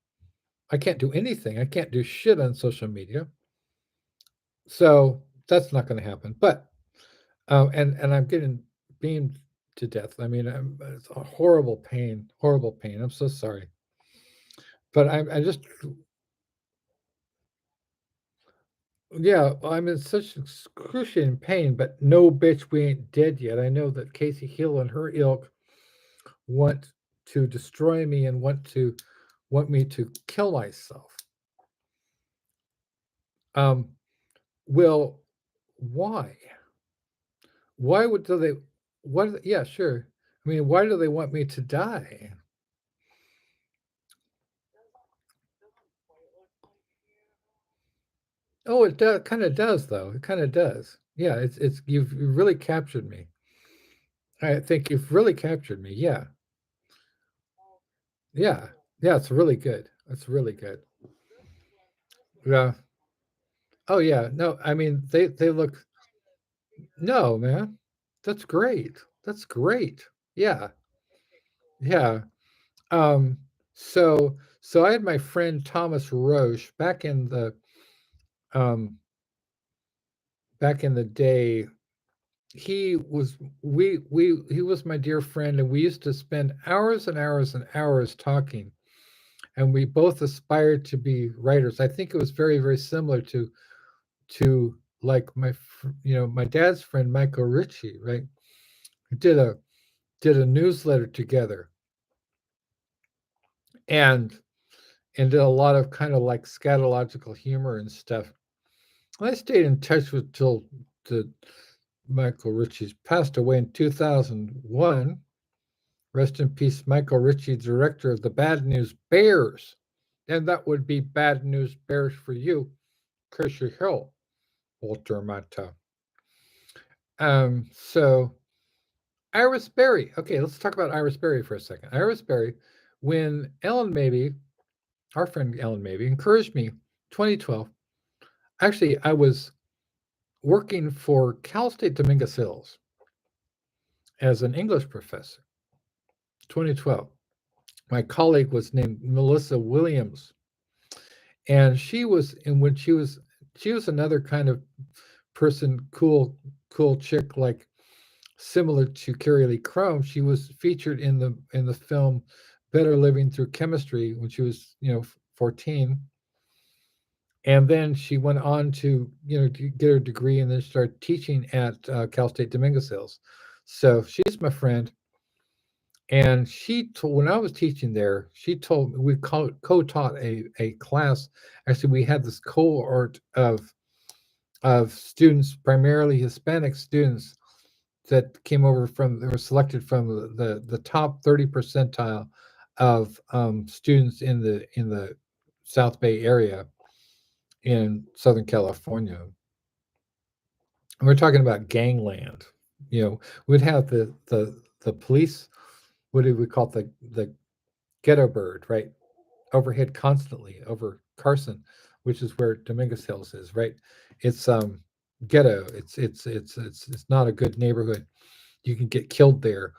do anything. I can't do shit on social media. So that's not going to happen. But and I'm getting beamed to death. I mean, it's a horrible pain. I'm so sorry. But I just, yeah, I'm in such excruciating pain. But no, bitch, we ain't dead yet. I know that Kasey Hill and her ilk want to destroy me and want me to kill myself. Well, why? Why do they? What? Yeah, sure. I mean, why do they want me to die? Oh, it kind of does, though. It kind of does. Yeah, it's you've really captured me. I think you've really captured me. Yeah. Yeah. Yeah, it's really good. It's really good. Yeah. Oh, yeah. No, I mean, they look no, man. That's great. That's great. Yeah. Yeah. Um, so I had my friend Thomas Roche um back in the day. He was we he was my dear friend, and we used to spend hours and hours and hours talking, and we both aspired to be writers. I think it was very, very similar to like my dad's friend Michael Ritchie, right? We did a newsletter together, and did a lot of kind of like scatological humor and stuff. I stayed in touch with till the Michael Ritchie's passed away in 2001. Rest in peace, Michael Ritchie, director of the Bad News Bears. And that would be Bad News Bears for you, Kasey Hill, Walter Mata. So Iris Berry. Okay, let's talk about Iris Berry for a second. Iris Berry, when Ellen Mabey, our friend Ellen Mabey, encouraged me, 2012. Actually, I was working for Cal State Dominguez Hills as an English professor, 2012. My colleague was named Melissa Williams, and she was another kind of person, cool chick, like similar to Carrie Lee Crum. She was featured in the film Better Living Through Chemistry when she was 14, and then she went on to get her degree and then start teaching at Cal State Dominguez Hills. So she's my friend, and when I was teaching there, she told me we co-taught a class. Actually, we had this cohort of students, primarily Hispanic students, that came over they were selected from the top 30 percentile of students in the South Bay area in Southern California. And we're talking about gangland. We'd have the police. What do we call it? The ghetto bird, right? Overhead constantly over Carson, which is where Dominguez Hills is, right? It's ghetto. It's not a good neighborhood. You can get killed there.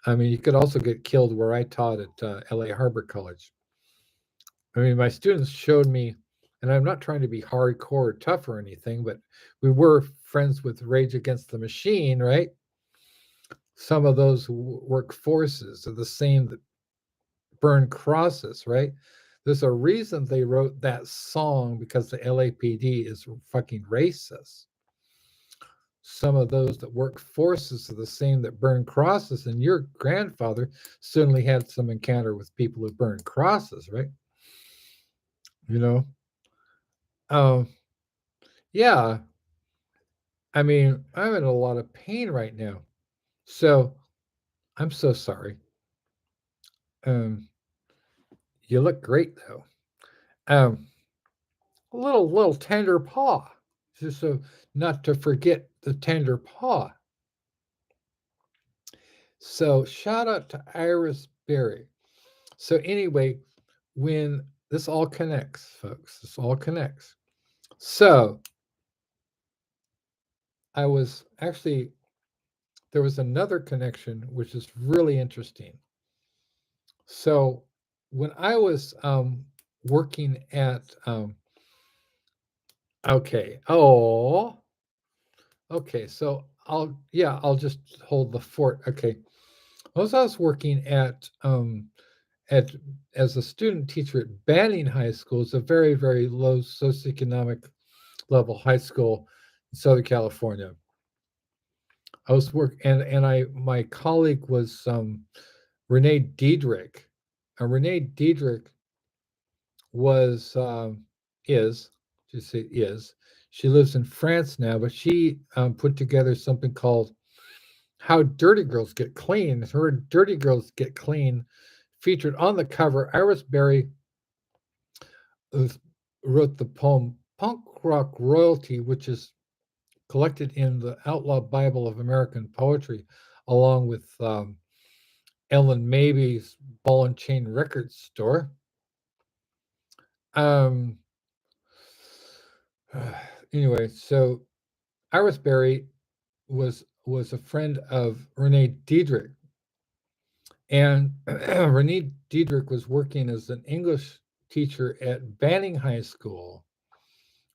I mean, you could also get killed where I taught at LA Harbor College. I mean, my students showed me, and I'm not trying to be hardcore or tough or anything, but we were friends with Rage Against the Machine, right? Some of those work forces are the same that burn crosses, right? There's a reason they wrote that song, because the LAPD is fucking racist. Some of those that work forces are the same that burn crosses, and your grandfather certainly had some encounter with people who burn crosses, right? You know, um, yeah. I mean, I'm in a lot of pain right now, so I'm so sorry. Um, you look great though. Um, a little tender paw, just so not to forget the tender paw. So shout out to Iris Berry. So anyway, when this all connects, folks, this all connects. So I was actually there was another connection which is really interesting. So when I was working at okay, okay, so I'll just hold the fort. Okay, as I was working at as a student teacher at Banning High School. It's a very, very low socioeconomic level high school in Southern California. I was work and I my colleague was Renee Diedrich. And Renee Diedrich was is just say is she lives in France now, but she put together something called "How Dirty Girls Get Clean." Her "Dirty Girls Get Clean" featured on the cover Iris Berry, who wrote the poem "Punk Rock Royalty," which is collected in the Outlaw Bible of American Poetry, along with Ellen Mabie's Ball and Chain Records store. Um, anyway, so Iris Berry was a friend of Renee Diedrich, and Renee Diedrich was working as an English teacher at Banning High School,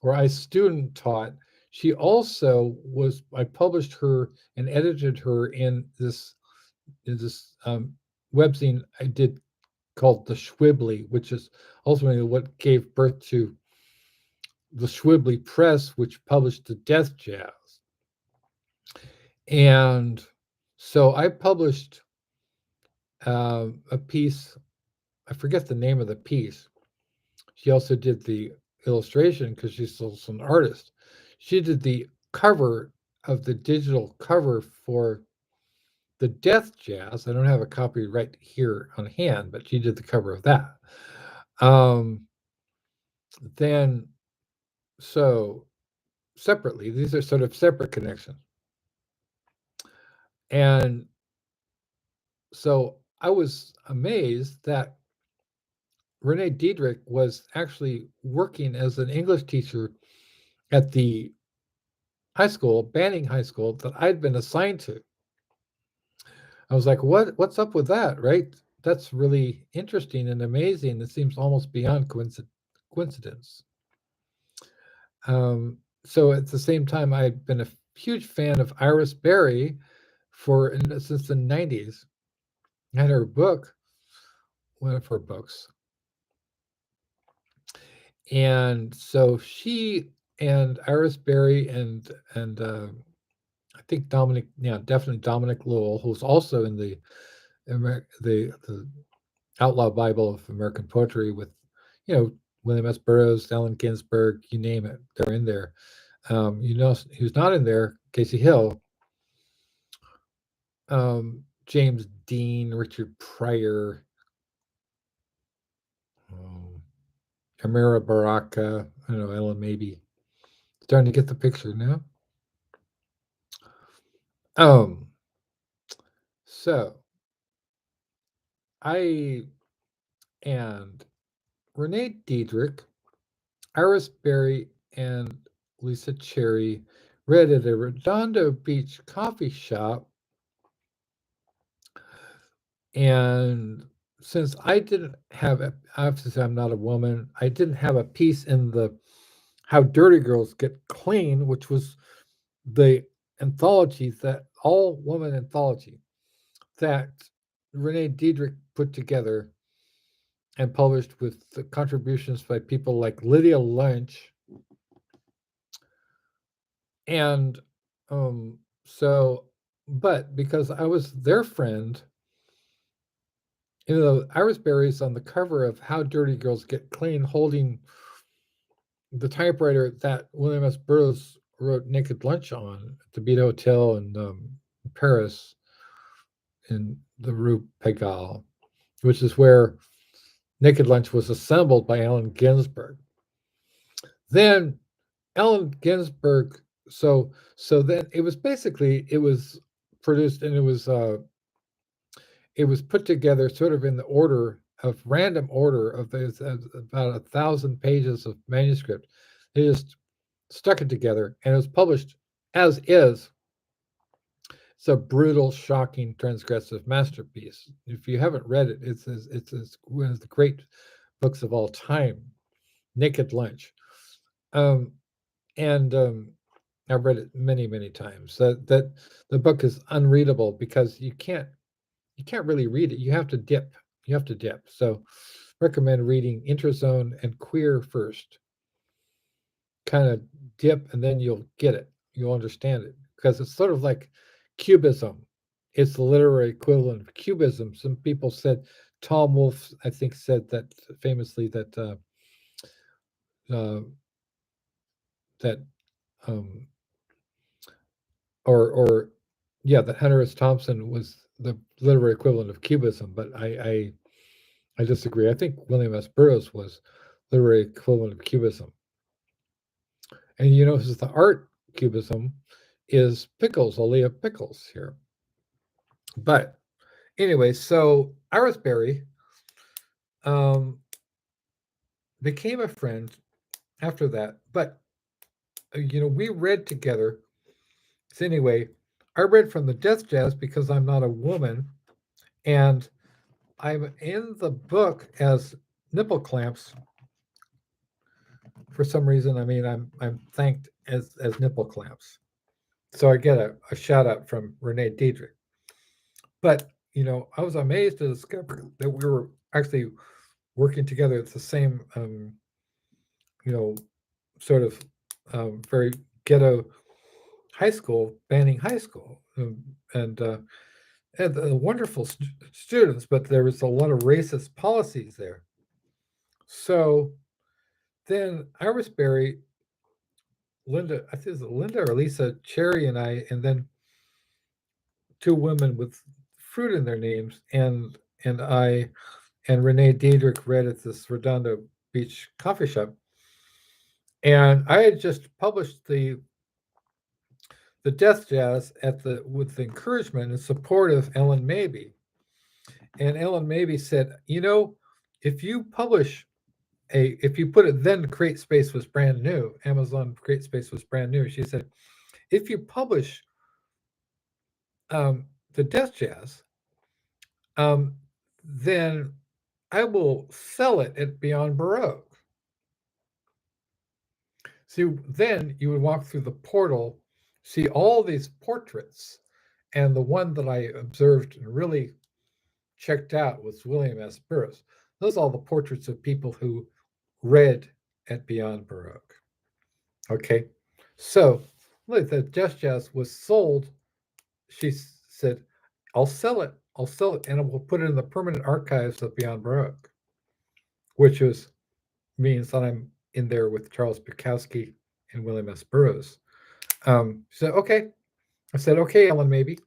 where I student taught. She also was. I published her and edited her in this webzine I did called the Schwibly, which is ultimately what gave birth to the Schwibly Press, which published the Death Jazz. And so I published a piece. I forget the name of the piece. She also did the illustration because she's also an artist. She did the cover of the digital cover for the Death Jazz. I don't have a copy right here on hand, but she did the cover of that. Then, so separately, these are sort of separate connections. And so I was amazed that Renee Diedrich was actually working as an English teacher at the high school, Banning High School, that I'd been assigned to. I was like, what's up with that, right? That's really interesting and amazing. It seems almost beyond coincidence. So at the same time, I've been a huge fan of Iris Berry since the 90s. I had her book, one of her books. And so she and Iris Berry and I think definitely Dominic Lowell, who's also in the Outlaw Bible of American Poetry with, William S. Burroughs, Allen Ginsberg, you name it, they're in there. Who's not in there? Kasey Hill, James Dean, Richard Pryor, Amira Baraka, I don't know, Ellen Mabie. Starting to get the picture now. So I and Renee Diedrich, Iris Berry, and Lisa Cherry read at a Redondo Beach coffee shop. And since I didn't have, obviously I'm not a woman, I didn't have a piece in the How Dirty Girls Get Clean, which was the anthology, that all woman anthology that Renee Diedrich put together and published with the contributions by people like Lydia Lynch. And but because I was their friend, Iris Berry's on the cover of How Dirty Girls Get Clean holding the typewriter that William S. Burroughs wrote Naked Lunch on at the Beat Hotel in Paris in the Rue Pigalle, which is where Naked Lunch was assembled by Allen Ginsberg. Then Allen Ginsberg, so then it was produced and it was put together sort of in the order of random order of about 1,000 pages of manuscript. They just stuck it together and it was published as is. It's a brutal, shocking, transgressive masterpiece. If you haven't read it, it's one of the great books of all time, Naked Lunch. And I've read it many, many times. That the book is unreadable because you can't really read it. You have to dip. So recommend reading Interzone and Queer first. Kind of dip and then you'll get it. You'll understand it because it's sort of like Cubism. It's the literary equivalent of Cubism. Some people said, Tom Wolfe, I think, said that famously that that that Hunter S. Thompson was the literary equivalent of Cubism, but I disagree. I think William S. Burroughs was literary equivalent of Cubism. And since the art Cubism is Pickles, Aaliyah Pickles here. But anyway, so Iris Berry um, became a friend after that. But we read together. So anyway, I read from the Death Jazz because I'm not a woman, and I'm in the book as nipple clamps. For some reason, I mean, I'm thanked as nipple clamps. So I get a shout out from Renee Diedrich. But I was amazed to discover that we were actually working together at the same, you know, sort of very ghetto high school, Banning High School, and had wonderful students, but there was a lot of racist policies there. So then Iris Berry, Linda, I think it's Linda or Lisa Cherry, and I, and then two women with fruit in their names, and I and Renee Diedrich read at this Redondo Beach coffee shop. And I had just published the Death Jazz with the encouragement and support of Ellen Mabey. And Ellen Mabey said, if you publish if you put it, then Create Space was brand new. Amazon Create Space was brand new. She said, if you publish the Death Jazz, then I will sell it at Beyond Baroque. See, then you would walk through the portal, see all these portraits, and the one that I observed and really checked out was William S. Burroughs. Those are all the portraits of people who read at Beyond Baroque. Okay, so look, the Death Jazz was sold. She said, I'll sell it, and we'll put it in the permanent archives of Beyond Baroque, which means that I'm in there with Charles Bukowski and William S. Burroughs. She said, okay. I said, okay, Ellen, maybe.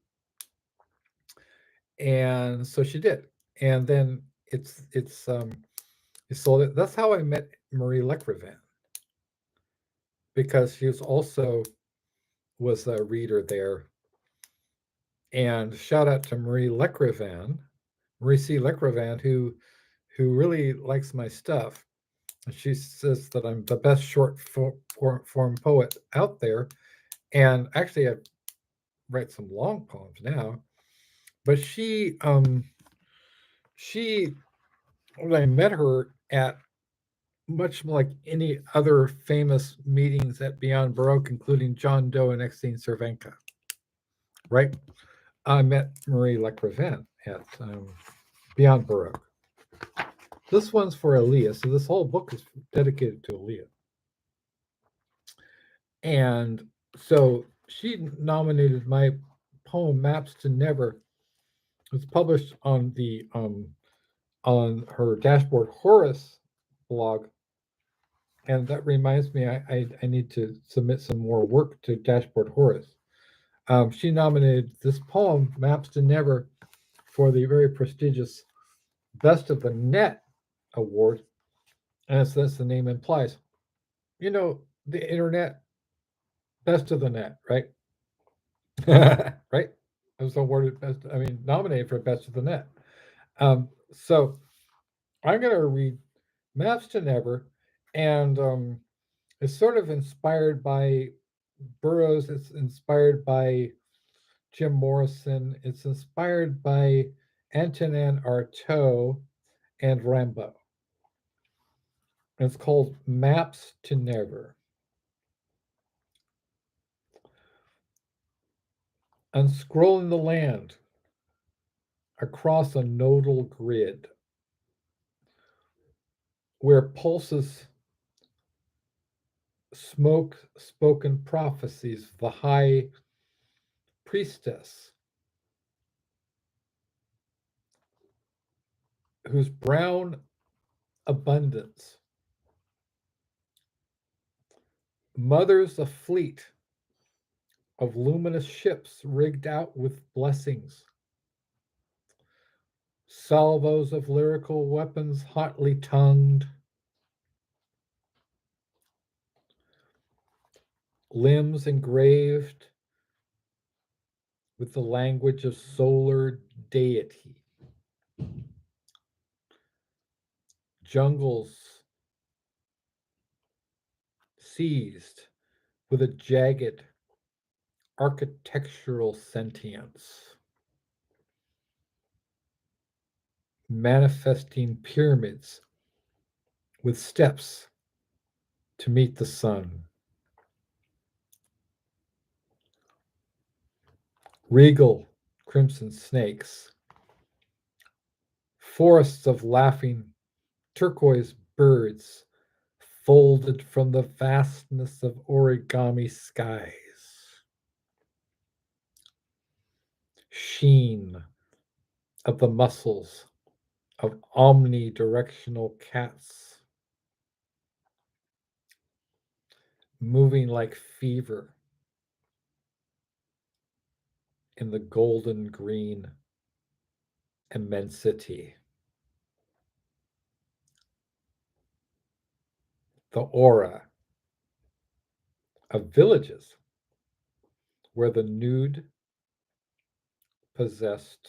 And so she did. And then it sold it. That's how I met Marie Lecrevin, because she was a reader there. And shout out to Marie C. Lecrevin, who really likes my stuff. She says that I'm the best short form poet out there. And actually, I write some long poems now. But when I met her at, much like any other famous meetings at Beyond Baroque, including John Doe and Exene Cervenka, right? I met Marie Lecrevin at Beyond Baroque. This one's for Aaliyah. So this whole book is dedicated to Aaliyah. And so she nominated my poem Maps to Never. It was published on on her Dashboard Horace blog. And that reminds me, I need to submit some more work to Dashboard Horace. She nominated this poem, Maps to Never, for the very prestigious Best of the Net award. And as the name implies, the internet, best of the net, right? Right? It was awarded nominated for Best of the Net. So I'm going to read Maps to Never, and it's sort of inspired by Burroughs. It's inspired by Jim Morrison. It's inspired by Antonin Artaud and Rimbaud. It's called Maps to Never. Unscrolling the land across a nodal grid where pulses smoke spoken prophecies, the high priestess whose brown abundance mothers a fleet of luminous ships rigged out with blessings, salvos of lyrical weapons hotly tongued, limbs engraved with the language of solar deity. jungles seized with a jagged architectural sentience, manifesting pyramids with steps to meet the sun, regal crimson snakes, forests of laughing turquoise birds folded from the vastness of origami skies, sheen of the muscles of omnidirectional cats, moving like fever in the golden green immensity. The aura of villages where the nude possessed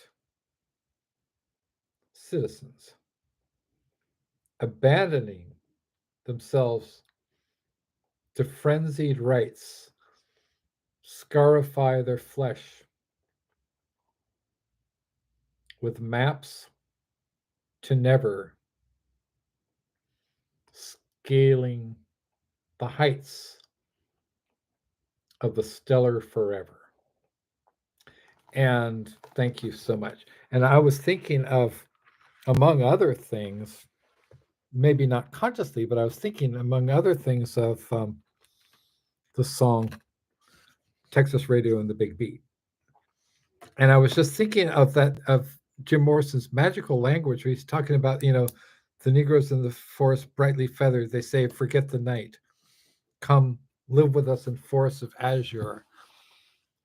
citizens, abandoning themselves to frenzied rites, scarify their flesh with maps to never, scaling the heights of the stellar forever. And thank you so much. And I was thinking of, among other things, maybe not consciously, but I was thinking, among other things, of the song Texas Radio and the Big Beat. And I was just thinking of that, of Jim Morrison's magical language, where he's talking about, the Negroes in the forest brightly feathered, they say, forget the night. Come live with us in forests of azure.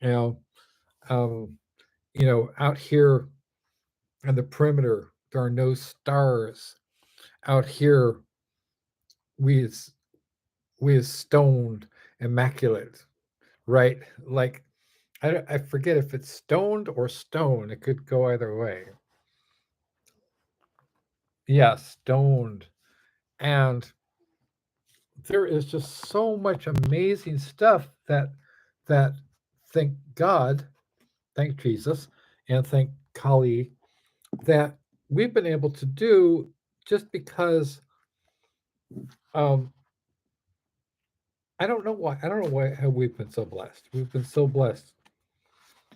You know, um, out here on the perimeter, there are no stars. Out here, we is stoned, immaculate, right? Like, I forget if it's stoned or stone. It could go either way. Yeah, stoned. And there is just so much amazing stuff that thank God, thank Jesus, and thank Kali, that we've been able to do just because um I don't know why. I don't know why how we've been so blessed. We've been so blessed.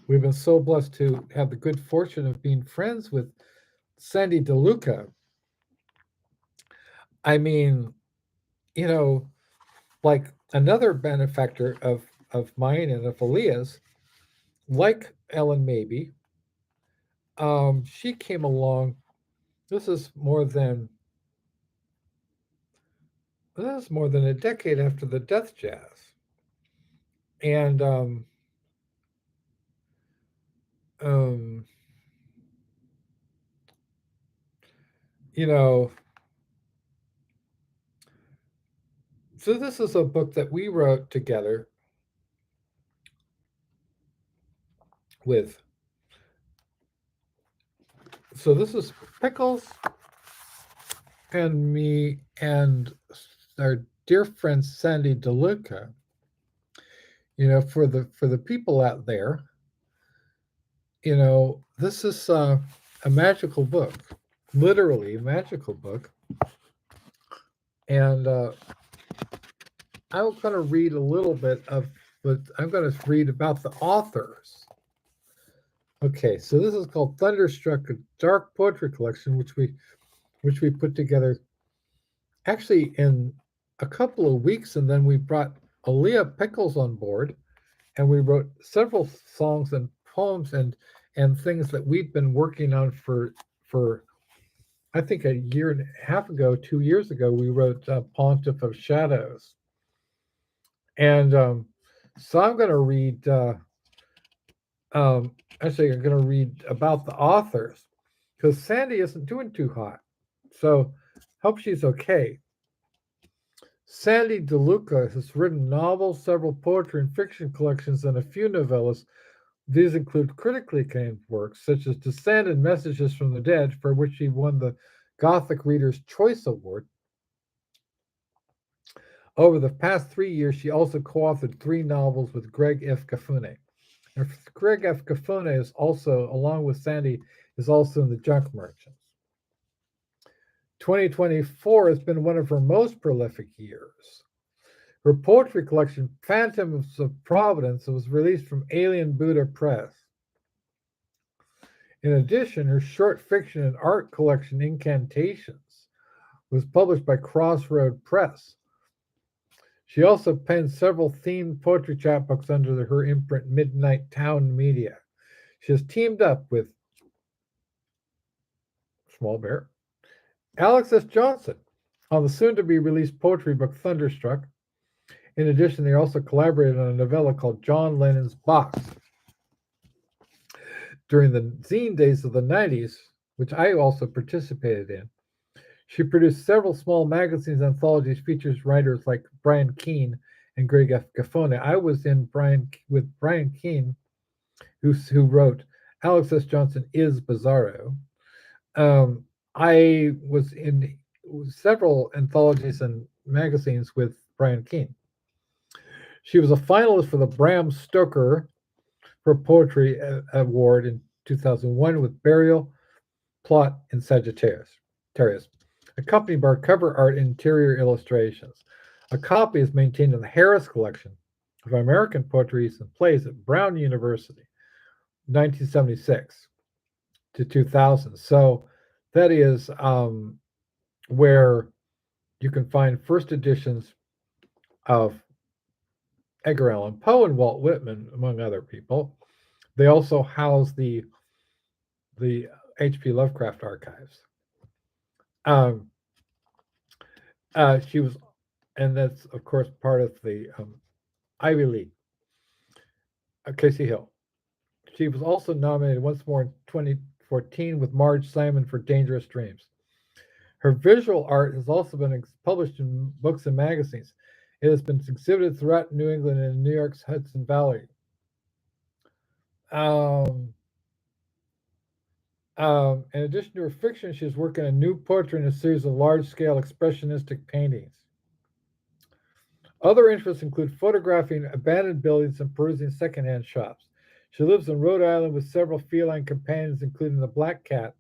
We've been so blessed to have the good fortune of being friends with Sandy DeLuca. I mean, you know, like another benefactor of mine and of Aaliyah's, like Ellen Mabey, she came along. This is more than a decade after the Death Jazz, and um, you know, so this is a book that we wrote together with. So this is Pickles and me and our dear friend Sandy DeLuca. For the people out there, this is a magical book, literally a magical book. And I'm going to read a little bit of, but I'm going to read about the authors. Okay, so this is called Thunderstruck, a dark poetry collection, which we put together actually in a couple of weeks, and then we brought Aaliyah Pickles on board, and we wrote several songs and poems and things that we'd been working on for I think a year and a half ago, 2 years ago. We wrote Pontiff of Shadows, and so I'm going to read. Actually, I'm going to read about the authors because Sandy isn't doing too hot, so hope she's okay. Sandy DeLuca has written novels, several poetry and fiction collections, and a few novellas. These include critically acclaimed works such as Descent and Messages from the Dead, for which he won the Gothic Reader's Choice Award. Over the past 3 years, she also co-authored 3 novels with Greg F. Cafune. And Greg F. Cafune is also, along with Sandy, is also in the Junk Merchants. 2024 has been one of her most prolific years. Her poetry collection, Phantoms of Providence, was released from Alien Buddha Press. In addition, her short fiction and art collection, Incantations, was published by Crossroad Press. She also penned several themed poetry chapbooks under her imprint Midnight Town Media. She has teamed up with Small Bear, Alex S. Johnson on the soon-to-be-released poetry book Thunderstruck. In addition, they also collaborated on a novella called John Lennon's Box. During the zine days of the 90s, which I also participated in, she produced several small magazines anthologies featuring writers like Brian Keene and Greg F. Cafone. I was in with Brian Keene, who wrote Alex S. Johnson is Bizarro. I was in several anthologies and magazines with Brian Keene. She was a finalist for the Bram Stoker for Poetry Award in 2001 with Burial, Plot, and Sagittarius, accompanied by cover art and interior illustrations. A copy is maintained in the Harris Collection of American Poetry and Plays at Brown University, 1976 to 2000. So that is where you can find first editions of Edgar Allan Poe and Walt Whitman, among other people. They also house the H.P. Lovecraft archives. She was, and that's of course part of the Ivy League. Kasey Hill. She was also nominated once more in 2014 with Marge Simon for Dangerous Dreams. Her visual art has also been published in books and magazines. It has been exhibited throughout New England and New York's Hudson Valley. In addition to her fiction, she's working on new poetry in a series of large-scale expressionistic paintings. Other interests include photographing abandoned buildings and perusing secondhand shops. She lives in Rhode Island with several feline companions, including the black cat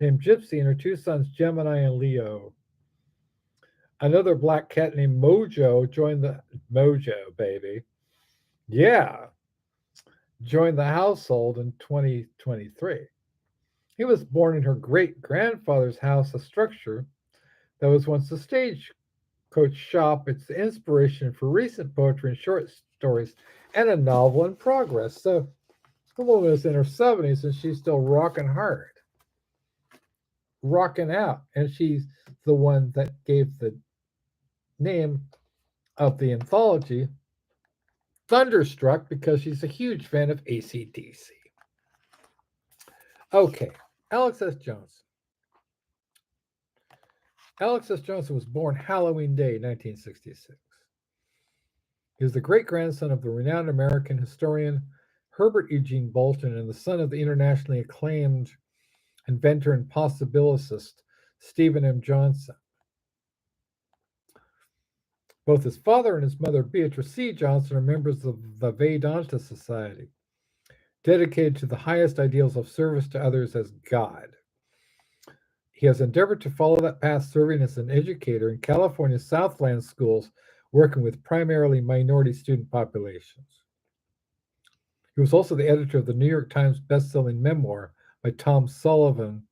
named Gypsy and her 2 sons, Gemini and Leo. Another black cat named Mojo joined the joined the household in 2023. He was born in her great-grandfather's house, a structure that was once a stagecoach shop. It's the inspiration for recent poetry and short stories and a novel in progress. So the woman is in her 70s and she's still rocking hard, rocking out. And she's the one that gave the name of the anthology Thunderstruck because she's a huge fan of AC/DC. Okay, Alex S. Johnson. Alex S. Johnson was born Halloween Day, 1966. He was the great-grandson of the renowned American historian Herbert Eugene Bolton and the son of the internationally acclaimed inventor and possibilicist Stephen M. Johnson. Both his father and his mother, Beatrice C. Johnson, are members of the Vedanta Society, dedicated to the highest ideals of service to others as God. He has endeavored to follow that path, serving as an educator in California's Southland schools, working with primarily minority student populations. He was also the editor of the New York Times best-selling memoir by Tom Sullivan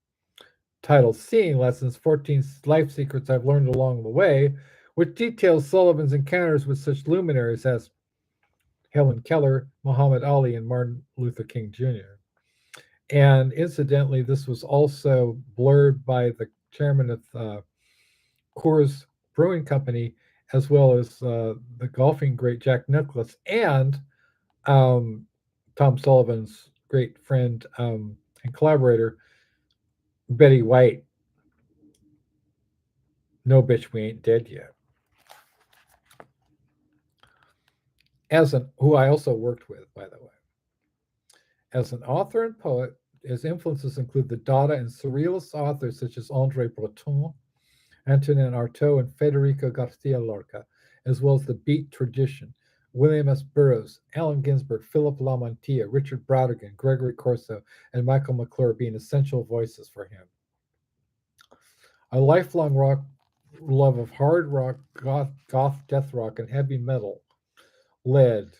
titled Seeing Lessons, 14 Life Secrets I've Learned Along the Way, which details Sullivan's encounters with such luminaries as Helen Keller, Muhammad Ali, and Martin Luther King Jr. And incidentally, this was also blurred by the chairman of Coors Brewing Company, as well as the golfing great Jack Nicklaus and Tom Sullivan's great friend and collaborator, Betty White. No, bitch, we ain't dead yet. Who I also worked with, by the way. As an author and poet, his influences include the Dada and Surrealist authors such as André Breton, Antonin Artaud, and Federico Garcia Lorca, as well as the Beat tradition. William S. Burroughs, Allen Ginsberg, Philip Lamontia, Richard Brautigan, Gregory Corso, and Michael McClure being essential voices for him. A lifelong rock love of hard rock, goth, death rock, and heavy metal led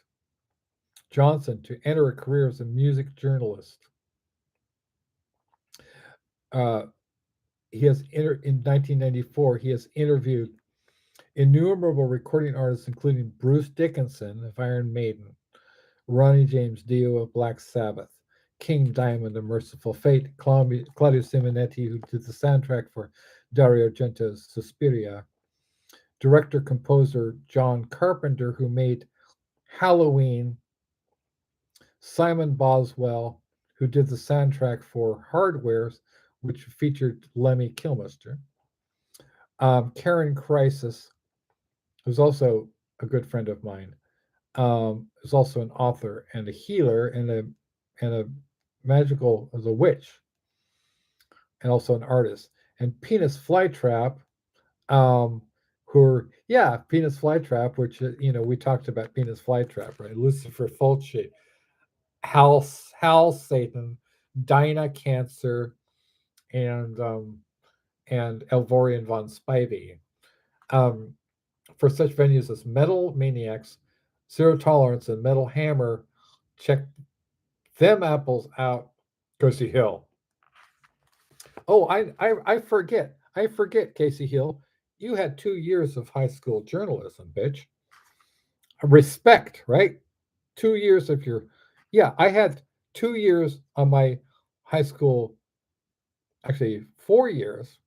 Johnson to enter a career as a music journalist. In 1994, he has interviewed innumerable recording artists, including Bruce Dickinson of Iron Maiden, Ronnie James Dio of Black Sabbath, King Diamond of Merciful Fate, Claudio Simonetti, who did the soundtrack for Dario Argento's Suspiria, director-composer John Carpenter, who made Halloween, Simon Boswell, who did the soundtrack for Hardwares, which featured Lemmy Kilmister, Karen Crisis, who's also a good friend of mine, is also an author and a healer and a magical as a witch, and also an artist. And Penis Flytrap, Penis Flytrap, which we talked about Penis Flytrap, right? Lucifer Fulci, Hal Satan, Dinah Cancer, and Elvorian von Spivey. For such venues as Metal Maniacs, Zero Tolerance, and Metal Hammer, check them apples out. Kasey Hill. Oh, I forget, Kasey Hill. You had 2 years of high school journalism, bitch. Respect, right? 2 years of I had 2 years on my high school, actually 4 years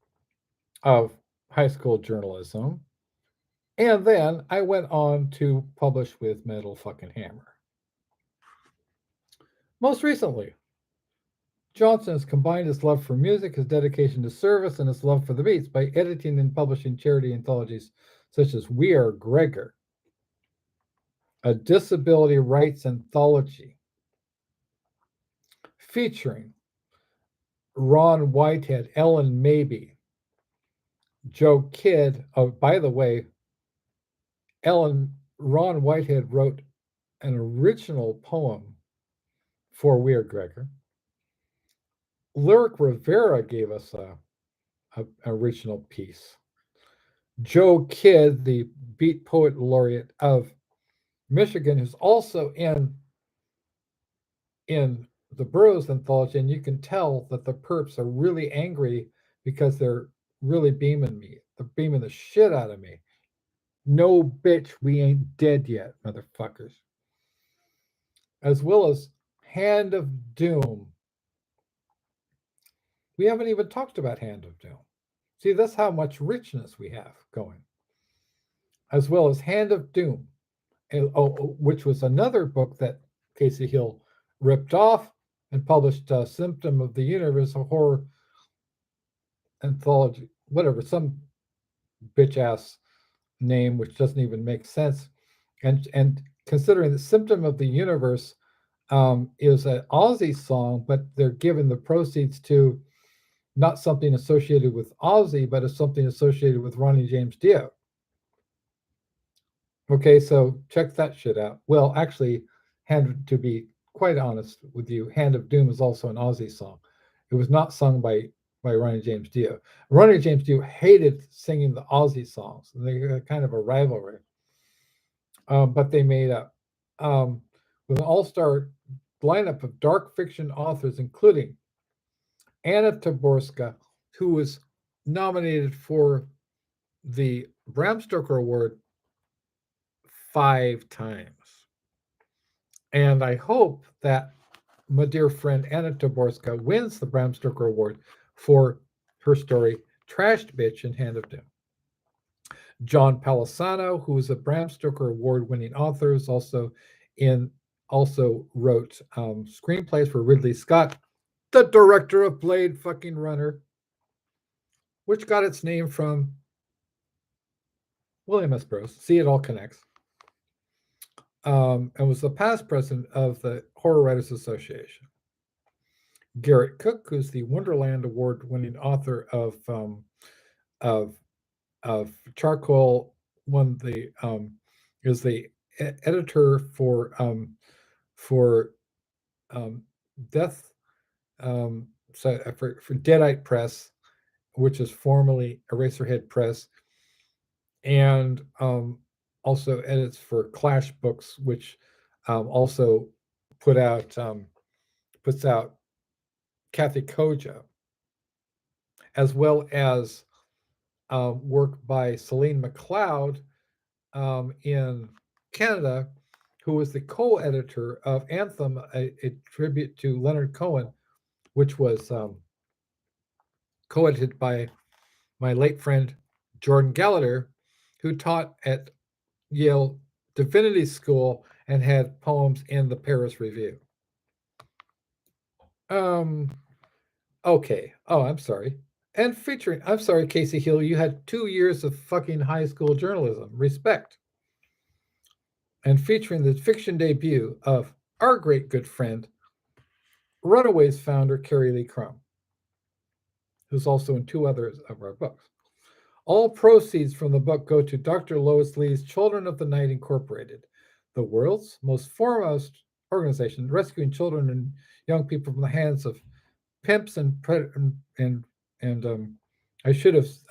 of high school journalism. And then I went on to publish with Metal fucking Hammer. Most recently, Johnson has combined his love for music, his dedication to service, and his love for the beats by editing and publishing charity anthologies such as We Are Gregor, a disability rights anthology featuring Ron Whitehead, Ellen Mabey, Joe Kidd. Oh, by the way, Ron Whitehead wrote an original poem for We Are Gregor. Lyric Rivera gave us a original piece. Joe Kidd, the Beat Poet Laureate of Michigan, who's also in the Burroughs anthology, and you can tell that the perps are really angry because they're really beaming me. They're beaming the shit out of me. No, bitch, we ain't dead yet, motherfuckers. As well as Hand of Doom. We haven't even talked about Hand of Doom. See, that's how much richness we have going. As well as Hand of Doom, which was another book that Kasey Hill ripped off and published, Symptom of the Universe, a horror anthology, whatever, some bitch ass name which doesn't even make sense. And considering the Symptom of the Universe is an Ozzy song, but they're giving the proceeds to not something associated with Ozzy, but as something associated with Ronnie James Dio. Okay, so check that shit out. Well, actually, to be quite honest with you, Hand of Doom is also an Ozzy song. It was not sung by Ronnie James Dio. Ronnie James Dio hated singing the Ozzy songs. They had kind of a rivalry. But they made up with an all-star lineup of dark fiction authors, including Anna Taborska, who was nominated for the Bram Stoker Award 5 times. And I hope that my dear friend Anna Taborska wins the Bram Stoker Award for her story, Trashed Bitch in Hand of Doom. John Palisano, who is a Bram Stoker Award-winning author, is also wrote screenplays for Ridley Scott, the director of Blade fucking Runner, which got its name from William S. Burroughs. See, it all connects. And was the past president of the Horror Writers Association. Garrett Cook, who's the Wonderland Award-winning author of Charcoal, won the is the editor for um, Death for Deadite Press, which is formerly Eraserhead Press, and also edits for Clash Books, which also put out puts out Kathy Koja, as well as work by Celine McLeod in Canada, who was the co-editor of Anthem, a tribute to Leonard Cohen, which was co-edited by my late friend Jordan Gallagher, who taught at Yale Divinity School and had poems in the Paris Review. Okay. Oh, I'm sorry. And featuring, I'm sorry, Kasey Hill, you had 2 years of fucking high school journalism. Respect. And featuring the fiction debut of our great good friend, Runaways founder Carrie Lee Crum, who's also in 2 others of our books. All proceeds from the book go to Dr. Lois Lee's Children of the Night Incorporated, the world's most foremost organization rescuing children and young people from the hands of pimps and I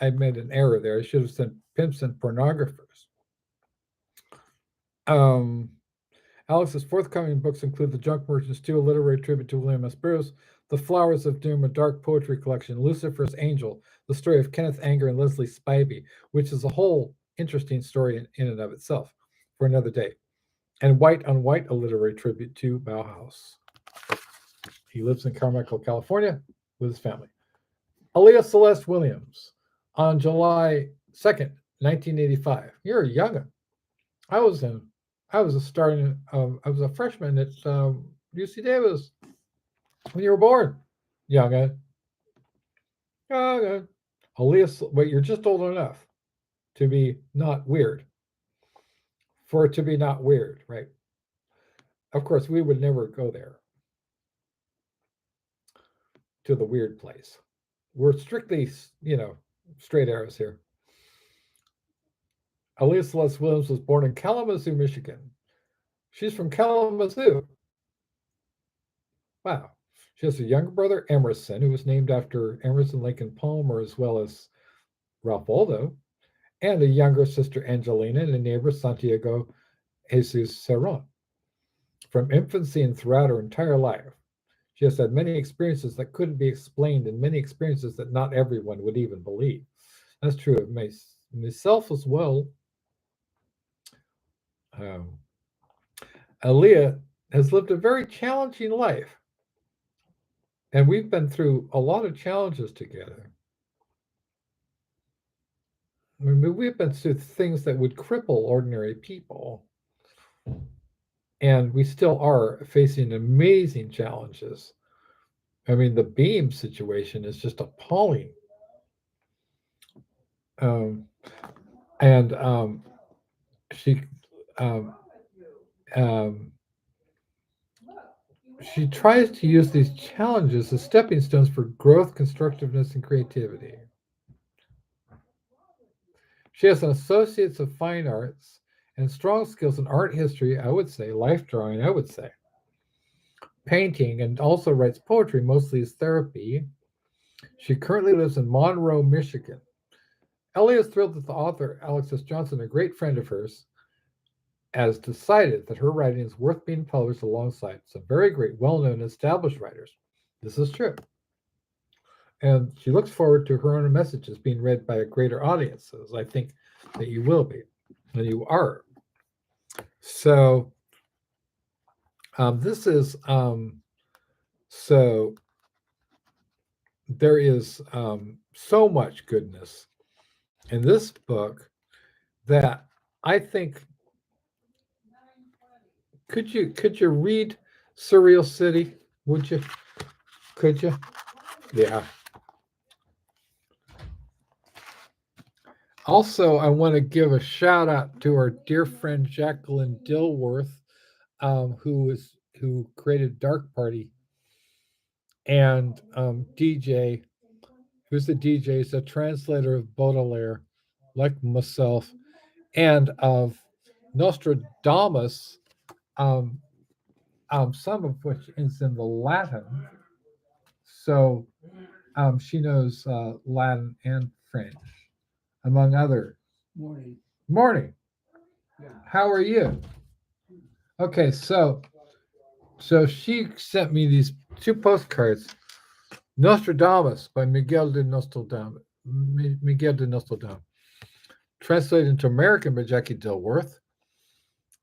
made an error there. I should have said pimps and pornographers. Alex's forthcoming books include The Junk Merchant's 2, a literary tribute to William S. Burroughs, The Flowers of Doom, a dark poetry collection, Lucifer's Angel, the story of Kenneth Anger and Leslie Spivey, which is a whole interesting story in and of itself for another day, and White on White, a literary tribute to Bauhaus. He lives in Carmichael, California with his family. Aaliyah Celeste Williams, on July 2nd, 1985. You're a young'un. I was a freshman at UC Davis when you were born, young'un. Aaliyah, but you're just old enough to be not weird. For it to be not weird, right? Of course, we would never go there to the weird place. We're strictly, straight arrows here. Aaliyah Celeste Williams was born in Kalamazoo, Michigan. She's from Kalamazoo. Wow. She has a younger brother, Emerson, who was named after Emerson, Lake and Palmer, as well as Ralph Waldo, and a younger sister, Angelina, and a neighbor, Santiago Jesus Cerron. From infancy and throughout her entire life, she has had many experiences that couldn't be explained and many experiences that not everyone would even believe. That's true of myself as well. Aaliyah has lived a very challenging life. And we've been through a lot of challenges together. I mean, we've been through things that would cripple ordinary people. And we still are facing amazing challenges. I mean, the beam situation is just appalling. She tries to use these challenges as stepping stones for growth, constructiveness, and creativity. She has an Associates of Fine Arts and strong skills in art history, I would say, life drawing, I would say, painting, and also writes poetry, mostly as therapy. She currently lives in Monroe, Michigan. Ellie is thrilled that the author, Alex S. Johnson, a great friend of hers, has decided that her writing is worth being published alongside some very great, well-known, established writers. This is true. And she looks forward to her own messages being read by a greater audience, as I think that you will be, and you are. So this is, so there is so much goodness in this book that I think, could you read Surreal City? Would you? Could you? Yeah. Also, I want to give a shout out to our dear friend Jacqueline Dilworth, who created Dark Party, and DJ, who's the DJ, is a translator of Baudelaire, like myself, and of Nostradamus, um, some of which is in the Latin. So she knows Latin and French, among others. Morning. How are you? Okay, so she sent me these two postcards. Nostradamus by Miguel de Nostradamus, translated into American by Jackie Dilworth.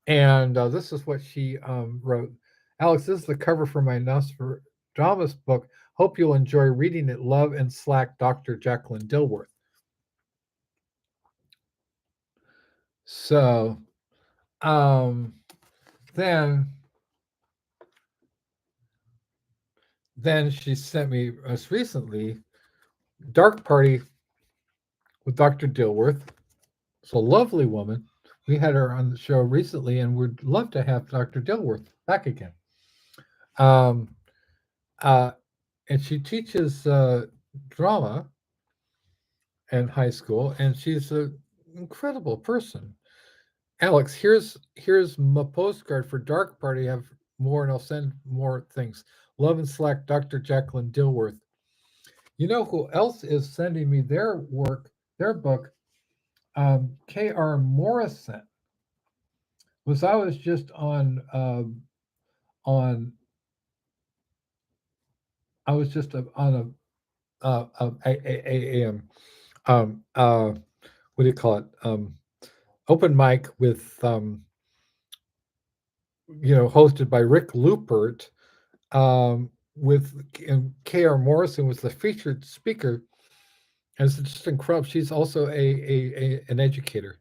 And this is what she wrote. Alex, this is the cover for my Nostradamus book. Hope you'll enjoy reading it. Love and Slack, Dr. Jacqueline Dilworth. So um, then she sent me most recently Dark Party with Dr. Dilworth. It's a lovely woman. We had her on the show recently, and we'd love to have Dr. Dilworth back again. Um, uh, and she teaches drama in high school, and she's an incredible person. Alex, here's my postcard for Dark Party. I have more, and I'll send more things. Love and Slack, Dr. Jacqueline Dilworth. You know who else is sending me their work, their book? K.R. Morrison. I was just on I was just on what do you call it? Open mic with hosted by Rick Lupert. With and K.R. Morrison was the featured speaker, and it's just incredible. She's also an educator,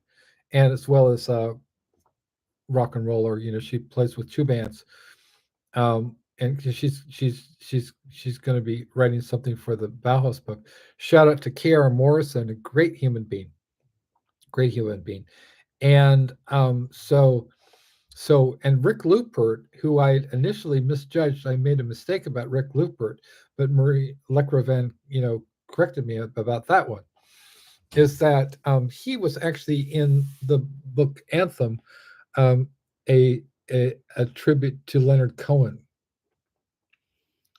and as well as a rock and roller. She plays with two bands. And she's going to be writing something for the Bauhaus book. Shout out to K.R. Morrison, a great human being, and and Rick Lupert, who I initially misjudged. I made a mistake about Rick Lupert, but Marie Lecravan, corrected me about that one. Is that he was actually in the book Anthem, a tribute to Leonard Cohen.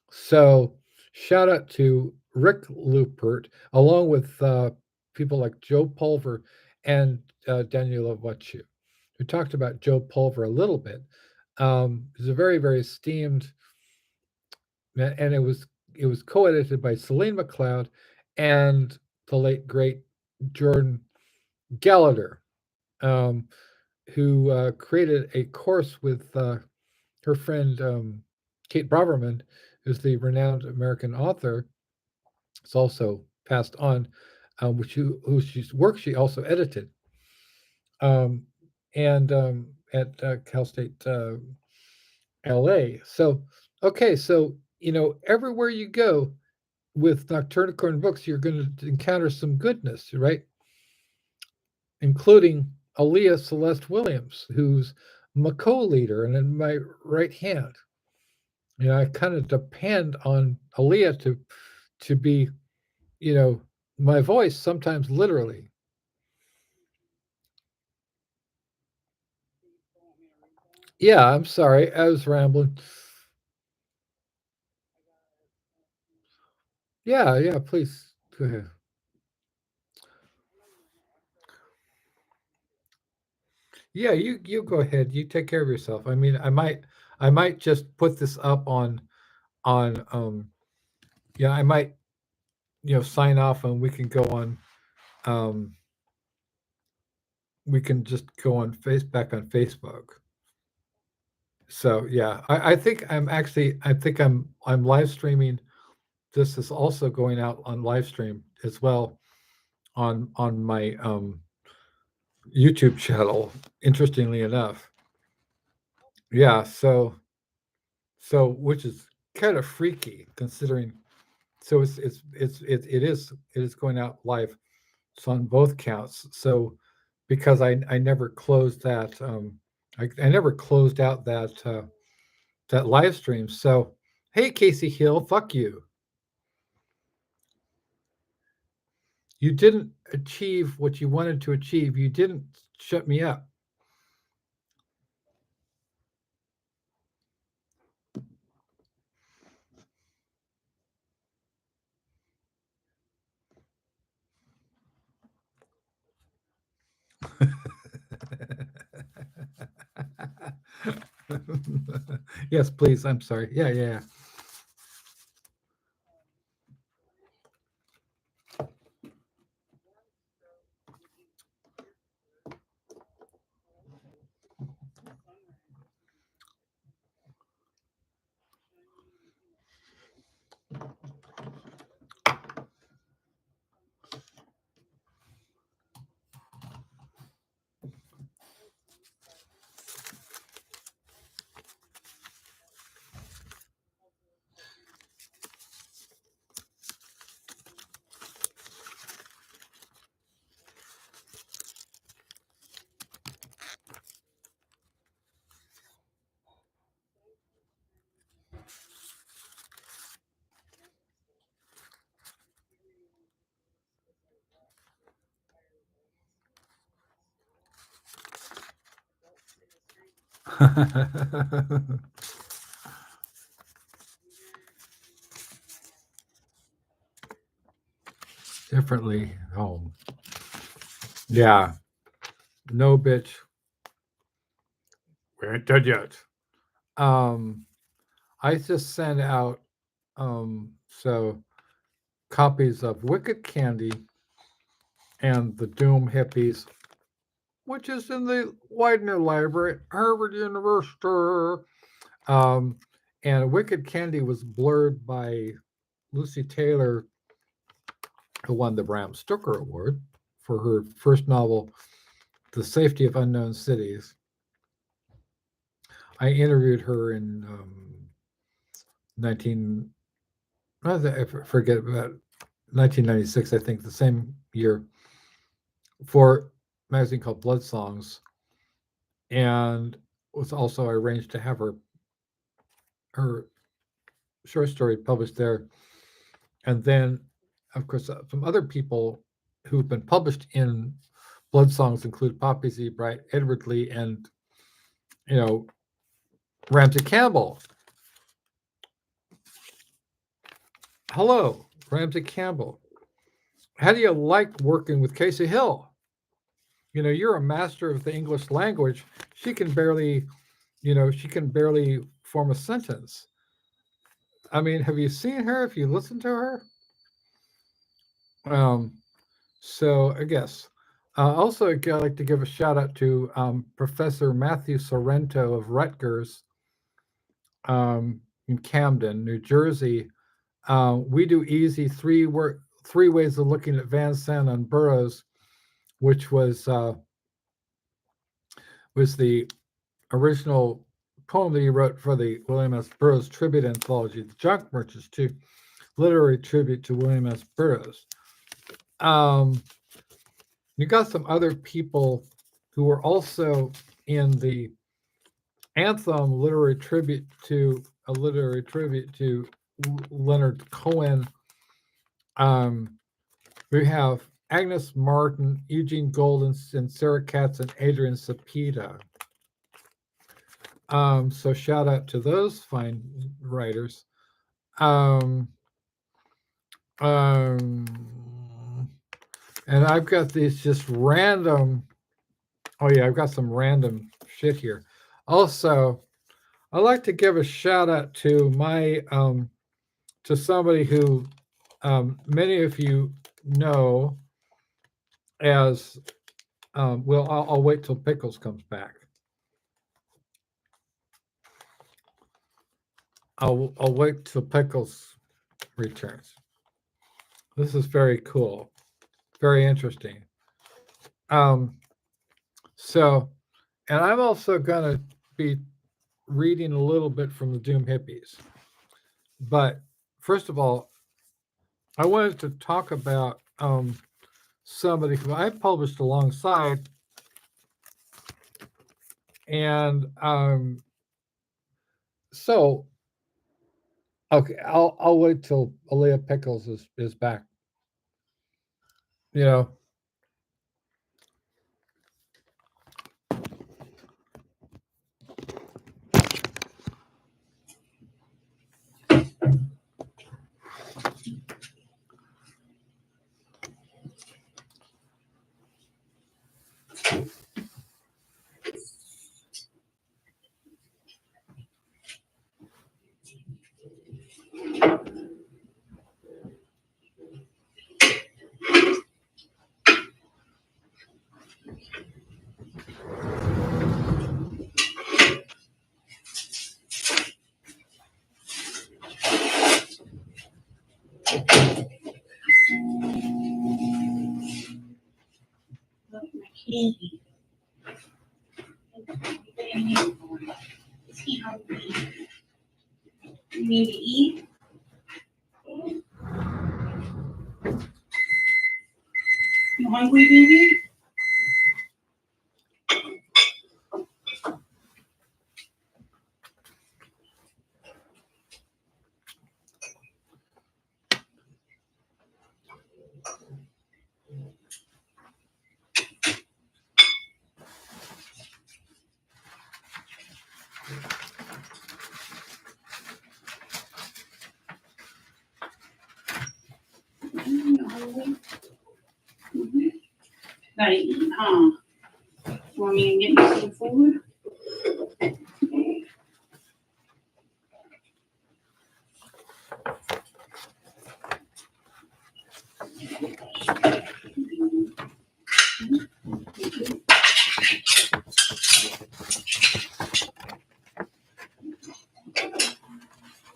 So shout out to Rick Lupert, along with people like Joe Pulver and Daniela Wachue, who talked about Joe Pulver a little bit. He's a very, very esteemed, and it was co-edited by Celine McLeod and the late great Jordan Gallagher, who created a course with her friend Kate Braverman, who's the renowned American author. It's also passed on, whose work she also edited, and at Cal State LA. So, okay, so everywhere you go with Nocturnicorn books, you're going to encounter some goodness, right? Including Aaliyah Celeste Williams, who's my co-leader and in my right hand. I kind of depend on Aaliyah to be, my voice, sometimes literally. Yeah, I'm sorry. I was rambling. Yeah, please go ahead. Yeah, you go ahead. You take care of yourself. I mean, I might just put this up on yeah, I might sign off and we can go on we can just go on back on Facebook. So yeah, I think I'm live streaming. This is also going out on live stream as well on my YouTube channel. Interestingly enough, yeah. So which is kind of freaky considering. So it is going out live. So on both counts. So because I never closed I never closed out that live stream. So Hey, Kasey Hill, fuck you. You didn't achieve what you wanted to achieve. You didn't shut me up. Yes, please. I'm sorry. Yeah. Differently home. Yeah. No, bitch. We ain't dead yet. I just sent out so copies of Wicked Candy and the Doom Hippies, which is in the Widener Library at Harvard University. And Wicked Candy was blurred by Lucy Taylor, who won the Bram Stoker Award for her first novel, The Safety of Unknown Cities. I interviewed her in 19, I forget about 1996, I think, the same year, for a magazine called Blood Songs, and was also arranged to have her short story published there. And then, of course, some other people who've been published in Blood Songs include Poppy Z. Bright, Edward Lee, and Ramsey Campbell. Hello, Ramsey Campbell. How do you like working with Kasey Hill? You're a master of the English language. She can barely form a sentence. I mean, have you seen her? Have you listened to her? So I guess. Also, I'd like to give a shout out to Professor Matthew Sorrento of Rutgers in Camden, New Jersey. We do easy three ways of looking at Van Sant on Burroughs, which was the original poem that he wrote for the William S. Burroughs tribute anthology, The Junk Merchants, to literary tribute to William S. Burroughs. You got some other people who were also in the Anthem literary tribute to Leonard Cohen. We have Agnes Martin, Eugene Golden, and Sarah Katz and Adrian Cepeda. So shout out to those fine writers. And I've got these just random. Oh yeah, I've got some random shit here. Also, I'd like to give a shout out to my to somebody who many of you know as well. I'll wait till Pickles comes back. I'll wait till Pickles returns. This is very cool, very interesting. So, and I'm also going to be reading a little bit from the Doom Hippies. But first of all, I wanted to talk about somebody who I published alongside. And so Okay, I'll wait till Aaliyah Pickles is back. You know, Look, my kitty. Is he hungry? You need to eat? You hungry, baby? You hungry? Mm-hmm. Gotta eat, huh? Want me to get you some food?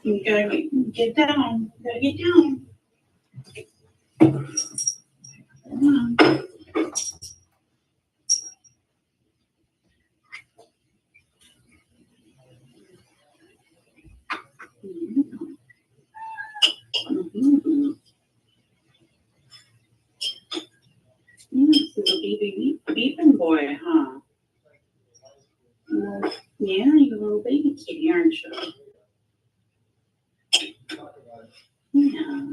You gotta get down. You gotta get down. Come on. Mm-hmm. This is a baby beeping boy, huh? Well, yeah, you're a little baby kitty, aren't you? Yeah.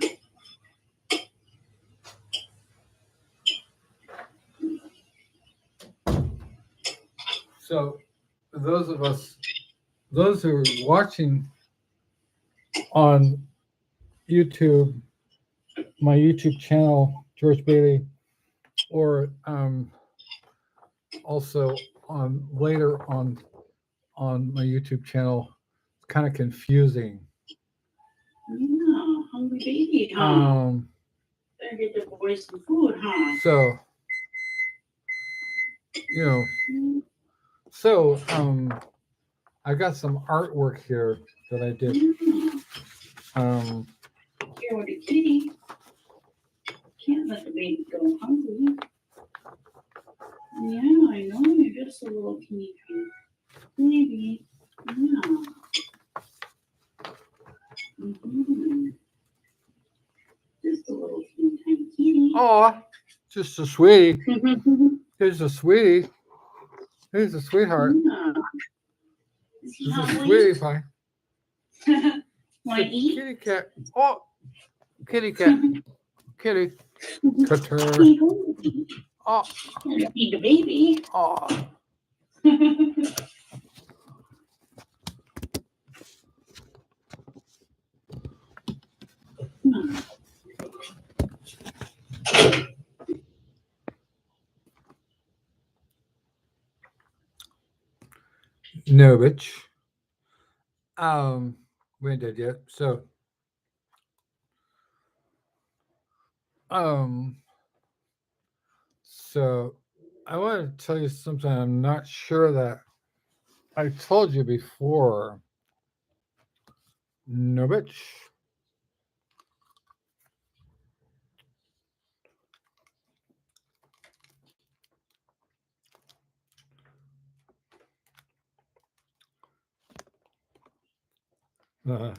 so those who are watching on YouTube, my YouTube channel, George Bailey, or also on later on my YouTube channel, it's kind of confusing. Yeah, hungry baby, huh? Better get the boy some food, huh? So you know, so I got some artwork here that I did. Here with the kitty. Can't let the baby go hungry. Yeah, I know, you're just a little teeny baby. Yeah. Mm-hmm. Just a little teeny tiny kitty. Oh, just a sweetie. Here's a sweetie. Here's a sweetheart. Yeah. Is he This is a hungry? sweetie pie. Want to eat? Kitty cat. Oh, kitty cat. Kitty. Cutter. Oh. Gotta feed the baby. Oh. No, bitch. We ain't dead yet. So, um, so I want to tell you something. I'm not sure that I told you before. No, bitch. Uh,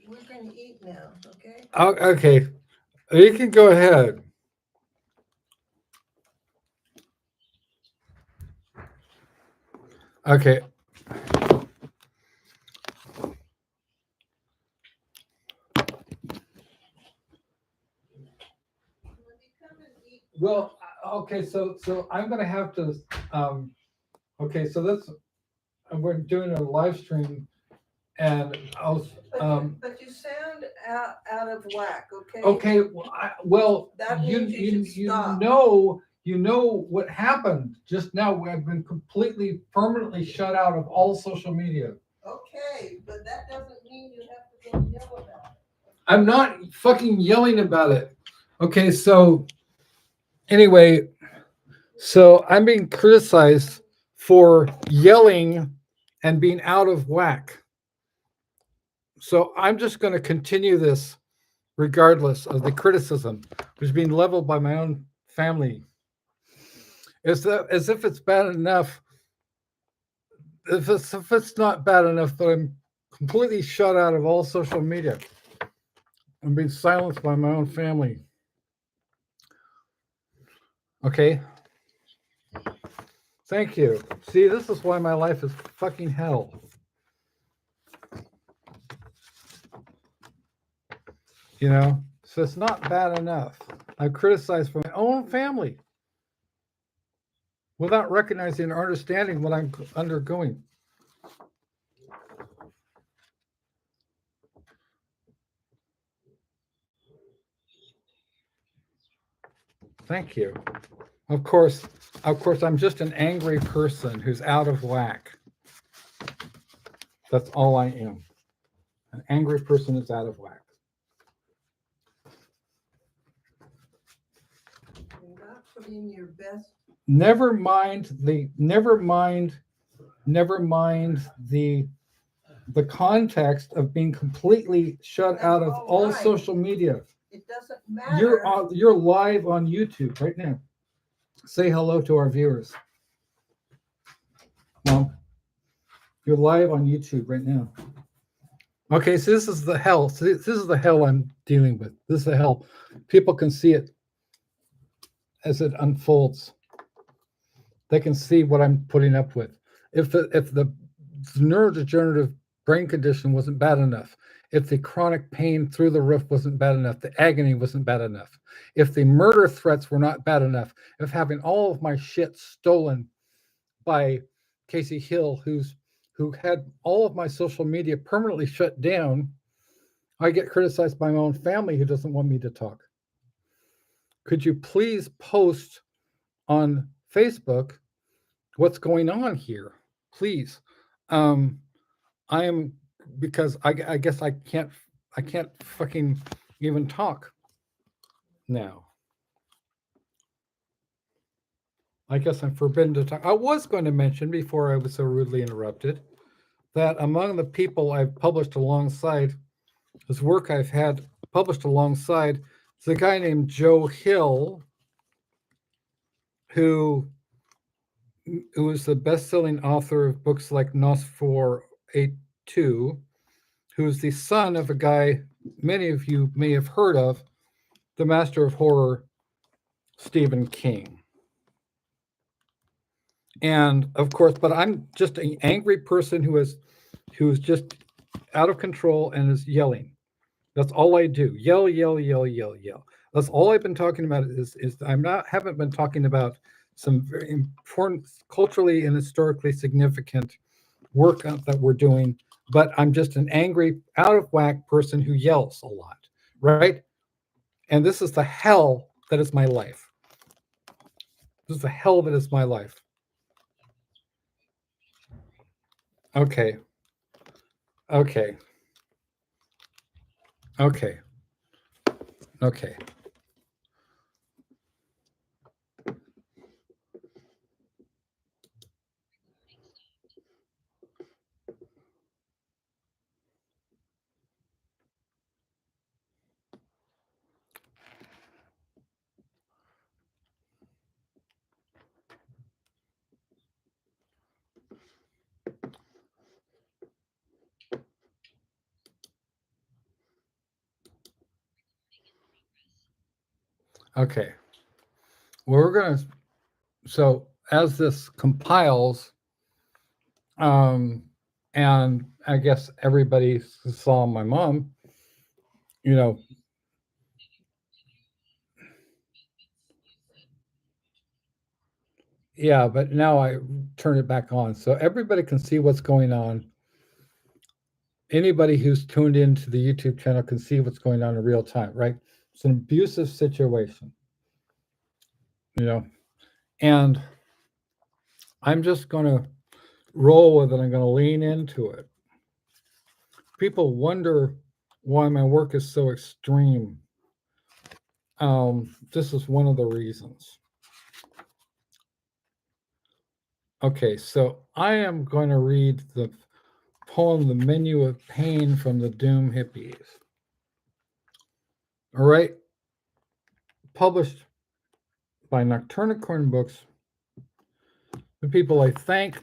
We're going to eat now, okay? Okay, you can go ahead. Okay. Well, okay, so I'm gonna have to. Okay, so that's we're doing a live stream, and I'll. But you sound out of whack, okay? Okay, well, That means you should stop. you know what happened just now. I've been completely permanently shut out of all social media. Okay, but that doesn't mean you have to go yell about it. I'm not fucking yelling about it. Okay, so anyway, so I'm being criticized for yelling and being out of whack. So I'm just going to continue this regardless of the criticism which is being leveled by my own family. As if it's bad enough. If it's not bad enough that I'm completely shut out of all social media. I'm being silenced by my own family. Okay. Thank you. See, this is why my life is fucking hell. You know, so it's not bad enough. I'm criticized from my own family without recognizing or understanding what I'm undergoing. Thank you. Of course, I'm just an angry person who's out of whack. That's all I am. An angry person who's out of whack. You're not putting your best. Never mind the context of being completely shut out of all right. social media. It doesn't matter. You're live on YouTube right now. Say hello to our viewers. Mom, you're live on YouTube right now. Okay, so this is the hell. So this is the hell I'm dealing with. This is the hell. People can see it as it unfolds. They can see what I'm putting up with. If the neurodegenerative brain condition wasn't bad enough, if the chronic pain through the roof wasn't bad enough, the agony wasn't bad enough, if the murder threats were not bad enough, if having all of my shit stolen by Kasey Hill, who had all of my social media permanently shut down, I get criticized by my own family who doesn't want me to talk. Could you please post on Facebook what's going on here, please? I am because I guess I can't fucking even talk now. I guess I'm forbidden to talk. I was going to mention before I was so rudely interrupted that among the people I've published alongside, this work I've had published alongside, is a guy named Joe Hill, who is the best-selling author of books like Nos 482, who's the son of a guy many of you may have heard of, the master of horror, Stephen King. And of course, but I'm just an angry person who's just out of control and is yelling. That's all I do. Yell, yell, yell, yell, yell. That's all I've been talking about is haven't been talking about some very important culturally and historically significant work that we're doing, but I'm just an angry, out of whack person who yells a lot, right? And this is the hell that is my life. This is the hell that is my life. Okay. Okay. Okay. Okay. Okay. Well, we're gonna. So as this compiles, and I guess everybody saw my mom. You know, yeah, but now I turn it back on so everybody can see what's going on. Anybody who's tuned into the YouTube channel can see what's going on in real time, right? It's an abusive situation, you know, and I'm just going to roll with it. I'm going to lean into it. People wonder why my work is so extreme. This is one of the reasons. Okay, so I am going to read the poem The Menu of Pain from the Doom Hippies. All right, published by Nocturnicorn Books. The people I thank.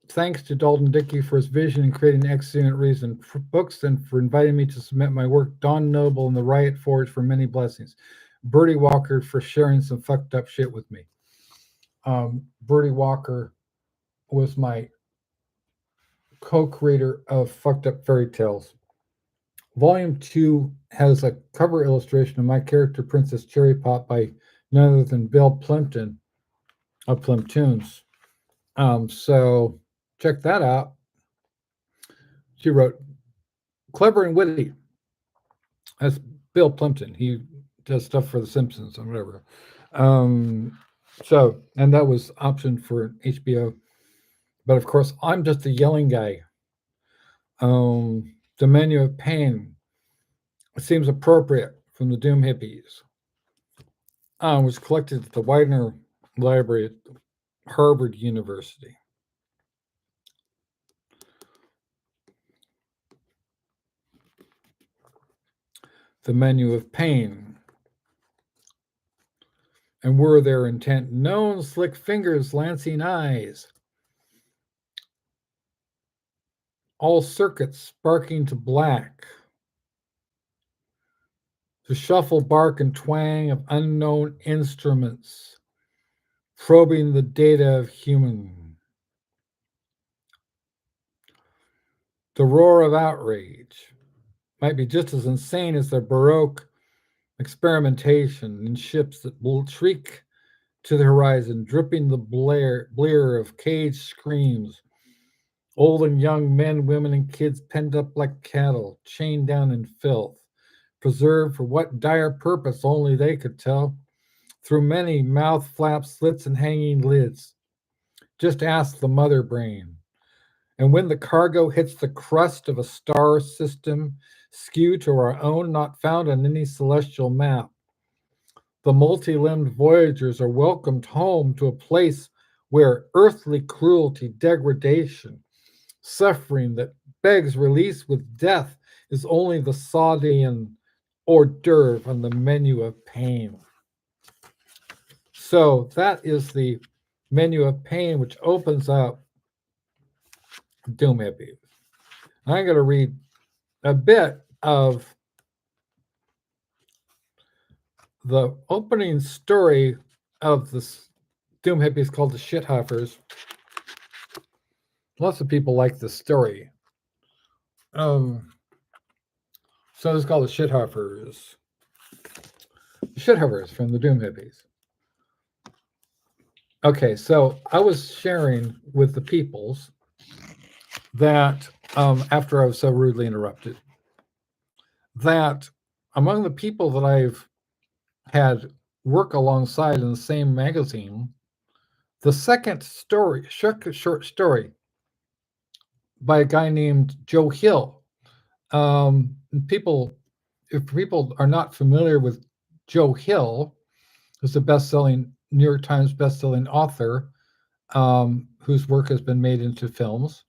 Thanks to Dalton Dickey for his vision in creating excellent reason for books and for inviting me to submit my work. Don Noble and the Riot Forge for many blessings. Bertie Walker for sharing some fucked up shit with me. Bertie Walker was my co-creator of Fucked Up Fairy Tales. Volume 2 has a cover illustration of my character, Princess Cherry Pop, by none other than Bill Plimpton of Plimptoons. So check that out. She wrote, clever and witty. That's Bill Plimpton. He does stuff for The Simpsons and whatever. So, and that was optioned for HBO. But of course, I'm just a yelling guy. The Menu of Pain seems appropriate from the Doom Hippies. Was collected at the Widener Library at Harvard University. The Menu of Pain. And were their intent known, slick fingers, lancing eyes, all circuits sparking to black, the shuffle, bark, and twang of unknown instruments, probing the data of human. The roar of outrage might be just as insane as their Baroque experimentation in ships that shriek to the horizon, dripping the blear of caged screams, old and young men, women, and kids penned up like cattle, chained down in filth, preserved for what dire purpose only they could tell, through many mouth flaps, slits, and hanging lids. Just ask the mother brain. And when the cargo hits the crust of a star system, skewed to our own, not found on any celestial map, the multi-limbed voyagers are welcomed home to a place where earthly cruelty, degradation, suffering that begs release with death is only the Saudian hors d'oeuvre on the menu of pain. So that is the Menu of Pain, which opens up Doom Hippies. I'm going to read a bit of the opening story of this Doom Hippies called the Shithuffers. Lots of people like this story. So it's called the Shithuffers. Shithuffers from the Doom Hippies. Okay, so I was sharing with the peoples that after I was so rudely interrupted, that among the people that I've had work alongside in the same magazine, the second story, short story by a guy named Joe Hill. If people are not familiar with Joe Hill, who's a best-selling New York Times best-selling author, whose work has been made into films,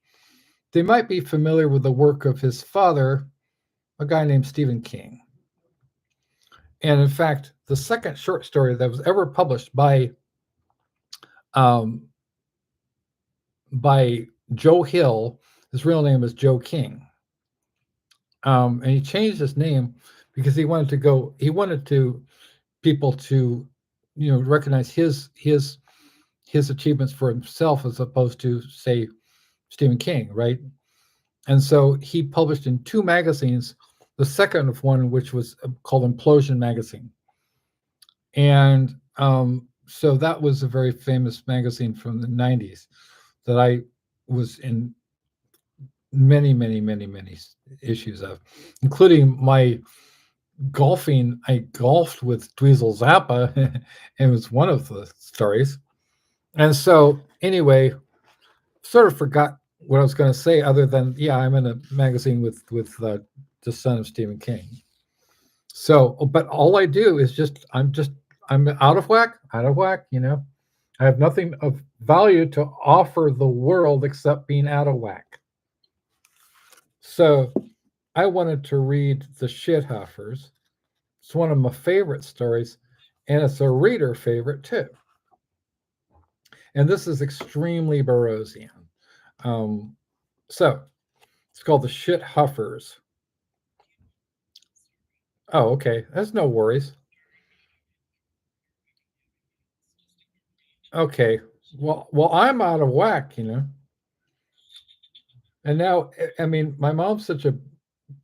they might be familiar with the work of his father, a guy named Stephen King. And in fact, the second short story that was ever published by Joe Hill, his real name is Joe King. And he changed his name because he wanted to people to, recognize his achievements for himself as opposed to, say, Stephen King, right? And so he published in two magazines, the second of one, which was called Implosion Magazine. And so that was a very famous magazine from the 90s that I was in many, many, many, many issues of, including my golfing. I golfed with Dweezil Zappa, and it was one of the stories. And so, anyway, sort of forgot what I was going to say, other than, yeah, I'm in a magazine with the son of Stephen King. So, but all I do is I'm out of whack, out of whack. I have nothing of value to offer the world except being out of whack. So, I wanted to read The Shithuffers. It's one of my favorite stories, and it's a reader favorite too. And this is extremely Burroughsian. So it's called The Shithuffers. Oh, okay. That's no worries. Okay. Well, I'm out of whack. And now, I mean, my mom's such a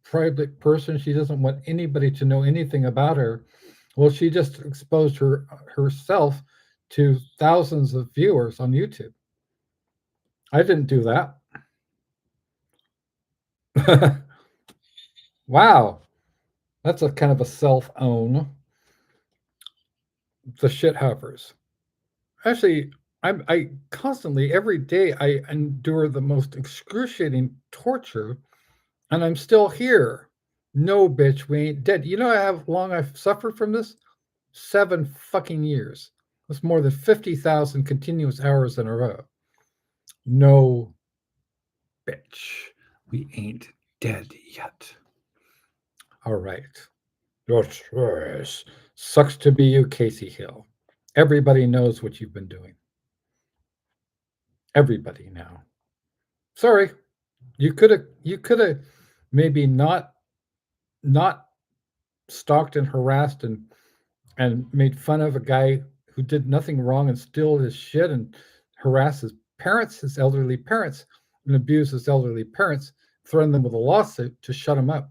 private person. She doesn't want anybody to know anything about her. Well, she just exposed herself to thousands of viewers on YouTube. I didn't do that. Wow. That's a kind of a self-own. The Shithuffers. Actually, I constantly, every day, I endure the most excruciating torture, and I'm still here. No, bitch, we ain't dead. You know how long I've suffered from this? 7 fucking years. That's more than 50,000 continuous hours in a row. No, bitch, we ain't dead yet. All right. Yes. Sucks to be you, Kasey Hill. Everybody knows what you've been doing. Everybody now. Sorry, you could have maybe not stalked and harassed and made fun of a guy who did nothing wrong and steal his shit and harass his parents, his elderly parents, and abuse his elderly parents, threaten them with a lawsuit to shut him up.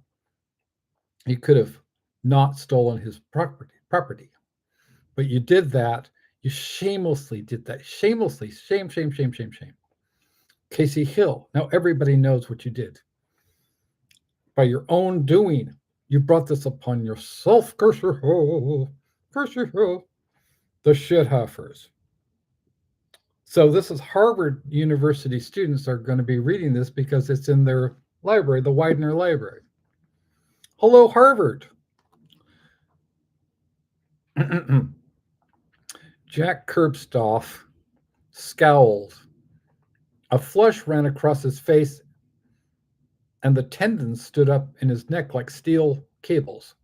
You could have not stolen his property. But you did that. You shamelessly did that. Shamelessly. Shame, shame, shame, shame, shame. Kasey Hill. Now everybody knows what you did. By your own doing, you brought this upon yourself. Curse your hole. Curse your hole. The Shithuffers. So this is Harvard University students are going to be reading this because it's in their library, the Widener Library. Hello, Harvard. Jack Kerbstoff scowled. A flush ran across his face, and the tendons stood up in his neck like steel cables.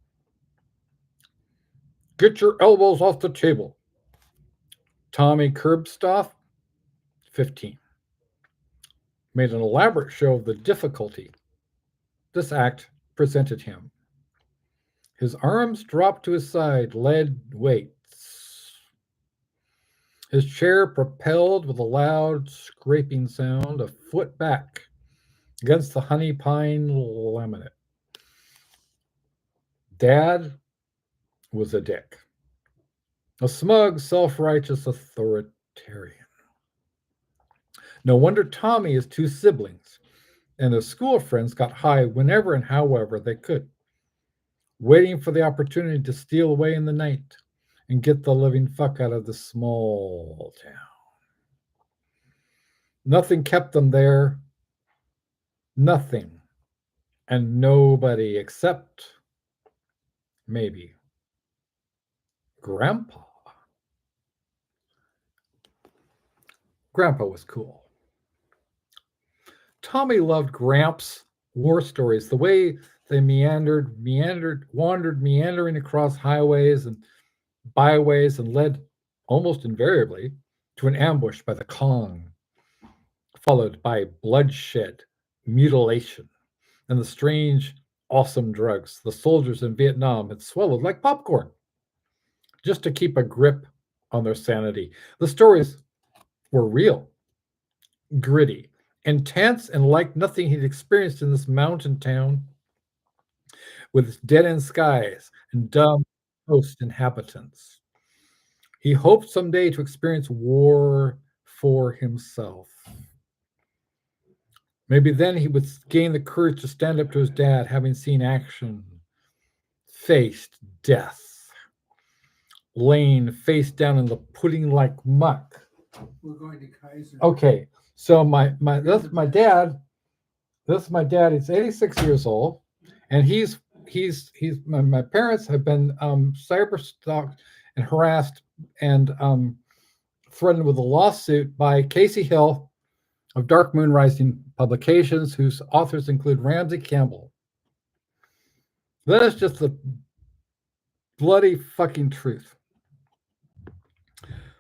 Get your elbows off the table. Tommy Kerbstoff, 15, made an elaborate show of the difficulty this act presented him. His arms dropped to his side, lead weights. His chair propelled with a loud scraping sound a foot back against the honey pine laminate. Dad was a dick. A smug, self-righteous authoritarian. No wonder Tommy has 2 siblings, and his school friends got high whenever and however they could, waiting for the opportunity to steal away in the night and get the living fuck out of the small town. Nothing kept them there. Nothing. And nobody except maybe Grandpa. Grandpa was cool. Tommy loved Gramps' war stories, the way they wandered meandering across highways and byways and led almost invariably to an ambush by the Kong, followed by bloodshed, mutilation, and the strange awesome drugs the soldiers in Vietnam had swallowed like popcorn just to keep a grip on their sanity. The stories were real, gritty, intense, and like nothing he'd experienced in this mountain town with its dead end skies and dumb coast inhabitants. He hoped someday to experience war for himself. Maybe then he would gain the courage to stand up to his dad, having seen action, faced death, laying face down in the pudding like muck. We're going to Kaiser. Okay, so that's my dad. This is my dad. He's 86 years old, and my parents have been cyber stalked and harassed and threatened with a lawsuit by Kasey Hill of Dark Moon Rising Publications, whose authors include Ramsey Campbell. That is just the bloody fucking truth.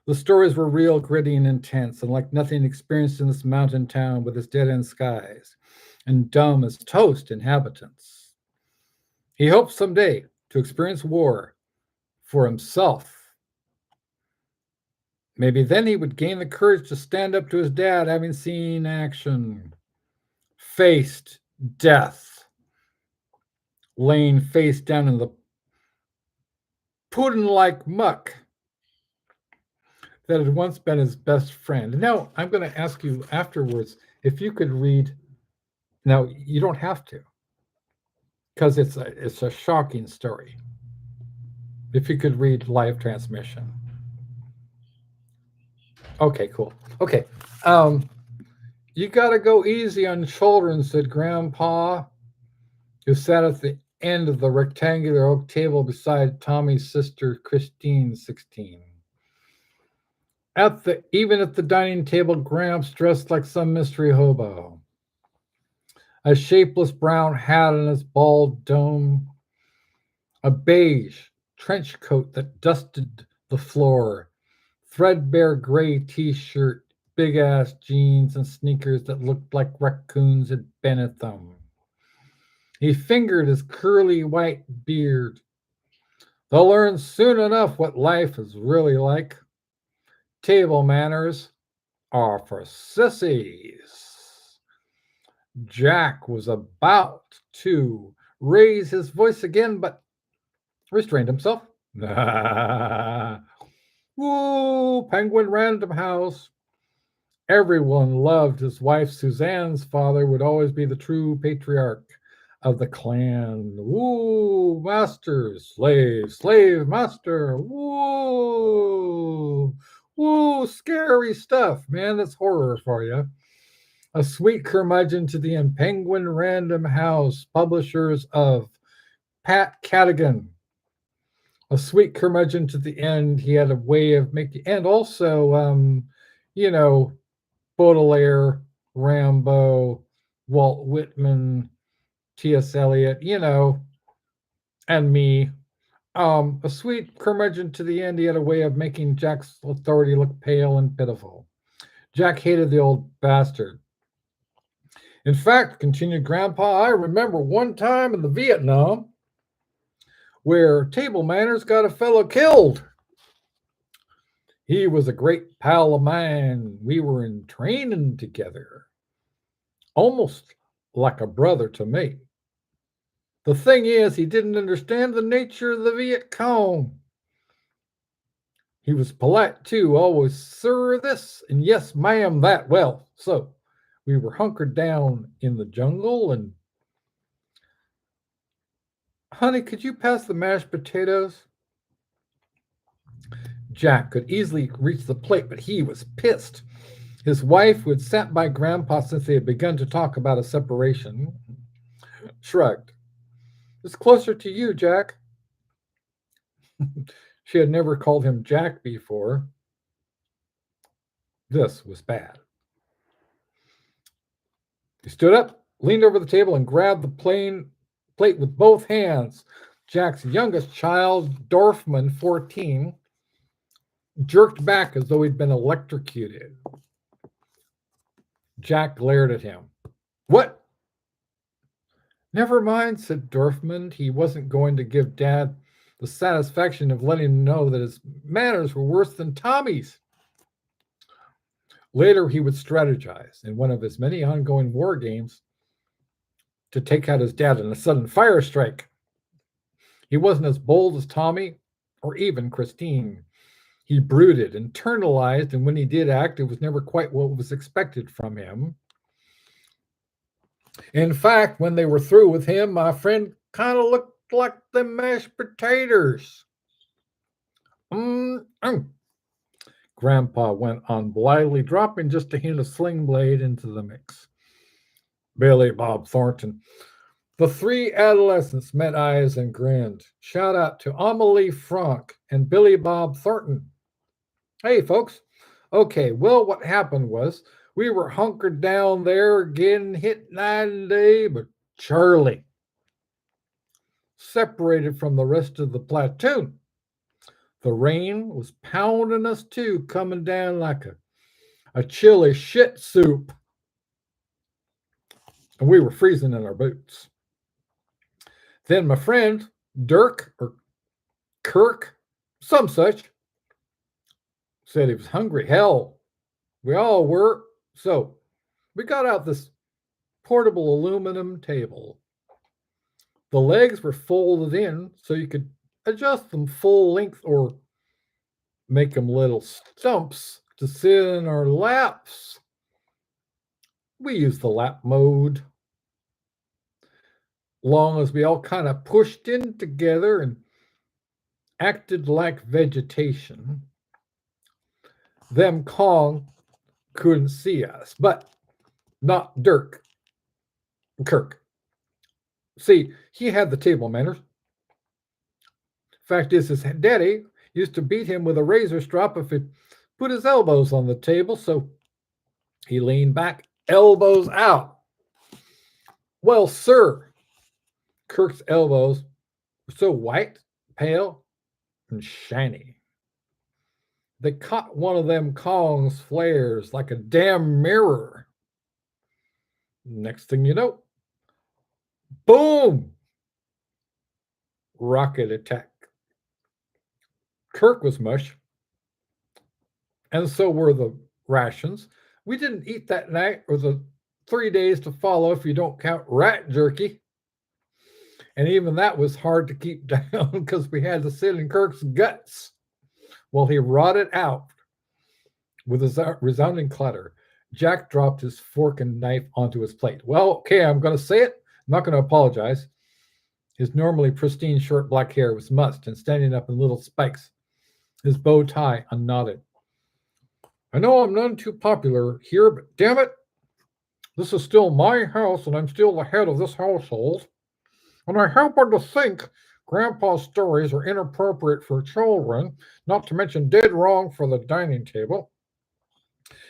The stories were real, gritty, and intense, and like nothing experienced in this mountain town with its dead-end skies and dumb as toast inhabitants. He hoped someday to experience war for himself. Maybe then he would gain the courage to stand up to his dad, having seen action, faced death, laying face down in the pudding-like muck that had once been his best friend. Now, I'm going to ask you afterwards if you could read. Now, you don't have to, because it's a shocking story. If you could read live transmission. Okay, cool. Okay. You got to go easy on children, said Grandpa, who sat at the end of the rectangular oak table beside Tommy's sister, Christine, 16. Even at the dining table, Gramps dressed like some mystery hobo. A shapeless brown hat on his bald dome, a beige trench coat that dusted the floor, threadbare gray t-shirt, big-ass jeans, and sneakers that looked like raccoons had been at them. He fingered his curly white beard. They'll learn soon enough what life is really like. Table manners are for sissies. Jack was about to raise his voice again, but restrained himself. Woo, Penguin Random House. Everyone loved his wife. Suzanne's father would always be the true patriarch of the clan. Woo, master, slave, master. Woo, woo, scary stuff, man. That's horror for you. A sweet curmudgeon to the end. Penguin Random House, publishers of Pat Cadigan. A sweet curmudgeon to the end. He had a way of making, and also, Baudelaire, Rambo, Walt Whitman, T.S. Eliot, and me. A sweet curmudgeon to the end. He had a way of making Jack's authority look pale and pitiful. Jack hated the old bastard. In fact, continued Grandpa, I remember one time in the Vietnam where table manners got a fellow killed. He was a great pal of mine. We were in training together, almost like a brother to me. The thing is, he didn't understand the nature of the Viet Cong. He was polite too, always, sir, this, and yes, ma'am, that. Well, so we were hunkered down in the jungle, and honey, could you pass the mashed potatoes? Jack could easily reach the plate, but he was pissed. His wife, who had sat by Grandpa since they had begun to talk about a separation, shrugged. It's closer to you, Jack. She had never called him Jack before. This was bad. He stood up, leaned over the table, and grabbed the plate with both hands. Jack's youngest child, Dorfman, 14, jerked back as though he'd been electrocuted. Jack glared at him. What? Never mind, said Dorfman. He wasn't going to give Dad the satisfaction of letting him know that his manners were worse than Tommy's. Later, he would strategize in one of his many ongoing war games to take out his dad in a sudden fire strike. He wasn't as bold as Tommy or even Christine. He brooded, internalized, and when he did act, it was never quite what was expected from him. In fact, when they were through with him, my friend kind of looked like the mashed potatoes. Mm-mm. Grandpa went on blithely, dropping just a hint of sling blade into the mix. Billy Bob Thornton. The three adolescents met eyes and grinned. Shout out to Amelie Franck and Billy Bob Thornton. Hey, folks. Okay, well, what happened was we were hunkered down there getting hit night and day, but Charlie separated from the rest of the platoon. The rain was pounding us too, coming down like a chilly shit soup. And we were freezing in our boots. Then my friend, Dirk or Kirk, some such, said he was hungry. Hell, we all were. So we got out this portable aluminum table. The legs were folded in so you could adjust them full length or make them little stumps to sit in our laps. We used the lap mode. Long as we all kind of pushed in together and acted like vegetation, them Kong couldn't see us, but not Kirk. See, he had the table manners. Fact is, his daddy used to beat him with a razor strop if he put his elbows on the table, so he leaned back, elbows out. Well, sir, Kirk's elbows were so white, pale, and shiny. They caught one of them Kong's flares like a damn mirror. Next thing you know, boom! Rocket attack. Kirk was mush, and so were the rations. We didn't eat that night or the 3 days to follow if you don't count rat jerky. And even that was hard to keep down because we had to sit in Kirk's guts while he rotted out with a resounding clatter. Jack dropped his fork and knife onto his plate. Well, okay, I'm going to say it. I'm not going to apologize. His normally pristine short black hair was mussed and standing up in little spikes, his bow tie unknotted. I know I'm none too popular here, but damn it, this is still my house and I'm still the head of this household. And I happen to think Grandpa's stories are inappropriate for children, not to mention dead wrong for the dining table.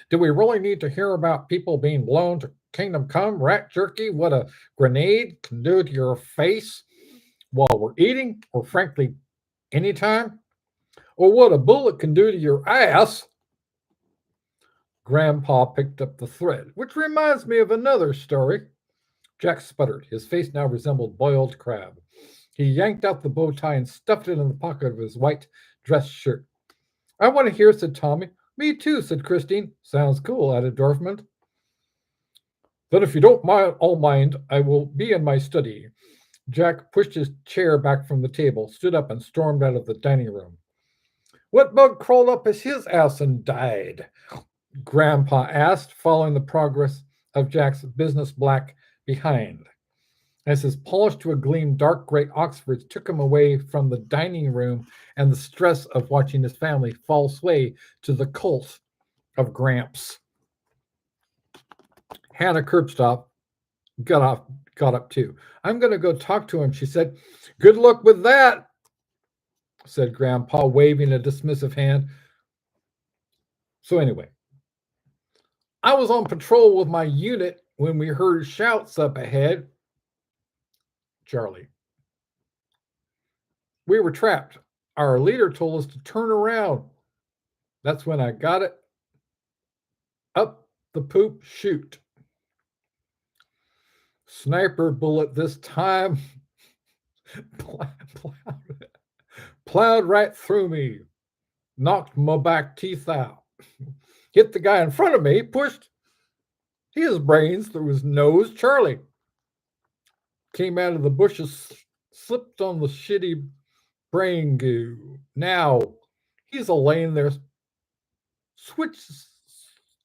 Do we really need to hear about people being blown to kingdom come, rat jerky, what a grenade can do to your face while we're eating, or frankly, anytime? Or what a bullet can do to your ass? Grandpa picked up the thread, which reminds me of another story. Jack sputtered. His face now resembled boiled crab. He yanked out the bow tie and stuffed it in the pocket of his white dress shirt. I want to hear, said Tommy. Me too, said Christine. Sounds cool, added Dorfman. Then if you don't mind, I will be in my study. Jack pushed his chair back from the table, stood up, and stormed out of the dining room. What bug crawled up his ass and died? Grandpa asked, following the progress of Jack's business black behind, as his polished to a gleam dark gray Oxfords took him away from the dining room and the stress of watching his family fall sway to the cult of Gramps. Hannah Curbstop got up too. I'm going to go talk to him, she said. Good luck with that, said Grandpa, waving a dismissive hand. So anyway, I was on patrol with my unit when we heard shouts up ahead. Charlie. We were trapped. Our leader told us to turn around. That's when I got it. Up the poop chute. Sniper bullet this time plowed right through me, knocked my back teeth out, hit the guy in front of me, pushed his brains through his nose. Charlie came out of the bushes, slipped on the shitty brain goo. Now he's a laying there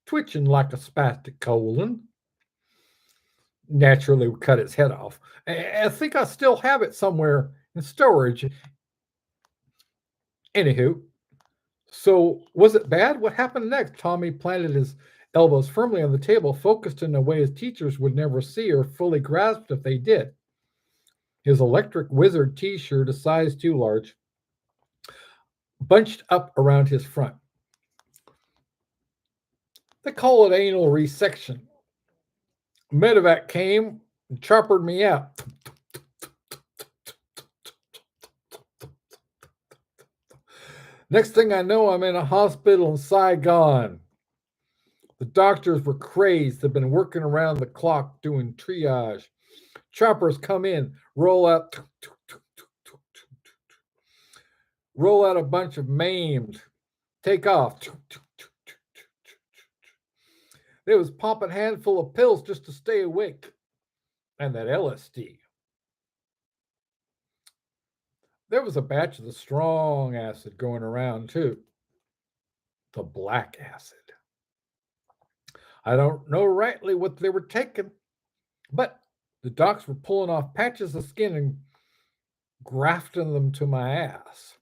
twitching like a spastic colon. Naturally, we cut its head off. I think I still have it somewhere in storage. Anywho, so was it bad? What happened next? Tommy planted his elbows firmly on the table, focused in a way his teachers would never see or fully grasp if they did. His electric wizard t-shirt, a size too large, bunched up around his front. They call it anal resection. Medevac came and choppered me out. Next thing I know, I'm in a hospital in Saigon. The doctors were crazed. They've been working around the clock doing triage. Choppers come in, roll out a bunch of maimed, take off. They was popping a handful of pills just to stay awake. And that LSD. There was a batch of the strong acid going around too. The black acid. I don't know rightly what they were taking, but the docs were pulling off patches of skin and grafting them to my ass.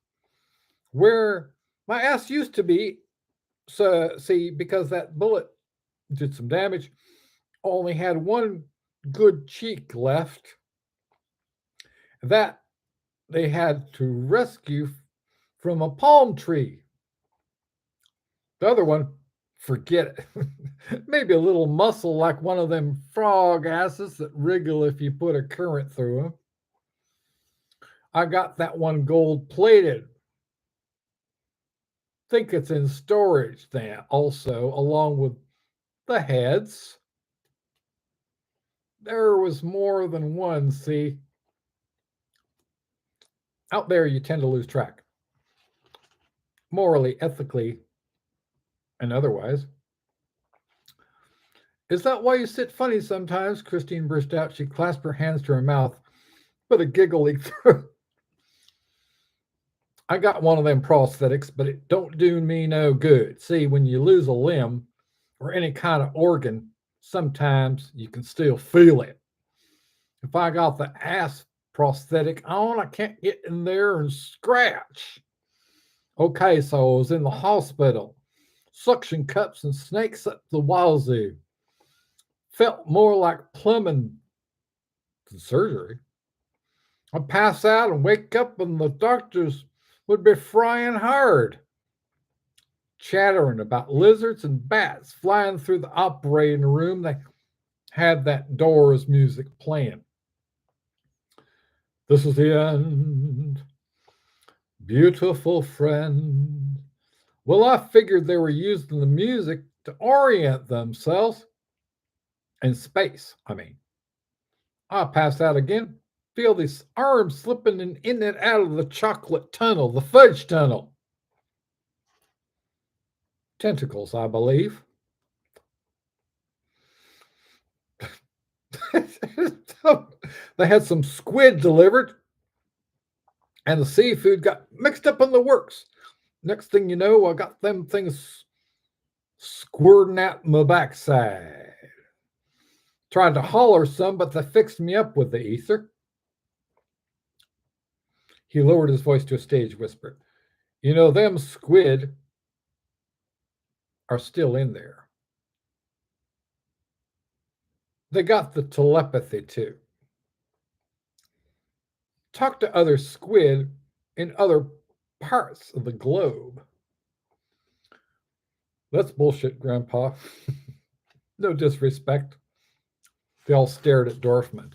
Where my ass used to be, so see, because that bullet did some damage, only had one good cheek left. That they had to rescue from a palm tree. The other one, forget it. Maybe a little muscle like one of them frog asses that wriggle if you put a current through them. I got that one gold plated. Think it's in storage then also, along with the heads. There was more than one, see. Out there, you tend to lose track. Morally, ethically, and otherwise. Is that why you sit funny sometimes? Christine burst out. She clasped her hands to her mouth, but a giggle leaked through. I got one of them prosthetics, but it don't do me no good. See, when you lose a limb or any kind of organ, sometimes you can still feel it. If I got the ass prosthetic on, I can't get in there and scratch. Okay, so I was in the hospital. Suction cups and snakes up the wazoo. Felt more like plumbing than surgery. I'd pass out and wake up and the doctors would be frying hard, chattering about lizards and bats flying through the operating room. They had that Doors music playing. This is the end. Beautiful friend. Well, I figured they were using the music to orient themselves in space. I pass out again. Feel these arms slipping in and out of the chocolate tunnel, the fudge tunnel. Tentacles, I believe. They had some squid delivered, and the seafood got mixed up in the works. Next thing you know, I got them things squirting out my backside. Tried to holler some, but they fixed me up with the ether. He lowered his voice to a stage whisper. You know, them squid are still in there. They got the telepathy too. Talk to other squid in other parts of the globe. That's bullshit, Grandpa. No disrespect. They all stared at Dorfman.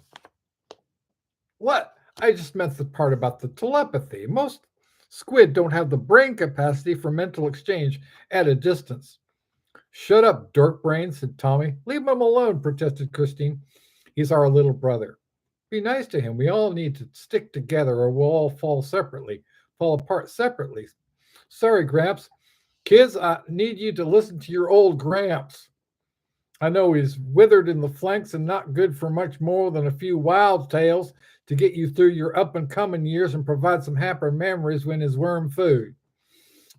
What? I just meant the part about the telepathy. Most squid don't have the brain capacity for mental exchange at a distance. Shut up, dork brain, said Tommy. Leave him alone, protested Christine. He's our little brother. Be nice to him. We all need to stick together or we'll all fall apart separately. Sorry, Gramps. Kids, I need you to listen to your old Gramps. I know he's withered in the flanks and not good for much more than a few wild tales to get you through your up and coming years and provide some happy memories when his worm food.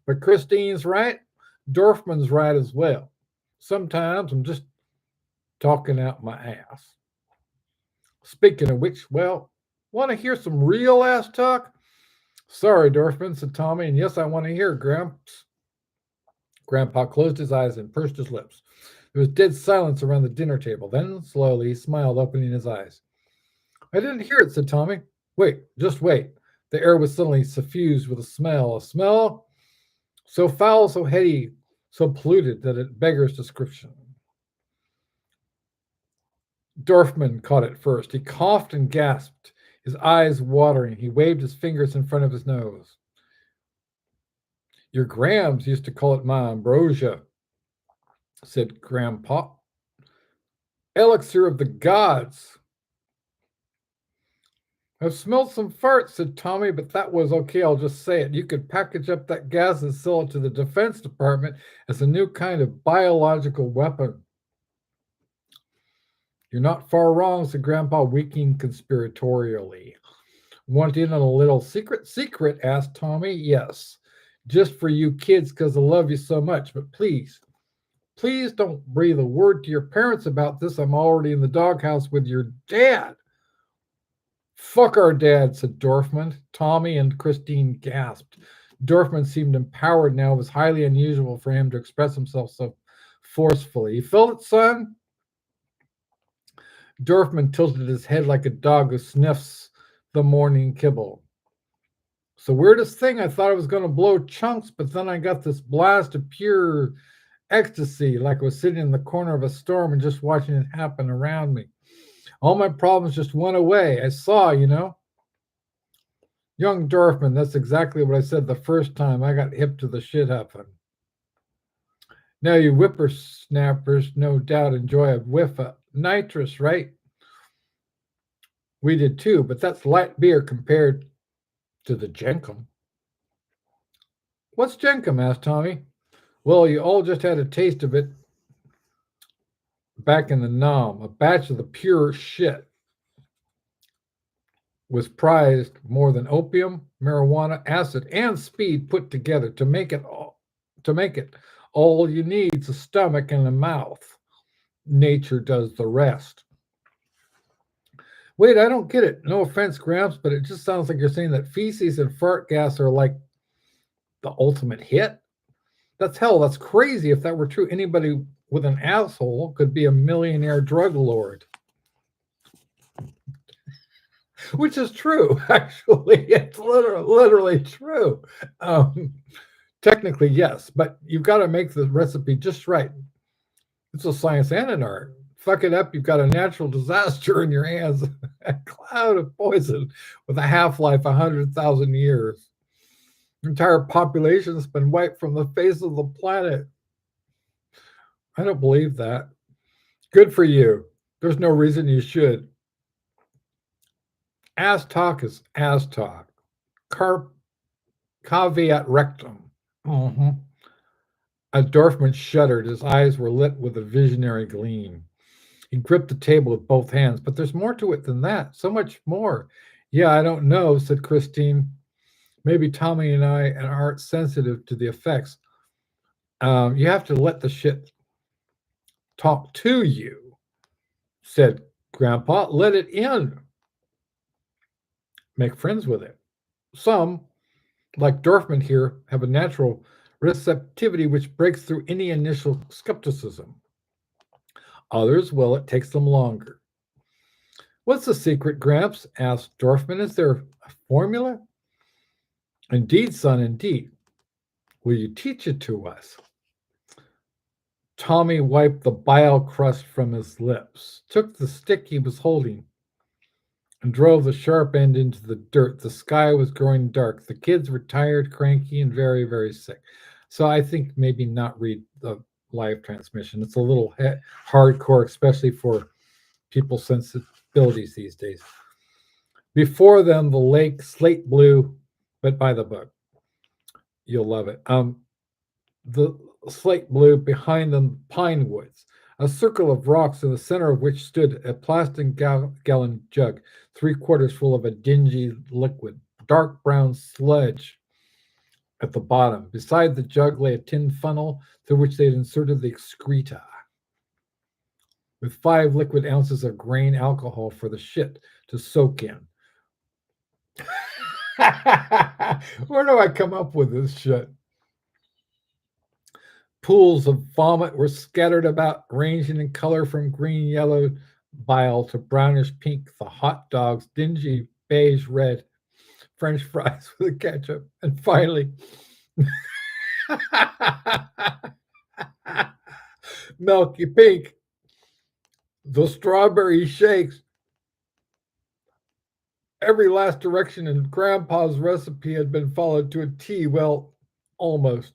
But Christine's right. Dorfman's right as well. Sometimes I'm just talking out my ass. Speaking of which, well, want to hear some real ass talk? Sorry, Dorfman, said Tommy, and yes, I want to hear, Gramps. Grandpa closed his eyes and pursed his lips. There was dead silence around the dinner table. Then, slowly, he smiled, opening his eyes. I didn't hear it, said Tommy. Wait, just wait. The air was suddenly suffused with a smell so foul, so heady, so polluted that it beggars description. Dorfman caught it first. He coughed and gasped, his eyes watering. He waved his fingers in front of his nose. Your Grams used to call it my ambrosia, said Grandpa. Elixir of the gods. I've smelled some farts, said Tommy, but that was okay. I'll just say it. You could package up that gas and sell it to the Defense Department as a new kind of biological weapon. You're not far wrong, said Grandpa, winking conspiratorially. Want in on a little secret? Secret, asked Tommy. Yes, just for you kids because I love you so much. But please don't breathe a word to your parents about this. I'm already in the doghouse with your dad. Fuck our dad, said Dorfman. Tommy and Christine gasped. Dorfman seemed empowered now. It was highly unusual for him to express himself so forcefully. You felt it, son? Dorfman tilted his head like a dog who sniffs the morning kibble. It's the weirdest thing. I thought I was going to blow chunks, but then I got this blast of pure ecstasy, like I was sitting in the corner of a storm and just watching it happen around me. All my problems just went away. I saw, Young Dorfman, that's exactly what I said the first time I got hip to the shit happen. Now you whippersnappers no doubt enjoy a whiff of nitrous, right? We did too, but that's light beer compared to the Jenkum. What's Jenkum? Asked Tommy. Well, you all just had a taste of it back in the Nam. A batch of the pure shit was prized more than opium, marijuana, acid, and speed put together to make it all you need is a stomach and a mouth. Nature does the rest. Wait, I don't get it. No offense, Gramps, but it just sounds like you're saying that feces and fart gas are like the ultimate hit. That's crazy. If that were true, anybody with an asshole could be a millionaire drug lord. Which is true, actually. It's literally true. Technically, yes, but you've got to make the recipe just right. It's a science and an art. Fuck it up, you've got a natural disaster in your hands. A cloud of poison with a half-life 100,000 years. The entire population has been wiped from the face of the planet. I don't believe that. Good for you. There's no reason you should. Ass talk is ass talk. Caveat rectum. A Dorfman shuddered. His eyes were lit with a visionary gleam. He gripped the table with both hands. But there's more to it than that. So much more. Yeah, I don't know, said Christine. Maybe Tommy and I aren't sensitive to the effects. You have to let the shit talk to you, said Grandpa. Let it in. Make friends with it. Some, like Dorfman here, have a natural receptivity which breaks through any initial skepticism. Others, well, it takes them longer. What's the secret, Gramps? Asked Dorfman. Is there a formula? Indeed, son, indeed. Will you teach it to us? Tommy wiped the bile crust from his lips, took the stick he was holding, and drove the sharp end into the dirt. The sky was growing dark. The kids were tired, cranky, and very, very sick. So I think maybe not read the live transmission. It's a little hardcore, especially for people's sensibilities these days. Before them, the lake, slate blue, but by the book. You'll love it. The slate blue, behind them, pine woods. A circle of rocks in the center of which stood a plastic gallon jug, 3/4 full of a dingy liquid, dark brown sludge at the bottom. Beside the jug lay a tin funnel through which they had inserted the excreta, with 5 liquid ounces of grain alcohol for the shit to soak in. Where do I come up with this shit? Pools of vomit were scattered about, ranging in color from green yellow bile to brownish pink. The hot dogs, dingy beige red, French fries with ketchup, and finally, milky pink, the strawberry shakes. Every last direction in Grandpa's recipe had been followed to a T. Well, almost.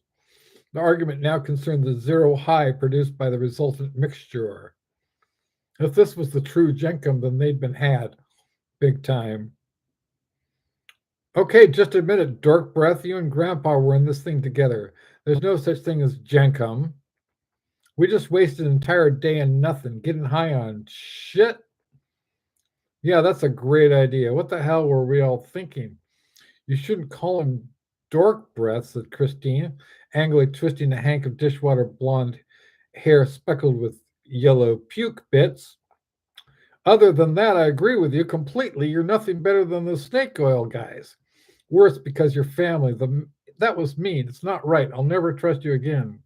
The argument now concerned the zero high produced by the resultant mixture. If this was the true jenkum, then they'd been had big time. Okay, just admit it, dork breath. You and Grandpa were in this thing together. There's no such thing as jenkum. We just wasted an entire day on nothing, getting high on shit. Yeah, that's a great idea. What the hell were we all thinking? You shouldn't call him dork breath, said Christine, angrily twisting a hank of dishwater blonde hair speckled with yellow puke bits. Other than that, I agree with you completely. You're nothing better than the snake oil guys. Worse because your family. That was mean. It's not right. I'll never trust you again.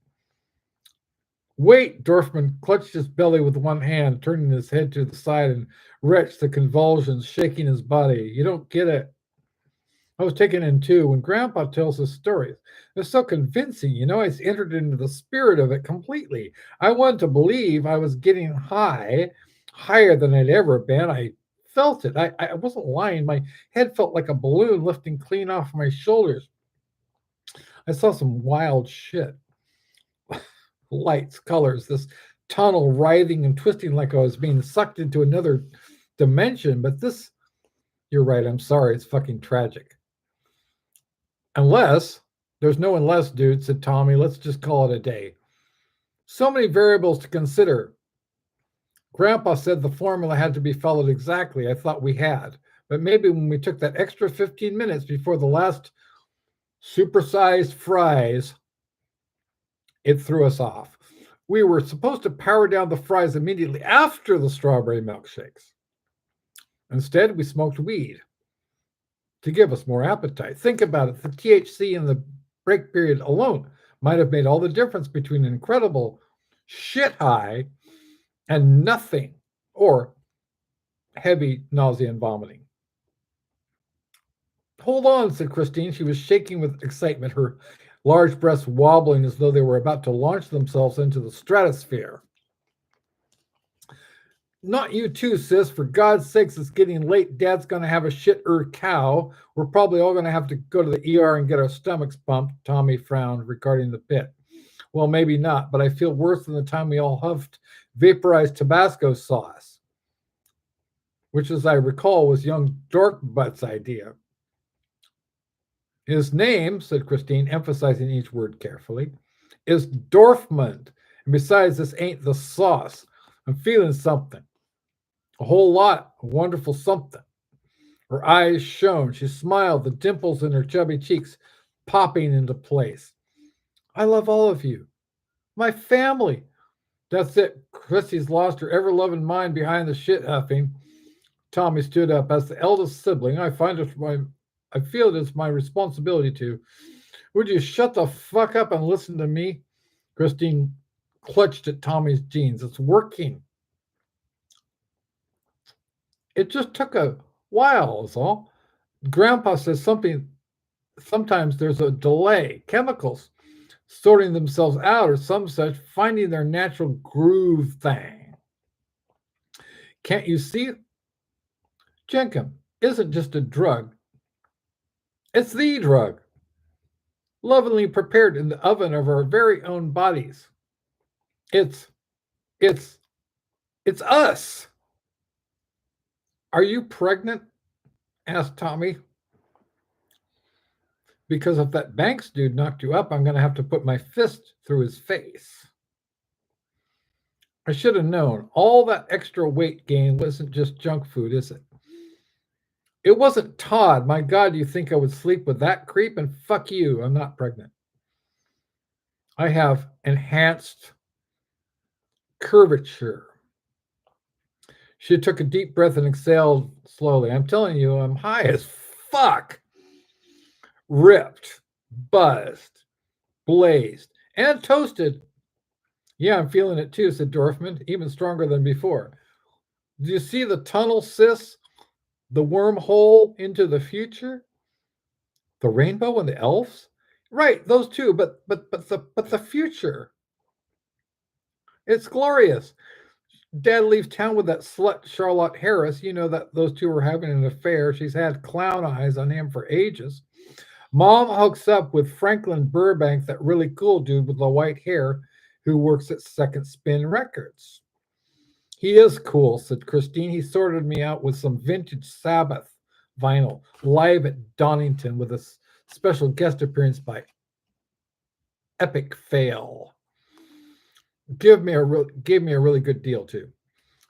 Wait, Dorfman clutched his belly with one hand, turning his head to the side and retched the convulsions, shaking his body. You don't get it. I was taken in too. When Grandpa tells his stories, they're so convincing. You know, I entered into the spirit of it completely. I wanted to believe I was getting high, higher than I'd ever been. I felt it. I wasn't lying. My head felt like a balloon lifting clean off my shoulders. I saw some wild shit. Lights, colors, this tunnel writhing and twisting like I was being sucked into another dimension. But this, you're right, I'm sorry, it's fucking tragic. Unless, there's no unless, dude, said Tommy. Let's just call it a day. So many variables to consider. Grandpa said the formula had to be followed exactly. I thought we had. But maybe when we took that extra 15 minutes before the last supersized fries, it threw us off. We were supposed to power down the fries immediately after the strawberry milkshakes. Instead, we smoked weed to give us more appetite. Think about it. The THC in the break period alone might have made all the difference between an incredible shit high and nothing, or heavy nausea and vomiting. Hold on, said Christine. She was shaking with excitement, her large breasts wobbling as though they were about to launch themselves into the stratosphere. Not you too, sis. For God's sakes, it's getting late. Dad's going to have a cow. We're probably all going to have to go to the ER and get our stomachs pumped. Tommy frowned, regarding the pit. Well, maybe not, but I feel worse than the time we all huffed vaporized Tabasco sauce, which, as I recall, was young Dork Butt's idea. His name, said Christine, emphasizing each word carefully, is Dorfman. And besides, this ain't the sauce. I'm feeling something. A whole lot of wonderful something. Her eyes shone. She smiled, the dimples in her chubby cheeks popping into place. I love all of you. My family. That's it. Chrissy's lost her ever-loving mind behind the shit huffing. Tommy stood up. As the eldest sibling, I feel it is my responsibility to. Would you shut the fuck up and listen to me? Christine clutched at Tommy's jeans. It's working. It just took a while, is all. Grandpa says sometimes there's a delay. Chemicals sorting themselves out or some such, finding their natural groove thing. Can't you see? Jenkum isn't just a drug. It's the drug, lovingly prepared in the oven of our very own bodies. It's us. Are you pregnant? Asked Tommy. Because if that Banks dude knocked you up, I'm going to have to put my fist through his face. I should have known. All that extra weight gain wasn't just junk food, is it? It wasn't Todd. My God, you think I would sleep with that creep? And fuck you, I'm not pregnant. I have enhanced curvature. She took a deep breath and exhaled slowly. I'm telling you, I'm high as fuck. Ripped, buzzed, blazed, and toasted. Yeah, I'm feeling it too, said Dorfman, even stronger than before. Do you see the tunnel, sis? The wormhole into the future? The rainbow and the elves? Right, those two, but the future. It's glorious. Dad leaves town with that slut Charlotte Harris. You know that those two were having an affair. She's had clown eyes on him for ages. Mom hooks up with Franklin Burbank, that really cool dude with the white hair who works at Second Spin Records. He is cool, said Christine. He sorted me out with some vintage Sabbath vinyl, live at Donington with a special guest appearance by Epic Fail. Gave me a really good deal too.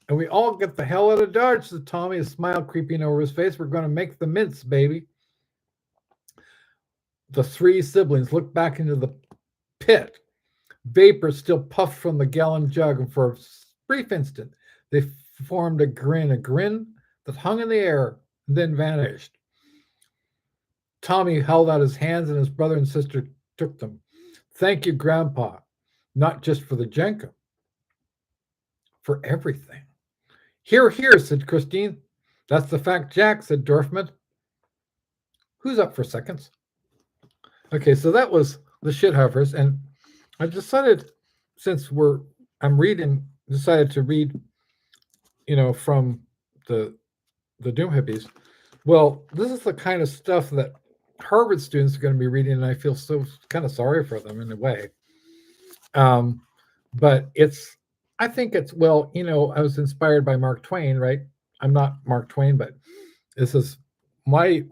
And we all get the hell out of Dodge, said Tommy, a smile creeping over his face. We're going to make the mints, baby. The three siblings looked back into the pit. Vapor still puffed from the gallon jug, and for a brief instant, they formed a grin that hung in the air and then vanished. Tommy held out his hands, and his brother and sister took them. Thank you, Grandpa, not just for the Jenkum, for everything. Here, here, said Christine. That's the fact, Jack, said Dorfman. Who's up for seconds? Okay, so that was the Shithuffers, and I decided, since decided to read, from the Doom Hippies. Well, this is the kind of stuff that Harvard students are going to be reading, and I feel so kind of sorry for them in a way. But I think it's, I was inspired by Mark Twain, right? I'm not Mark Twain, but this is my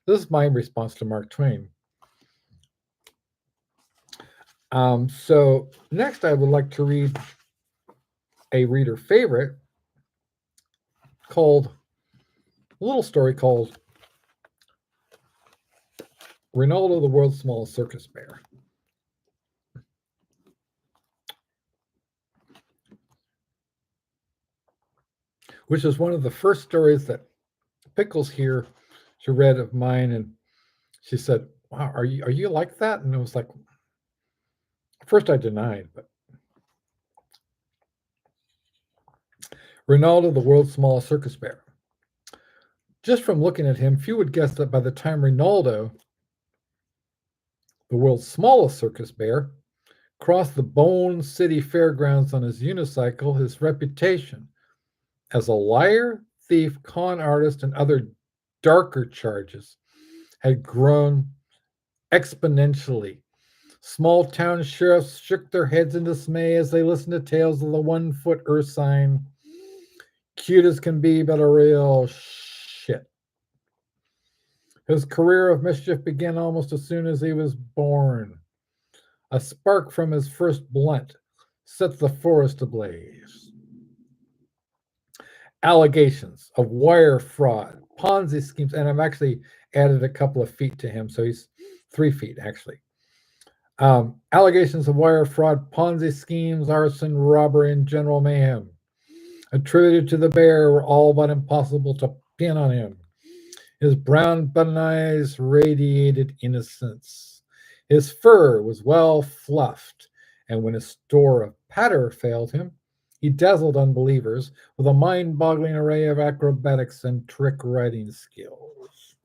this is my response to Mark Twain. So next I would like to read a reader favorite a little story called Ronaldo, the World's Smallest Circus Bear. Which is one of the first stories that Pickles here, she read of mine, and she said, wow, are you like that? And it was like, first I denied, but Ronaldo, the world's smallest circus bear. Just from looking at him, few would guess that by the time Ronaldo, the world's smallest circus bear, crossed the Bone City Fairgrounds on his unicycle, his reputation as a liar, thief, con artist, and other darker charges had grown exponentially. Small town sheriffs shook their heads in dismay as they listened to tales of the 1 foot earth sign. Cute as can be, but a real shit. His career of mischief began almost as soon as he was born. A spark from his first blunt set the forest ablaze. Allegations of wire fraud, Ponzi schemes, and I've actually added a couple of feet to him, so he's 3 feet actually. Allegations of wire fraud, Ponzi schemes, arson, robbery, and general mayhem attributed to the bear were all but impossible to pin on him. His brown button eyes radiated innocence. His fur was well fluffed, and when his store of patter failed him, he dazzled unbelievers with a mind-boggling array of acrobatics and trick-riding skills.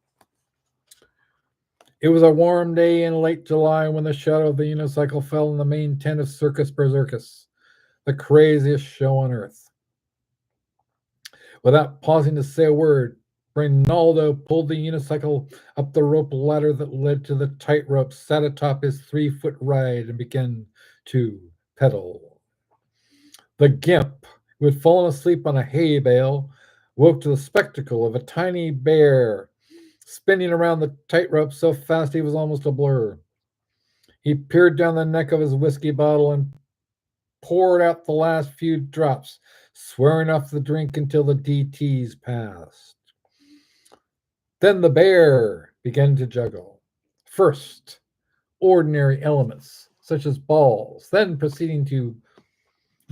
It was a warm day in late July when the shadow of the unicycle fell on the main tent of Circus Berserkus, the craziest show on earth. Without pausing to say a word, Ronaldo pulled the unicycle up the rope ladder that led to the tightrope, sat atop his 3 foot ride, and began to pedal. The gimp, who had fallen asleep on a hay bale, woke to the spectacle of a tiny bear spinning around the tightrope so fast he was almost a blur. He peered down the neck of his whiskey bottle and poured out the last few drops, swearing off the drink until the DTs passed. Then the bear began to juggle. First, ordinary elements, such as balls, then proceeding to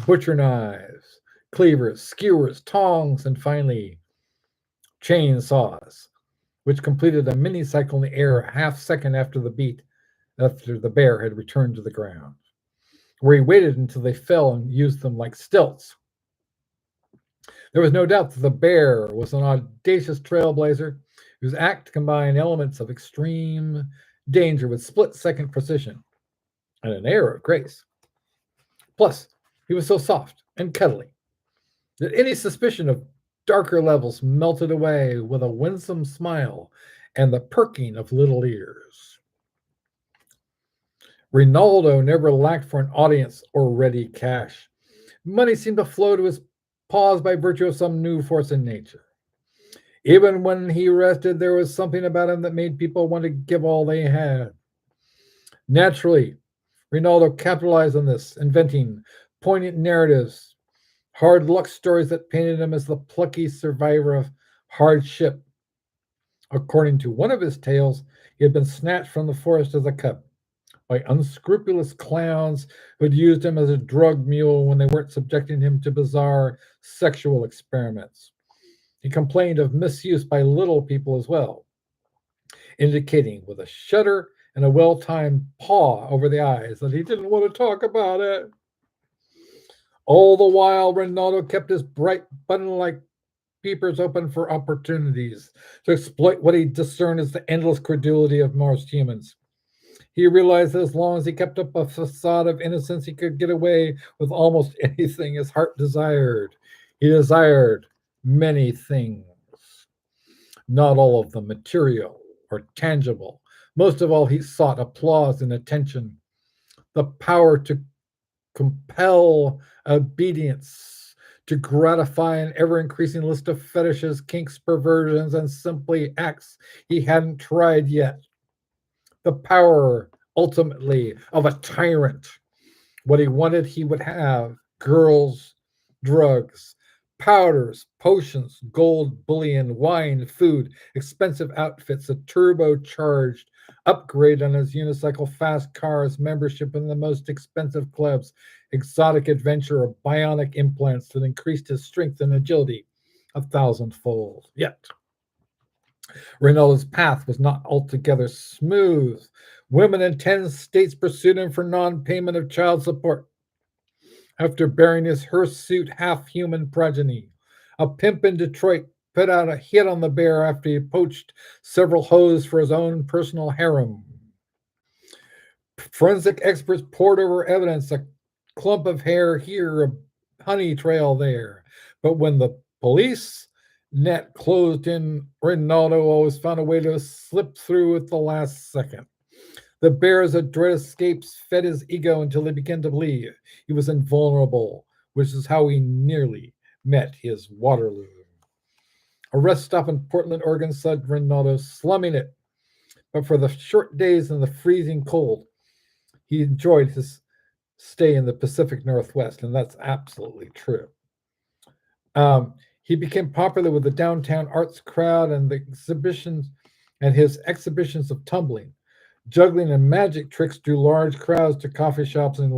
butcher knives, cleavers, skewers, tongs, and finally chainsaws, which completed a mini cycle in the air a half second after the bear had returned to the ground, where he waited until they fell and used them like stilts. There was no doubt that the bear was an audacious trailblazer whose act combined elements of extreme danger with split-second precision and an air of grace. Plus, he was so soft and cuddly that any suspicion of darker levels melted away with a winsome smile and the perking of little ears. Rinaldo never lacked for an audience or ready cash. Money seemed to flow to his paws by virtue of some new force in nature. Even when he rested, there was something about him that made people want to give all they had. Naturally, Rinaldo capitalized on this, inventing poignant narratives, hard luck stories that painted him as the plucky survivor of hardship. According to one of his tales, he had been snatched from the forest as a cub by unscrupulous clowns who had used him as a drug mule when they weren't subjecting him to bizarre sexual experiments. He complained of misuse by little people as well, indicating with a shudder and a well-timed paw over the eyes that he didn't want to talk about it. All the while, Rinaldo kept his bright button-like peepers open for opportunities to exploit what he discerned as the endless credulity of most humans. He realized that as long as he kept up a facade of innocence, he could get away with almost anything his heart desired. He desired many things, not all of them material or tangible. Most of all, he sought applause and attention, the power to compel obedience, to gratify an ever increasing list of fetishes, kinks, perversions, and simply acts he hadn't tried yet. The power, ultimately, of a tyrant. What he wanted, he would have: girls, drugs, powders, potions, gold, bullion, wine, food, expensive outfits, a turbocharged upgrade on his unicycle, fast cars, membership in the most expensive clubs, exotic adventure, or bionic implants that increased his strength and agility 1,000-fold. Yet, Rinaldo's path was not altogether smooth. Women in 10 states pursued him for non-payment of child support. After burying his hirsute half-human progeny, a pimp in Detroit put out a hit on the bear after he poached several hoes for his own personal harem. Forensic experts pored over evidence, a clump of hair here, a honey trail there. But when the police net closed in, Rinaldo always found a way to slip through at the last second. The bear's adroit escapes fed his ego until he began to believe he was invulnerable, which is how he nearly met his Waterloo. A rest stop in Portland, Oregon saw Rinaldo slumming it, but for the short days in the freezing cold, he enjoyed his stay in the Pacific Northwest, and that's absolutely true. He became popular with the downtown arts crowd and the exhibitions, and his exhibitions of tumbling, juggling, and magic tricks drew large crowds to coffee shops and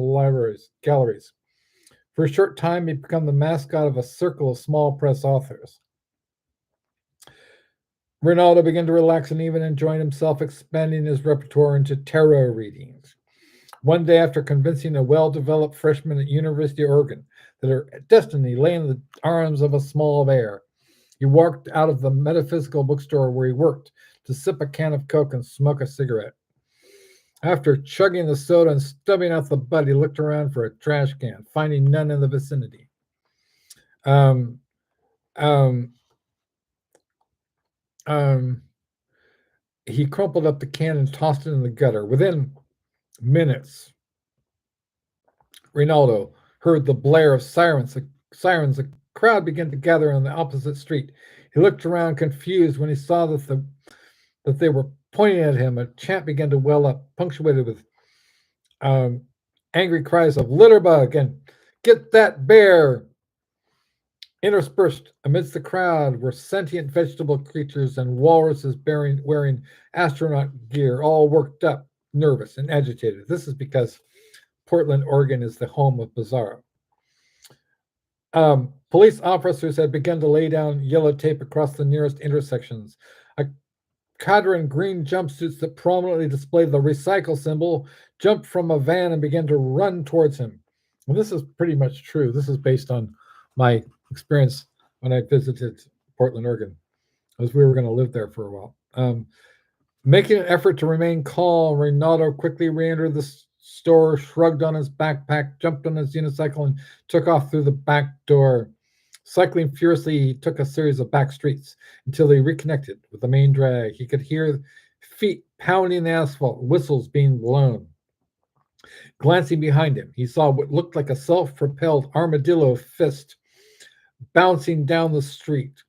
galleries. For a short time, he became the mascot of a circle of small press authors. Rinaldo began to relax and even enjoyed himself, expanding his repertoire into tarot readings. One day, after convincing a well-developed freshman at University of Oregon that her destiny lay in the arms of a small bear, he walked out of the metaphysical bookstore where he worked to sip a can of Coke and smoke a cigarette. After chugging the soda and stubbing out the butt, he looked around for a trash can, finding none in the vicinity. He crumpled up the can and tossed it in the gutter. Within minutes, Rinaldo heard the blare of sirens crowd began to gather on the opposite street. He looked around confused when he saw that they were pointing at him. A chant began to well up, punctuated with um, angry cries of "litterbug" and "get that bear." Interspersed amidst the crowd were sentient vegetable creatures and walruses wearing astronaut gear, all worked up, nervous, and agitated. This is because Portland, Oregon is the home of Bizarro. Police officers had begun to lay down yellow tape across the nearest intersections. A cadre in green jumpsuits that prominently displayed the recycle symbol jumped from a van and began to run towards him. And this is pretty much true. This is based on my experience when I visited Portland, Oregon, as we were going to live there for a while. Making an effort to remain calm, Reynaldo quickly re-entered the store, shrugged on his backpack, jumped on his unicycle, and took off through the back door. Cycling furiously, he took a series of back streets until he reconnected with the main drag. He could hear feet pounding the asphalt, whistles being blown. Glancing behind him, he saw what looked like a self-propelled armadillo fist bouncing down the street.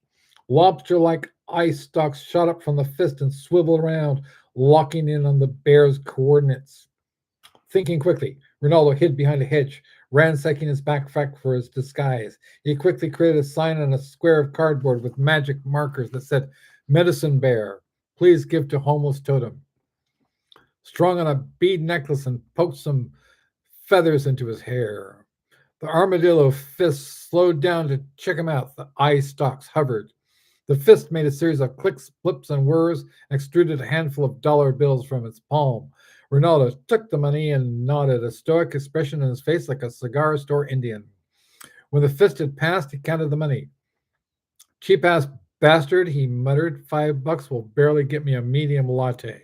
Lobster-like ice stalks shot up from the fist and swiveled around, locking in on the bear's coordinates. Thinking quickly, Ronaldo hid behind a hedge, ransacking his backpack for his disguise. He quickly created a sign on a square of cardboard with magic markers that said, "Medicine Bear, please give to homeless totem." Strung on a bead necklace and poked some feathers into his hair. The armadillo fist slowed down to check him out. The eye stalks hovered. The fist made a series of clicks, flips, and whirs and extruded a handful of dollar bills from its palm. Ronaldo took the money and nodded, a stoic expression on his face like a cigar store Indian. When the fist had passed, he counted the money. "Cheap-ass bastard," he muttered. "$5 will barely get me a medium latte."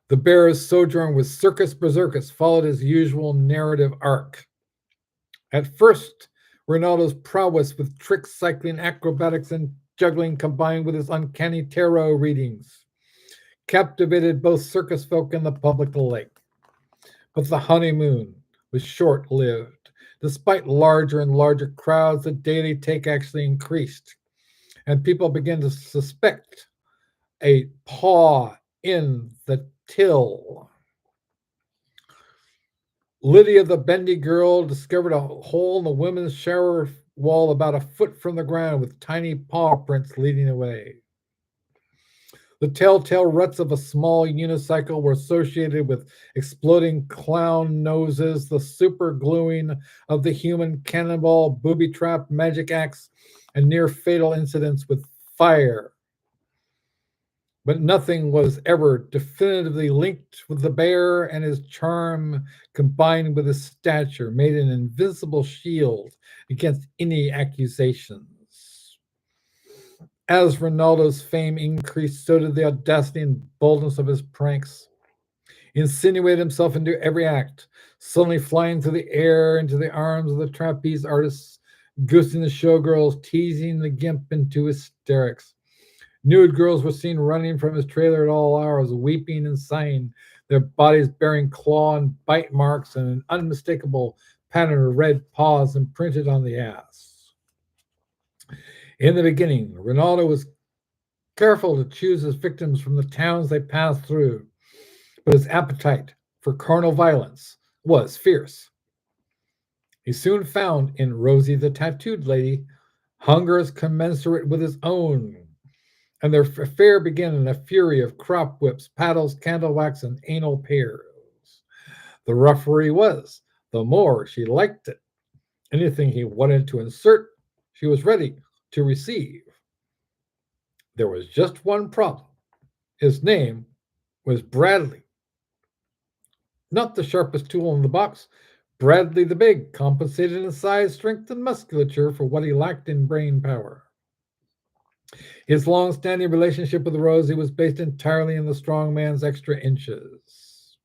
The bear's sojourn with Circus Berserkus followed his usual narrative arc. At first, Ronaldo's prowess with tricks, cycling, acrobatics, and juggling combined with his uncanny tarot readings captivated both circus folk and the public alike. But the honeymoon was short-lived. Despite larger and larger crowds, the daily take actually increased, and people began to suspect a paw in the till. Lydia, the bendy girl, discovered a hole in the women's shower wall about a foot from the ground with tiny paw prints leading away. The telltale ruts of a small unicycle were associated with exploding clown noses, the super gluing of the human cannonball, booby trap, magic axe, and near fatal incidents with fire. But nothing was ever definitively linked with the bear, and his charm, combined with his stature, made an invincible shield against any accusations. As Ronaldo's fame increased, so did the audacity and boldness of his pranks. He insinuated himself into every act, suddenly flying through the air into the arms of the trapeze artists, goosing the showgirls, teasing the gimp into hysterics. Nude girls were seen running from his trailer at all hours, weeping and sighing, their bodies bearing claw and bite marks and an unmistakable pattern of red paws imprinted on the ass. In the beginning, Ronaldo was careful to choose his victims from the towns they passed through, but his appetite for carnal violence was fierce. He soon found in Rosie the Tattooed Lady hungers commensurate with his own, and their affair began in a fury of crop whips, paddles, candle wax, and anal pairs. The rougher was, the more she liked it. Anything he wanted to insert, she was ready to receive. There was just one problem. His name was Bradley. Not the sharpest tool in the box, Bradley the Big compensated in size, strength, and musculature for what he lacked in brain power. His long-standing relationship with Rosie was based entirely on the strong man's extra inches.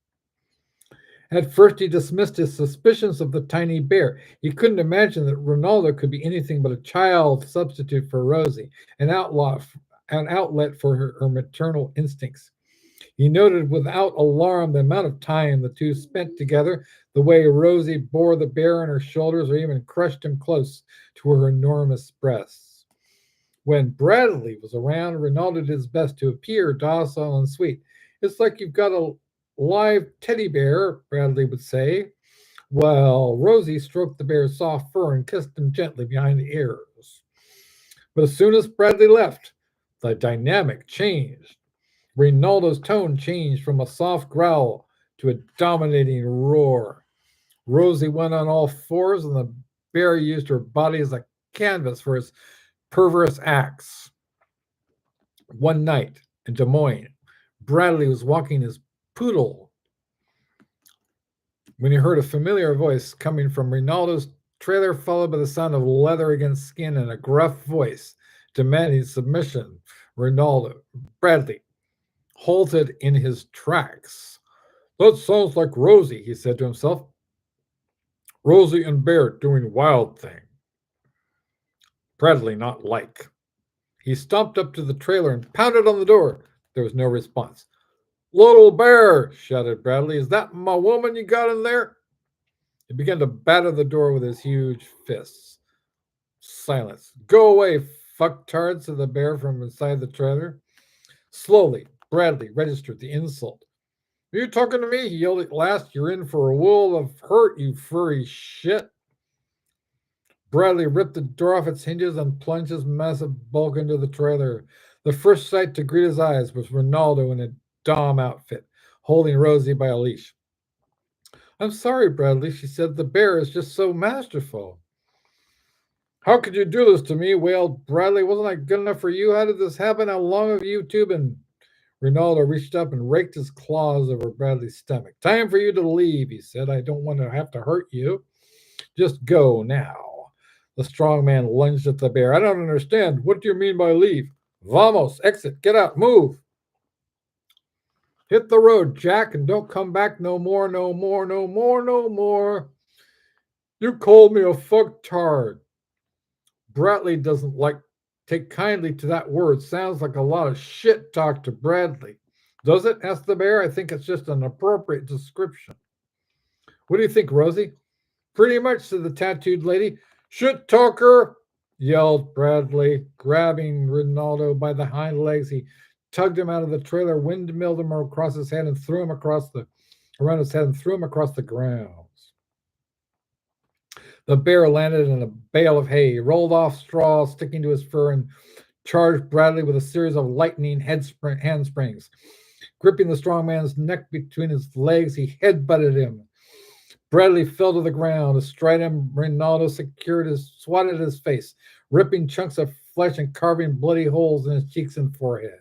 At first, he dismissed his suspicions of the tiny bear. He couldn't imagine that Ronaldo could be anything but a child substitute for Rosie, an outlet for her maternal instincts. He noted without alarm the amount of time the two spent together, the way Rosie bore the bear on her shoulders or even crushed him close to her enormous breasts. When Bradley was around, Ronaldo did his best to appear docile and sweet. It's like you've got a live teddy bear, Bradley would say, while Rosie stroked the bear's soft fur and kissed him gently behind the ears. But as soon as Bradley left, the dynamic changed. Rinaldo's tone changed from a soft growl to a dominating roar. Rosie went on all fours, and the bear used her body as a canvas for his perverse acts. One night in Des Moines, Bradley was walking his poodle when he heard a familiar voice coming from Rinaldo's trailer, followed by the sound of leather against skin and a gruff voice demanding submission. Bradley halted in his tracks. That sounds like Rosie, he said to himself. Rosie and Bear doing wild thing. Bradley not like. He stomped up to the trailer and pounded on the door. There was no response. Little Bear, shouted Bradley, is that my woman you got in there? He began to batter the door with his huge fists. Silence. Go away, fucktard, said the bear from inside the trailer. Slowly, Bradley registered the insult. Are you talking to me? He yelled at last. You're in for a world of hurt, you furry shit. Bradley ripped the door off its hinges and plunged his massive bulk into the trailer. The first sight to greet his eyes was Ronaldo in a Dom outfit, holding Rosie by a leash. I'm sorry, Bradley, she said. The bear is just so masterful. How could you do this to me? Wailed Bradley. Wasn't I good enough for you? How did this happen? How long have you two been? Ronaldo reached up and raked his claws over Bradley's stomach. Time for you to leave, he said. I don't want to have to hurt you. Just go now. The strong man lunged at the bear. I don't understand. What do you mean by leave? Vamos, exit, get out, move. Hit the road, Jack, and don't come back no more, no more, no more, no more. You called me a fucktard. Bradley doesn't take kindly to that word. Sounds like a lot of shit talk to Bradley. Does it? Asked the bear. I think it's just an appropriate description. What do you think, Rosie? Pretty much, said the tattooed lady. Shit talker, yelled Bradley, grabbing Ronaldo by the hind legs. He tugged him out of the trailer, windmilled him across his head, and threw him across the grounds. The bear landed in a bale of hay, rolled off straw sticking to his fur, and charged Bradley with a series of lightning handsprings. Gripping the strong man's neck between his legs, he headbutted him. Bradley fell to the ground. Astride him, Ronaldo swatted his face, ripping chunks of flesh and carving bloody holes in his cheeks and forehead.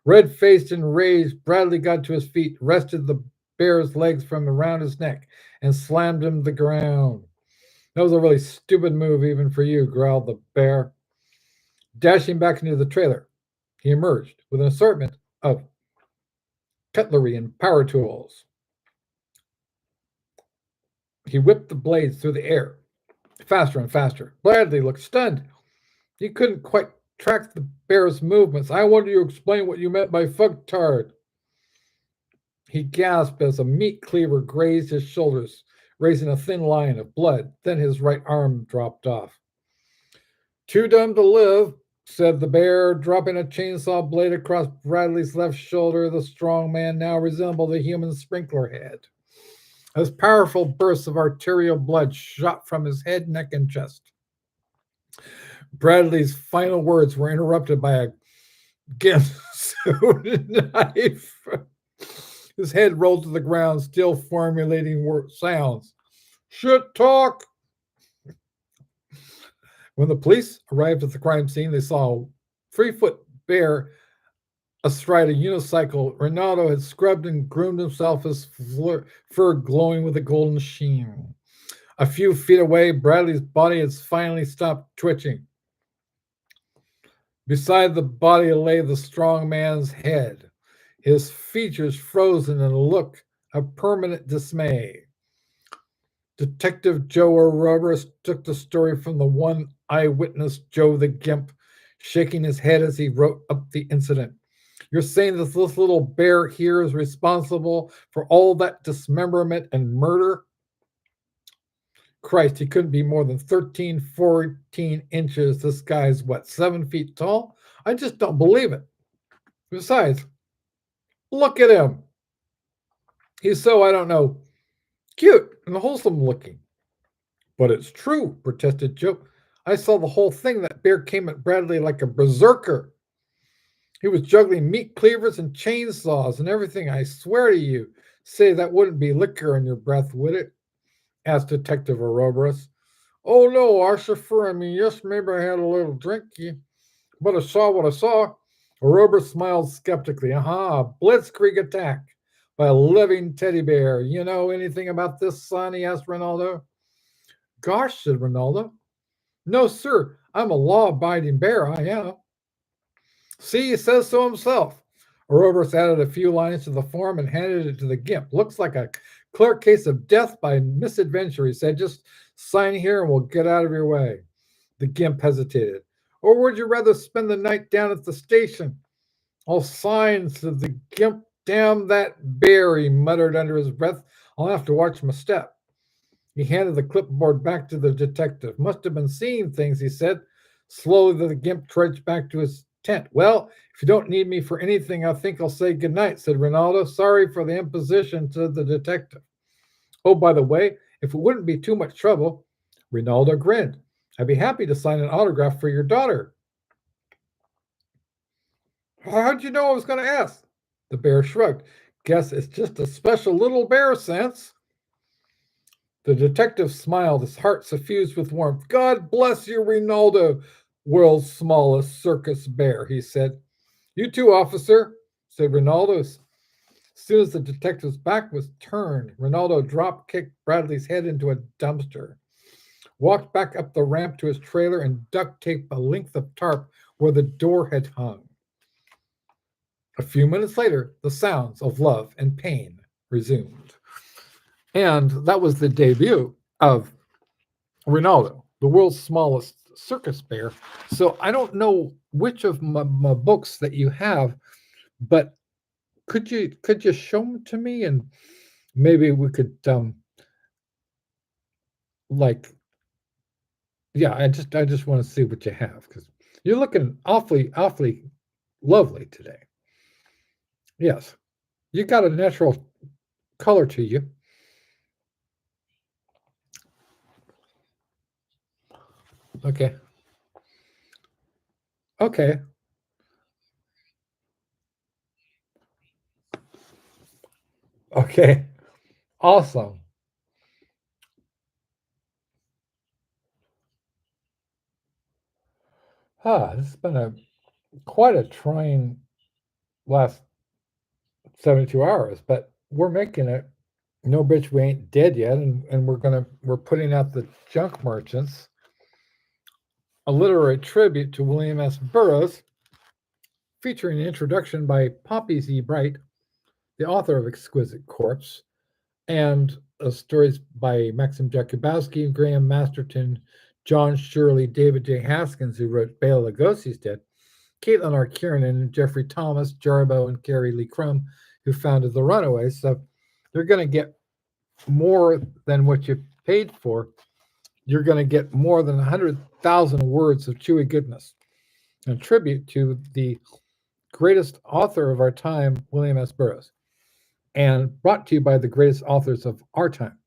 Red-faced and raged, Bradley got to his feet, wrested the bear's legs from around his neck, and slammed him to the ground. That was a really stupid move, even for you, growled the bear. Dashing back into the trailer, he emerged with an assortment of cutlery and power tools. He whipped the blades through the air, faster and faster. Bradley looked stunned. He couldn't quite track the bear's movements. I wanted you to explain what you meant by fucktard. He gasped as a meat cleaver grazed his shoulders, raising a thin line of blood. Then his right arm dropped off. Too dumb to live, said the bear, dropping a chainsaw blade across Bradley's left shoulder. The strong man now resembled a human sprinkler head. As powerful bursts of arterial blood shot from his head, neck, and chest. Bradley's final words were interrupted by a Ginsu knife. His head rolled to the ground, still formulating sounds. Shit talk! When the police arrived at the crime scene, they saw a 3-foot bear astride a unicycle. Ronaldo had scrubbed and groomed himself, his fur glowing with a golden sheen. A few feet away, Bradley's body had finally stopped twitching. Beside the body lay the strong man's head, his features frozen in a look of permanent dismay. Detective Joe Ouroboros took the story from the one eyewitness, Joe the Gimp, shaking his head as he wrote up the incident. You're saying this little bear here is responsible for all that dismemberment and murder? Christ, he couldn't be more than 13, 14 inches. This guy's what, 7 feet tall? I just don't believe it. Besides, look at him. He's so, I don't know, cute and wholesome looking. But it's true, protested Joe. I saw the whole thing. That bear came at Bradley like a berserker. He was juggling meat cleavers and chainsaws and everything. I swear to you. Say, that wouldn't be liquor in your breath, would it? Asked Detective Ouroboros. Oh, no, Archiffer. I mean, yes, maybe I had a little drinky, but I saw what I saw. Ouroboros smiled skeptically. A blitzkrieg attack by a living teddy bear. You know anything about this, son? He asked Ronaldo. Gosh, said Ronaldo. No, sir. I'm a law-abiding bear, I am. See, he says so himself. Ouroboros added a few lines to the form and handed it to the Gimp. Looks like a clear case of death by misadventure, he said. Just sign here and we'll get out of your way. The Gimp hesitated. Or would you rather spend the night down at the station? I'll sign, said the Gimp. Damn that bear, he muttered under his breath. I'll have to watch my step. He handed the clipboard back to the detective. Must have been seeing things, he said. Slowly, the Gimp trudged back to his tent. Well, if you don't need me for anything, I think I'll say goodnight, said Ronaldo. Sorry for the imposition, said the detective. Oh, by the way, if it wouldn't be too much trouble, Ronaldo grinned. I'd be happy to sign an autograph for your daughter. How'd you know I was going to ask? The bear shrugged. Guess it's just a special little bear sense. The detective smiled, his heart suffused with warmth. God bless you, Ronaldo, world's smallest circus bear, he said. You too, officer, said Ronaldo. As soon as the detective's back was turned, Ronaldo drop-kicked Bradley's head into a dumpster, walked back up the ramp to his trailer, and duct-taped a length of tarp where the door had hung. A few minutes later, the sounds of love and pain resumed. And that was the debut of Ronaldo, the world's smallest circus bear. So I don't know which of my books that you have, but could you show them to me, and maybe we could like, yeah, I just want to see what you have, because you're looking awfully lovely today. Yes, you got a natural color to you. Okay. Okay. Okay. Awesome. This has been quite a trying last 72 hours, but we're making it. No, bitch, we ain't dead yet, and we're putting out The Junk Merchants, a literary tribute to William S. Burroughs, featuring an introduction by Poppy Z. Bright, the author of Exquisite Corpse, and stories by Maxim Jakubowski, Graham Masterton, John Shirley, David J. Haskins, who wrote Bela Lugosi's Dead, Caitlin R. Kiernan, Jeffrey Thomas, Jarbo, and Carrie Lee Crum, who founded The Runaways. So you're going to get more than what you paid for. You're going to get more than 100,000 words of chewy goodness, a tribute to the greatest author of our time, William S. Burroughs, and brought to you by the greatest authors of our time.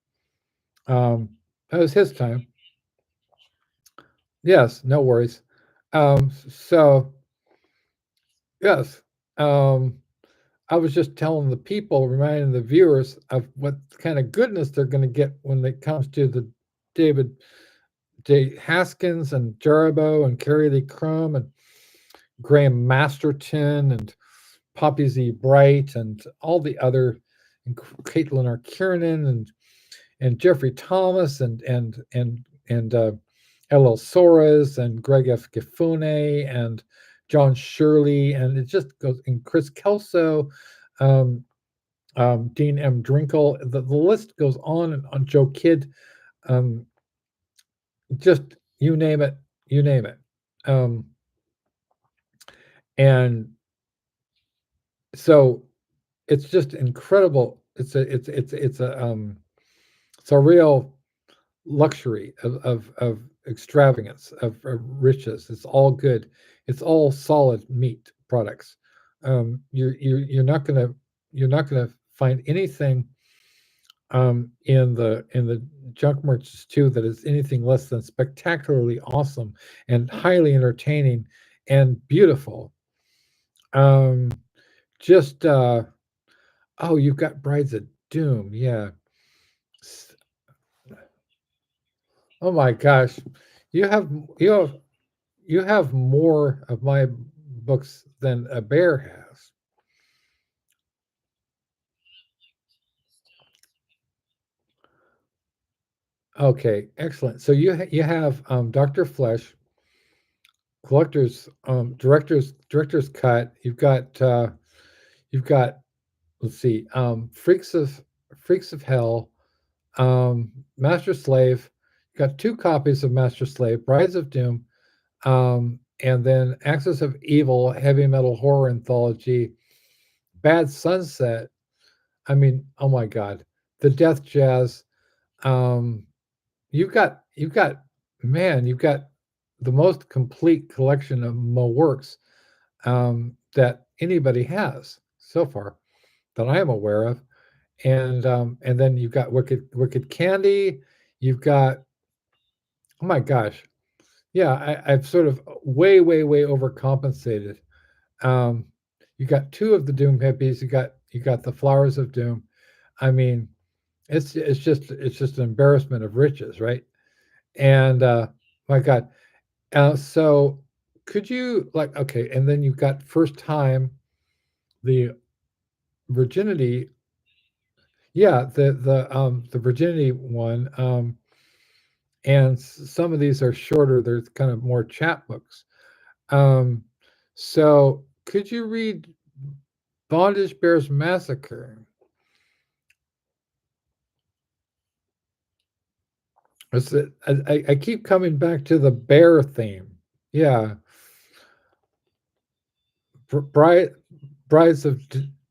That was his time. Yes, no worries. So, yes, I was just telling the people, reminding the viewers of what kind of goodness they're going to get when it comes to the David J. Haskins and Jarabo and Carrie Lee Crum and Graham Masterton and Poppy Z. Bright and all the other, and Caitlin R. Kiernan and Jeffrey Thomas and L.L. Soares and Greg F. Gifune and John Shirley, and it just goes, and Chris Kelso, Dean M. Drinkle. The list goes on and on. Joe Kidd, just you name it, you name it. And So it's just incredible. It's a real luxury of extravagance of riches. It's all good. It's all solid meat products. You're not gonna find anything in the junk merchants too that is anything less than spectacularly awesome and highly entertaining and beautiful. Um, just oh, you've got Brides of Doom, yeah. S- Oh my gosh, you have you have you have more of my books than a bear has. Okay, excellent. So you have Dr. Flesh, director's cut. You've got let's see, Freaks of Hell, Master Slave. You got two copies of Master Slave, Brides of Doom, and then Axis of Evil, heavy metal horror anthology, Bad Sunset. I mean, oh my God, the Death Jazz. Um, you've got man, you've got the most complete collection of Mo works that anybody has so far that I am aware of. And then you've got Wicked Candy. You've got oh my gosh, yeah, I've sort of way overcompensated. Um, you got two of the Doom hippies. You got the Flowers of Doom. I mean, it's just an embarrassment of riches, right? And my God, so could you like okay? And then you've got First Time, the virginity. Yeah, the virginity one. And some of these are shorter. They're kind of more chapbooks. Um, so could you read Bondage Bears Massacre? I keep coming back to the bear theme. Yeah, Bride, Brides of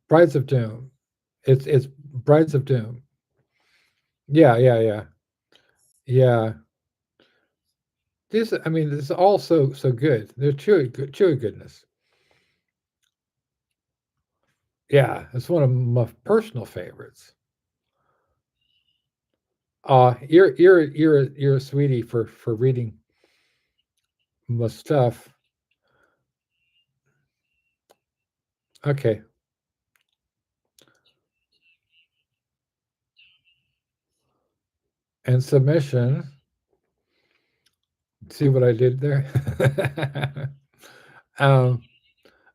Brides of Doom. It's Brides of Doom. Yeah. Yeah. This I mean, this is all so good. They're chewy goodness. Yeah, it's one of my personal favorites. You're a sweetie for reading my stuff. Okay, and submission. See what I did there? um,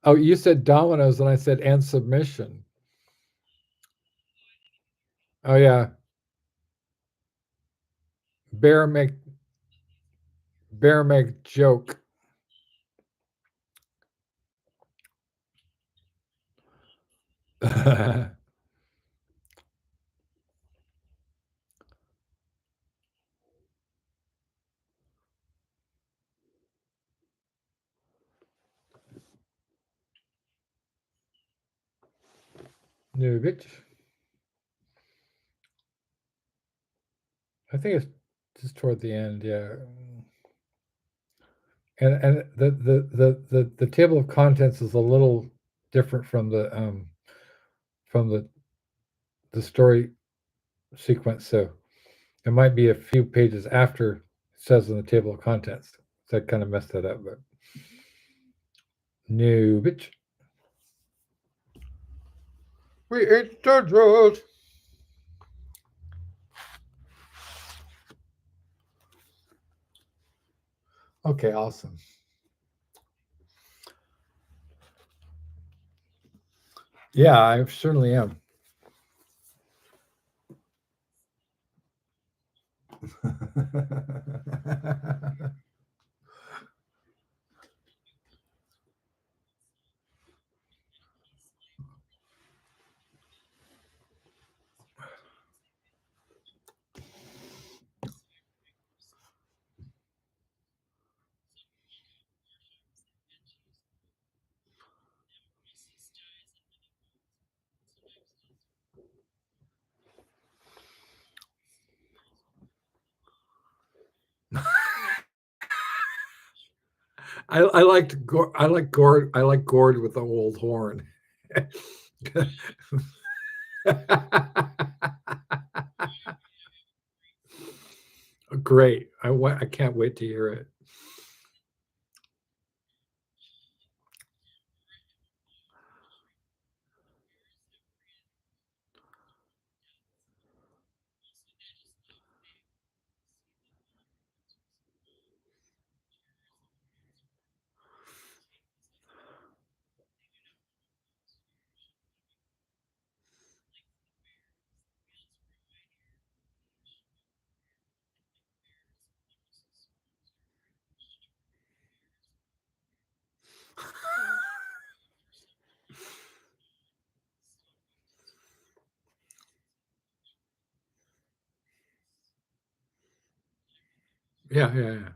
oh, you said dominoes, and I said and submission. Oh yeah, bear make bear make joke. New bitch. I think it's just toward the end. Yeah, and the table of contents is a little different from the story sequence. So it might be a few pages after it says in the table of contents. So I kind of messed that up, but no, bitch. We ate the drugs. Okay, awesome. Yeah, I certainly am. I liked Gord. I like Gord. I like Gord with the old horn. Great. I can't wait to hear it. Yeah, yeah, yeah.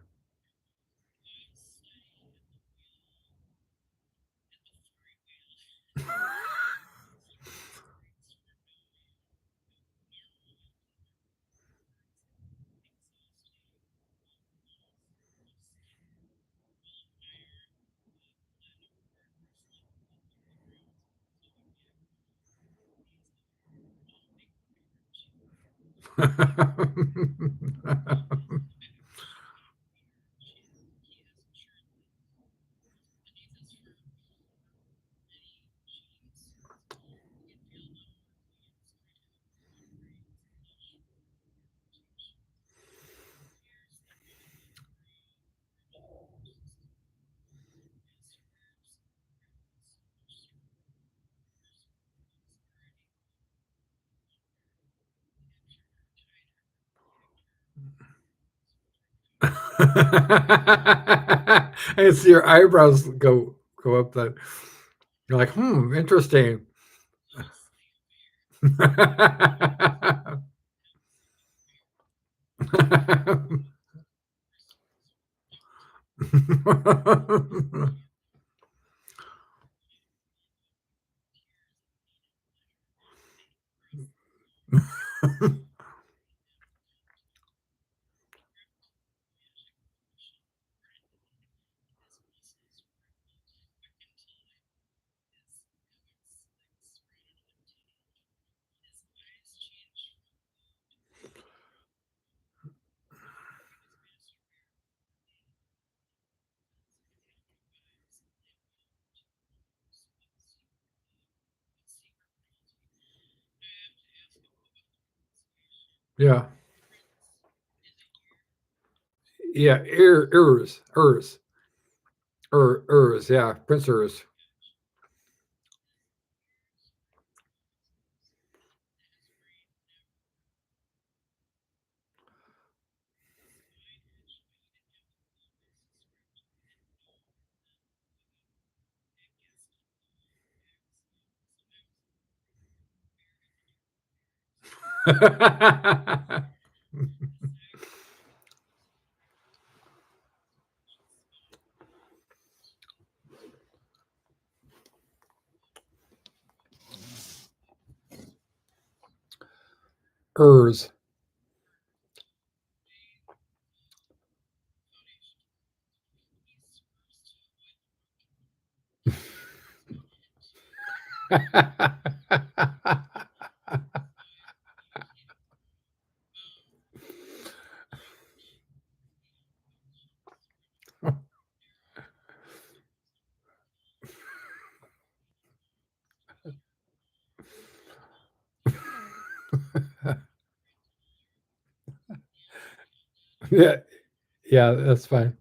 It's your eyebrows go up that you're like, interesting. Yeah. Yeah, yeah, Prince Urs. Urs. Yeah, yeah, that's fine.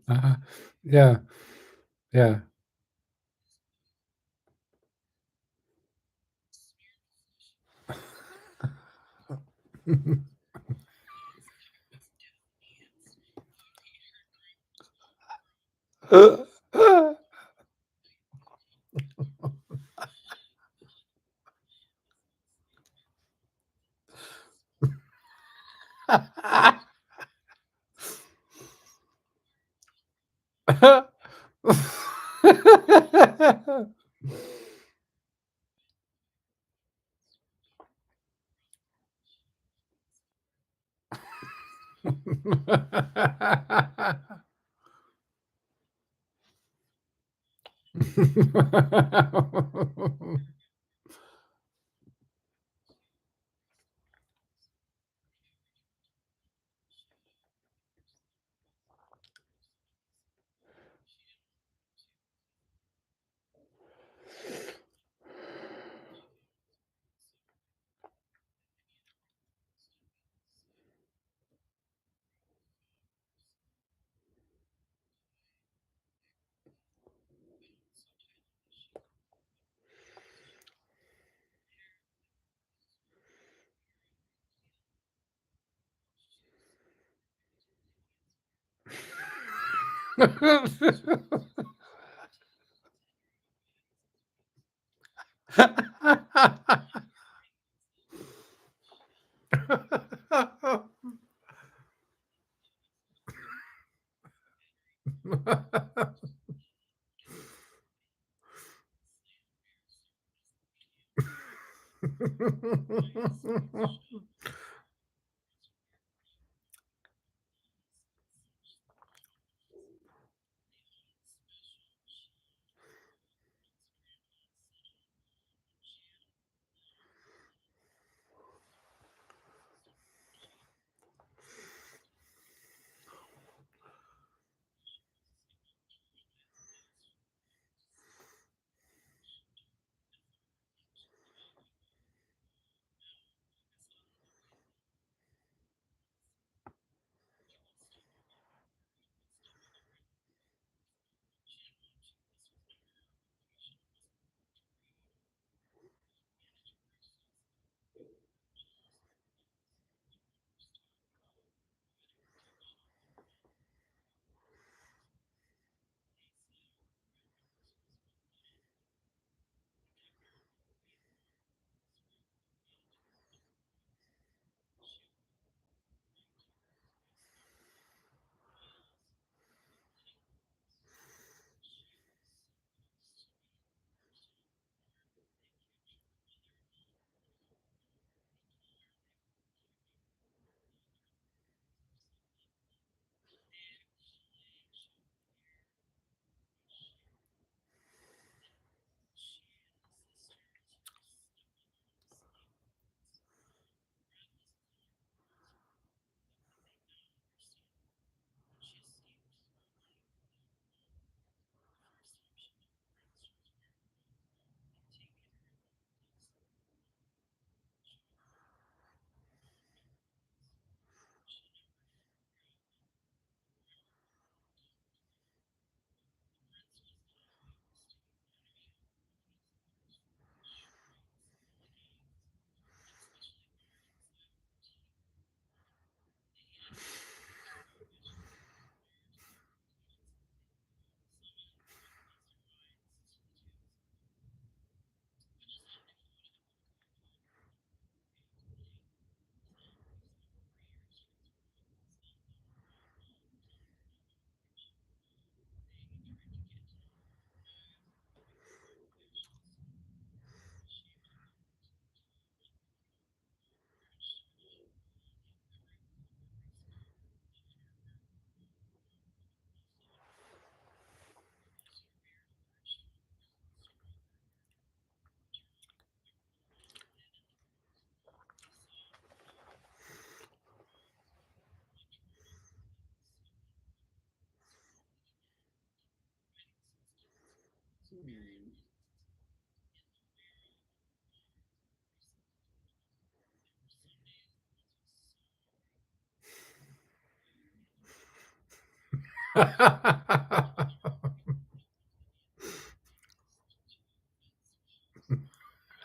Uh-huh. Yeah, yeah.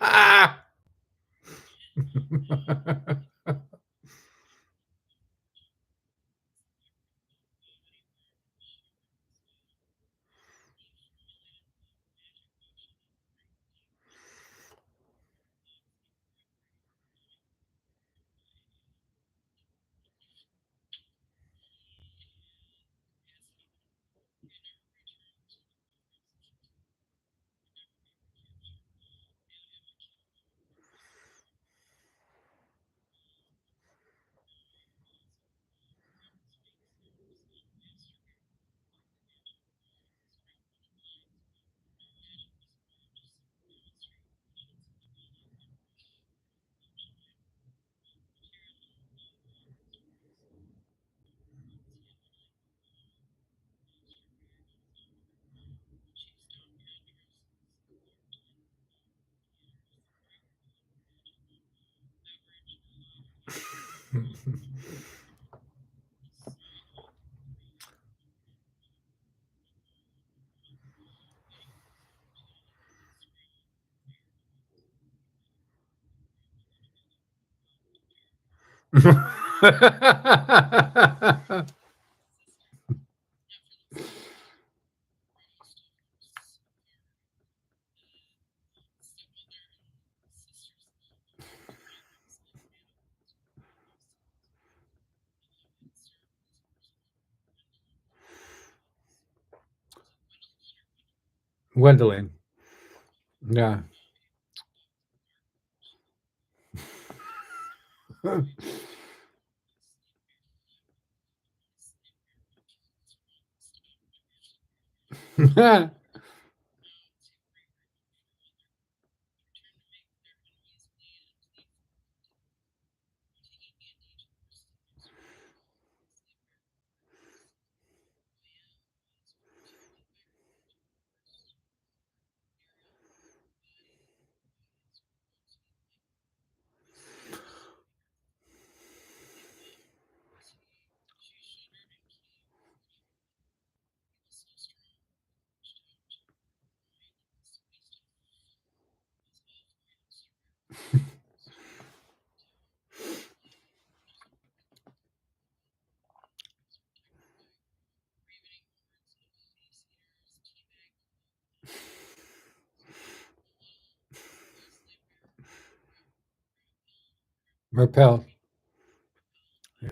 Ah! Gwendolyn. Yeah. Repel. Yeah.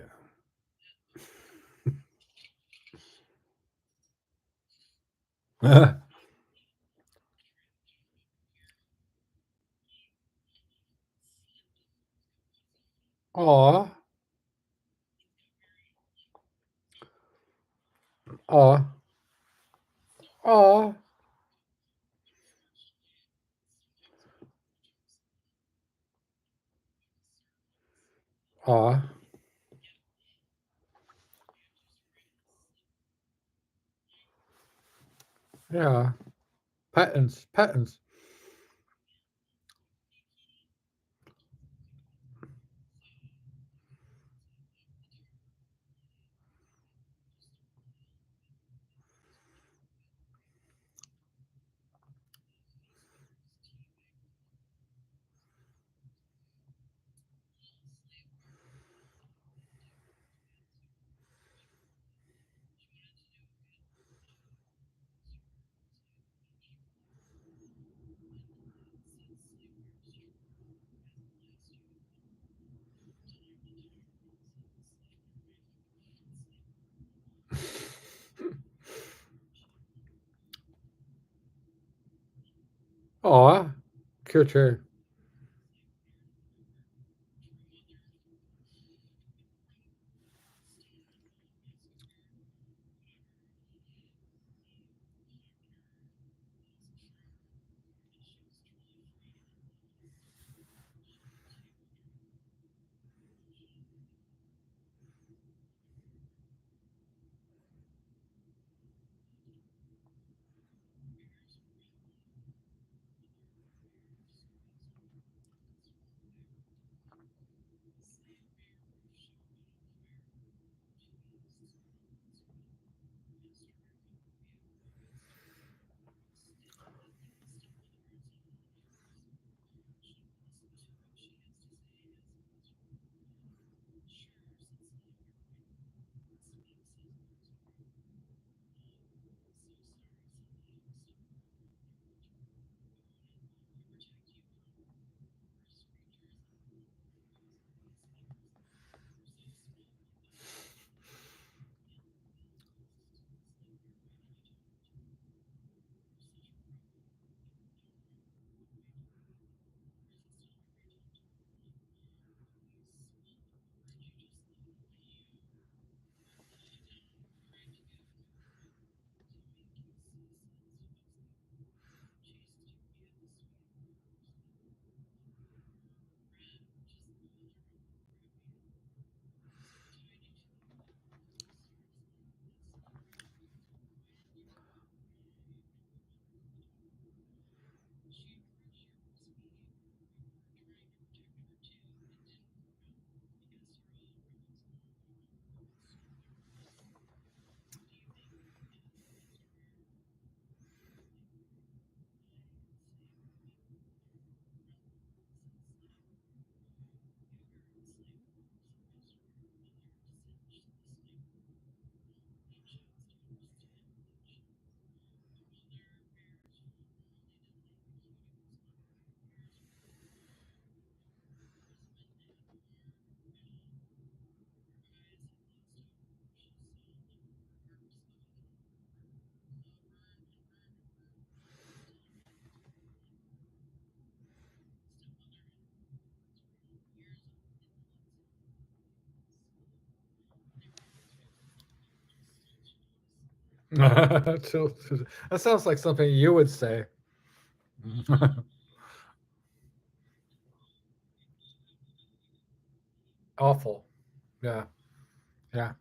Aw. Aw. Aw. Aw. Yeah. Patents. Patents. Aw. Cure chair. So, that sounds like something you would say. Awful. Yeah. Yeah.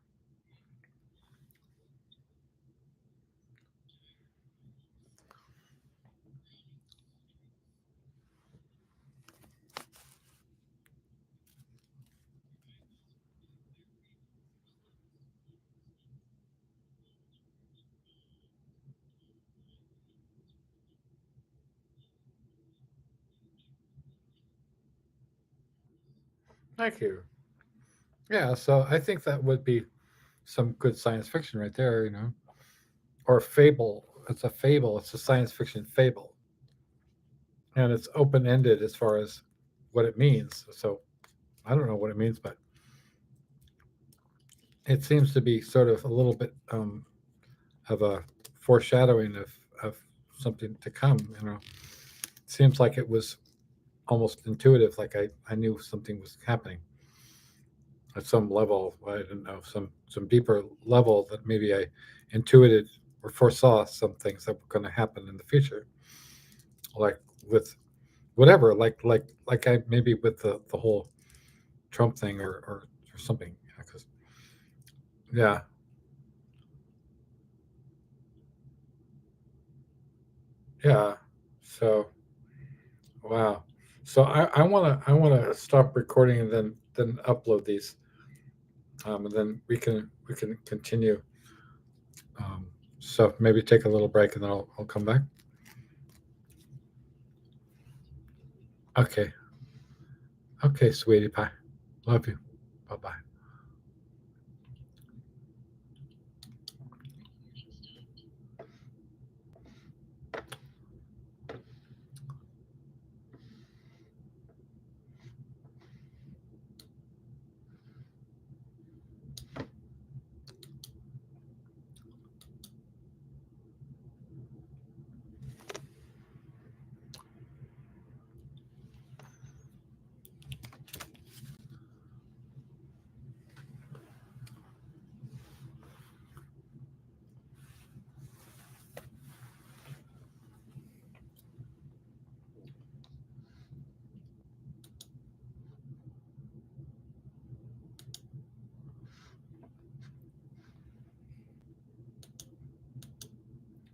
Thank you. Yeah. So I think that would be some good science fiction right there, or fable. It's a fable. It's a science fiction fable. And it's open ended as far as what it means. So I don't know what it means, but it seems to be sort of a little bit of a foreshadowing of something to come. It seems like it was almost intuitive, like I knew something was happening at some level. I didn't know, some deeper level, that maybe I intuited or foresaw some things that were going to happen in the future, like with whatever, like I maybe with the whole Trump thing, or something. Because yeah, yeah. So wow. So I wanna stop recording and then upload these, and then we can continue. Um, so maybe take a little break and then I'll come back. Okay. Okay, sweetie pie. Love you.